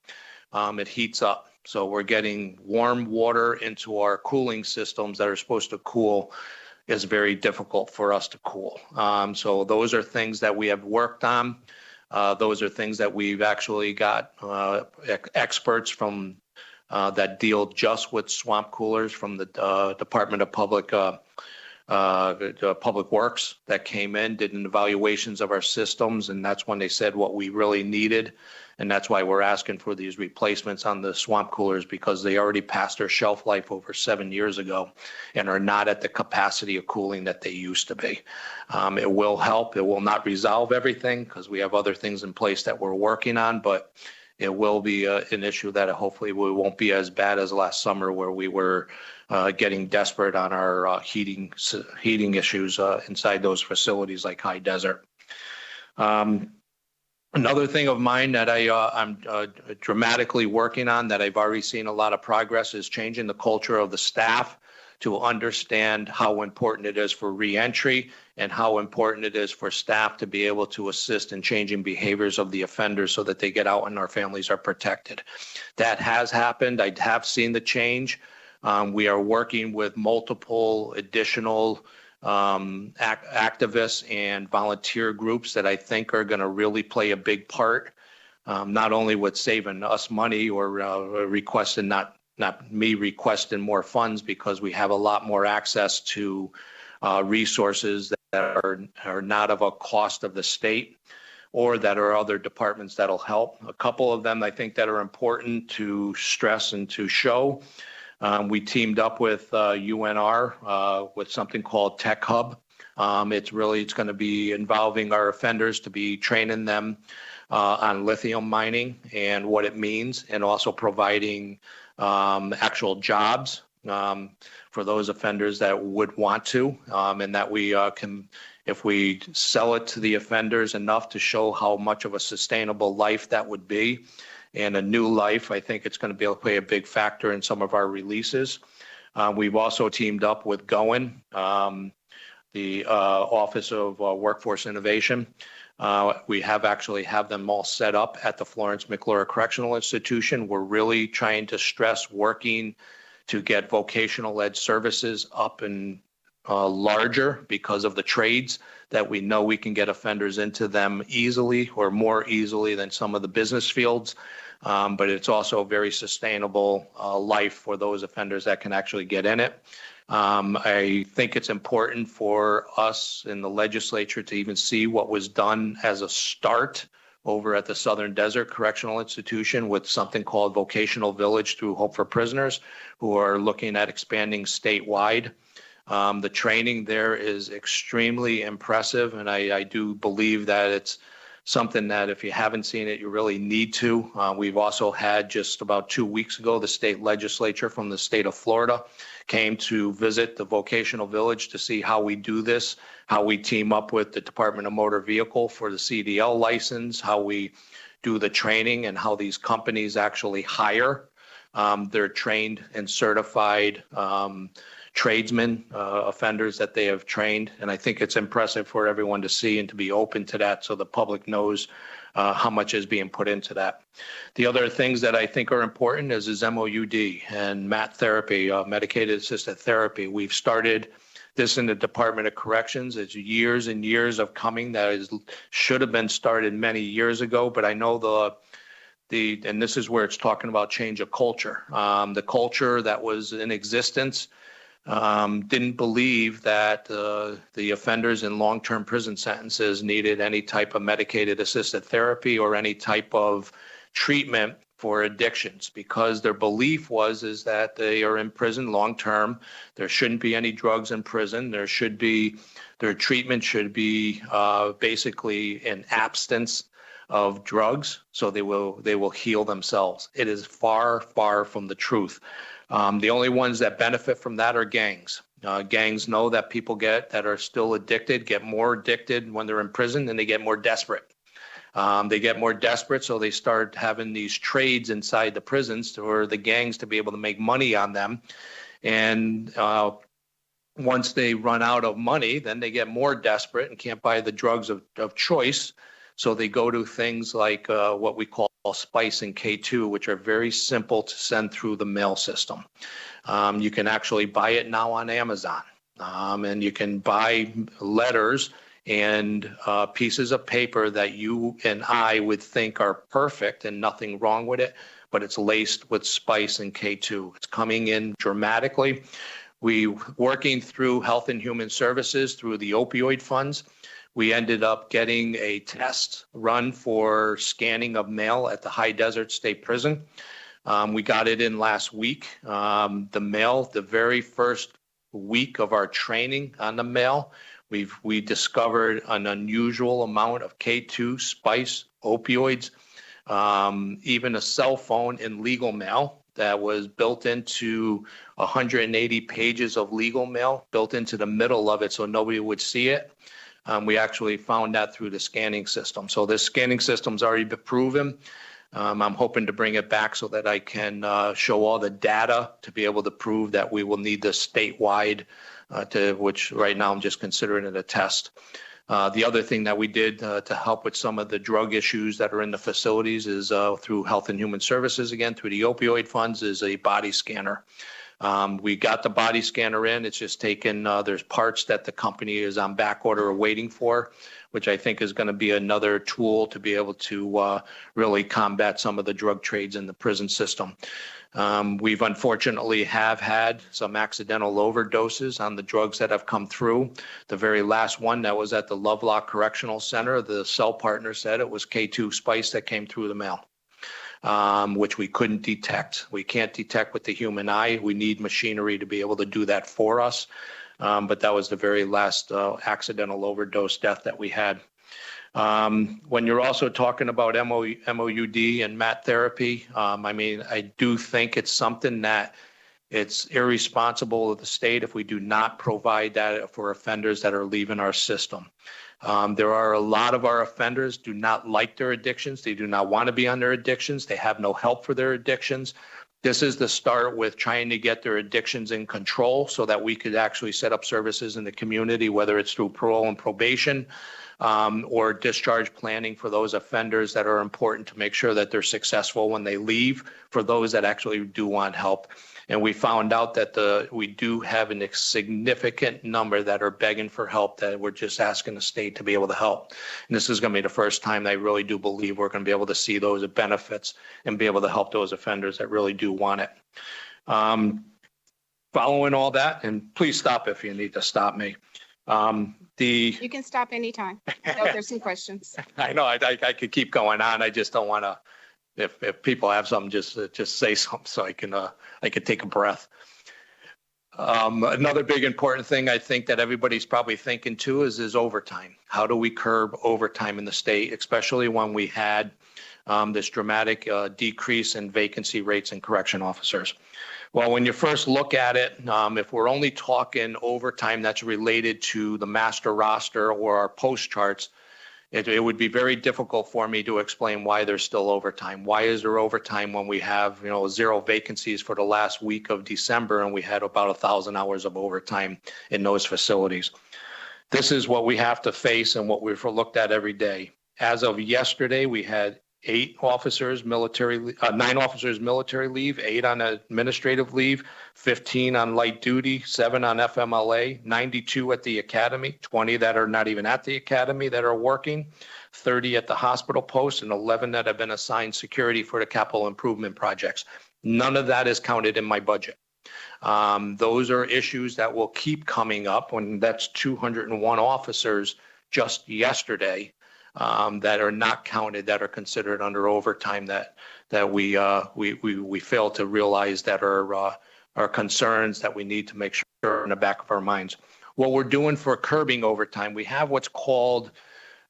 L: it heats up. So we're getting warm water into our cooling systems that are supposed to cool. Is very difficult for us to cool. So those are things that we have worked on. Those are things that we've actually got experts from that deal just with swamp coolers from the Department of Public Works that came in, did an evaluations of our systems, and that's when they said what we really needed. And that's why we're asking for these replacements on the swamp coolers because they already passed their shelf life over 7 years ago and are not at the capacity of cooling that they used to be. It will help. It will not resolve everything because we have other things in place that we're working on, but it will be an issue that hopefully we won't be as bad as last summer where we were getting desperate on our heating issues inside those facilities like High Desert. Another thing of mine that I'm dramatically working on that I've already seen a lot of progress is changing the culture of the staff to understand how important it is for reentry and how important it is for staff to be able to assist in changing behaviors of the offenders so that they get out and our families are protected. That has happened. I have seen the change. We are working with multiple additional activists and volunteer groups that I think are going to really play a big part, not only with saving us money or requesting, not me requesting more funds because we have a lot more access to resources that are not of a cost of the state or that are other departments that'll help. A couple of them I think that are important to stress and to show. We teamed up with UNR with something called Tech Hub. It's going to be involving our offenders to be training them on lithium mining and what it means, and also providing actual jobs for those offenders that would want to, and that we can, if we sell it to the offenders enough to show how much of a sustainable life that would be. And a new life, I think it's going to be able to play a big factor in some of our releases. We've also teamed up with GOIN, the Office of Workforce Innovation. We have them all set up at the Florence McClure Correctional Institution. We're really trying to stress working to get vocational ed services up and larger because of the trades that we know we can get offenders into them easily or more easily than some of the business fields. But it's also a very sustainable life for those offenders that can actually get in it. I think it's important for us in the legislature to even see what was done as a start over at the Southern Desert Correctional Institution with something called Vocational Village through Hope for Prisoners, who are looking at expanding statewide. The training there is extremely impressive, and I do believe that it's something that if you haven't seen it, you really need to. We've also had just about 2 weeks ago, the state legislature from the state of Florida came to visit the vocational village to see how we do this, how we team up with the Department of Motor Vehicle for the CDL license, how we do the training, and how these companies actually hire their trained and certified tradesmen, offenders that they have trained. And I think it's impressive for everyone to see and to be open to that so the public knows how much is being put into that. The other things that I think are important is MOUD and MAT therapy, medicated assisted therapy. We've started This in the Department of Corrections is years and years of coming that should have been started many years ago, but I know and this is where it's talking about change of culture. The culture that was in existence didn't believe that the offenders in long-term prison sentences needed any type of medicated assisted therapy or any type of treatment for addictions, because their belief is that they are in prison long-term. There shouldn't be any drugs in prison. Their treatment should be basically an abstinence of drugs, so they will heal themselves. It is far, far from the truth. The only ones that benefit from that are gangs. Gangs know that people that are still addicted get more addicted when they're in prison, and they get more desperate. They get more desperate, so they start having these trades inside the prisons for the gangs to be able to make money on them. And once they run out of money, then they get more desperate and can't buy the drugs of choice. So they go to things like what we call Spice and K2, which are very simple to send through the mail system. You can actually buy it now on Amazon, and you can buy letters and pieces of paper that you and I would think are perfect and nothing wrong with it, but it's laced with Spice and K2. It's coming in dramatically. We working through Health and Human Services through the opioid funds. We ended up getting a test run for scanning of mail at the High Desert State Prison. We got it in last week. The mail, the very first week of our training on the mail, we discovered an unusual amount of K2, Spice, opioids, even a cell phone in legal mail that was built into 180 pages of legal mail, built into the middle of it so nobody would see it. We actually found that through the scanning system. So this scanning system's already been proven. I'm hoping to bring it back so that I can show all the data to be able to prove that we will need this statewide, which right now I'm just considering it a test. The other thing that we did to help with some of the drug issues that are in the facilities is through Health and Human Services, again, through the opioid funds, is a body scanner. We got the body scanner in. It's just taken, there's parts that the company is on back order or waiting for, which I think is going to be another tool to be able to really combat some of the drug trades in the prison system. We've unfortunately have had some accidental overdoses on the drugs that have come through. The very last one that was at the Lovelock Correctional Center, the cell partner said it was K2 Spice that came through the mail. Which we couldn't detect. We can't detect with the human eye. We need machinery to be able to do that for us. But that was the very last accidental overdose death that we had. When you're also talking about MOUD and MAT therapy, I mean, I do think it's something that it's irresponsible of the state if we do not provide that for offenders that are leaving our system. There are a lot of our offenders do not like their addictions. They do not want to be on their addictions. They have no help for their addictions. This is the start with trying to get their addictions in control so that we could actually set up services in the community, whether it's through parole and probation or discharge planning for those offenders that are important to make sure that they're successful when they leave, for those that actually do want help. And we found out that we do have a significant number that are begging for help, that we're just asking the state to be able to help. And this is going to be the first time I really do believe we're going to be able to see those benefits and be able to help those offenders that really do want it. Following all that, and please stop if you need to stop me.
B: You can stop anytime. There's some questions.
L: I know I could keep going on. I just don't want to. If people have something, just say something so I could take a breath. Another big important thing I think that everybody's probably thinking too is overtime. How do we curb overtime in the state, especially when we had this dramatic decrease in vacancy rates in correction officers? Well, when you first look at it, if we're only talking overtime that's related to the master roster or our post charts, it would be very difficult for me to explain why there's still overtime. Why is there overtime when we have 0 vacancies for the last week of December and we had about 1,000 hours of overtime in those facilities? This is what we have to face and what we've looked at every day. As of yesterday, we had 9 officers military leave, 8 on administrative leave, 15 on light duty, 7 on FMLA, 92 at the academy, 20 that are not even at the academy that are working, 30 at the hospital post, and 11 that have been assigned security for the capital improvement projects. None of that is counted in my budget. Those are issues that will keep coming up when that's 201 officers just yesterday that are not counted, that are considered under overtime that we fail to realize that are concerns that we need to make sure in the back of our minds. What we're doing for curbing overtime, we have what's called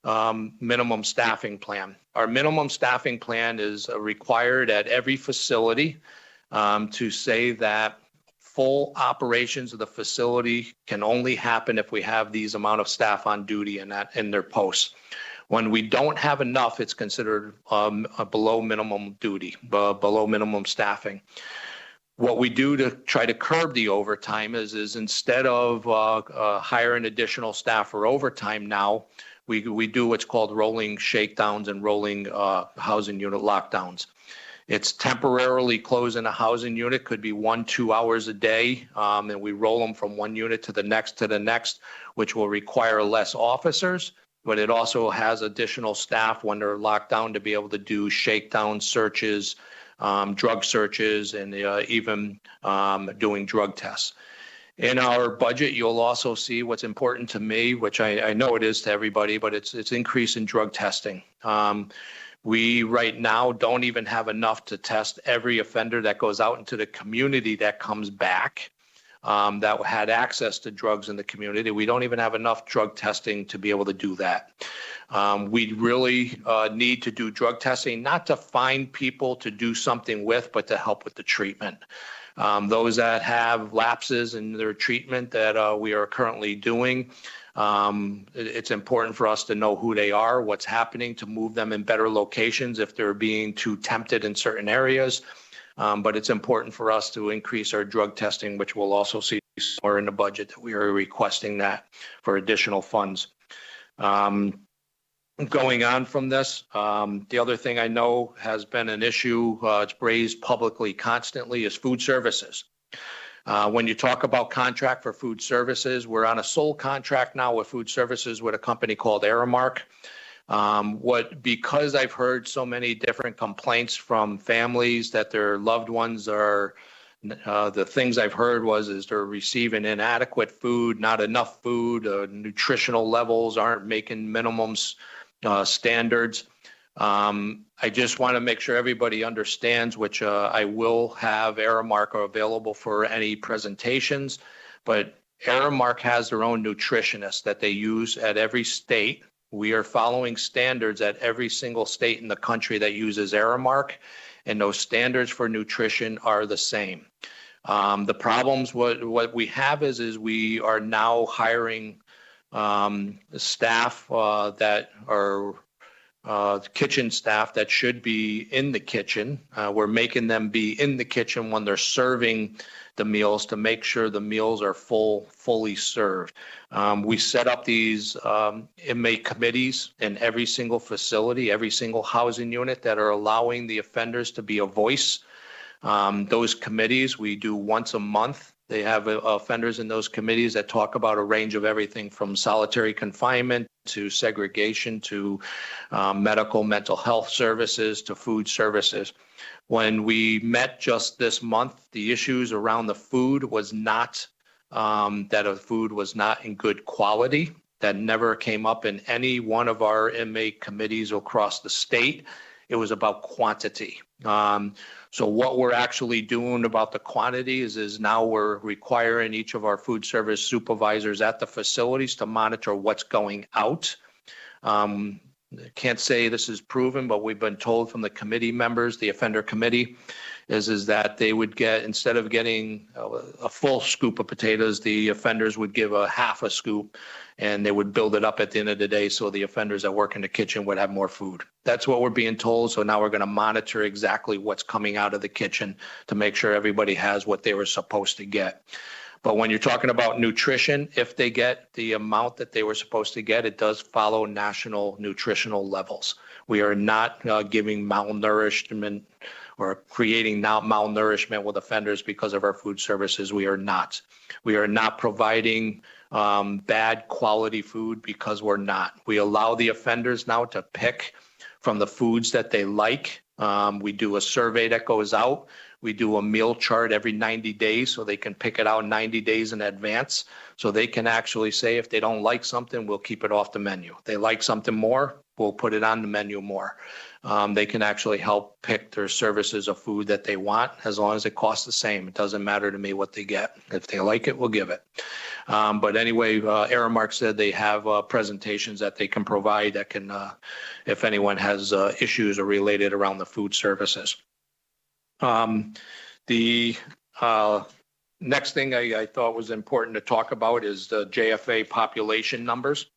L: minimum staffing plan. Our minimum staffing plan is required at every facility to say that full operations of the facility can only happen if we have these amount of staff on duty in their posts. When we don't have enough, it's considered a below minimum duty, below minimum staffing. What we do to try to curb the overtime is instead of hiring additional staff for overtime now, we do what's called rolling shakedowns and rolling housing unit lockdowns. It's temporarily closing a housing unit, could be 1-2 hours a day, and we roll them from one unit to the next, which will require less officers, but it also has additional staff when they're locked down to be able to do shakedown searches, drug searches, and even doing drug tests. In our budget, you'll also see what's important to me, which I know it is to everybody, but it's increase in drug testing. We right now don't even have enough to test every offender that goes out into the community that comes back that had access to drugs in the community. We don't even have enough drug testing to be able to do that. We really need to do drug testing, not to find people to do something with, but to help with the treatment. Those that have lapses in their treatment that we are currently doing, it's important for us to know who they are, what's happening, to move them in better locations if they're being too tempted in certain areas. But it's important for us to increase our drug testing, which we'll also see somewhere in the budget that we are requesting that for additional funds. Going on from this, the other thing I know has been an issue, it's raised publicly constantly, is food services. When you talk about contract for food services, we're on a sole contract now with food services with a company called Aramark. Because I've heard so many different complaints from families that their loved ones are, the things I've heard is they're receiving inadequate food, not enough food, nutritional levels aren't making minimums standards. I just want to make sure everybody understands, which I will have Aramark available for any presentations, but Aramark has their own nutritionists that they use at every state. We are following standards at every single state in the country that uses Aramark, and those standards for nutrition are the same. The problems, what we have is we are now hiring staff that are kitchen staff that should be in the kitchen. We're making them be in the kitchen when they're serving the meals to make sure the meals are fully served. We set up these inmate committees in every single facility, every single housing unit that are allowing the offenders to be a voice. Those committees we do once a month. They have offenders in those committees that talk about a range of everything from solitary confinement to segregation to mental health services to food services. When we met just this month, the issues around the food was not that the food was not in good quality. That never came up in any one of our inmate committees across the state. It was about quantity. So what we're actually doing about the quantity is now we're requiring each of our food service supervisors at the facilities to monitor what's going out. Can't say this is proven, but we've been told from the committee members, the offender committee, is that they would get, instead of getting a full scoop of potatoes, the offenders would give a half a scoop and they would build it up at the end of the day so the offenders that work in the kitchen would have more food. That's what we're being told. So now we're going to monitor exactly what's coming out of the kitchen to make sure everybody has what they were supposed to get. But when you're talking about nutrition, if they get the amount that they were supposed to get, it does follow national nutritional levels. We are not giving malnourishment or creating malnourishment with offenders because of our food services. We are not. We are not providing bad quality food because we're not. We allow the offenders now to pick from the foods that they like. We do a survey that goes out. We do a meal chart every 90 days so they can pick it out 90 days in advance. So they can actually say if they don't like something, we'll keep it off the menu. If they like something more, we'll put it on the menu more. They can actually help pick their services of food that they want as long as it costs the same. It doesn't matter to me what they get. If they like it, we'll give it. But anyway, Aramark said they have presentations that they can provide that can, if anyone has issues or related around the food services. The next thing I thought was important to talk about is the JFA population numbers.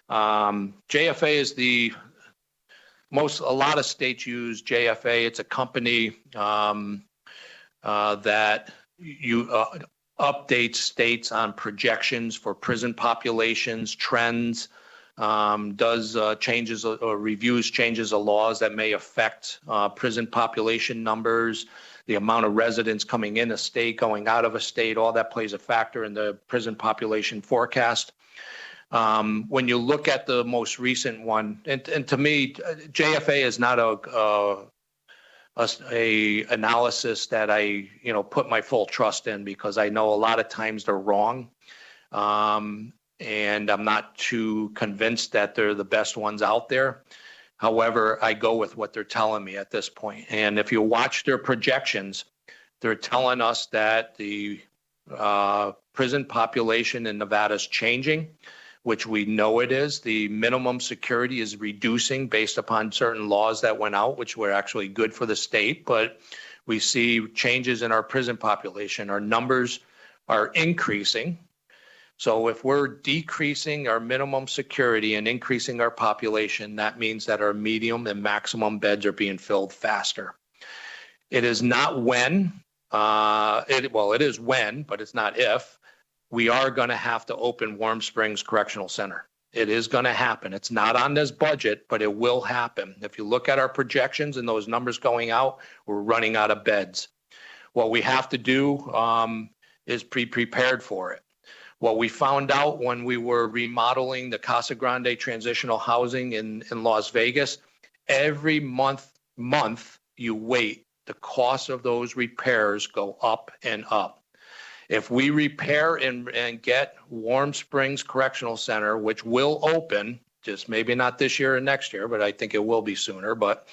L: JFA is a lot of states use JFA. It's a company that updates states on projections for prison populations, trends, does changes or reviews changes of laws that may affect prison population numbers, the amount of residents coming in a state, going out of a state, all that plays a factor in the prison population forecast. When you look at the most recent one, and to me, JFA is not a analysis that I put my full trust in, because I know a lot of times they're wrong. And I'm not too convinced that they're the best ones out there. However, I go with what they're telling me at this point. And if you watch their projections, they're telling us that the prison population in Nevada is changing, which we know it is. The minimum security is reducing based upon certain laws that went out, which were actually good for the state. But we see changes in our prison population. Our numbers are increasing. So if we're decreasing our minimum security and increasing our population, that means that our medium and maximum beds are being filled faster. It is not when, it is when, but it's not if, we are going to have to open Warm Springs Correctional Center. It is going to happen. It's not on this budget, but it will happen. If you look at our projections and those numbers going out, we're running out of beds. What we have to do is be prepared for it. What we found out when we were remodeling the Casa Grande transitional housing in Las Vegas, every month you wait, the cost of those repairs go up and up. If we repair and get Warm Springs Correctional Center, which will open, just maybe not this year or next year, but I think it will be sooner, but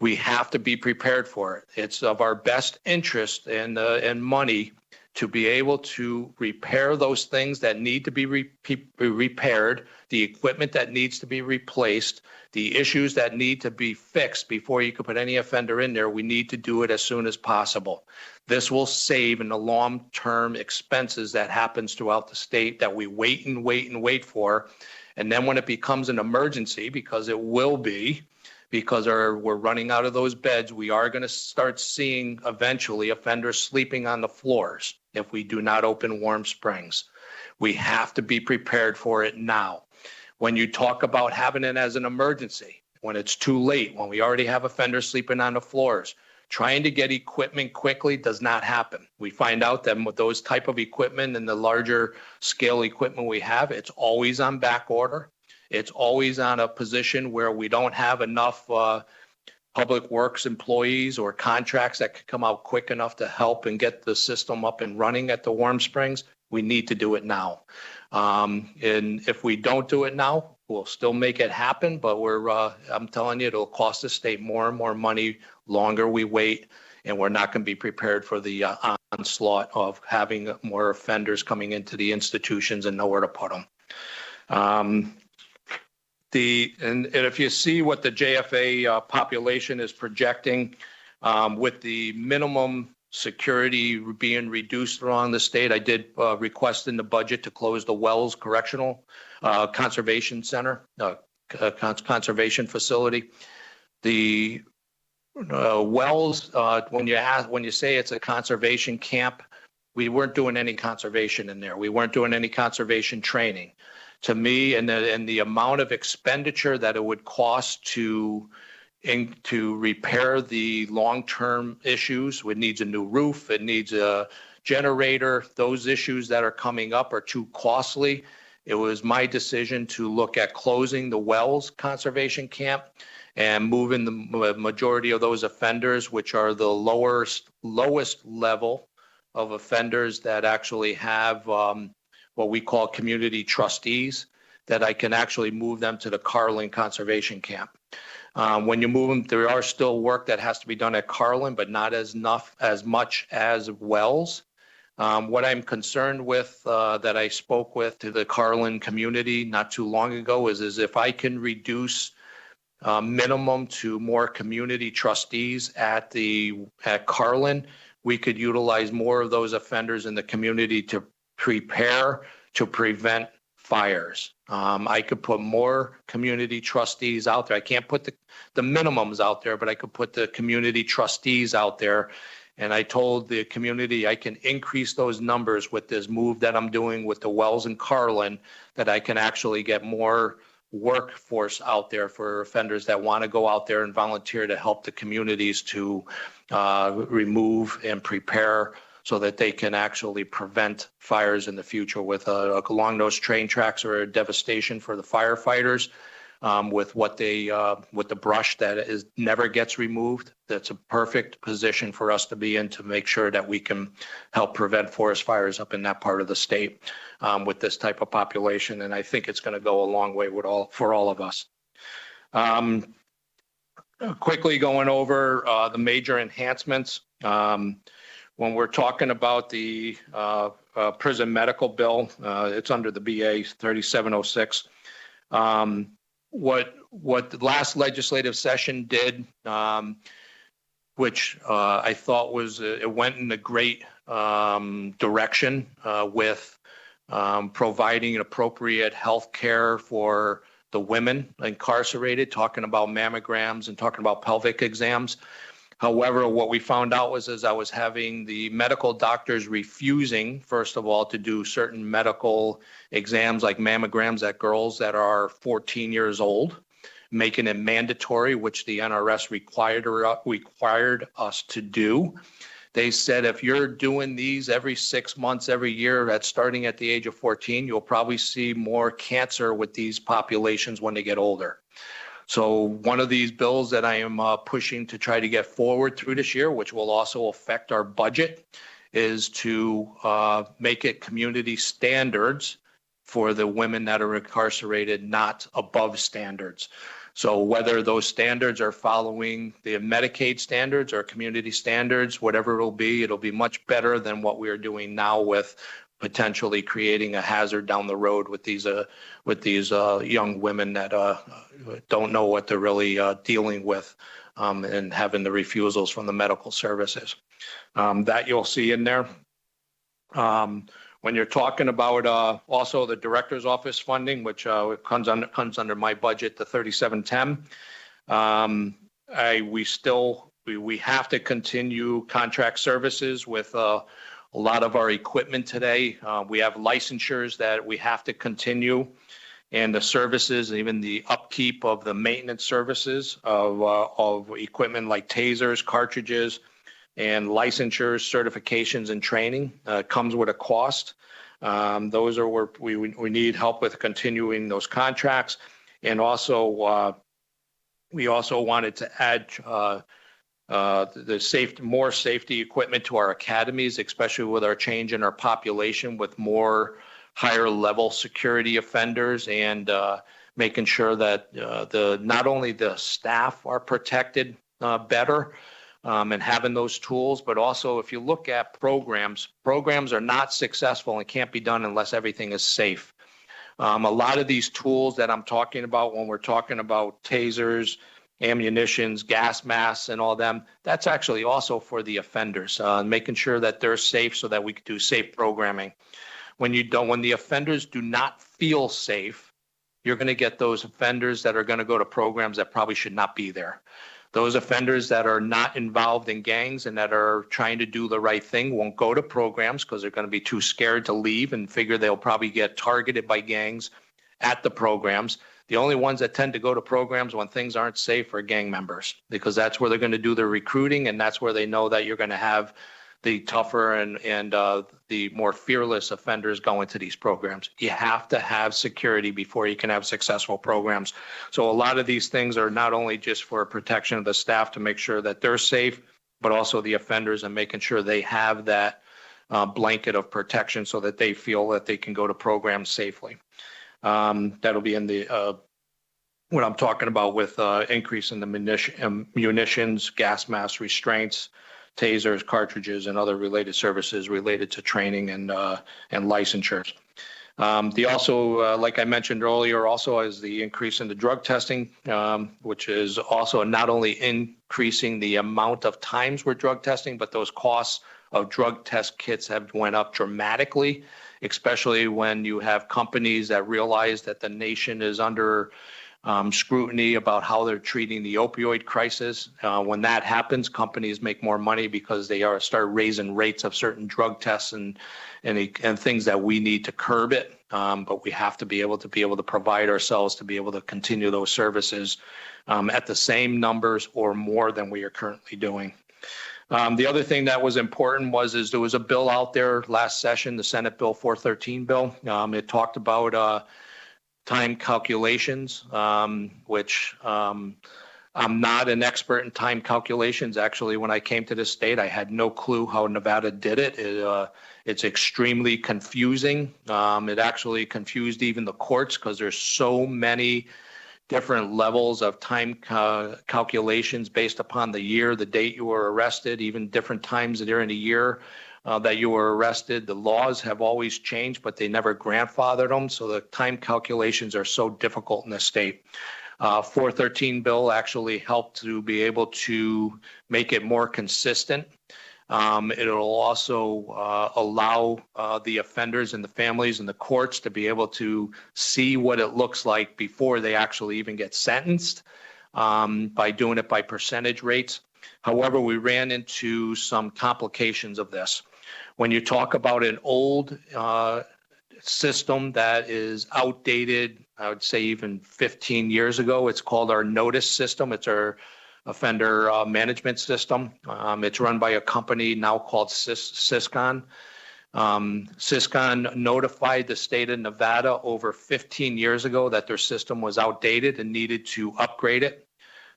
L: we have to be prepared for it. It's of our best interest and money to be able to repair those things that need to be repaired, the equipment that needs to be replaced, the issues that need to be fixed before you can put any offender in there. We need to do it as soon as possible. This will save in the long-term expenses that happens throughout the state that we wait and wait and wait for. And then when it becomes an emergency, because it will be, because we're running out of those beds, we are going to start seeing eventually offenders sleeping on the floors if we do not open Warm Springs. We have to be prepared for it now. When you talk about having it as an emergency, when it's too late, when we already have offenders sleeping on the floors, trying to get equipment quickly does not happen. We find out that with those type of equipment and the larger scale equipment we have, it's always on back order. It's always on a position where we don't have enough public works employees or contracts that could come out quick enough to help and get the system up and running at the Warm Springs. We need to do it now. And if we don't do it now, we'll still make it happen. But I'm telling you, it'll cost the state more and more money longer we wait. And we're not going to be prepared for the onslaught of having more offenders coming into the institutions and nowhere to put them. And if you see what the JFA population is projecting, with the minimum security being reduced around the state, I did request in the budget to close the Wells Correctional Conservation Center, conservation facility. The Wells, when you say it's a conservation camp, we weren't doing any conservation in there. We weren't doing any conservation training. To me, and the amount of expenditure that it would cost to repair the long-term issues, it needs a new roof, it needs a generator. Those issues that are coming up are too costly. It was my decision to look at closing the Wells Conservation Camp and moving the majority of those offenders, which are the lowest level of offenders that actually have what we call community trustees, that I can actually move them to the Carlin Conservation Camp. When you move them, there are still work that has to be done at Carlin, but not as much as Wells. What I'm concerned with, that I spoke with to the Carlin community not too long ago, is if I can reduce minimum to more community trustees at Carlin, we could utilize more of those offenders in the community to prepare to prevent fires. I could put more community trustees out there. I can't put the minimums out there, but I could put the community trustees out there. And I told the community I can increase those numbers with this move that I'm doing with the Wells and Carlin, that I can actually get more workforce out there for offenders that want to go out there and volunteer to help the communities to remove and prepare so that they can actually prevent fires in the future. With along those train tracks are a devastation for the firefighters, with what with the brush that never gets removed. That's a perfect position for us to be in to make sure that we can help prevent forest fires up in that part of the state with this type of population. And I think it's going to go a long way for all of us. Quickly going over the major enhancements. When we're talking about the prison medical bill, it's under the BA 3706. What the last legislative session did, which I thought it went in a great direction with providing appropriate health care for the women incarcerated, talking about mammograms and talking about pelvic exams. However, what we found out was, as I was having the medical doctors refusing, first of all, to do certain medical exams like mammograms at girls that are 14 years old, making it mandatory, which the NRS required us to do. They said, if you're doing these every 6 months, every year, starting at the age of 14, you'll probably see more cancer with these populations when they get older. So one of these bills that I am pushing to try to get forward through this year, which will also affect our budget, is to make it community standards for the women that are incarcerated, not above standards. So whether those standards are following the Medicaid standards or community standards, whatever it'll be much better than what we're doing now with potentially creating a hazard down the road with these young women that don't know what they're really dealing with, and having the refusals from the medical services. That you'll see in there. When you're talking about also the director's office funding, which comes under my budget, the 3710, we have to continue contract services with a lot of our equipment today. We have licensures that we have to continue, and the services, even the upkeep of the maintenance services of equipment like tasers, cartridges, and licensures, certifications, and training comes with a cost. Those are where we need help with continuing those contracts. And also, we also wanted to add more safety equipment to our academies, especially with our change in our population with more higher level security offenders, and making sure that not only the staff are protected better, and having those tools, but also if you look at programs are not successful and can't be done unless everything is safe. A lot of these tools that I'm talking about when we're talking about tasers, ammunitions, gas masks, and all them, that's actually also for the offenders, making sure that they're safe so that we can do safe programming. When the offenders do not feel safe, you're going to get those offenders that are going to go to programs that probably should not be there. Those offenders that are not involved in gangs and that are trying to do the right thing won't go to programs because they're going to be too scared to leave and figure they'll probably get targeted by gangs at the programs. The only ones that tend to go to programs when things aren't safe are gang members, because that's where they're going to do their recruiting, and that's where they know that you're going to have the tougher and the more fearless offenders go into these programs. You have to have security before you can have successful programs. So a lot of these things are not only just for protection of the staff to make sure that they're safe, but also the offenders and making sure they have that blanket of protection so that they feel that they can go to programs safely. That'll be in the what I'm talking about with increase in the munitions, gas mask restraints, tasers, cartridges, and other related services related to training and licensures. The also, like I mentioned earlier, also is the increase in the drug testing, which is also not only increasing the amount of times we're drug testing, but those costs of drug test kits have went up dramatically, especially when you have companies that realize that the nation is under scrutiny about how they're treating the opioid crisis. When that happens, companies make more money because they start raising rates of certain drug tests and things that we need to curb it. But we have to be able to provide ourselves to be able to continue those services at the same numbers or more than we are currently doing. The other thing that was important is there was a bill out there last session, the Senate Bill 413 bill. It talked about time calculations, which I'm not an expert in time calculations. Actually, when I came to this state, I had no clue how Nevada did it. It's extremely confusing. It actually confused even the courts because there's so many different levels of time calculations based upon the year, the date you were arrested, even different times during the year that you were arrested. The laws have always changed, but they never grandfathered them. So the time calculations are so difficult in the state. 413 bill actually helped to be able to make it more consistent. It'll also allow the offenders and the families and the courts to be able to see what it looks like before they actually even get sentenced by doing it by percentage rates. However, we ran into some complications of this. When you talk about an old system that is outdated, I would say even 15 years ago, it's called our notice system. It's our offender management system. It's run by a company now called Syscon. Syscon notified the state of Nevada over 15 years ago that their system was outdated and needed to upgrade it.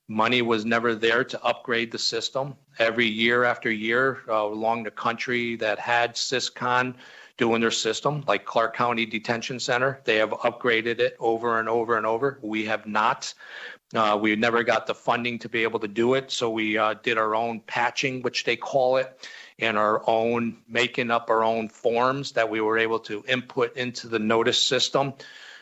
L: Money was never there to upgrade the system. Every year after year along the country that had Syscon doing their system, like Clark County Detention Center, they have upgraded it over and over and over. We have not. We never got the funding to be able to do it. So we did our own patching, which they call it, and our own making up our own forms that we were able to input into the notice system.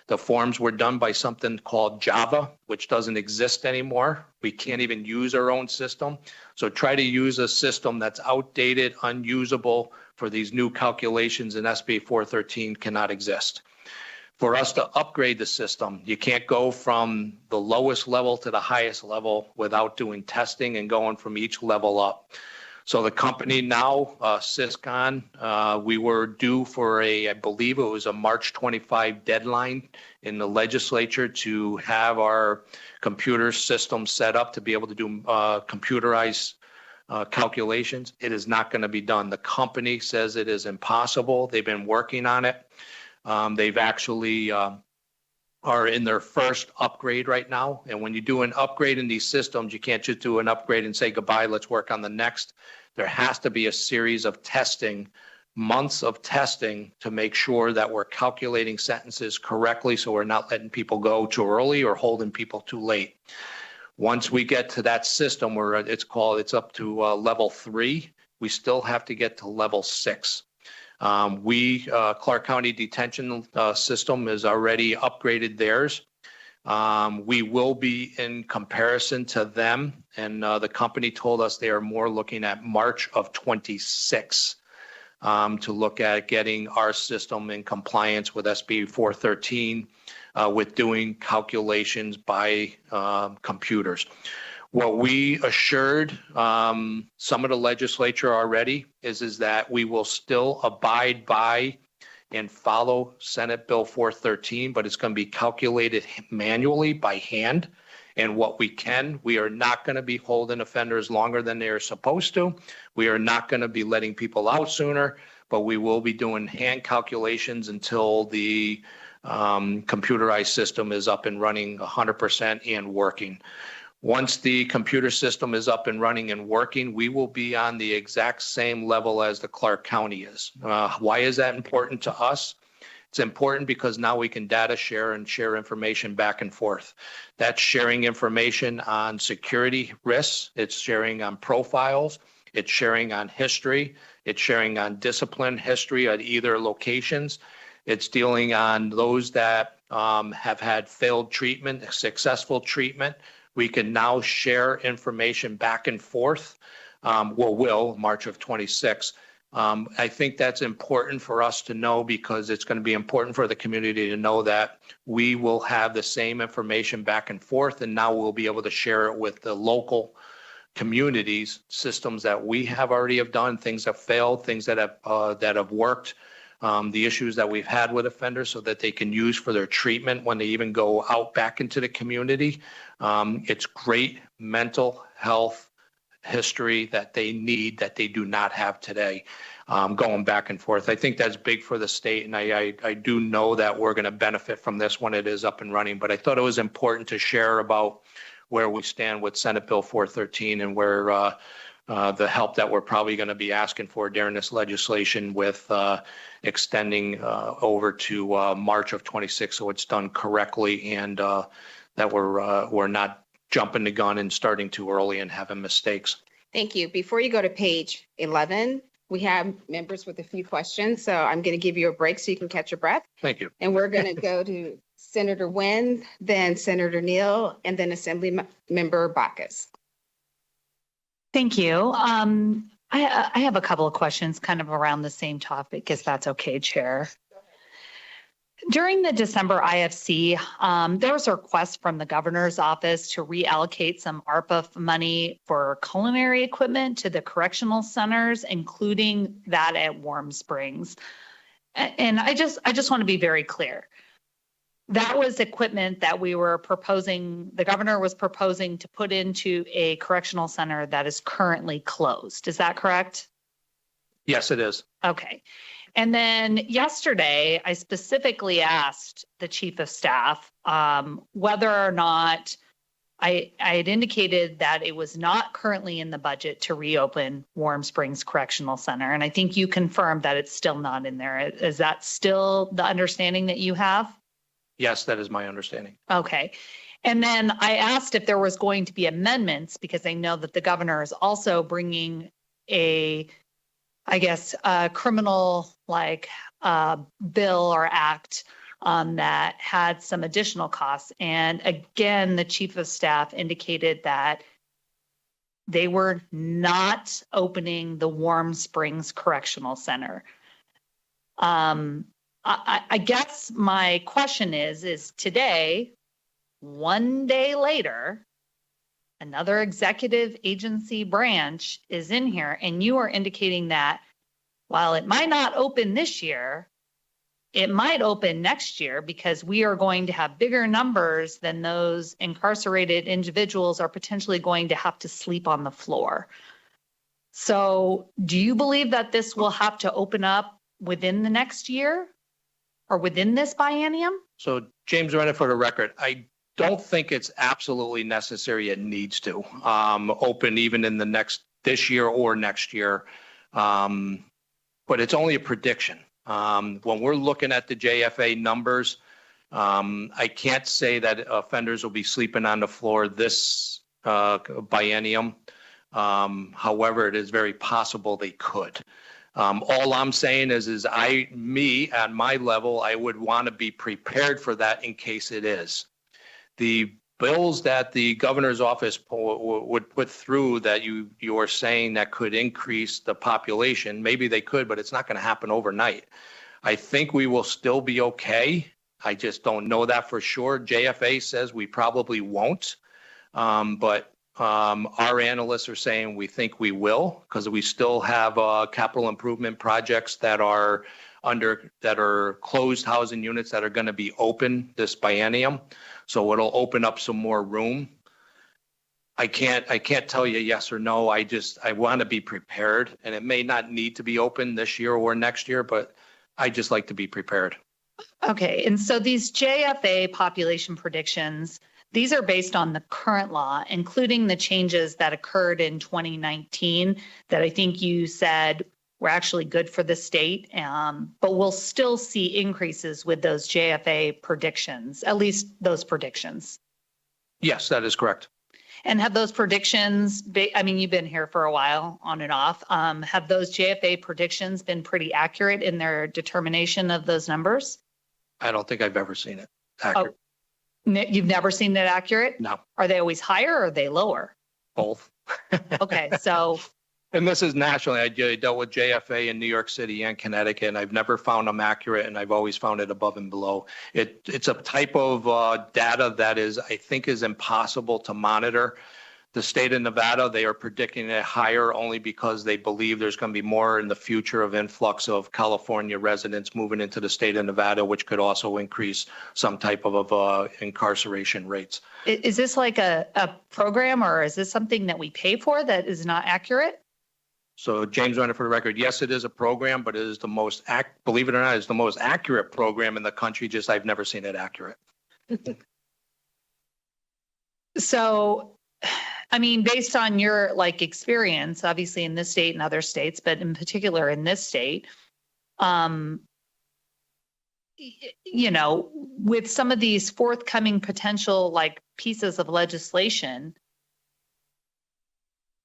L: The forms were done by something called Java, which doesn't exist anymore. We can't even use our own system. So try to use a system that's outdated, unusable for these new calculations in SB 413 cannot exist. For us to upgrade the system, you can't go from the lowest level to the highest level without doing testing and going from each level up. So the company now, Syscon, we were due for I believe it was a March 25 deadline in the legislature to have our computer system set up to be able to do computerized calculations. It is not going to be done. The company says it is impossible. They've been working on it. They've actually are in their first upgrade right now. And when you do an upgrade in these systems, you can't just do an upgrade and say goodbye, let's work on the next. There has to be a series of testing, months of testing to make sure that we're calculating sentences correctly so we're not letting people go too early or holding people too late. Once we get to that system where it's up to level 3, we still have to get to level 6. Clark County Detention System has already upgraded theirs. We will be in comparison to them, and the company told us they are more looking at March of 26 to look at getting our system in compliance with SB 413 with doing calculations by computers. What we assured some of the legislature already is that we will still abide by and follow Senate Bill 413, but it's going to be calculated manually by hand. And what we are not going to be holding offenders longer than they are supposed to. We are not going to be letting people out sooner, but we will be doing hand calculations until the computerized system is up and running 100% and working. Once the computer system is up and running and working, we will be on the exact same level as the Clark County is. Why is that important to us? It's important because now we can data share and share information back and forth. That's sharing information on security risks. It's sharing on profiles. It's sharing on history. It's sharing on discipline history at either locations. It's dealing on those that have had failed treatment, successful treatment. We can now share information back and forth. Will March of 26. I think that's important for us to know because it's going to be important for the community to know that we will have the same information back and forth, and now we'll be able to share it with the local communities, systems that we have already have done, things that failed, things that have worked, the issues that we've had with offenders so that they can use for their treatment when they even go out back into the community. It's great mental health history that they need that they do not have today, going back and forth. I think that's big for the state, and I do know that we're going to benefit from this when it is up and running, but I thought it was important to share about where we stand with Senate Bill 413 and where the help that we're probably going to be asking for during this legislation with extending over to March of 26, so it's done correctly and that we're not jumping the gun and starting too early and having mistakes.
B: Thank you. Before you go to page 11, we have members with a few questions, so I'm going to give you a break so you can catch your breath.
L: Thank you.
B: And we're going to go to Senator Nguyen, then Senator Neal, and then Assembly Member Bacchus.
R: Thank you. I have a couple of questions kind of around the same topic, if that's okay, Chair. During the December IFC, there was a request from the governor's office to reallocate some ARPA money for culinary equipment to the correctional centers, including that at Warm Springs. And I just want to be very clear. That was equipment that we were proposing, the governor was proposing to put into a correctional center that is currently closed. Is that correct?
L: Yes, it is.
R: Okay. And then yesterday, I specifically asked the chief of staff whether or not I had indicated that it was not currently in the budget to reopen Warm Springs Correctional Center. And I think you confirmed that it's still not in there. Is that still the understanding that you have?
L: Yes, that is my understanding.
R: Okay. And then I asked if there was going to be amendments because I know that the governor is also bringing a criminal bill or act that had some additional costs. And again, the chief of staff indicated that they were not opening the Warm Springs Correctional Center. I guess my question is today, one day later, another executive agency branch is in here and you are indicating that while it might not open this year, it might open next year because we are going to have bigger numbers than those incarcerated individuals are potentially going to have to sleep on the floor. So do you believe that this will have to open up within the next year or within this biennium?
L: So James Renner, for the record, I don't think it's absolutely necessary. It needs to open even in this year or next year. But it's only a prediction. When we're looking at the JFA numbers, I can't say that offenders will be sleeping on the floor this biennium. However, it is very possible they could. All I'm saying is at my level, I would want to be prepared for that in case it is. The bills that the governor's office would put through that you are saying that could increase the population, maybe they could, but it's not going to happen overnight. I think we will still be okay. I just don't know that for sure. JFA says we probably won't. But Our analysts are saying we think we will, because we still have capital improvement projects that are closed housing units that are going to be open this biennium. So it'll open up some more room. I can't tell you yes or no. I want to be prepared, and it may not need to be open this year or next year, but I just like to be prepared.
R: Okay, and so these JFA population predictions, these are based on the current law, including the changes that occurred in 2019 that I think you said were actually good for the state, but we'll still see increases with those JFA predictions, at least those predictions.
L: Yes, that is correct.
R: And have those predictions, I mean, you've been here for a while on and off, have those JFA predictions been pretty accurate in their determination of those numbers?
L: I don't think I've ever seen it accurate.
R: Oh, you've never seen it accurate?
L: No.
R: Are they always higher or are they lower?
L: Both.
R: Okay, so.
L: And this is nationally. I dealt with JFA in New York City and Connecticut, and I've never found them accurate, and I've always found it above and below. It's a type of data that I think is impossible to monitor. The state of Nevada, they are predicting it higher only because they believe there's going to be more in the future of influx of California residents moving into the state of Nevada, which could also increase some type of incarceration rates.
R: Is this like a program, or is this something that we pay for that is not accurate?
L: So James Renner, for the record, yes, it is a program, but it is the most, believe it or not, it's the most accurate program in the country. Just I've never seen it accurate.
R: So, I mean, based on your experience, obviously in this state and other states, but in particular in this state, with some of these forthcoming potential pieces of legislation,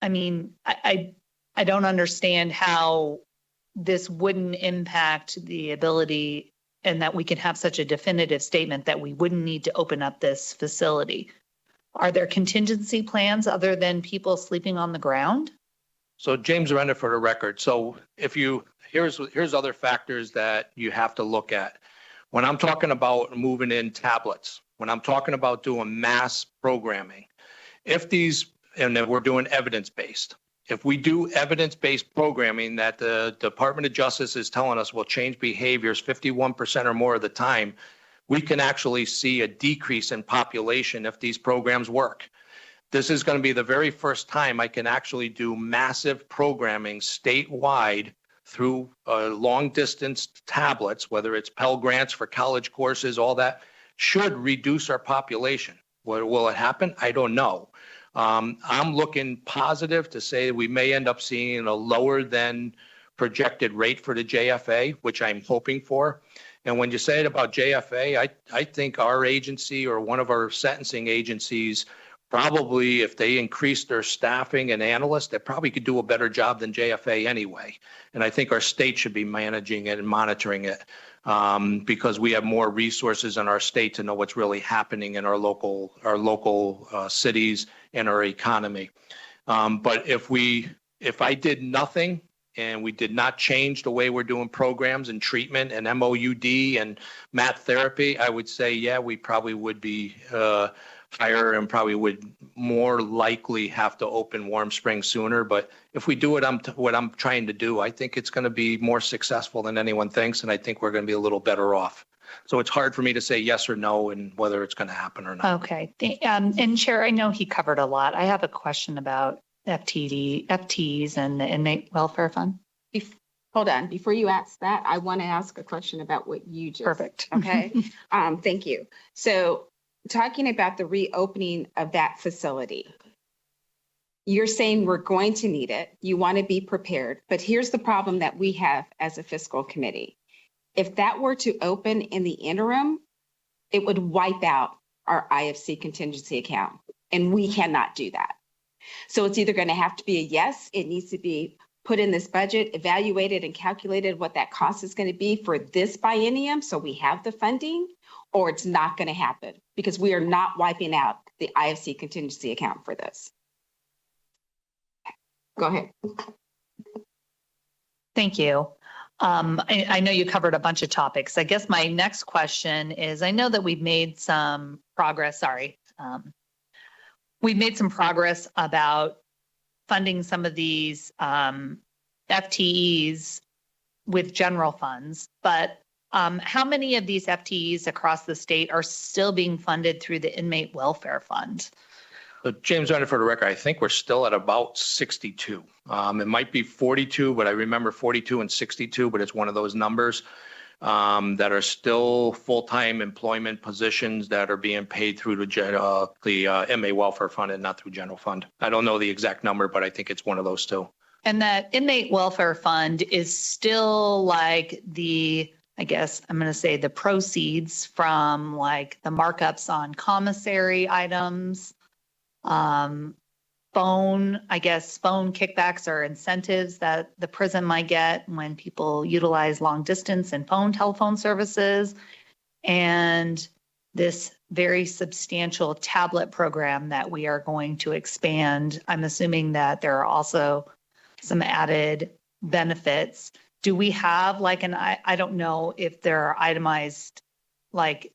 R: I mean, I don't understand how this wouldn't impact the ability and that we can have such a definitive statement that we wouldn't need to open up this facility. Are there contingency plans other than people sleeping on the ground?
L: So James Renner, for the record. So here's other factors that you have to look at. When I'm talking about moving in tablets, when I'm talking about doing mass programming, and then we're doing evidence-based. If we do evidence-based programming that the Department of Justice is telling us will change behaviors 51% or more of the time, we can actually see a decrease in population if these programs work. This is going to be the very first time I can actually do massive programming statewide through long-distance tablets, whether it's Pell Grants for college courses, all that, should reduce our population. Will it happen? I don't know. I'm looking positive to say we may end up seeing a lower than projected rate for the JFA, which I'm hoping for. And when you say it about JFA, I think our agency or one of our sentencing agencies, probably if they increase their staffing and analysts, they probably could do a better job than JFA anyway. And I think our state should be managing it and monitoring it because we have more resources in our state to know what's really happening in our local cities and our economy. But if I did nothing and we did not change the way we're doing programs and treatment and MOUD and math therapy, I would say, yeah, we probably would be higher and probably would more likely have to open Warm Springs sooner. But if we do what I'm trying to do, I think it's going to be more successful than anyone thinks. And I think we're going to be a little better off. So it's hard for me to say yes or no and whether it's going to happen or not.
R: Okay. And Chair, I know he covered a lot. I have a question about FTs and the Inmate Welfare Fund.
B: Hold on. Before you ask that, I want to ask a question about what you just.
R: Perfect.
B: Okay. Thank you. So talking about the reopening of that facility, you're saying we're going to need it. You want to be prepared. But here's the problem that we have as a fiscal committee. If that were to open in the interim, it would wipe out our IFC contingency account. And we cannot do that. So it's either going to have to be a yes, it needs to be put in this budget, evaluated and calculated what that cost is going to be for this biennium. So we have the funding, or it's not going to happen because we are not wiping out the IFC contingency account for this. Go ahead.
R: Thank you. I know you covered a bunch of topics. I guess my next question is, I know that we've made some progress, we've made some progress about funding some of these FTEs with general funds, but how many of these FTEs across the state are still being funded through the inmate welfare fund?
L: So James, for the record, I think we're still at about 62. It might be 42, but I remember 42 and 62, but it's one of those numbers that are still full-time employment positions that are being paid through the inmate welfare fund and not through general fund. I don't know the exact number, but I think it's one of those two.
R: And that inmate welfare fund is still like I guess I'm going to say the proceeds from like the markups on commissary items, phone kickbacks or incentives that the prison might get when people utilize long distance and telephone services, and this very substantial tablet program that we are going to expand. I'm assuming that there are also some added benefits. Do we have like I don't know if there are itemized like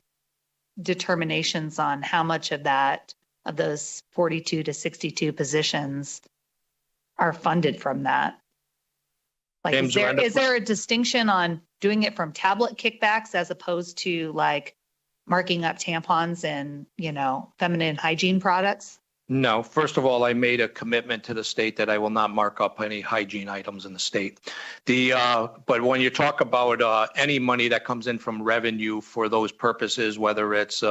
R: determinations on how much of those 42 to 62 positions are funded from that? Like, is there a distinction on doing it from tablet kickbacks as opposed to like marking up tampons and, feminine hygiene products?
L: No, first of all, I made a commitment to the state that I will not mark up any hygiene items in the state. But when you talk about any money that comes in from revenue for those purposes, whether it's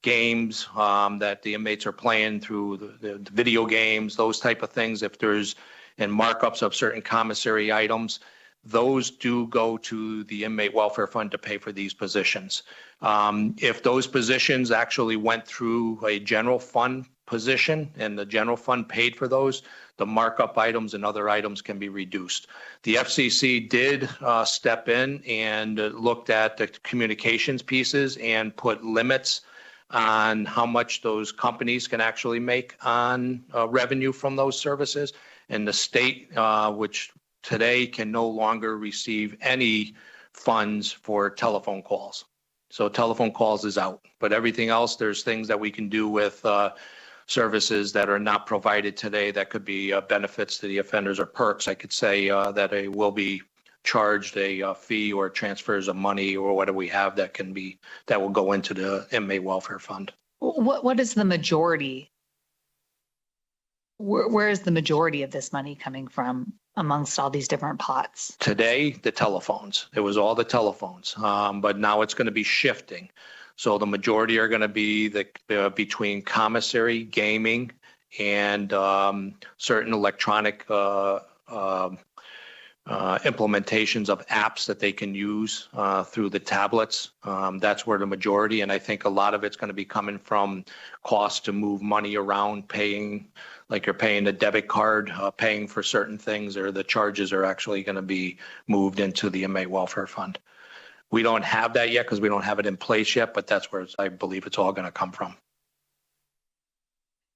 L: games that the inmates are playing through the video games, those type of things, and markups of certain commissary items, those do go to the inmate welfare fund to pay for these positions. If those positions actually went through a general fund position and the general fund paid for those, the markup items and other items can be reduced. The FCC did step in and looked at the communications pieces and put limits on how much those companies can actually make on revenue from those services. And the state, which today can no longer receive any funds for telephone calls. So telephone calls is out, but everything else, there's things that we can do with services that are not provided today that could be benefits to the offenders or perks. I could say that they will be charged a fee or transfers of money or whatever we have that will go into the inmate welfare fund.
R: What is the majority? Where is the majority of this money coming from amongst all these different pots?
L: Today, the telephones. It was all the telephones, but now it's going to be shifting. So the majority are going to be between commissary, gaming, and certain electronic implementations of apps that they can use through the tablets. That's where the majority, and I think a lot of it's going to be coming from costs to move money around, paying, like you're paying a debit card, paying for certain things, or the charges are actually going to be moved into the inmate welfare fund. We don't have that yet because we don't have it in place yet, but that's where I believe it's all going to come from.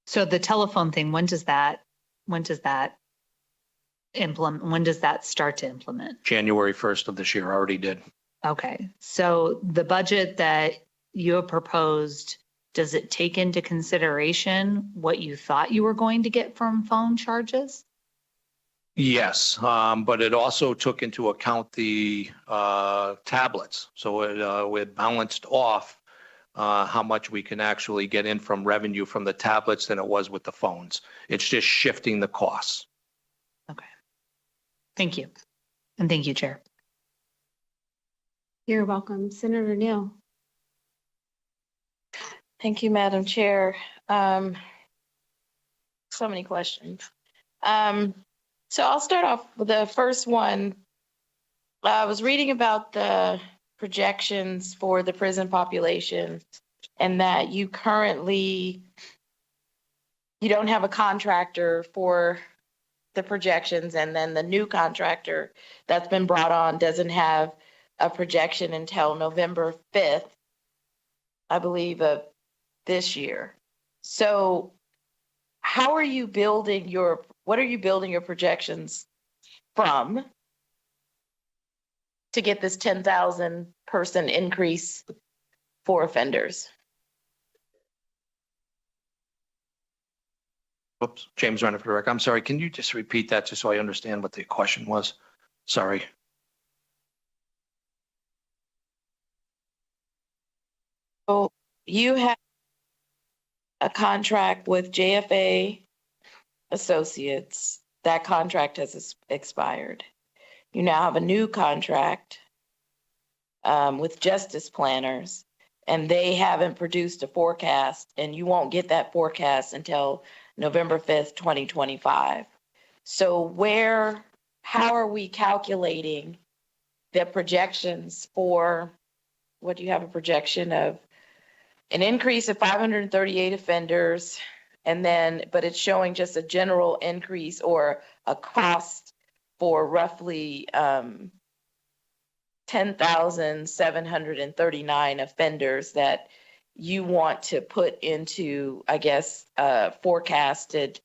R: So the telephone thing, when does that start to implement?
L: January 1st of this year, already did.
R: Okay. So the budget that you have proposed, does it take into consideration what you thought you were going to get from phone charges?
L: Yes, but it also took into account the tablets. So it balanced off how much we can actually get in from revenue from the tablets than it was with the phones. It's just shifting the costs.
R: Okay. Thank you. And thank you, Chair.
B: You're welcome. Senator Neal.
H: Thank you, Madam Chair. So many questions. So I'll start off with the first one. I was reading about the projections for the prison population and that you don't have a contractor for the projections, and then the new contractor that's been brought on doesn't have a projection until November 5th, I believe, of this year. So what are you building your projections from to get this 10,000 person increase for offenders?
L: Whoops, James Renner for the record. I'm sorry. Can you just repeat that just so I understand what the question was? Sorry.
H: So you have a contract with JFA Associates. That contract has expired. You now have a new contract with Justice Planners, and they haven't produced a forecast, and you won't get that forecast until November 5th, 2025. So how are we calculating the projections for, what do you have a projection of? An increase of 538 offenders, and then, but it's showing just a general increase or a cost for roughly 10,739 offenders that you want to put into, I guess, forecasted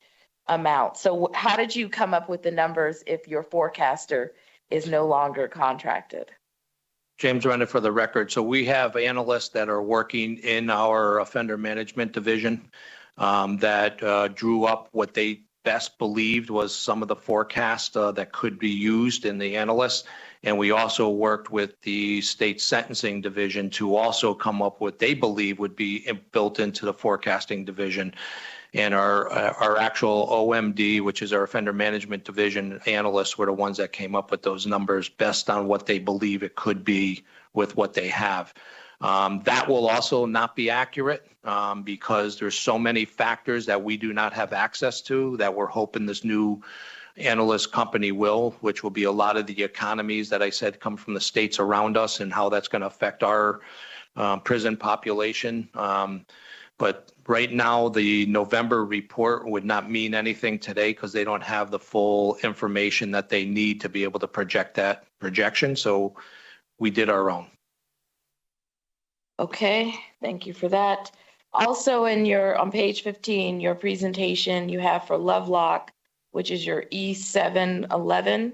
H: amount. So how did you come up with the numbers if your forecaster is no longer contracted?
L: James Renner for the record. So we have analysts that are working in our offender management division that drew up what they best believed was some of the forecast that could be used in the analysts. And we also worked with the state sentencing division to also come up with what they believe would be built into the forecasting division. And our actual OMD, which is our offender management division analysts, were the ones that came up with those numbers based on what they believe it could be with what they have. That will also not be accurate because there's so many factors that we do not have access to that we're hoping this new analyst company will, which will be a lot of the economies that I said come from the states around us and how that's going to affect our prison population. But right now, the November report would not mean anything today because they don't have the full information that they need to be able to project that projection. So we did our own.
H: Okay, thank you for that. Also on page 15, your presentation you have for Lovelock, which is your E711.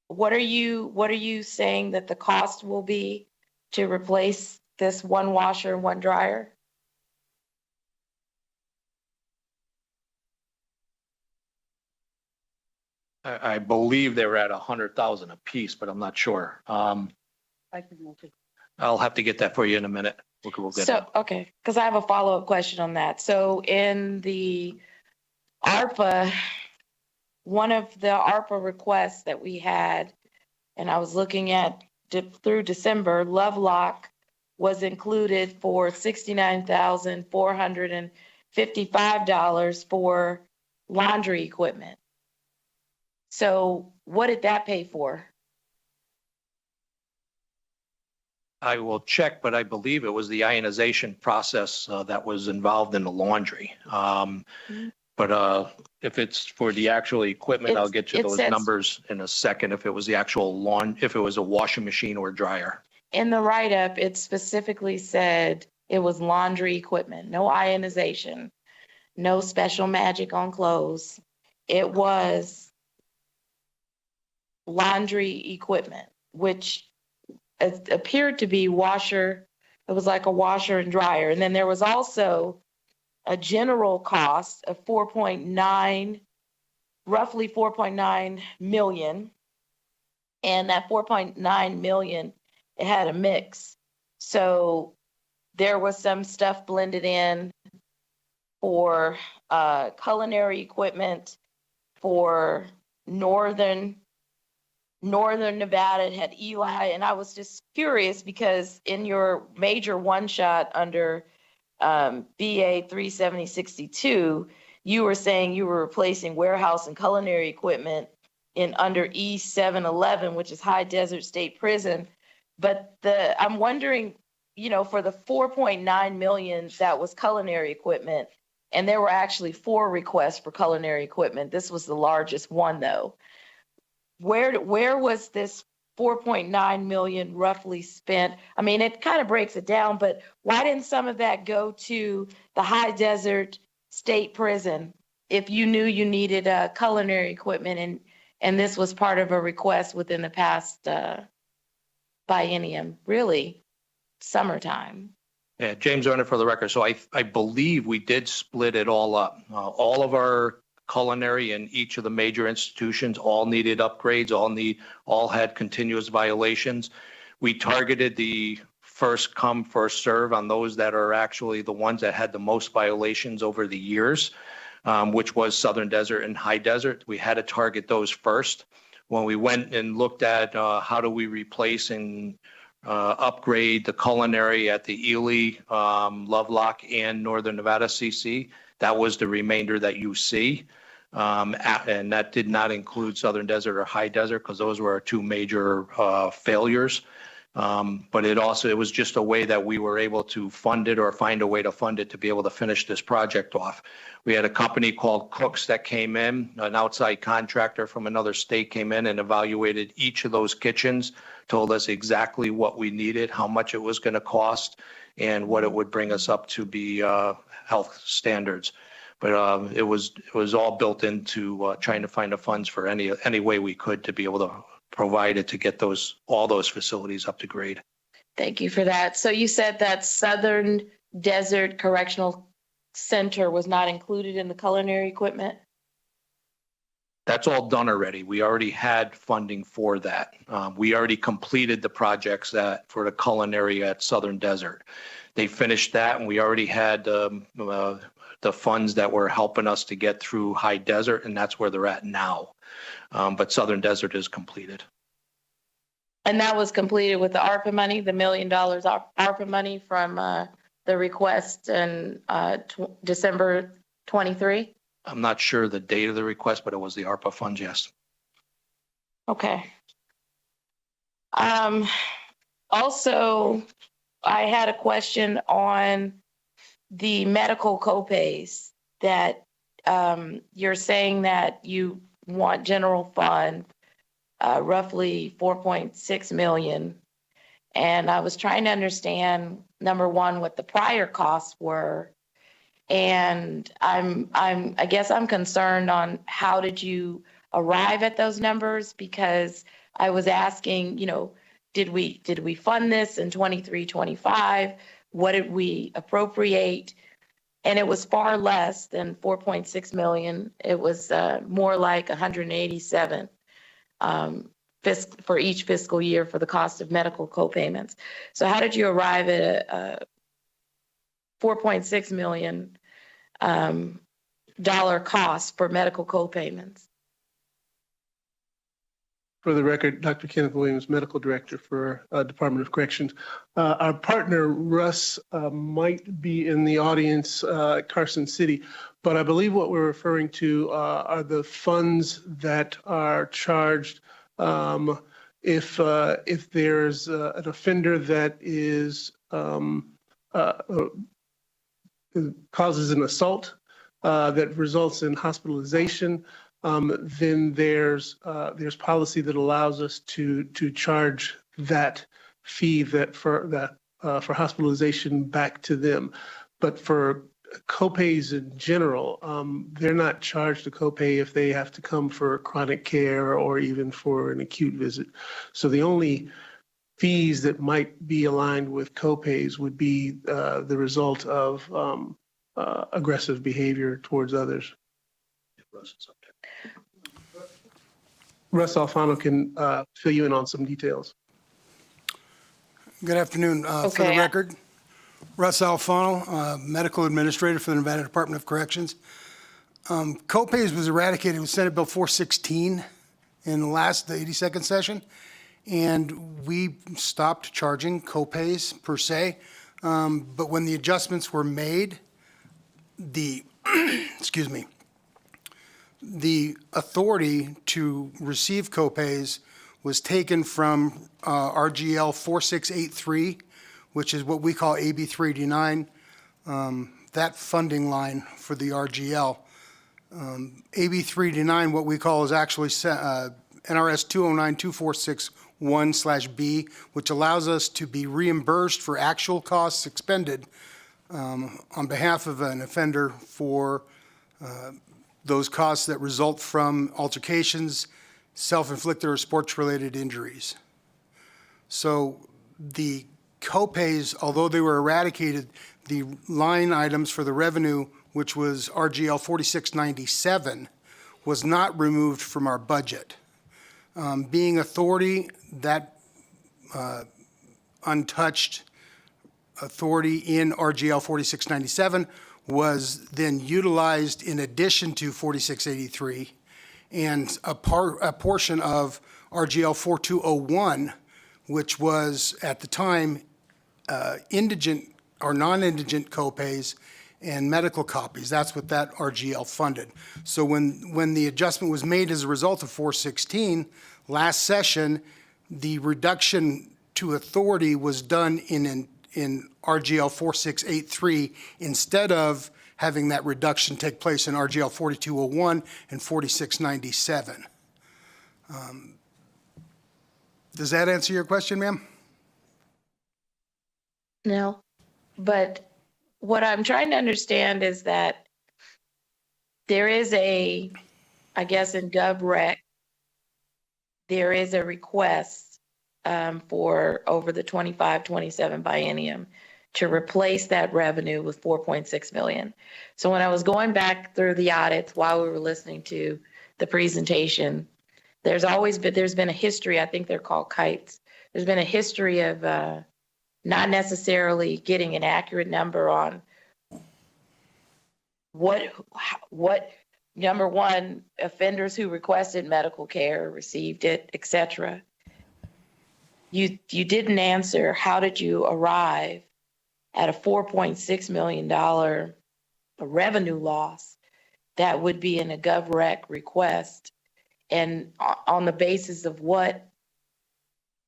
H: What are you saying that the cost will be to replace this one washer and one dryer?
L: I believe they were at 100,000 a piece, but I'm not sure. I'll have to get that for you in a minute. We'll get that.
H: Okay, because I have a follow-up question on that. So in the ARPA, one of the ARPA requests that we had, and I was looking at through December, Lovelock was included for $69,455 for laundry equipment. So what did that pay for?
L: I will check, but I believe it was the ionization process that was involved in the laundry. But if it's for the actual equipment, I'll get you those numbers in a second. If it was the actual if it was a washing machine or dryer.
H: In the write-up, it specifically said it was laundry equipment, no ionization, no special magic on clothes. It was laundry equipment, which appeared to be washer. It was like a washer and dryer. And then there was also a general cost of roughly 4.9 million. And that 4.9 million, it had a mix. So there was some stuff blended in for culinary equipment for Northern Nevada. It had Eli, and I was just curious because in your major one shot under BA 37062, you were saying you were replacing warehouse and culinary equipment in under E711, which is High Desert State Prison. But I'm wondering, for the 4.9 million that was culinary equipment, and there were actually 4 requests for culinary equipment. This was the largest one, though. Where was this 4.9 million roughly spent? I mean, it kind of breaks it down, but why didn't some of that go to the High Desert State Prison if you knew you needed culinary equipment and this was part of a request within the past biennium, really, summertime?
L: Yeah, James Arnott for the record. So I believe we did split it all up. All of our culinary in each of the major institutions all needed upgrades, all had continuous violations. We targeted the first come, first serve on those that are actually the ones that had the most violations over the years, which was Southern Desert and High Desert. We had to target those first. When we went and looked at how do we replace and upgrade the culinary at the Ely, Lovelock, and Northern Nevada CC, that was the remainder that you see. And that did not include Southern Desert or High Desert because those were our two major failures. But it was just a way that we were able to fund it or find a way to fund it to be able to finish this project off. We had a company called Cooks that came in, an outside contractor from another state came in and evaluated each of those kitchens, told us exactly what we needed, how much it was going to cost, and what it would bring us up to be health standards. But it was all built into trying to find the funds for any way we could to be able to provide it to get all those facilities up to grade.
H: Thank you for that. So you said that Southern Desert Correctional Center was not included in the culinary equipment?
L: That's all done already. We already had funding for that. We already completed the projects for the culinary at Southern Desert. They finished that, and we already had the funds that were helping us to get through High Desert, and that's where they're at now. But Southern Desert is completed.
H: And that was completed with the ARPA money, the $1 million ARPA money from the request in December 23?
L: I'm not sure the date of the request, but it was the ARPA funds, yes.
H: Okay. Also, I had a question on the medical copays that you're saying that you want general fund roughly 4.6 million. And I was trying to understand, number one, what the prior costs were. And I guess I'm concerned on how did you arrive at those numbers? Because I was asking, did we fund this in 23, 25? What did we appropriate? And it was far less than 4.6 million. It was more like 187 for each fiscal year for the cost of medical copayments. So how did you arrive at a 4.6 million dollar cost for medical copayments?
I: For the record, Dr. Kenneth Williams, Medical Director for Department of Corrections. Our partner, Russ, might be in the audience at Carson City, but I believe what we're referring to are the funds that are charged if there's an offender that causes an assault that results in hospitalization. Then there's policy that allows us to charge that fee for hospitalization back to them. But for copays in general, they're not charged a copay if they have to come for chronic care or even for an acute visit. So the only fees that might be aligned with copays would be the result of aggressive behavior towards others. Russ Alfano can fill you in on some details.
T: Good afternoon. For the record, Russ Alfano, Medical Administrator for the Nevada Department of Corrections. Copays was eradicated with Senate Bill 416 in the 82nd session, and we stopped charging copays per se. But when the adjustments were made, the authority to receive copays was taken from RGL 4683, which is what we call AB 389, that funding line for the RGL. AB 389, what we call is actually NRS 2092461/B, which allows us to be reimbursed for actual costs expended on behalf of an offender for those costs that result from altercations, self-inflicted or sports-related injuries. So the copays, although they were eradicated, the line items for the revenue, which was RGL 4697, was not removed from our budget. Being authority, that untouched authority in RGL 4697 was then utilized in addition to 4683, and a portion of RGL 4201, which was at the time indigent or non-indigent copays and medical copies. That's what that RGL funded. So when the adjustment was made as a result of 416 last session, the reduction to authority was done in RGL 4683 instead of having that reduction take place in RGL 4201 and 4697. Does that answer your question, ma'am?
H: No, but what I'm trying to understand is that there is I guess in GovRec, there is a request for over the 25-27 biennium to replace that revenue with 4.6 million. So when I was going back through the audits while we were listening to the presentation, there's been a history, I think they're called kites. There's been a history of not necessarily getting an accurate number on what number one, offenders who requested medical care received it, et cetera. You didn't answer, how did you arrive at a $4.6 million revenue loss that would be in a GovRec request, and on the basis of what,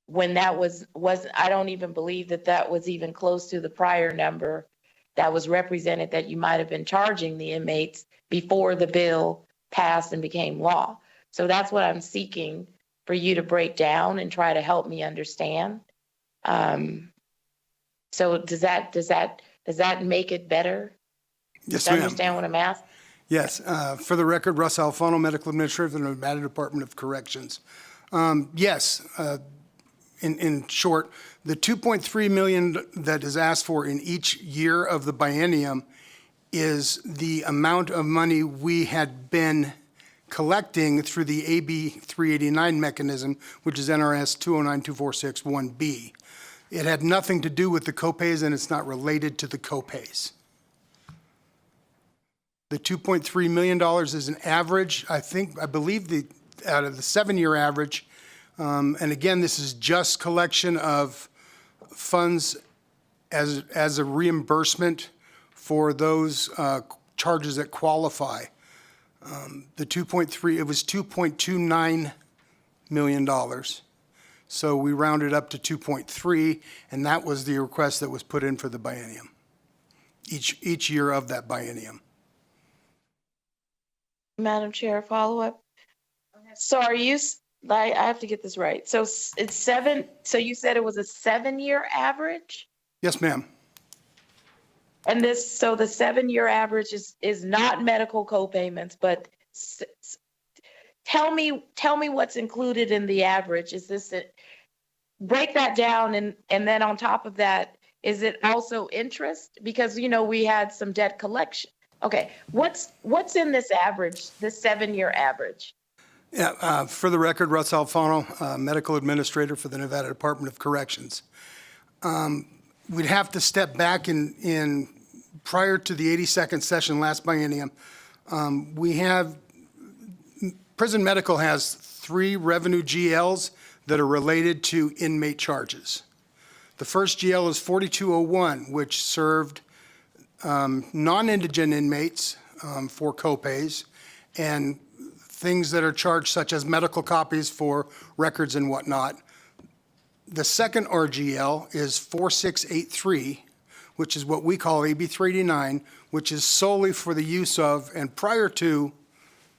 H: when that was I don't even believe that was even close to the prior number that was represented that you might have been charging the inmates before the bill passed and became law. So that's what I'm seeking for you to break down and try to help me understand. So does that make it better?
T: Yes,
H: to
T: ma'am.
H: understand what I'm asking?
T: Yes. For the record, Russ Alfano, Medical Administrator for the Nevada Department of Corrections. Yes. In short, the $2.3 million that is asked for in each year of the biennium is the amount of money we had been collecting through the AB 389 mechanism, which is NRS 2092461B. It had nothing to do with the copays, and it's not related to the copays. The $2.3 million is an average, I believe out of the 7-year average. And again, this is just collection of funds as a reimbursement for those charges that qualify. The 2.3, it was $2.29 million. So we rounded up to 2.3, and that was the request that was put in for the biennium, each year of that biennium.
H: Madam Chair, follow up. So I have to get this right. So it's 7, so you said it was a 7-year average?
T: Yes, ma'am.
H: And so the 7-year average is not medical co-payments, but tell me what's included in the average. Is this break that down, and then on top of that, is it also interest? Because we had some debt collection. Okay, what's in this average, this 7-year average?
T: Yeah, for the record, Russ Alfano, Medical Administrator for the Nevada Department of Corrections. We'd have to step back in prior to the 82nd session last biennium. Prison Medical has 3 revenue GLs that are related to inmate charges. The first GL is 4201, which served non-indigent inmates for copays and things that are charged such as medical copies for records and whatnot. The second RGL is 4683, which is what we call AB 389, which is solely for the use of, and prior to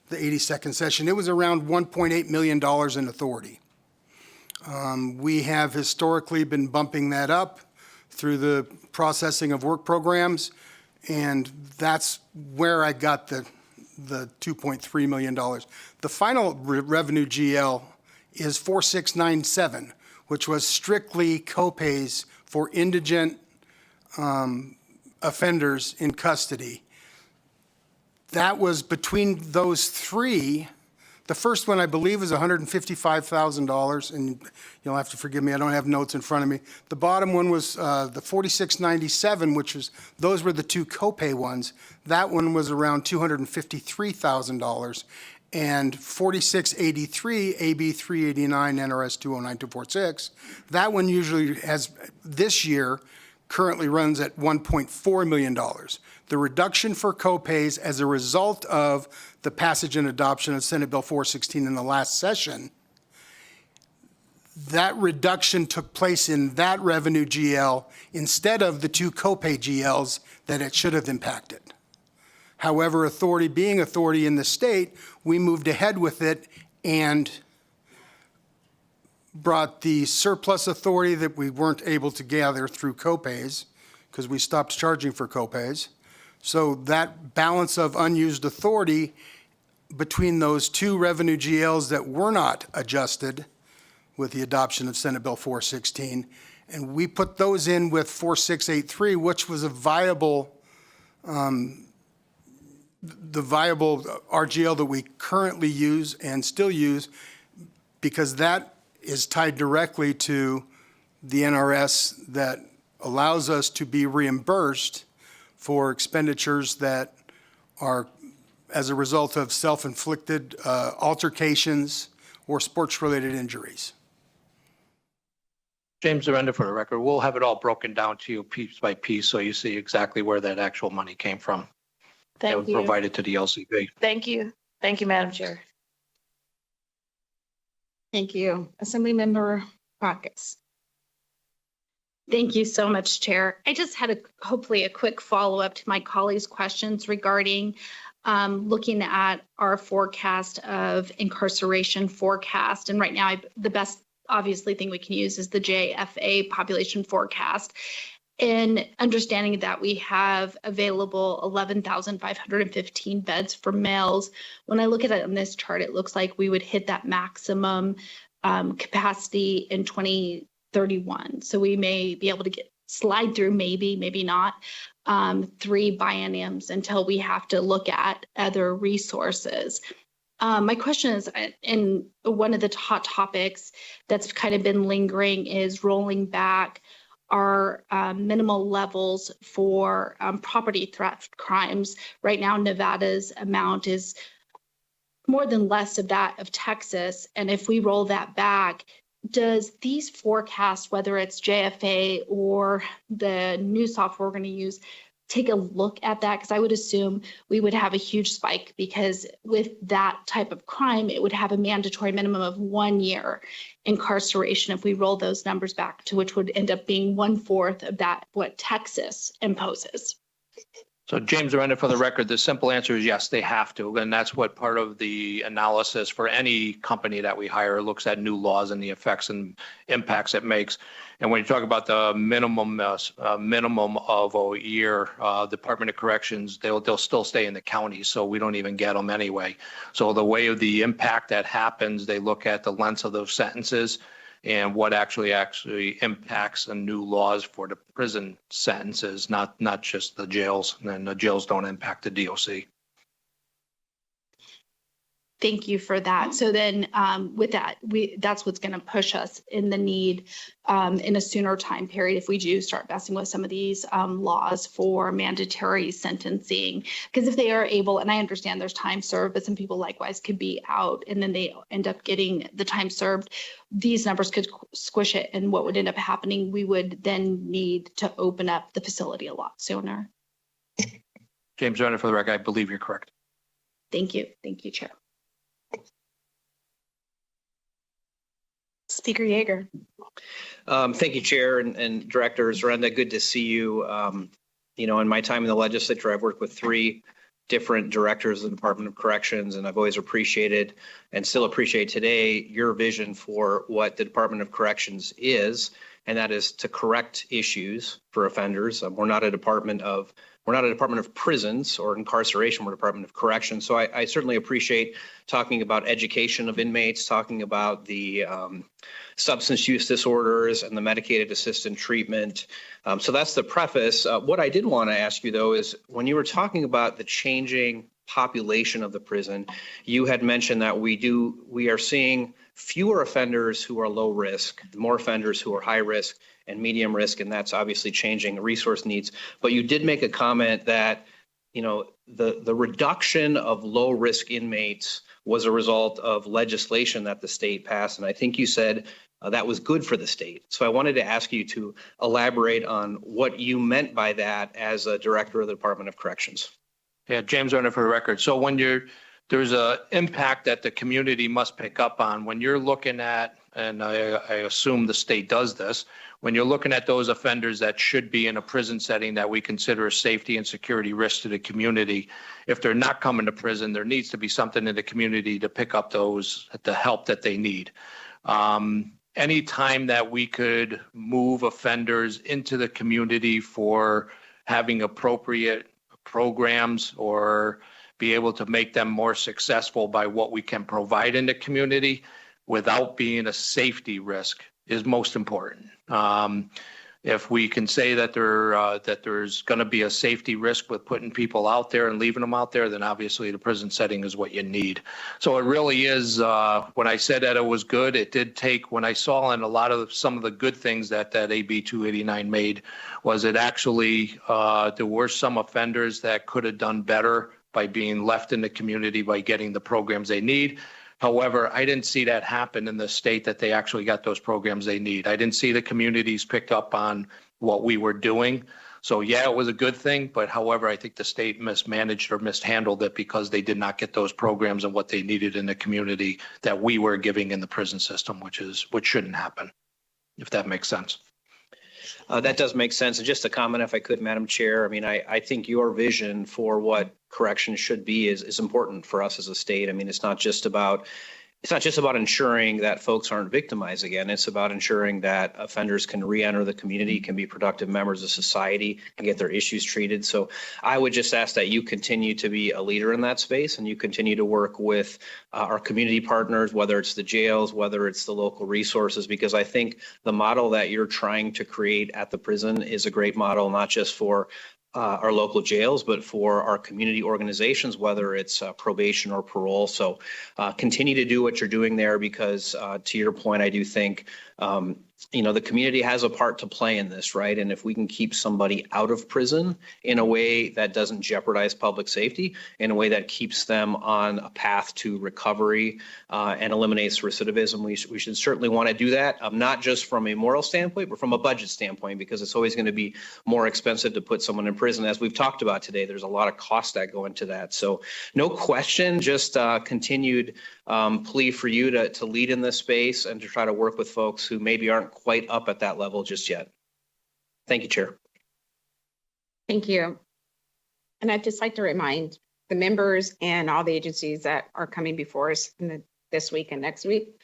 T: the 82nd session, it was around $1.8 million in authority. We have historically been bumping that up through the processing of work programs, and that's where I got the $2.3 million. The final revenue GL is 4697, which was strictly copays for indigent offenders in custody. That was between those three. The first one, I believe, is $155,000, and you'll have to forgive me, I don't have notes in front of me. The bottom one was the $46.97, which was, those were the two copay ones. That one was around $253,000. And $46.83, AB 389, NRS 209246, that one usually has, this year, currently runs at $1.4 million. The reduction for copays as a result of the passage and adoption of Senate Bill 416 in the last session, that reduction took place in that revenue GL instead of the two copay GLs that it should have impacted. However, authority being authority in the state, we moved ahead with it and brought the surplus authority that we weren't able to gather through copays because we stopped charging for copays. So that balance of unused authority between those two revenue GLs that were not adjusted with the adoption of Senate Bill 416, and we put those in with 4683, which was a viable the viable RGL that we currently use and still use, because that is tied directly to the NRS that allows us to be reimbursed for expenditures that are as a result of self-inflicted altercations or sports-related injuries.
L: James Zarenda for the record. We'll have it all broken down to you piece by piece so you see exactly where that actual money came from. That was
H: Thank you.
L: provided to the LCB.
H: Thank you. Thank you, Madam Chair.
B: Thank you. Assemblymember Bacchus.
D: Thank you so much, Chair. I just had hopefully a quick follow-up to my colleagues' questions regarding looking at our forecast of incarceration forecast. And right now, the best obviously thing we can use is the JFA population forecast. And understanding that we have available 11,515 beds for males. When I look at it on this chart, it looks like we would hit that maximum capacity in 2031. So we may be able to slide through, maybe not, 3 bienniums until we have to look at other resources. My question is, and one of the hot topics that's kind of been lingering is rolling back our minimal levels for property theft crimes. Right now, Nevada's amount is more than less of that of Texas. And if we roll that back, does these forecasts, whether it's JFA or the new software we're going to use, take a look at that? Because I would assume we would have a huge spike, because with that type of crime, it would have a mandatory minimum of 1 year incarceration if we roll those numbers back to, which would end up being 1/4 of that, what Texas imposes.
L: So James Zarenda, for the record, the simple answer is yes, they have to. And that's what part of the analysis for any company that we hire looks at new laws and the effects and impacts it makes. And when you talk about the minimum of a year, Department of Corrections, they'll still stay in the county, so we don't even get them anyway. So the way of the impact that happens, they look at the length of those sentences and what actually impacts the new laws for the prison sentences, not just the jails. And the jails don't impact the DOC.
D: Thank you for that. So then with that, that's what's going to push us in the need in a sooner time period if we do start messing with some of these laws for mandatory sentencing. Because if they are able, and I understand there's time served, but some people likewise could be out and then they end up getting the time served, these numbers could squish it. And what would end up happening, we would then need to open up the facility a lot sooner.
L: James Zarenda, for the record, I believe you're correct.
D: Thank you. Thank you, Chair. Speaker Yeager.
A: Thank you, Chair and Director Zarenda. Good to see you. In my time in the legislature, I've worked with 3 different directors of the Department of Corrections, and I've always appreciated and still appreciate today your vision for what the Department of Corrections is, and that is to correct issues for offenders. We're not a department of we're not a Department of Prisons or Incarceration, we're a Department of Corrections. So I certainly appreciate talking about education of inmates, talking about the substance use disorders and the medicated assisted treatment. So that's the preface. What I did want to ask you, though, is when you were talking about the changing population of the prison, you had mentioned that we are seeing fewer offenders who are low risk, more offenders who are high risk and medium risk, and that's obviously changing resource needs. But you did make a comment that, you know, the reduction of low risk inmates was a result of legislation that the state passed, and I think you said that was good for the state. So I wanted to ask you to elaborate on what you meant by that as a director of the Department of Corrections.
L: Yeah, James Renner for the record. So when there's a impact that the community must pick up on when you're looking at, and I assume the state does this, when you're looking at those offenders that should be in a prison setting that we consider a safety and security risk to the community, if they're not coming to prison, there needs to be something in the community to pick up the help that they need. Any time that we could move offenders into the community for having appropriate programs or be able to make them more successful by what we can provide in the community without being a safety risk is most important. If we can say that there's going to be a safety risk with putting people out there and leaving them out there, then obviously the prison setting is what you need. So it really is, when I said that it was good, it did take, when I saw in a lot of some of the good things that AB 289 made, was it actually, there were some offenders that could have done better by being left in the community by getting the programs they need. However, I didn't see that happen in the state that they actually got those programs they need. I didn't see the communities pick up on what we were doing. So yeah, it was a good thing, but however, I think the state mismanaged or mishandled it because they did not get those programs and what they needed in the community that we were giving in the prison system, which shouldn't happen, if that makes sense.
A: That does make sense. And just a comment, if I could, Madam Chair, I mean, I think your vision for what corrections should be is important for us as a state. I mean, it's not just about ensuring that folks aren't victimized again. It's about ensuring that offenders can re-enter the community, can be productive members of society, and get their issues treated. So I would just ask that you continue to be a leader in that space and you continue to work with our community partners, whether it's the jails, whether it's the local resources, because I think the model that you're trying to create at the prison is a great model, not just for our local jails, but for our community organizations, whether it's probation or parole. So continue to do what you're doing there because to your point, I do think, the community has a part to play in this, right? And if we can keep somebody out of prison in a way that doesn't jeopardize public safety, in a way that keeps them on a path to recovery and eliminates recidivism, we should certainly want to do that, not just from a moral standpoint, but from a budget standpoint, because it's always going to be more expensive to put someone in prison. As we've talked about today, there's a lot of costs that go into that. So no question, just continued plea for you to lead in this space and to try to work with folks who maybe aren't quite up at that level just yet. Thank you, Chair.
B: Thank you. And I'd just like to remind the members and all the agencies that are coming before us this week and next week,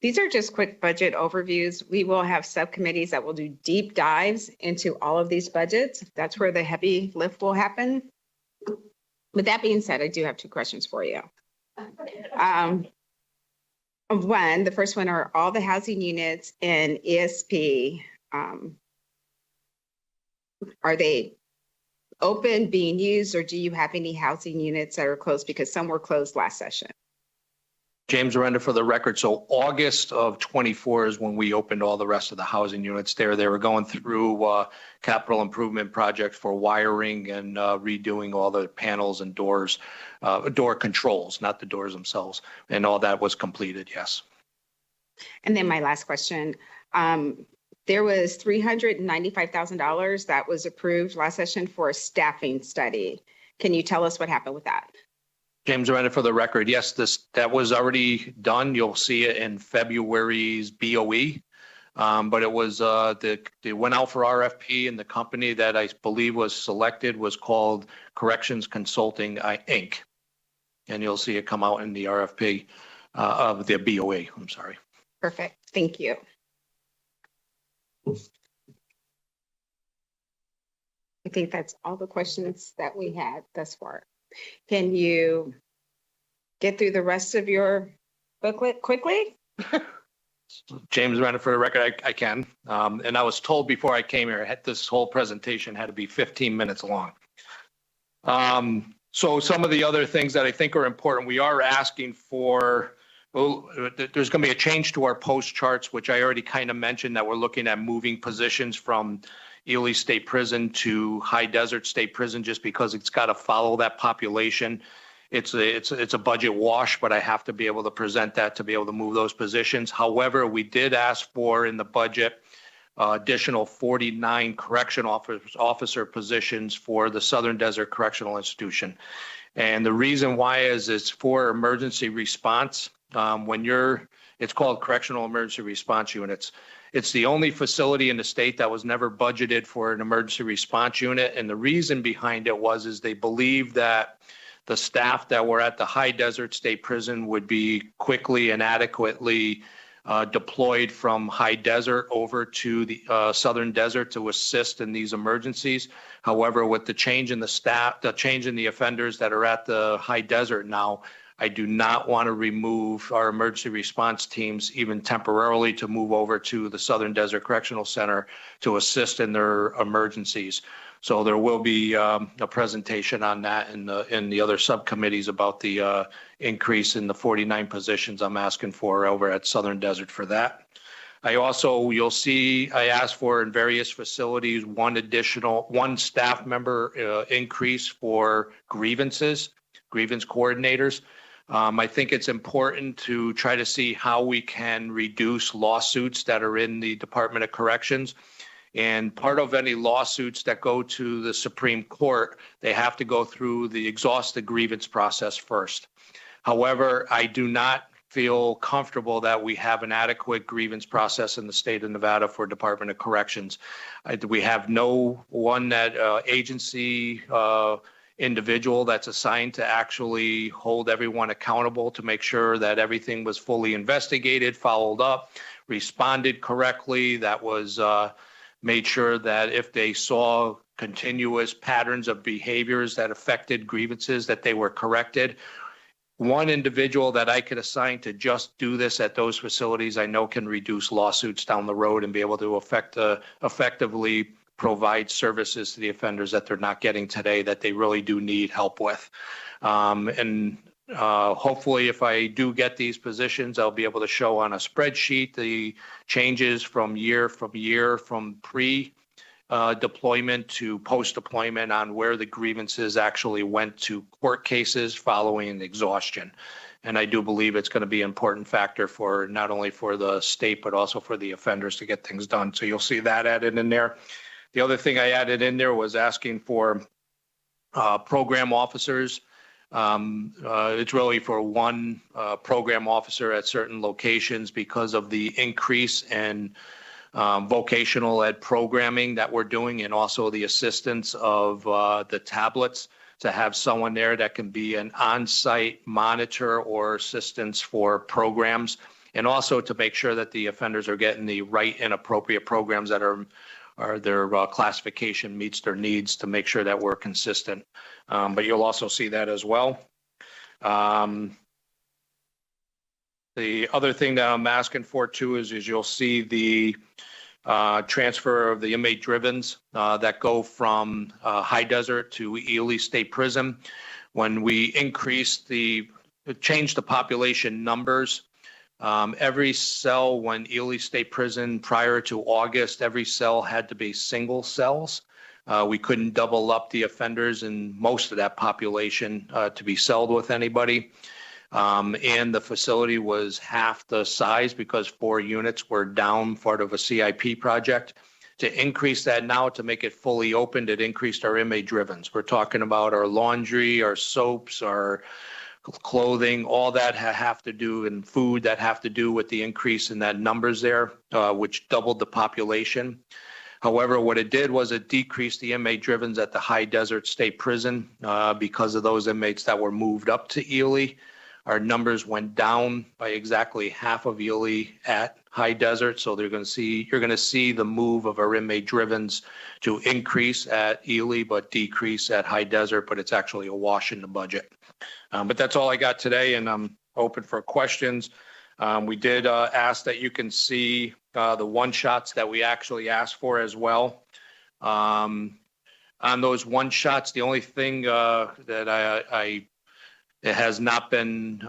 B: these are just quick budget overviews. We will have subcommittees that will do deep dives into all of these budgets. That's where the heavy lift will happen. With that being said, I do have two questions for you. One, the first one, are all the housing units in ESP, are they open, being used, or do you have any housing units that are closed? Because some were closed last session.
L: James Arenda for the record. So August of 24 is when we opened all the rest of the housing units there. They were going through capital improvement projects for wiring and redoing all the panels and doors, door controls, not the doors themselves. And all that was completed, yes.
B: And then my last question, there was $395,000 that was approved last session for a staffing study. Can you tell us what happened with that?
L: James Arenda for the record. Yes, that was already done. You'll see it in February's BOE. But it was they went out for RFP, and the company that I believe was selected was called Corrections Consulting Inc. And you'll see it come out in the RFP of the BOE. I'm sorry.
B: Perfect. Thank you. I think that's all the questions that we had thus far. Can you get through the rest of your booklet quickly?
L: James Renner, for the record, I can. And I was told before I came here, this whole presentation had to be 15 minutes long. So some of the other things that I think are important, we are asking for, well, there's going to be a change to our post charts, which I already kind of mentioned, that we're looking at moving positions from Ely State Prison to High Desert State Prison, just because it's got to follow that population. It's a budget wash, but I have to be able to present that to be able to move those positions. However, we did ask for in the budget additional 49 correction officer positions for the Southern Desert Correctional Institution. And the reason why is it's for emergency response. It's called Correctional Emergency Response Units. It's the only facility in the state that was never budgeted for an emergency response unit. And the reason behind it is they believed that the staff that were at the High Desert State Prison would be quickly and adequately deployed from High Desert over to the Southern Desert to assist in these emergencies. However, with the change in the staff, the change in the offenders that are at the High Desert now, I do not want to remove our emergency response teams even temporarily to move over to the Southern Desert Correctional Center to assist in their emergencies. So there will be a presentation on that in the other subcommittees about the increase in the 49 positions I'm asking for over at Southern Desert for that. You'll see, I asked for in various facilities, one staff member increase for grievance coordinators. I think it's important to try to see how we can reduce lawsuits that are in the Department of Corrections. And part of any lawsuits that go to the Supreme Court, they have to go through the exhaustive grievance process first. However, I do not feel comfortable that we have an adequate grievance process in the state of Nevada for Department of Corrections. We have no one agency individual that's assigned to actually hold everyone accountable to make sure that everything was fully investigated, followed up, responded correctly, that was made sure that if they saw continuous patterns of behaviors that affected grievances, that they were corrected. One individual that I could assign to just do this at those facilities, I know can reduce lawsuits down the road and be able to effectively provide services to the offenders that they're not getting today that they really do need help with. Hopefully, if I do get these positions, I'll be able to show on a spreadsheet the changes from year from pre-deployment to post-deployment on where the grievances actually went to court cases following exhaustion. And I do believe it's going to be an important factor for not only for the state, but also for the offenders to get things done. So you'll see that added in there. The other thing I added in there was asking for program officers. It's really for one program officer at certain locations because of the increase in vocational ed programming that we're doing, and also the assistance of the tablets, to have someone there that can be an on-site monitor or assistance for programs, and also to make sure that the offenders are getting the right and appropriate programs that are their classification meets their needs, to make sure that we're consistent. But you'll also see that as well. The other thing that I'm asking for too is you'll see the transfer of the inmate drivens that go from High Desert to Ely State Prison. When we changed the population numbers, every cell when Ely State Prison prior to August, every cell had to be single cells. We couldn't double up the offenders in most of that population to be celled with anybody. And the facility was half the size because 4 units were down, part of a CIP project. To increase that now, to make it fully opened, it increased our inmate drivens. We're talking about our laundry, our soaps, our clothing, all that have to do, and food that have to do with the increase in that numbers there, which doubled the population. However, what it did was it decreased the inmate drivens at the High Desert State Prison because of those inmates that were moved up to Ely. Our numbers went down by exactly half of Ely at High Desert. So you're going to see the move of our inmate drivens to increase at Ely, but decrease at High Desert, but it's actually a wash in the budget. But that's all I got today, and I'm open for questions. We did ask that you can see the one-shots that we actually asked for as well. On those one-shots, the only thing that it has not been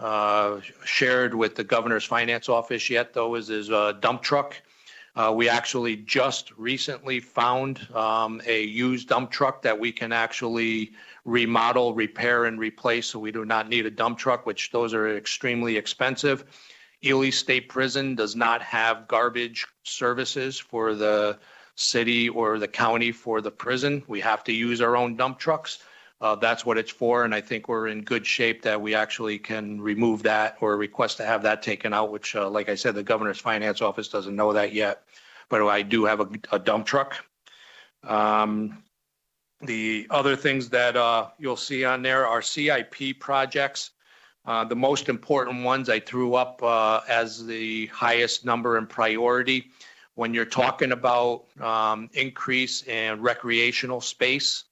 L: shared with the governor's finance office yet, though, is his dump truck. We actually just recently found a used dump truck that we can actually remodel, repair, and replace, so we do not need a dump truck, which those are extremely expensive. Ely State Prison does not have garbage services for the city or the county for the prison. We have to use our own dump trucks. That's what it's for, and I think we're in good shape that we actually can remove that or request to have that taken out, which, like I said, the governor's finance office doesn't know that yet, but I do have a dump truck. The other things that you'll see on there are CIP projects. The most important ones I threw up as the highest number in priority. When you're talking about increase in recreational space,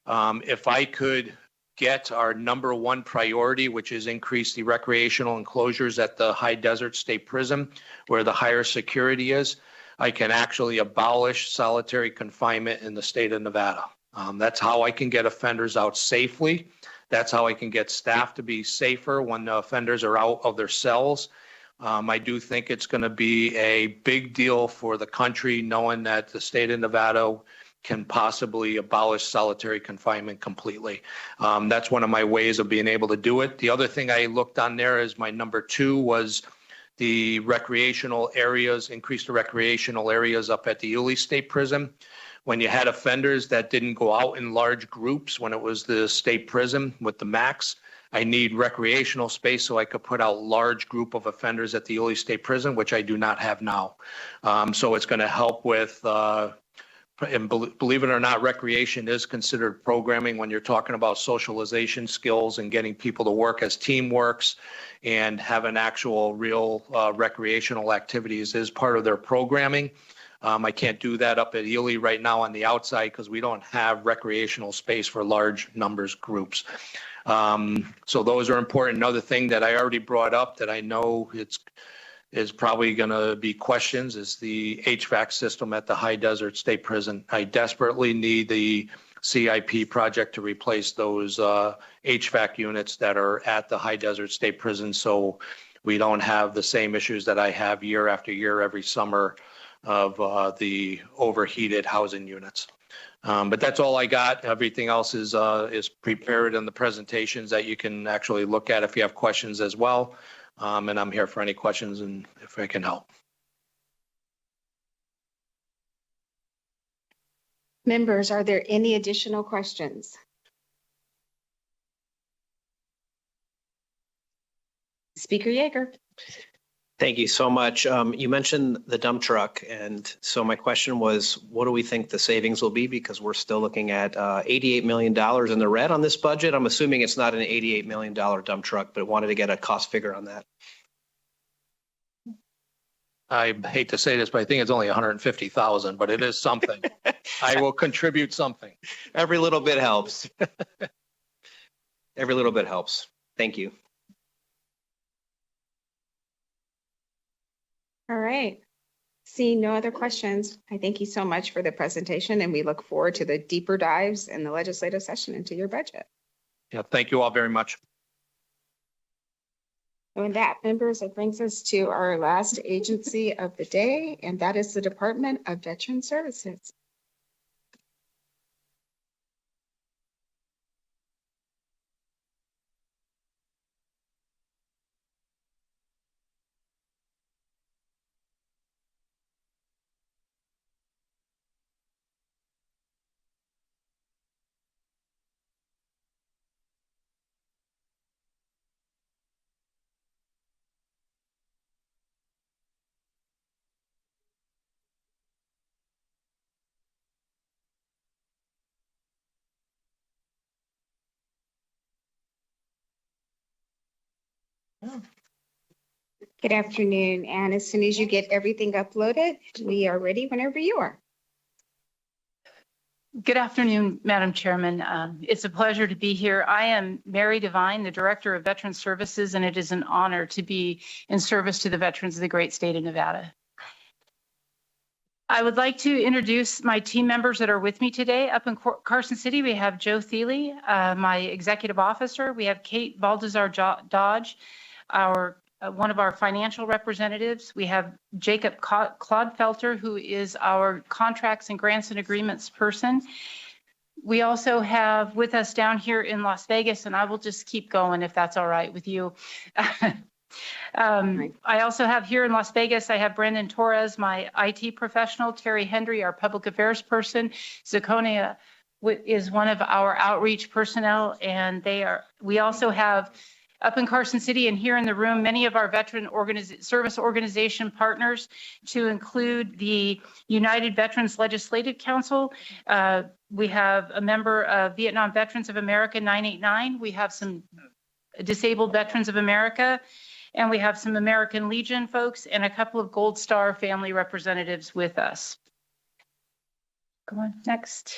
L: if I could get our number one priority, which is increase the recreational enclosures at the High Desert State Prison, where the higher security is, I can actually abolish solitary confinement in the state of Nevada. That's how I can get offenders out safely. That's how I can get staff to be safer when the offenders are out of their cells. I do think it's going to be a big deal for the country knowing that the state of Nevada can possibly abolish solitary confinement completely. That's one of my ways of being able to do it. The other thing I looked on there as my number two was the recreational areas, increase the recreational areas up at the Ely State Prison. When you had offenders that didn't go out in large groups when it was the state prison with the max, I need recreational space so I could put out large group of offenders at the Ely State Prison, which I do not have now. So it's going to help with, and believe it or not, recreation is considered programming when you're talking about socialization skills and getting people to work as teamworks and having actual real recreational activities is part of their programming. I can't do that up at Ely right now on the outside because we don't have recreational space for large numbers groups. So those are important. Another thing that I already brought up that I know is probably going to be questions is the HVAC system at the High Desert State Prison. I desperately need the CIP project to replace those HVAC units that are at the High Desert State Prison so we don't have the same issues that I have year after year every summer of the overheated housing units. But that's all I got. Everything else is prepared in the presentations that you can actually look at if you have questions as well. And I'm here for any questions and if I can help.
B: Members, are there any additional questions? Speaker Yeager.
A: Thank you so much. You mentioned the dump truck, and so my question was, what do we think the savings will be? Because we're still looking at $88 million in the red on this budget. I'm assuming it's not an $88 million dump truck, but wanted to get a cost figure on that.
L: I hate to say this, but I think it's only 150,000, but it is something. I will contribute something.
A: Every little bit helps. Every little bit helps. Thank you.
B: All right. Seeing no other questions, I thank you so much for the presentation, and we look forward to the deeper dives in the legislative session into your budget.
L: Yeah, thank you all very much.
B: And with that, members, it brings us to our last agency of the day, and that is the Department of Veteran Services. Good afternoon, and as soon as you get everything uploaded, we are ready whenever you are.
M: Good afternoon, Madam Chairman. It's a pleasure to be here. I am Mary Devine, the Director of Veteran Services, and it is an honor to be in service to the veterans of the great state of Nevada. I would like to introduce my team members that are with me today. Up in Carson City, we have Joe Thiele, my Executive Officer. We have Kate Baldazar Dodge, one of our financial representatives. We have Jacob Clodfelter, who is our contracts and grants and agreements person. We also have with us down here in Las Vegas, and I will just keep going if that's all right with you. I also have here in Las Vegas, I have Brendan Torres, my IT professional, Terry Hendry, our public affairs person, Zaconia is one of our outreach personnel, and we also have up in Carson City and here in the room, many of our veteran service organization partners, to include the United Veterans Legislative Council. We have a member of Vietnam Veterans of America 989. We have some Disabled Veterans of America, and we have some American Legion folks and a couple of Gold Star family representatives with us. Go on, next.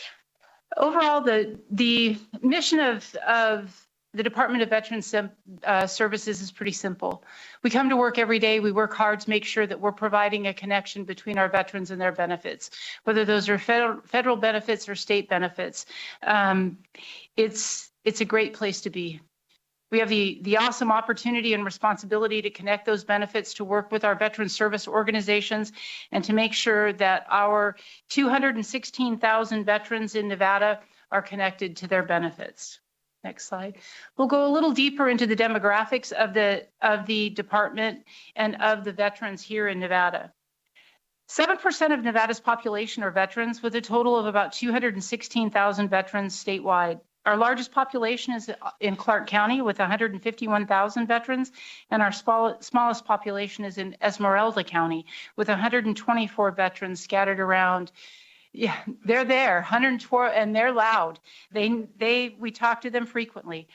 M: Overall, the mission of the Department of Veterans Services is pretty simple. We come to work every day. We work hard to make sure that we're providing a connection between our veterans and their benefits, whether those are federal benefits or state benefits. It's a great place to be. We have the awesome opportunity and responsibility to connect those benefits, to work with our veteran service organizations, and to make sure that our 216,000 veterans in Nevada are connected to their benefits. Next slide. We'll go a little deeper into the demographics of the department and of the veterans here in Nevada. 7% of Nevada's population are veterans, with a total of about 216,000 veterans statewide. Our largest population is in Clark County with 151,000 veterans, and our smallest population is in Esmeralda County with 124 veterans scattered around. Yeah, they're there, 112, and they're loud. We talk to them frequently.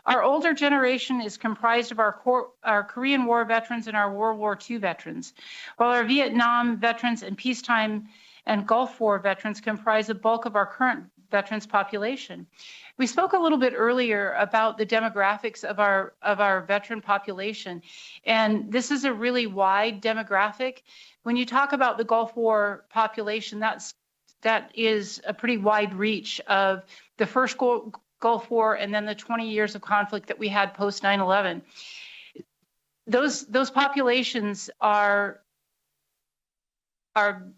M: Our older generation is comprised of our Korean War veterans and our World War II veterans, while our Vietnam veterans and peacetime and Gulf War veterans comprise the bulk of our current veterans population. We spoke a little bit earlier about the demographics of our veteran population, and this is a really wide demographic. When you talk about the Gulf War population, that is a pretty wide reach of the first Gulf War and then the 20 years of conflict that we had post 9/11. Those populations are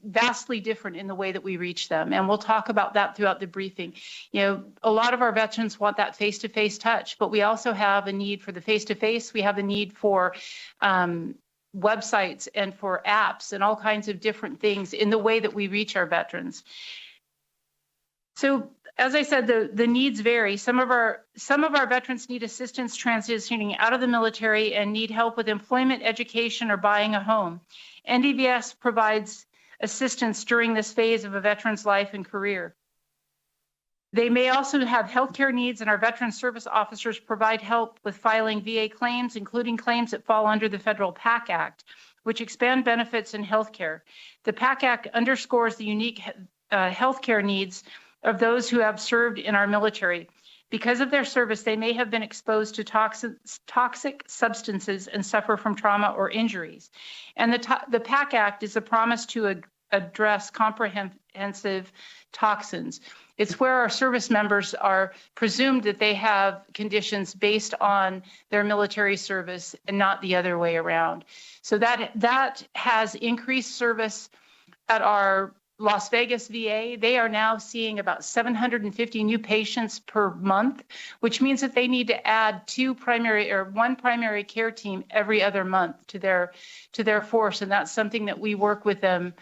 M: vastly different in the way that we reach them. And we'll talk about that throughout the briefing. You know, a lot of our veterans want that face-to-face touch, but we also have a need for the face-to-face. We have a need for websites and for apps and all kinds of different things in the way that we reach our veterans. So as I said, the needs vary. Some of our veterans need assistance transitioning out of the military and need help with employment, education, or buying a home. NDVS provides assistance during this phase of a veteran's life and career. They may also have healthcare needs, and our veteran service officers provide help with filing VA claims, including claims that fall under the Federal PAC Act, which expand benefits in healthcare. The PAC Act underscores the unique healthcare needs of those who have served in our military. Because of their service, they may have been exposed to toxic substances and suffer from trauma or injuries. And the PAC Act is a promise to address comprehensive toxins. It's where our service members are presumed that they have conditions based on their military service and not the other way around. So that has increased service at our Las Vegas VA. They are now seeing about 750 new patients per month, which means that they need to add one primary care team every other month to their force. And that's something that we work with them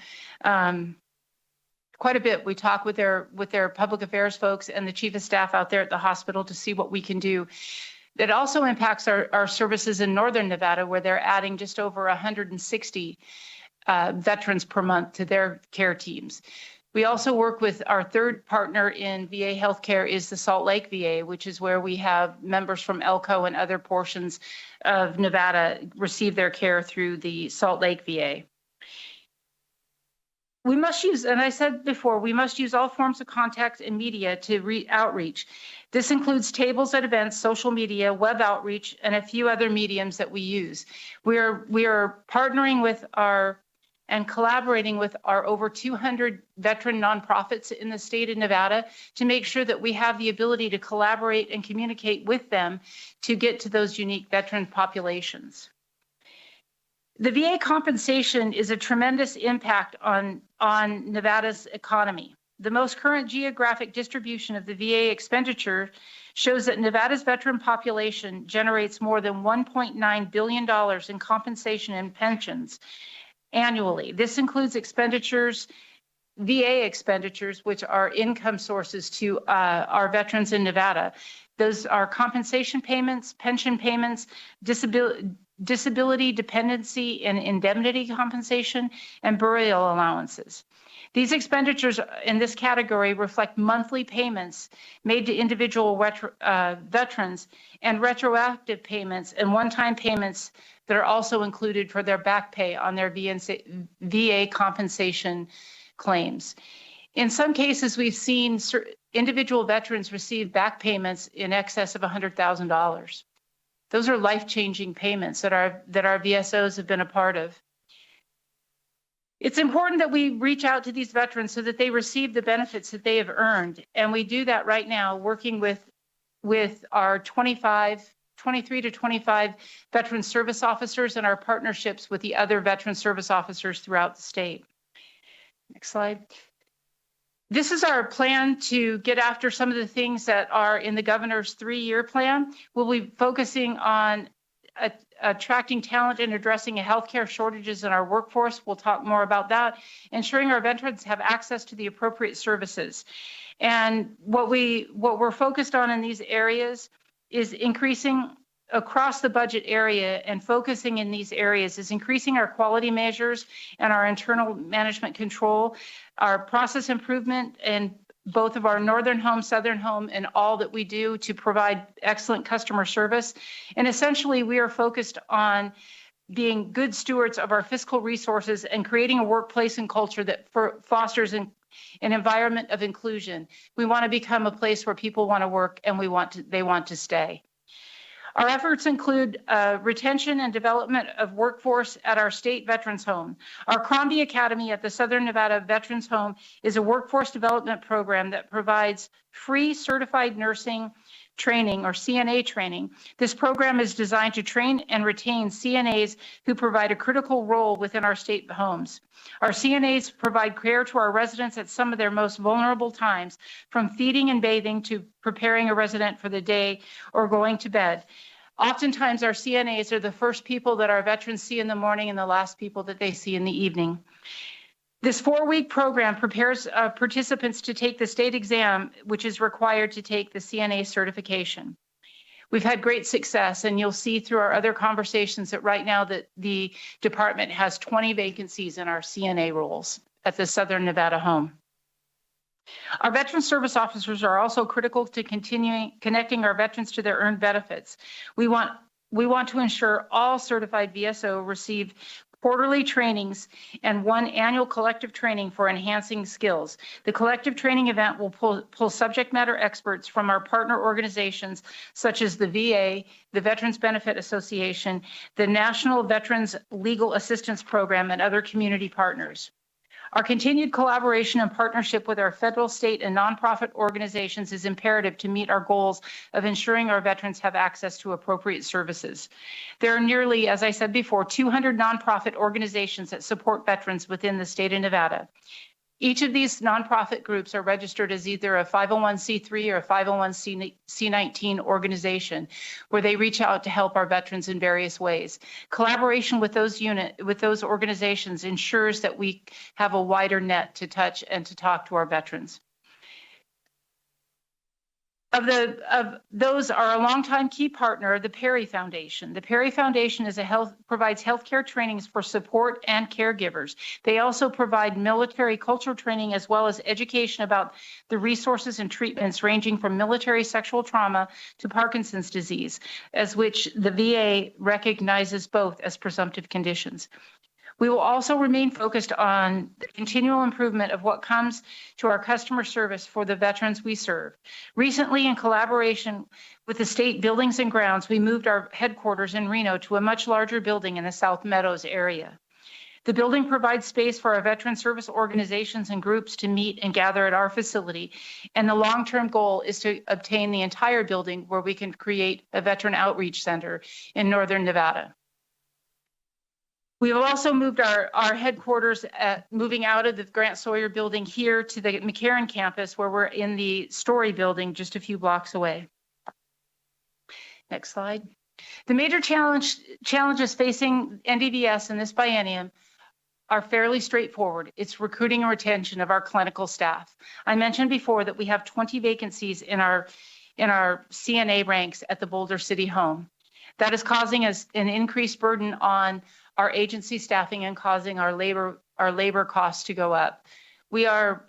M: quite a bit. We talk with their public affairs folks and the chief of staff out there at the hospital to see what we can do. It also impacts our services in Northern Nevada, where they're adding just over 160 veterans per month to their care teams. We also work with our third partner in VA healthcare is the Salt Lake VA, which is where we have members from Elko and other portions of Nevada receive their care through the Salt Lake VA. We must use, and I said before, we must use all forms of contact and media to outreach. This includes tables at events, social media, web outreach, and a few other mediums that we use. We are partnering with and collaborating with our over 200 veteran nonprofits in the state of Nevada to make sure that we have the ability to collaborate and communicate with them to get to those unique veteran populations. The VA compensation is a tremendous impact on Nevada's economy. The most current geographic distribution of the VA expenditure shows that Nevada's veteran population generates more than $1.9 billion in compensation and pensions annually. This includes VA expenditures, which are income sources to our veterans in Nevada. Those are compensation payments, pension payments, disability, dependency, and indemnity compensation, and burial allowances. These expenditures in this category reflect monthly payments made to individual veterans and retroactive payments and one-time payments that are also included for their back pay on their VA compensation claims. In some cases, we've seen individual veterans receive back payments in excess of $100,000. Those are life-changing payments that our VSOs have been a part of. It's important that we reach out to these veterans so that they receive the benefits that they have earned. And we do that right now, working with our 23 to 25 veteran service officers and our partnerships with the other veteran service officers throughout the state. Next slide. This is our plan to get after some of the things that are in the governor's 3-year plan. We'll be focusing on attracting talent and addressing healthcare shortages in our workforce. We'll talk more about that. Ensuring our veterans have access to the appropriate services. And what we're focused on in these areas is increasing across the budget area and focusing in these areas is increasing our quality measures and our internal management control, our process improvement in both of our northern home, southern home, and all that we do to provide excellent customer service. And essentially, we are focused on being good stewards of our fiscal resources and creating a workplace and culture that fosters an environment of inclusion. We want to become a place where people want to work and they want to stay. Our efforts include retention and development of workforce at our state veterans home. Our Crombie Academy at the Southern Nevada Veterans Home is a workforce development program that provides free certified nursing training or CNA training. This program is designed to train and retain CNAs who provide a critical role within our state homes. Our CNAs provide care to our residents at some of their most vulnerable times, from feeding and bathing to preparing a resident for the day or going to bed. Oftentimes, our CNAs are the first people that our veterans see in the morning and the last people that they see in the evening. This 4-week program prepares participants to take the state exam, which is required to take the CNA certification. We've had great success, and you'll see through our other conversations that right now that the department has 20 vacancies in our CNA roles at the Southern Nevada home. Our veteran service officers are also critical to continuing connecting our veterans to their earned benefits. We want to ensure all certified VSO receive quarterly trainings and 1 annual collective training for enhancing skills. The collective training event will pull subject matter experts from our partner organizations such as the VA, the Veterans Benefit Association, the National Veterans Legal Assistance Program, and other community partners. Our continued collaboration and partnership with our federal, state, and nonprofit organizations is imperative to meet our goals of ensuring our veterans have access to appropriate services. There are nearly, as I said before, 200 nonprofit organizations that support veterans within the state of Nevada. Each of these nonprofit groups are registered as either a 501c3 or a 501c19 organization, where they reach out to help our veterans in various ways. Collaboration with those organizations ensures that we have a wider net to touch and to talk to our veterans. Of those are a longtime key partner, the Perry Foundation. The Perry Foundation provides healthcare trainings for support and caregivers. They also provide military cultural training as well as education about the resources and treatments ranging from military sexual trauma to Parkinson's disease, as which the VA recognizes both as presumptive conditions. We will also remain focused on the continual improvement of what comes to our customer service for the veterans we serve. Recently, in collaboration with the state buildings and grounds, we moved our headquarters in Reno to a much larger building in the South Meadows area. The building provides space for our veteran service organizations and groups to meet and gather at our facility. And the long-term goal is to obtain the entire building where we can create a veteran outreach center in Northern Nevada. We have also moved our headquarters, moving out of the Grant Sawyer building here to the McCarran campus, where we're in the Story building just a few blocks away. Next slide. The major challenges facing NDVS in this biennium are fairly straightforward. It's recruiting and retention of our clinical staff. I mentioned before that we have 20 vacancies in our CNA ranks at the Boulder City Home. That is causing us an increased burden on our agency staffing and causing our labor costs to go up. We are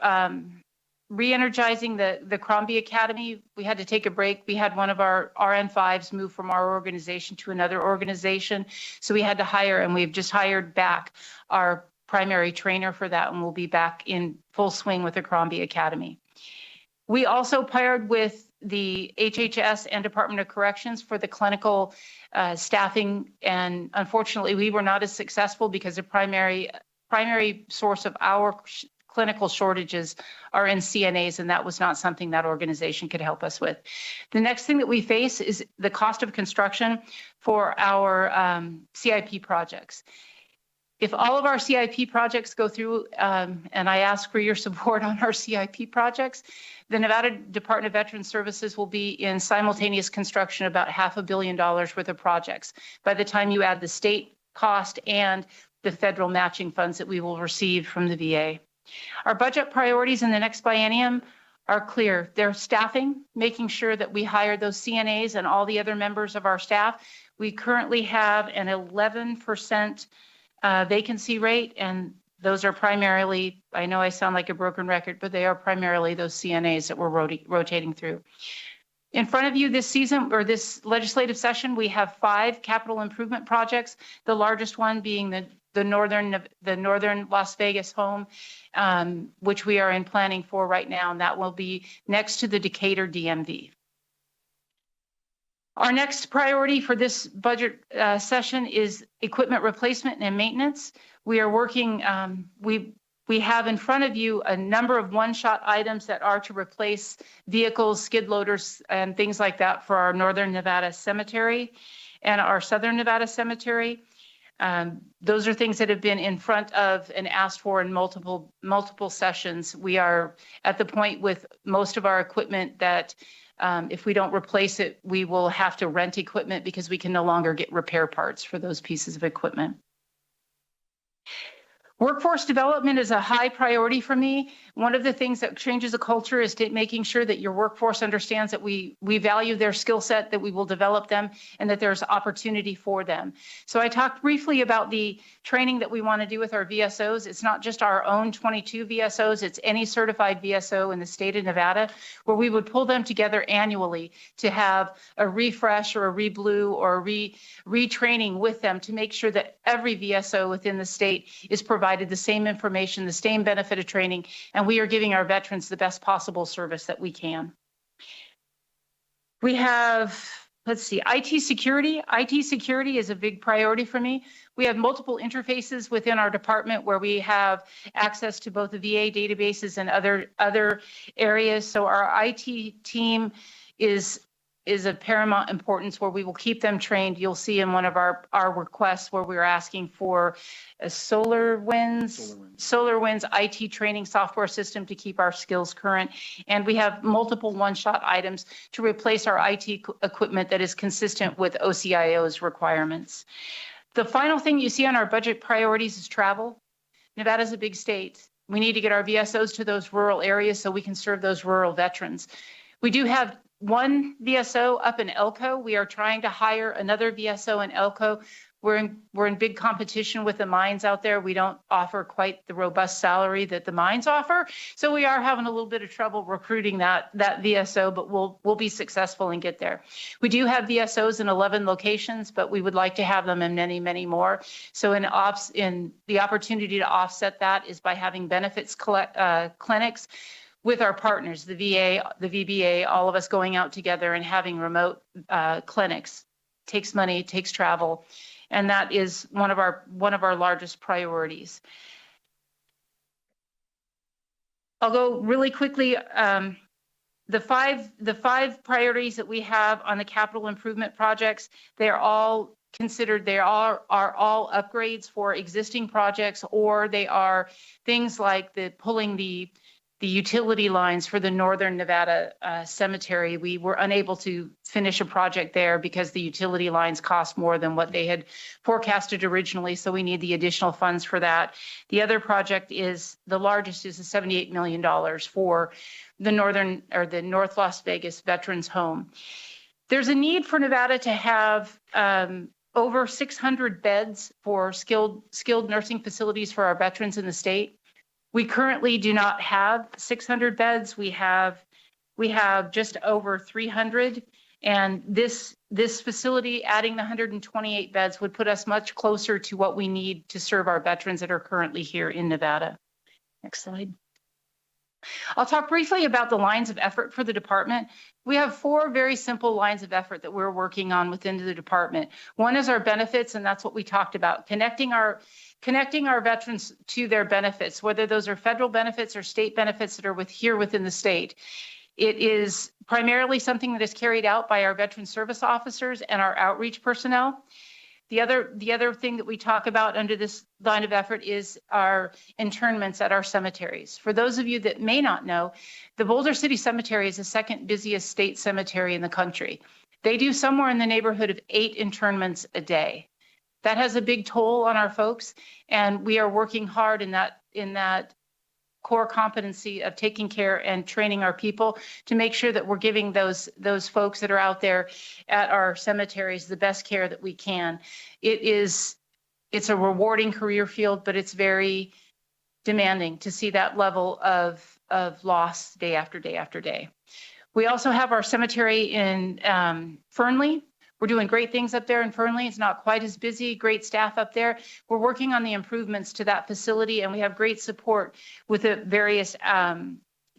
M: re-energizing the Crombie Academy. We had to take a break. We had one of our RN5s move from our organization to another organization. So we had to hire, and we've just hired back our primary trainer for that, and we'll be back in full swing with the Crombie Academy. We also paired with the HHS and Department of Corrections for the clinical staffing, and unfortunately we were not as successful because the primary source of our clinical shortages are in CNAs, and that was not something that organization could help us with. The next thing that we face is the cost of construction for our CIP projects. If all of our CIP projects go through, and I ask for your support on our CIP projects, the Nevada Department of Veterans Services will be in simultaneous construction about $500 million worth of projects by the time you add the state cost and the federal matching funds that we will receive from the VA. Our budget priorities in the next biennium are clear. They're staffing, making sure that we hire those CNAs and all the other members of our staff. We currently have an 11% vacancy rate, and those are primarily, I know I sound like a broken record, but they are primarily those CNAs that we're rotating through. In front of you this season, or this legislative session, we have 5 capital improvement projects, the largest one being the northern Las Vegas home, which we are in planning for right now, and that will be next to the Decatur DMV. Our next priority for this budget session is equipment replacement and maintenance. We are working, we have in front of you a number of one-shot items that are to replace vehicles, skid loaders, and things like that for our Northern Nevada Cemetery and our Southern Nevada Cemetery. Those are things that have been in front of and asked for in multiple sessions. We are at the point with most of our equipment that if we don't replace it, we will have to rent equipment because we can no longer get repair parts for those pieces of equipment. Workforce development is a high priority for me. One of the things that changes a culture is making sure that your workforce understands that we value their skill set, that we will develop them, and that there's opportunity for them. So I talked briefly about the training that we want to do with our VSOs. It's not just our own 22 VSOs, it's any certified VSO in the state of Nevada, where we would pull them together annually to have a refresh or a re-blue or a retraining with them to make sure that every VSO within the state is provided the same information, the same benefit of training, and we are giving our veterans the best possible service that we can. We have, let's see, IT security. IT security is a big priority for me. We have multiple interfaces within our department where we have access to both the VA databases and other areas. So our IT team is of paramount importance, where we will keep them trained. You'll see in one of our requests where we're asking for a SolarWinds IT training software system to keep our skills current. And we have multiple one-shot items to replace our IT equipment that is consistent with OCIO's requirements. The final thing you see on our budget priorities is travel. Nevada's a big state. We need to get our VSOs to those rural areas so we can serve those rural veterans. We do have one VSO up in Elko. We are trying to hire another VSO in Elko. We're in big competition with the mines out there. We don't offer quite the robust salary that the mines offer. So we are having a little bit of trouble recruiting that VSO, but we'll be successful and get there. We do have VSOs in 11 locations, but we would like to have them in many, many more. So in the opportunity to offset that is by having benefits clinics with our partners, the VA, the VBA, all of us going out together and having remote clinics. Takes money, takes travel. And that is one of our largest priorities. I'll go really quickly. The five priorities that we have on the capital improvement projects, they are all considered, they are all upgrades for existing projects, or they are things like pulling the utility lines for the Northern Nevada Cemetery. We were unable to finish a project there because the utility lines cost more than what they had forecasted originally. So we need the additional funds for that. The other project is, the largest is the $78 million for the North Las Vegas Veterans Home. There's a need for Nevada to have over 600 beds for skilled nursing facilities for our veterans in the state. We currently do not have 600 beds. We have just over 300, and this facility, adding the 128 beds, would put us much closer to what we need to serve our veterans that are currently here in Nevada. Next slide. I'll talk briefly about the lines of effort for the department. We have 4 very simple lines of effort that we're working on within the department. One is our benefits, and that's what we talked about, connecting our veterans to their benefits, whether those are federal benefits or state benefits that are here within the state. It is primarily something that is carried out by our veteran service officers and our outreach personnel. The other thing that we talk about under this line of effort is our internments at our cemeteries. For those of you that may not know, the Boulder City Cemetery is the second busiest state cemetery in the country. They do somewhere in the neighborhood of 8 internments a day. That has a big toll on our folks, and we are working hard in that core competency of taking care and training our people to make sure that we're giving those folks that are out there at our cemeteries the best care that we can. It's a rewarding career field, but it's very demanding to see that level of loss day after day after day. We also have our cemetery in Fernley. We're doing great things up there in Fernley. It's not quite as busy, great staff up there. We're working on the improvements to that facility, and we have great support with the various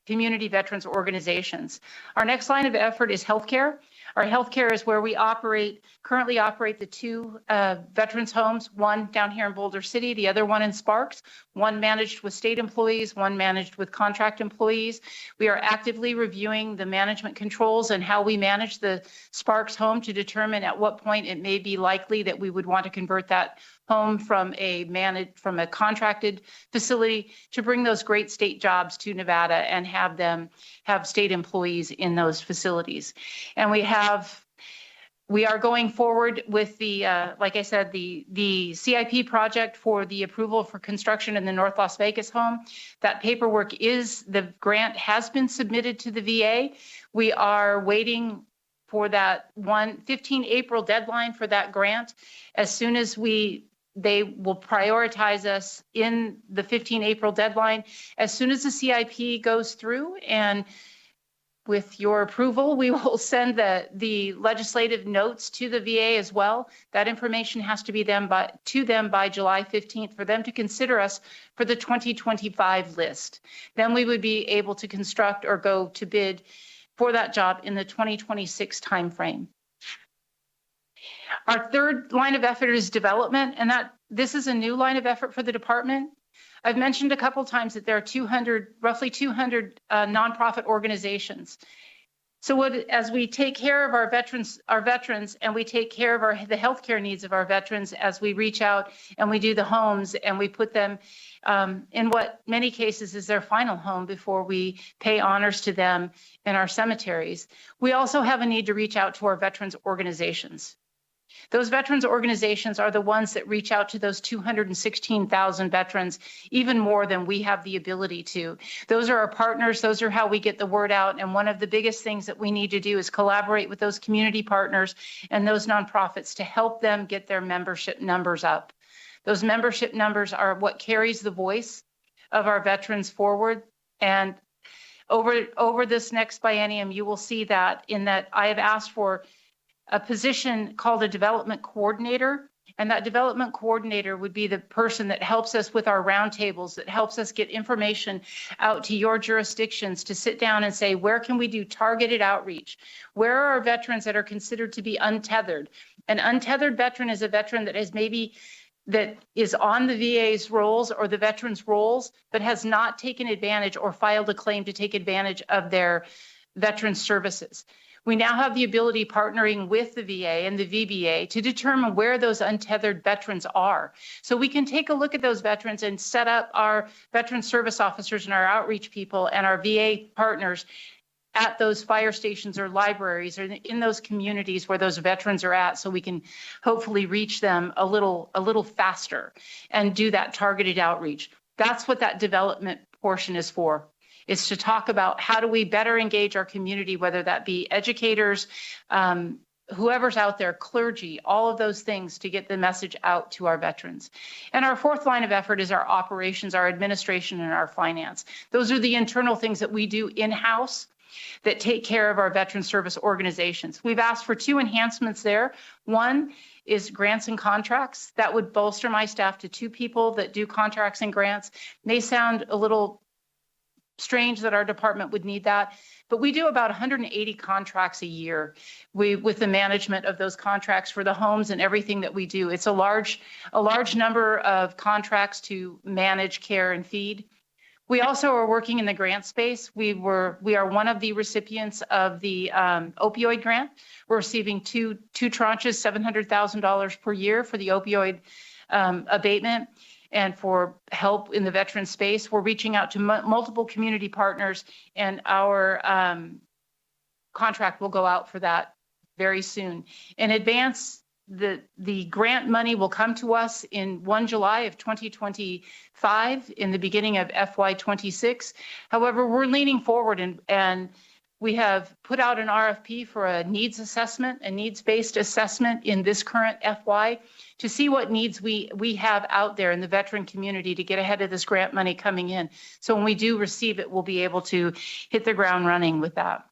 M: community veterans organizations. Our next line of effort is healthcare. Our healthcare is where we currently operate the 2 veterans homes, one down here in Boulder City, the other one in Sparks, one managed with state employees, one managed with contract employees. We are actively reviewing the management controls and how we manage the Sparks home to determine at what point it may be likely that we would want to convert that home from a contracted facility to bring those great state jobs to Nevada and have them have state employees in those facilities. And we are going forward with the, like I said, the CIP project for the approval for construction in the North Las Vegas home. That paperwork the grant has been submitted to the VA. We are waiting for that 15 April deadline for that grant. As soon as they will prioritize us in the 15 April deadline. As soon as the CIP goes through, and with your approval, we will send the legislative notes to the VA as well. That information has to be to them by July 15th for them to consider us for the 2025 list. Then we would be able to construct or go to bid for that job in the 2026 timeframe. Our third line of effort is development, and this is a new line of effort for the department. I've mentioned a couple times that there are roughly 200 nonprofit organizations. So as we take care of our veterans, and we take care of the healthcare needs of our veterans, as we reach out and we do the homes and we put them in what many cases is their final home before we pay honors to them in our cemeteries, we also have a need to reach out to our veterans organizations. Those veterans organizations are the ones that reach out to those 216,000 veterans, even more than we have the ability to. Those are our partners. Those are how we get the word out. And one of the biggest things that we need to do is collaborate with those community partners and those nonprofits to help them get their membership numbers up. Those membership numbers are what carries the voice of our veterans forward. And over this next biennium, you will see that in that I have asked for a position called a development coordinator. And that development coordinator would be the person that helps us with our roundtables, that helps us get information out to your jurisdictions to sit down and say, where can we do targeted outreach? Where are our veterans that are considered to be untethered? An untethered veteran is a veteran that is maybe that is on the VA's rolls or the veterans' rolls, but has not taken advantage or filed a claim to take advantage of their veteran services. We now have the ability, partnering with the VA and the VBA, to determine where those untethered veterans are. So we can take a look at those veterans and set up our veteran service officers and our outreach people and our VA partners at those fire stations or libraries or in those communities where those veterans are at, so we can hopefully reach them a little faster and do that targeted outreach. That's what that development portion is for. Is to talk about how do we better engage our community, whether that be educators, whoever's out there, clergy, all of those things to get the message out to our veterans. And our fourth line of effort is our operations, our administration, and our finance. Those are the internal things that we do in-house that take care of our veteran service organizations. We've asked for 2 enhancements there. One is grants and contracts. That would bolster my staff to 2 people that do contracts and grants. May sound a little strange that our department would need that, but we do about 180 contracts a year with the management of those contracts for the homes and everything that we do. It's a large number of contracts to manage, care, and feed. We also are working in the grant space. We are one of the recipients of the opioid grant. We're receiving two tranches, $700,000 per year for the opioid abatement. And for help in the veteran space, we're reaching out to multiple community partners, and our contract will go out for that very soon. In advance, the grant money will come to us in 1 July of 2025, in the beginning of FY26. However, we're leaning forward and we have put out an RFP for a needs assessment, a needs-based assessment in this current FY to see what needs we have out there in the veteran community to get ahead of this grant money coming in. So when we do receive it, we'll be able to hit the ground running with that.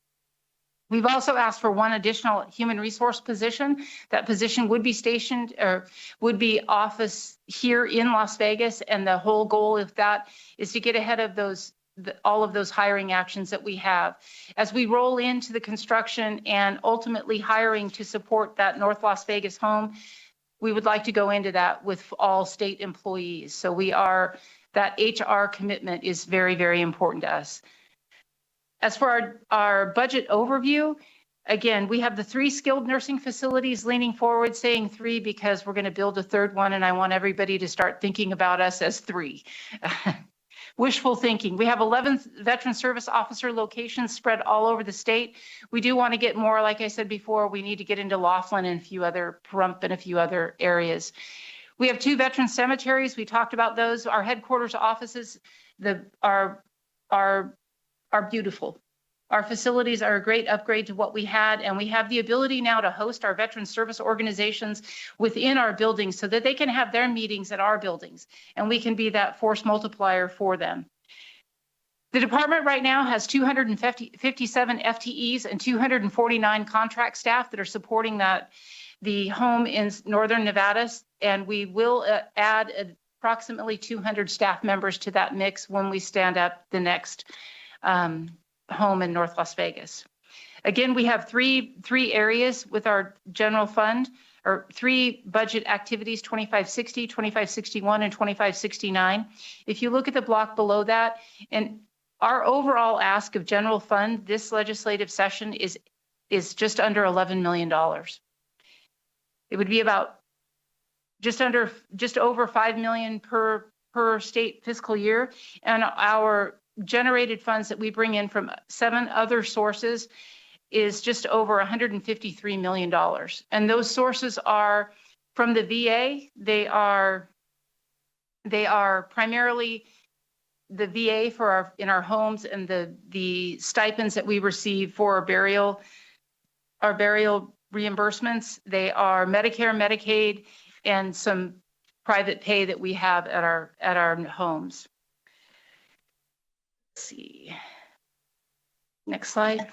M: We've also asked for 1 additional human resource position. That position would be stationed or would be office here in Las Vegas. And the whole goal of that is to get ahead of all of those hiring actions that we have. As we roll into the construction and ultimately hiring to support that North Las Vegas home, we would like to go into that with all state employees. So that HR commitment is very, very important to us. As for our budget overview, again, we have the 3 skilled nursing facilities leaning forward, saying 3 because we're going to build a 3rd one, and I want everybody to start thinking about us as 3. Wishful thinking. We have 11 veteran service officer locations spread all over the state. We do want to get more, like I said before, we need to get into Laughlin and Pahrump and a few other areas. We have 2 veteran cemeteries. We talked about those. Our headquarters offices are beautiful. Our facilities are a great upgrade to what we had, and we have the ability now to host our veteran service organizations within our buildings so that they can have their meetings at our buildings, and we can be that force multiplier for them. The department right now has 257 FTEs and 249 contract staff that are supporting the home in Northern Nevada, and we will add approximately 200 staff members to that mix when we stand up the next home in North Las Vegas. Again, we have three areas with our general fund, or 3 budget activities, 2560, 2561, and 2569. If you look at the block below that, and our overall ask of general fund this legislative session is just under $11 million. It would be about just over $5 million per state fiscal year, and our generated funds that we bring in from 7 other sources is just over $153 million. And those sources are from the VA. They are primarily the VA for in our homes and the stipends that we receive for our burial reimbursements. They are Medicare, Medicaid, and some private pay that we have at our homes. Let's see. Next slide.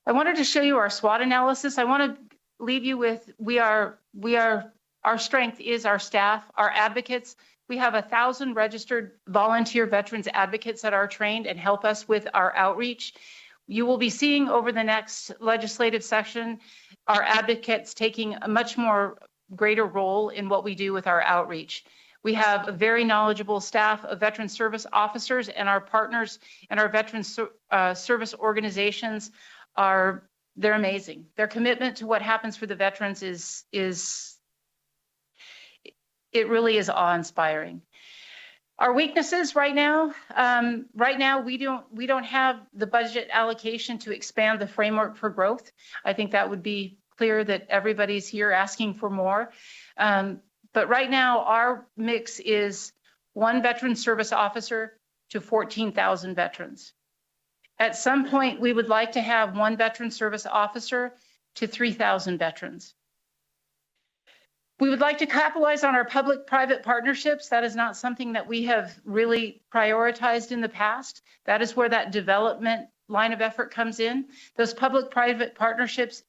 M: I wanted to show you our SWOT analysis. I want to leave you with our strength is our staff, our advocates. We have 1,000 registered volunteer veterans advocates that are trained and help us with our outreach. You will be seeing over the next legislative session our advocates taking a much more greater role in what we do with our outreach. We have a very knowledgeable staff of veteran service officers, and our partners and our veteran service organizations they're amazing. Their commitment to what happens for the veterans it really is awe-inspiring. Our weaknesses right now we don't have the budget allocation to expand the framework for growth. I think that would be clear that everybody's here asking for more. But right now our mix is 1 veteran service officer to 14,000 veterans. At some point, we would like to have 1 veteran service officer to 3,000 veterans. We would like to capitalize on our public-private partnerships. That is not something that we have really prioritized in the past. That is where that development line of effort comes in. Those public-private partnerships,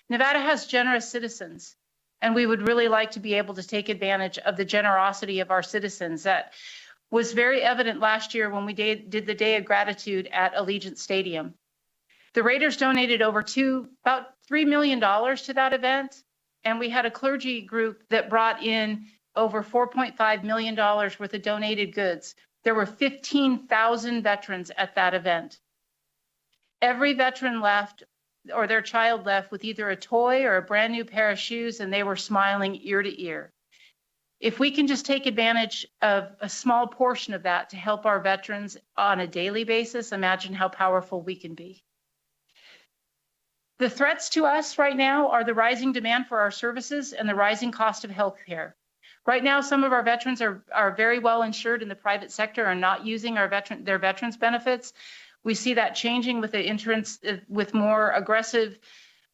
M: Nevada has generous citizens, and we would really like to be able to take advantage of the generosity of our citizens. That was very evident last year when we did the Day of Gratitude at Allegiant Stadium. The Raiders donated about $3 million to that event. And we had a clergy group that brought in over $4.5 million worth of donated goods. There were 15,000 veterans at that event. Every veteran left, or their child left, with either a toy or a brand new pair of shoes, and they were smiling ear to ear. If we can just take advantage of a small portion of that to help our veterans on a daily basis, imagine how powerful we can be. The threats to us right now are the rising demand for our services and the rising cost of health care. Right now, some of our veterans are very well insured in the private sector, are not using their veterans benefits. We see that changing with the entrance, with more aggressive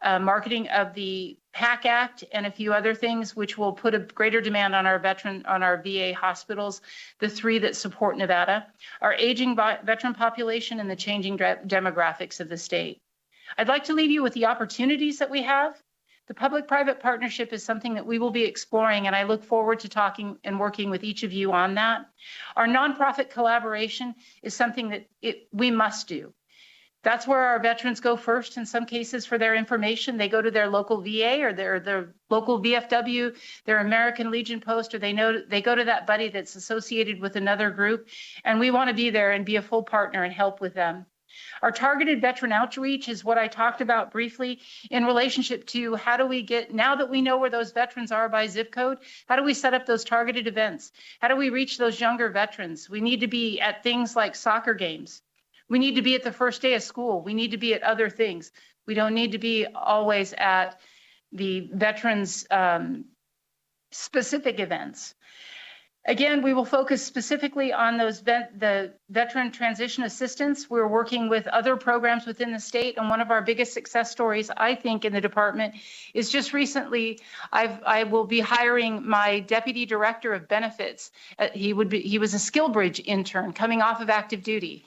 M: marketing of the PAC Act and a few other things, which will put a greater demand on our VA hospitals, the 3 that support Nevada, our aging veteran population, and the changing demographics of the state. I'd like to leave you with the opportunities that we have. The public-private partnership is something that we will be exploring, and I look forward to talking and working with each of you on that. Our nonprofit collaboration is something that we must do. That's where our veterans go first in some cases for their information. They go to their local VA or their local VFW, their American Legion post, or they go to that buddy that's associated with another group, and we want to be there and be a full partner and help with them. Our targeted veteran outreach is what I talked about briefly in relationship to how do we get, now that we know where those veterans are by zip code, how do we set up those targeted events? How do we reach those younger veterans? We need to be at things like soccer games. We need to be at the first day of school. We need to be at other things. We don't need to be always at the veterans specific events. Again, we will focus specifically on the veteran transition assistance. We're working with other programs within the state, and one of our biggest success stories, I think, in the department is just recently, I will be hiring my deputy director of benefits. He was a SkillBridge intern coming off of active duty.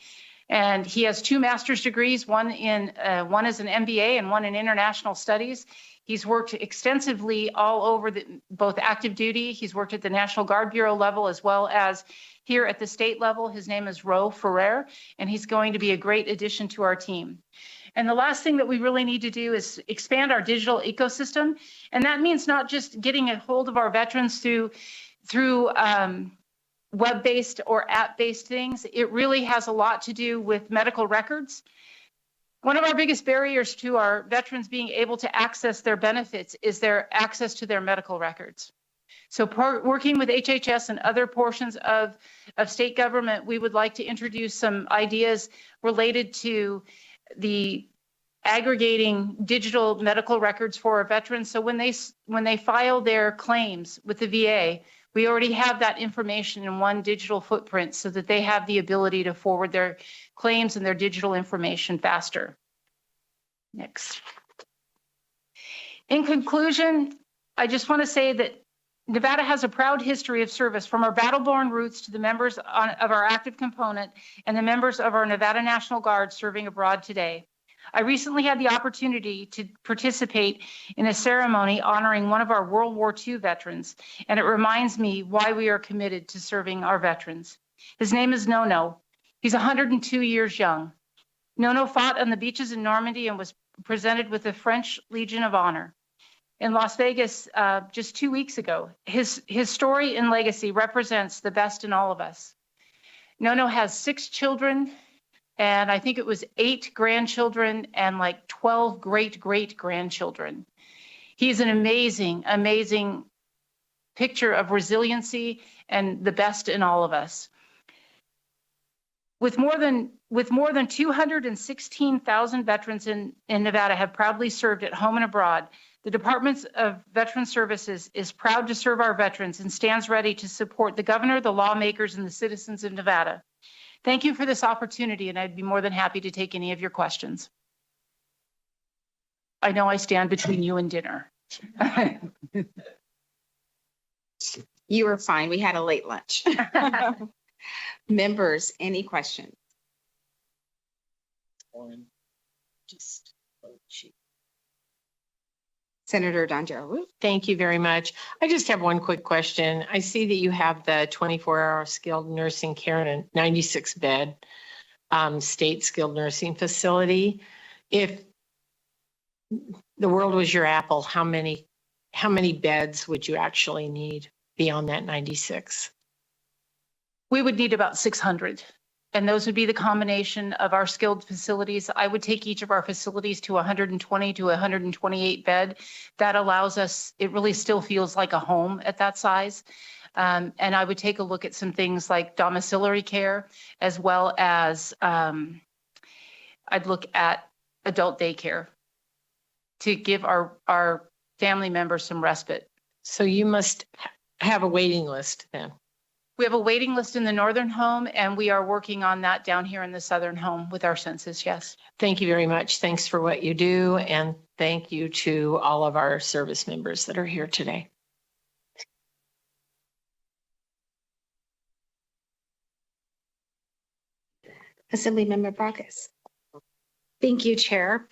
M: And he has 2 master's degrees, one is an MBA and one in international studies. He's worked extensively all over both active duty. He's worked at the National Guard Bureau level as well as here at the state level. His name is Ro Ferrer, and he's going to be a great addition to our team. And the last thing that we really need to do is expand our digital ecosystem. And that means not just getting a hold of our veterans through web-based or app-based things. It really has a lot to do with medical records. One of our biggest barriers to our veterans being able to access their benefits is their access to their medical records. So working with HHS and other portions of state government, we would like to introduce some ideas related to the aggregating digital medical records for our veterans. So when they file their claims with the VA, we already have that information in one digital footprint so that they have the ability to forward their claims and their digital information faster. Next. In conclusion, I just want to say that Nevada has a proud history of service, from our battle-born roots to the members of our active component and the members of our Nevada National Guard serving abroad today. I recently had the opportunity to participate in a ceremony honoring one of our World War II veterans, and it reminds me why we are committed to serving our veterans. His name is Nono. He's 102 years young. Nono fought on the beaches in Normandy and was presented with the French Legion of Honor in Las Vegas just 2 weeks ago. His story and legacy represents the best in all of us. Nono has 6 children, and I think it was 8 grandchildren and like 12 great-great-grandchildren. He's an amazing, amazing picture of resiliency and the best in all of us. With more than 216,000 veterans in Nevada have proudly served at home and abroad, the Department of Veteran Services is proud to serve our veterans and stands ready to support the governor, the lawmakers, and the citizens of Nevada. Thank you for this opportunity, and I'd be more than happy to take any of your questions. I know I stand between you and dinner.
B: You were fine. We had a late lunch. Members, any questions? Senator Donjero.
O: Thank you very much. I just have one quick question. I see that you have the 24-hour skilled nursing care in a 96-bed state skilled nursing facility. If the world was your apple, how many beds would you actually need beyond that 96?
M: We would need about 600. And those would be the combination of our skilled facilities. I would take each of our facilities to 120 to 128 bed. That allows us, it really still feels like a home at that size. And I would take a look at some things like domiciliary care, as well as I'd look at adult daycare to give our family members some respite.
O: So you must have a waiting list then.
M: We have a waiting list in the northern home, and we are working on that down here in the southern home with our census, yes.
O: Thank you very much. Thanks for what you do, and thank you to all of our service members that are here today.
B: Assemblymember Brockes.
D: Thank you, Chair.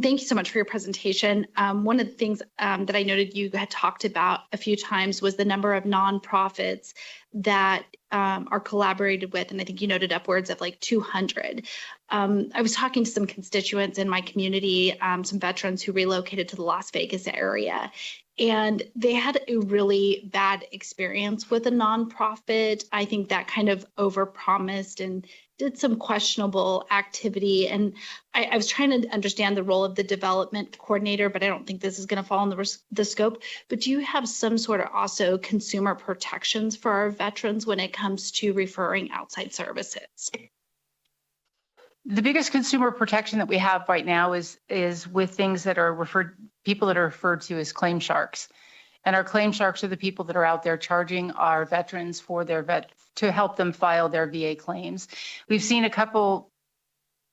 D: Thank you so much for your presentation. One of the things that I noted you had talked about a few times was the number of nonprofits that are collaborated with, and I think you noted upwards of like 200. I was talking to some constituents in my community, some veterans who relocated to the Las Vegas area, and they had a really bad experience with a nonprofit. I think that kind of overpromised and did some questionable activity. And I was trying to understand the role of the development coordinator, but I don't think this is going to fall in the scope. But do you have some sort of also consumer protections for our veterans when it comes to referring outside services?
M: The biggest consumer protection that we have right now is with things that are people that are referred to as claim sharks. And our claim sharks are the people that are out there charging our veterans for to help them file their VA claims. We've seen a couple,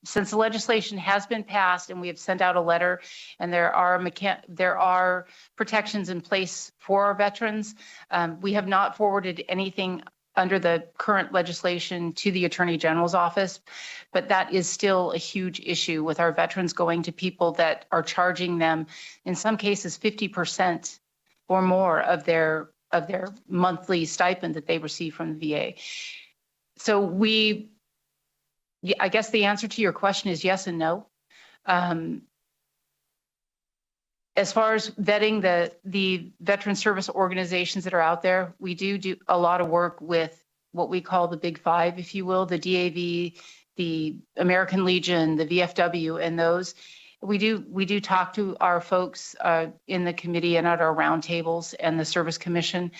M: since the legislation has been passed and we have sent out a letter, and there are protections in place for our veterans. We have not forwarded anything under the current legislation to the Attorney General's office, but that is still a huge issue with our veterans going to people that are charging them, in some cases, 50% or more of their monthly stipend that they receive from the VA. So I guess the answer to your question is yes and no. As far as vetting the veteran service organizations that are out there, we do a lot of work with what we call the Big Five, if you will, the DAV, the American Legion, the VFW, and those. We do talk to our folks in the committee and at our roundtables and the Service Commission,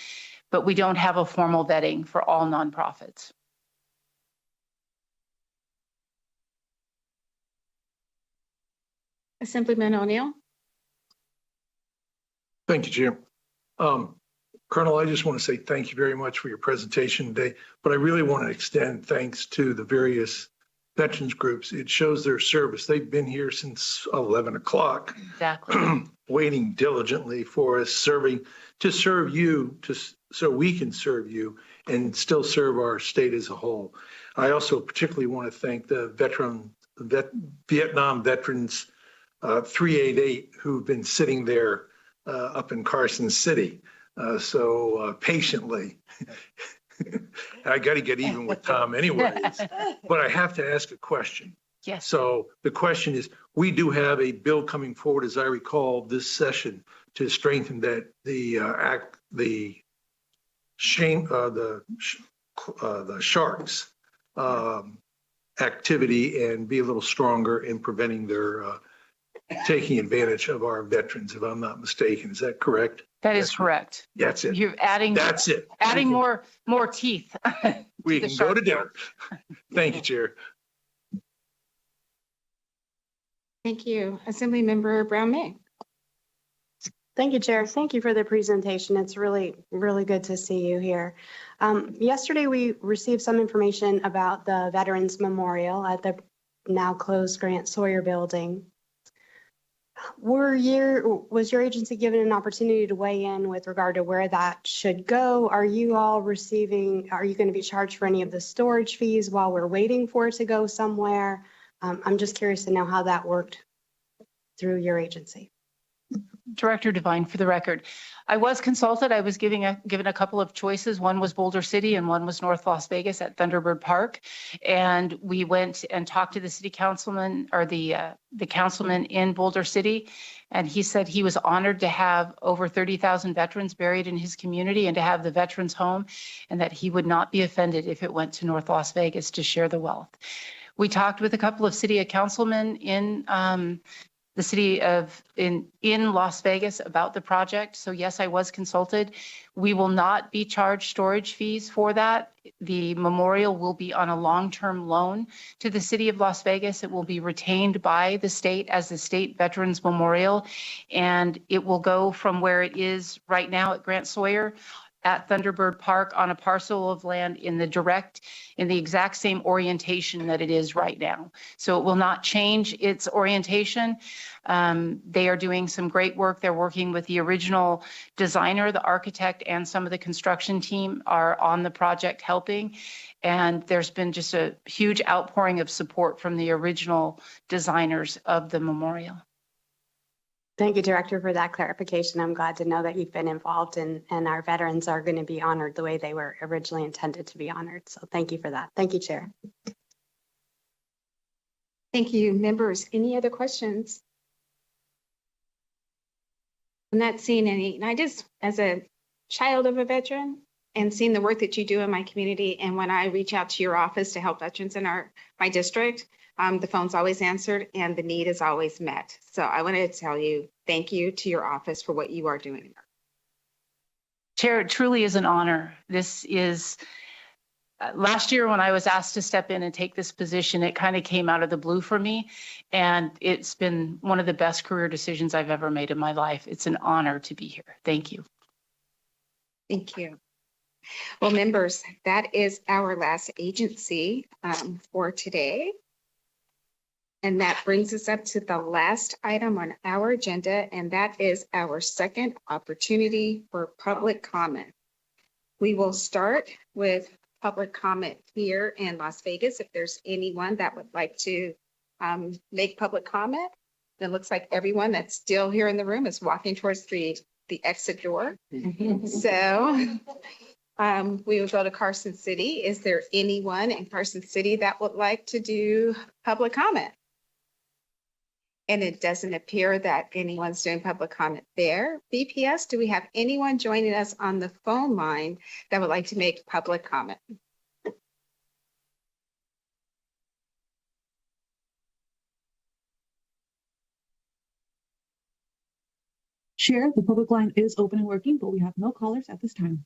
M: but we don't have a formal vetting for all nonprofits.
B: Assemblyman O'Neill.
K: Thank you, Chair. Colonel, I just want to say thank you very much for your presentation today, but I really want to extend thanks to the various veterans groups. It shows their service. They've been here since 11 o'clock.
R: Exactly.
K: Waiting diligently for us, to serve you, so we can serve you and still serve our state as a whole. I also particularly want to thank the Vietnam veterans 388 who've been sitting there up in Carson City so patiently. I got to get even with Tom anyways, but I have to ask a question.
R: Yes.
K: So the question is, we do have a bill coming forward, as I recall, this session to strengthen that the sharks activity and be a little stronger in preventing their taking advantage of our veterans, if I'm not mistaken. Is that correct?
M: That is correct.
K: That's it.
M: You're adding.
K: That's it.
M: Adding more teeth.
K: We can go to dinner. Thank you, Chair.
B: Thank you. Assemblymember Brown May.
P: Thank you, Chair. Thank you for the presentation. It's really, really good to see you here. Yesterday, we received some information about the Veterans Memorial at the now closed Grant Sawyer building. Was your agency given an opportunity to weigh in with regard to where that should go? Are you going to be charged for any of the storage fees while we're waiting for it to go somewhere? I'm just curious to know how that worked through your agency.
M: Director Devine, for the record, I was consulted. I was given a couple of choices. One was Boulder City and one was North Las Vegas at Thunderbird Park. And we went and talked to the city councilman or the councilman in Boulder City. And he said he was honored to have over 30,000 veterans buried in his community and to have the veterans home, and that he would not be offended if it went to North Las Vegas to share the wealth. We talked with a couple of city councilmen in the city in Las Vegas about the project. So yes, I was consulted. We will not be charged storage fees for that. The memorial will be on a long-term loan to the city of Las Vegas. It will be retained by the state as the State Veterans Memorial, and it will go from where it is right now at Grant Sawyer at Thunderbird Park on a parcel of land in the exact same orientation that it is right now. So it will not change its orientation. They are doing some great work. They're working with the original designer, the architect, and some of the construction team are on the project helping. And there's been just a huge outpouring of support from the original designers of the memorial.
P: Thank you, Director, for that clarification. I'm glad to know that you've been involved and our veterans are going to be honored the way they were originally intended to be honored. So thank you for that. Thank you, Chair.
B: Thank you, members. Any other questions? I'm not seeing any. And I just, as a child of a veteran and seeing the work that you do in my community, and when I reach out to your office to help veterans in my district, the phone's always answered and the need is always met. So I wanted to tell you, thank you to your office for what you are doing.
M: Chair, it truly is an honor. This is, last year when I was asked to step in and take this position, it kind of came out of the blue for me. And it's been one of the best career decisions I've ever made in my life. It's an honor to be here. Thank you.
B: Thank you. Well, members, that is our last agency for today. And that brings us up to the last item on our agenda, and that is our second opportunity for public comment. We will start with public comment here in Las Vegas. If there's anyone that would like to make public comment, it looks like everyone that's still here in the room is walking towards the exit door. So we will go to Carson City. Is there anyone in Carson City that would like to do public comment? And it doesn't appear that anyone's doing public comment there. BPS, do we have anyone joining us on the phone line that would like to make public comment?
U: Chair, the public line is open and working, but we have no callers at this time.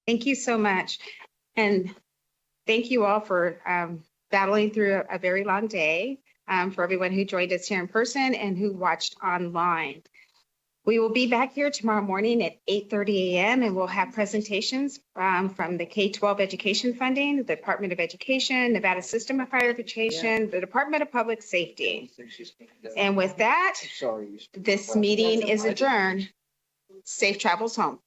B: Thank you so much. And thank you all for battling through a very long day. for everyone who joined us here in person and who watched online. We will be back here tomorrow morning at 8:30 a.m. and we'll have presentations from the K-12 education funding, the Department of Education, Nevada System of Higher Education, the Department of Public Safety. And with that, this meeting is adjourned. Safe travels home.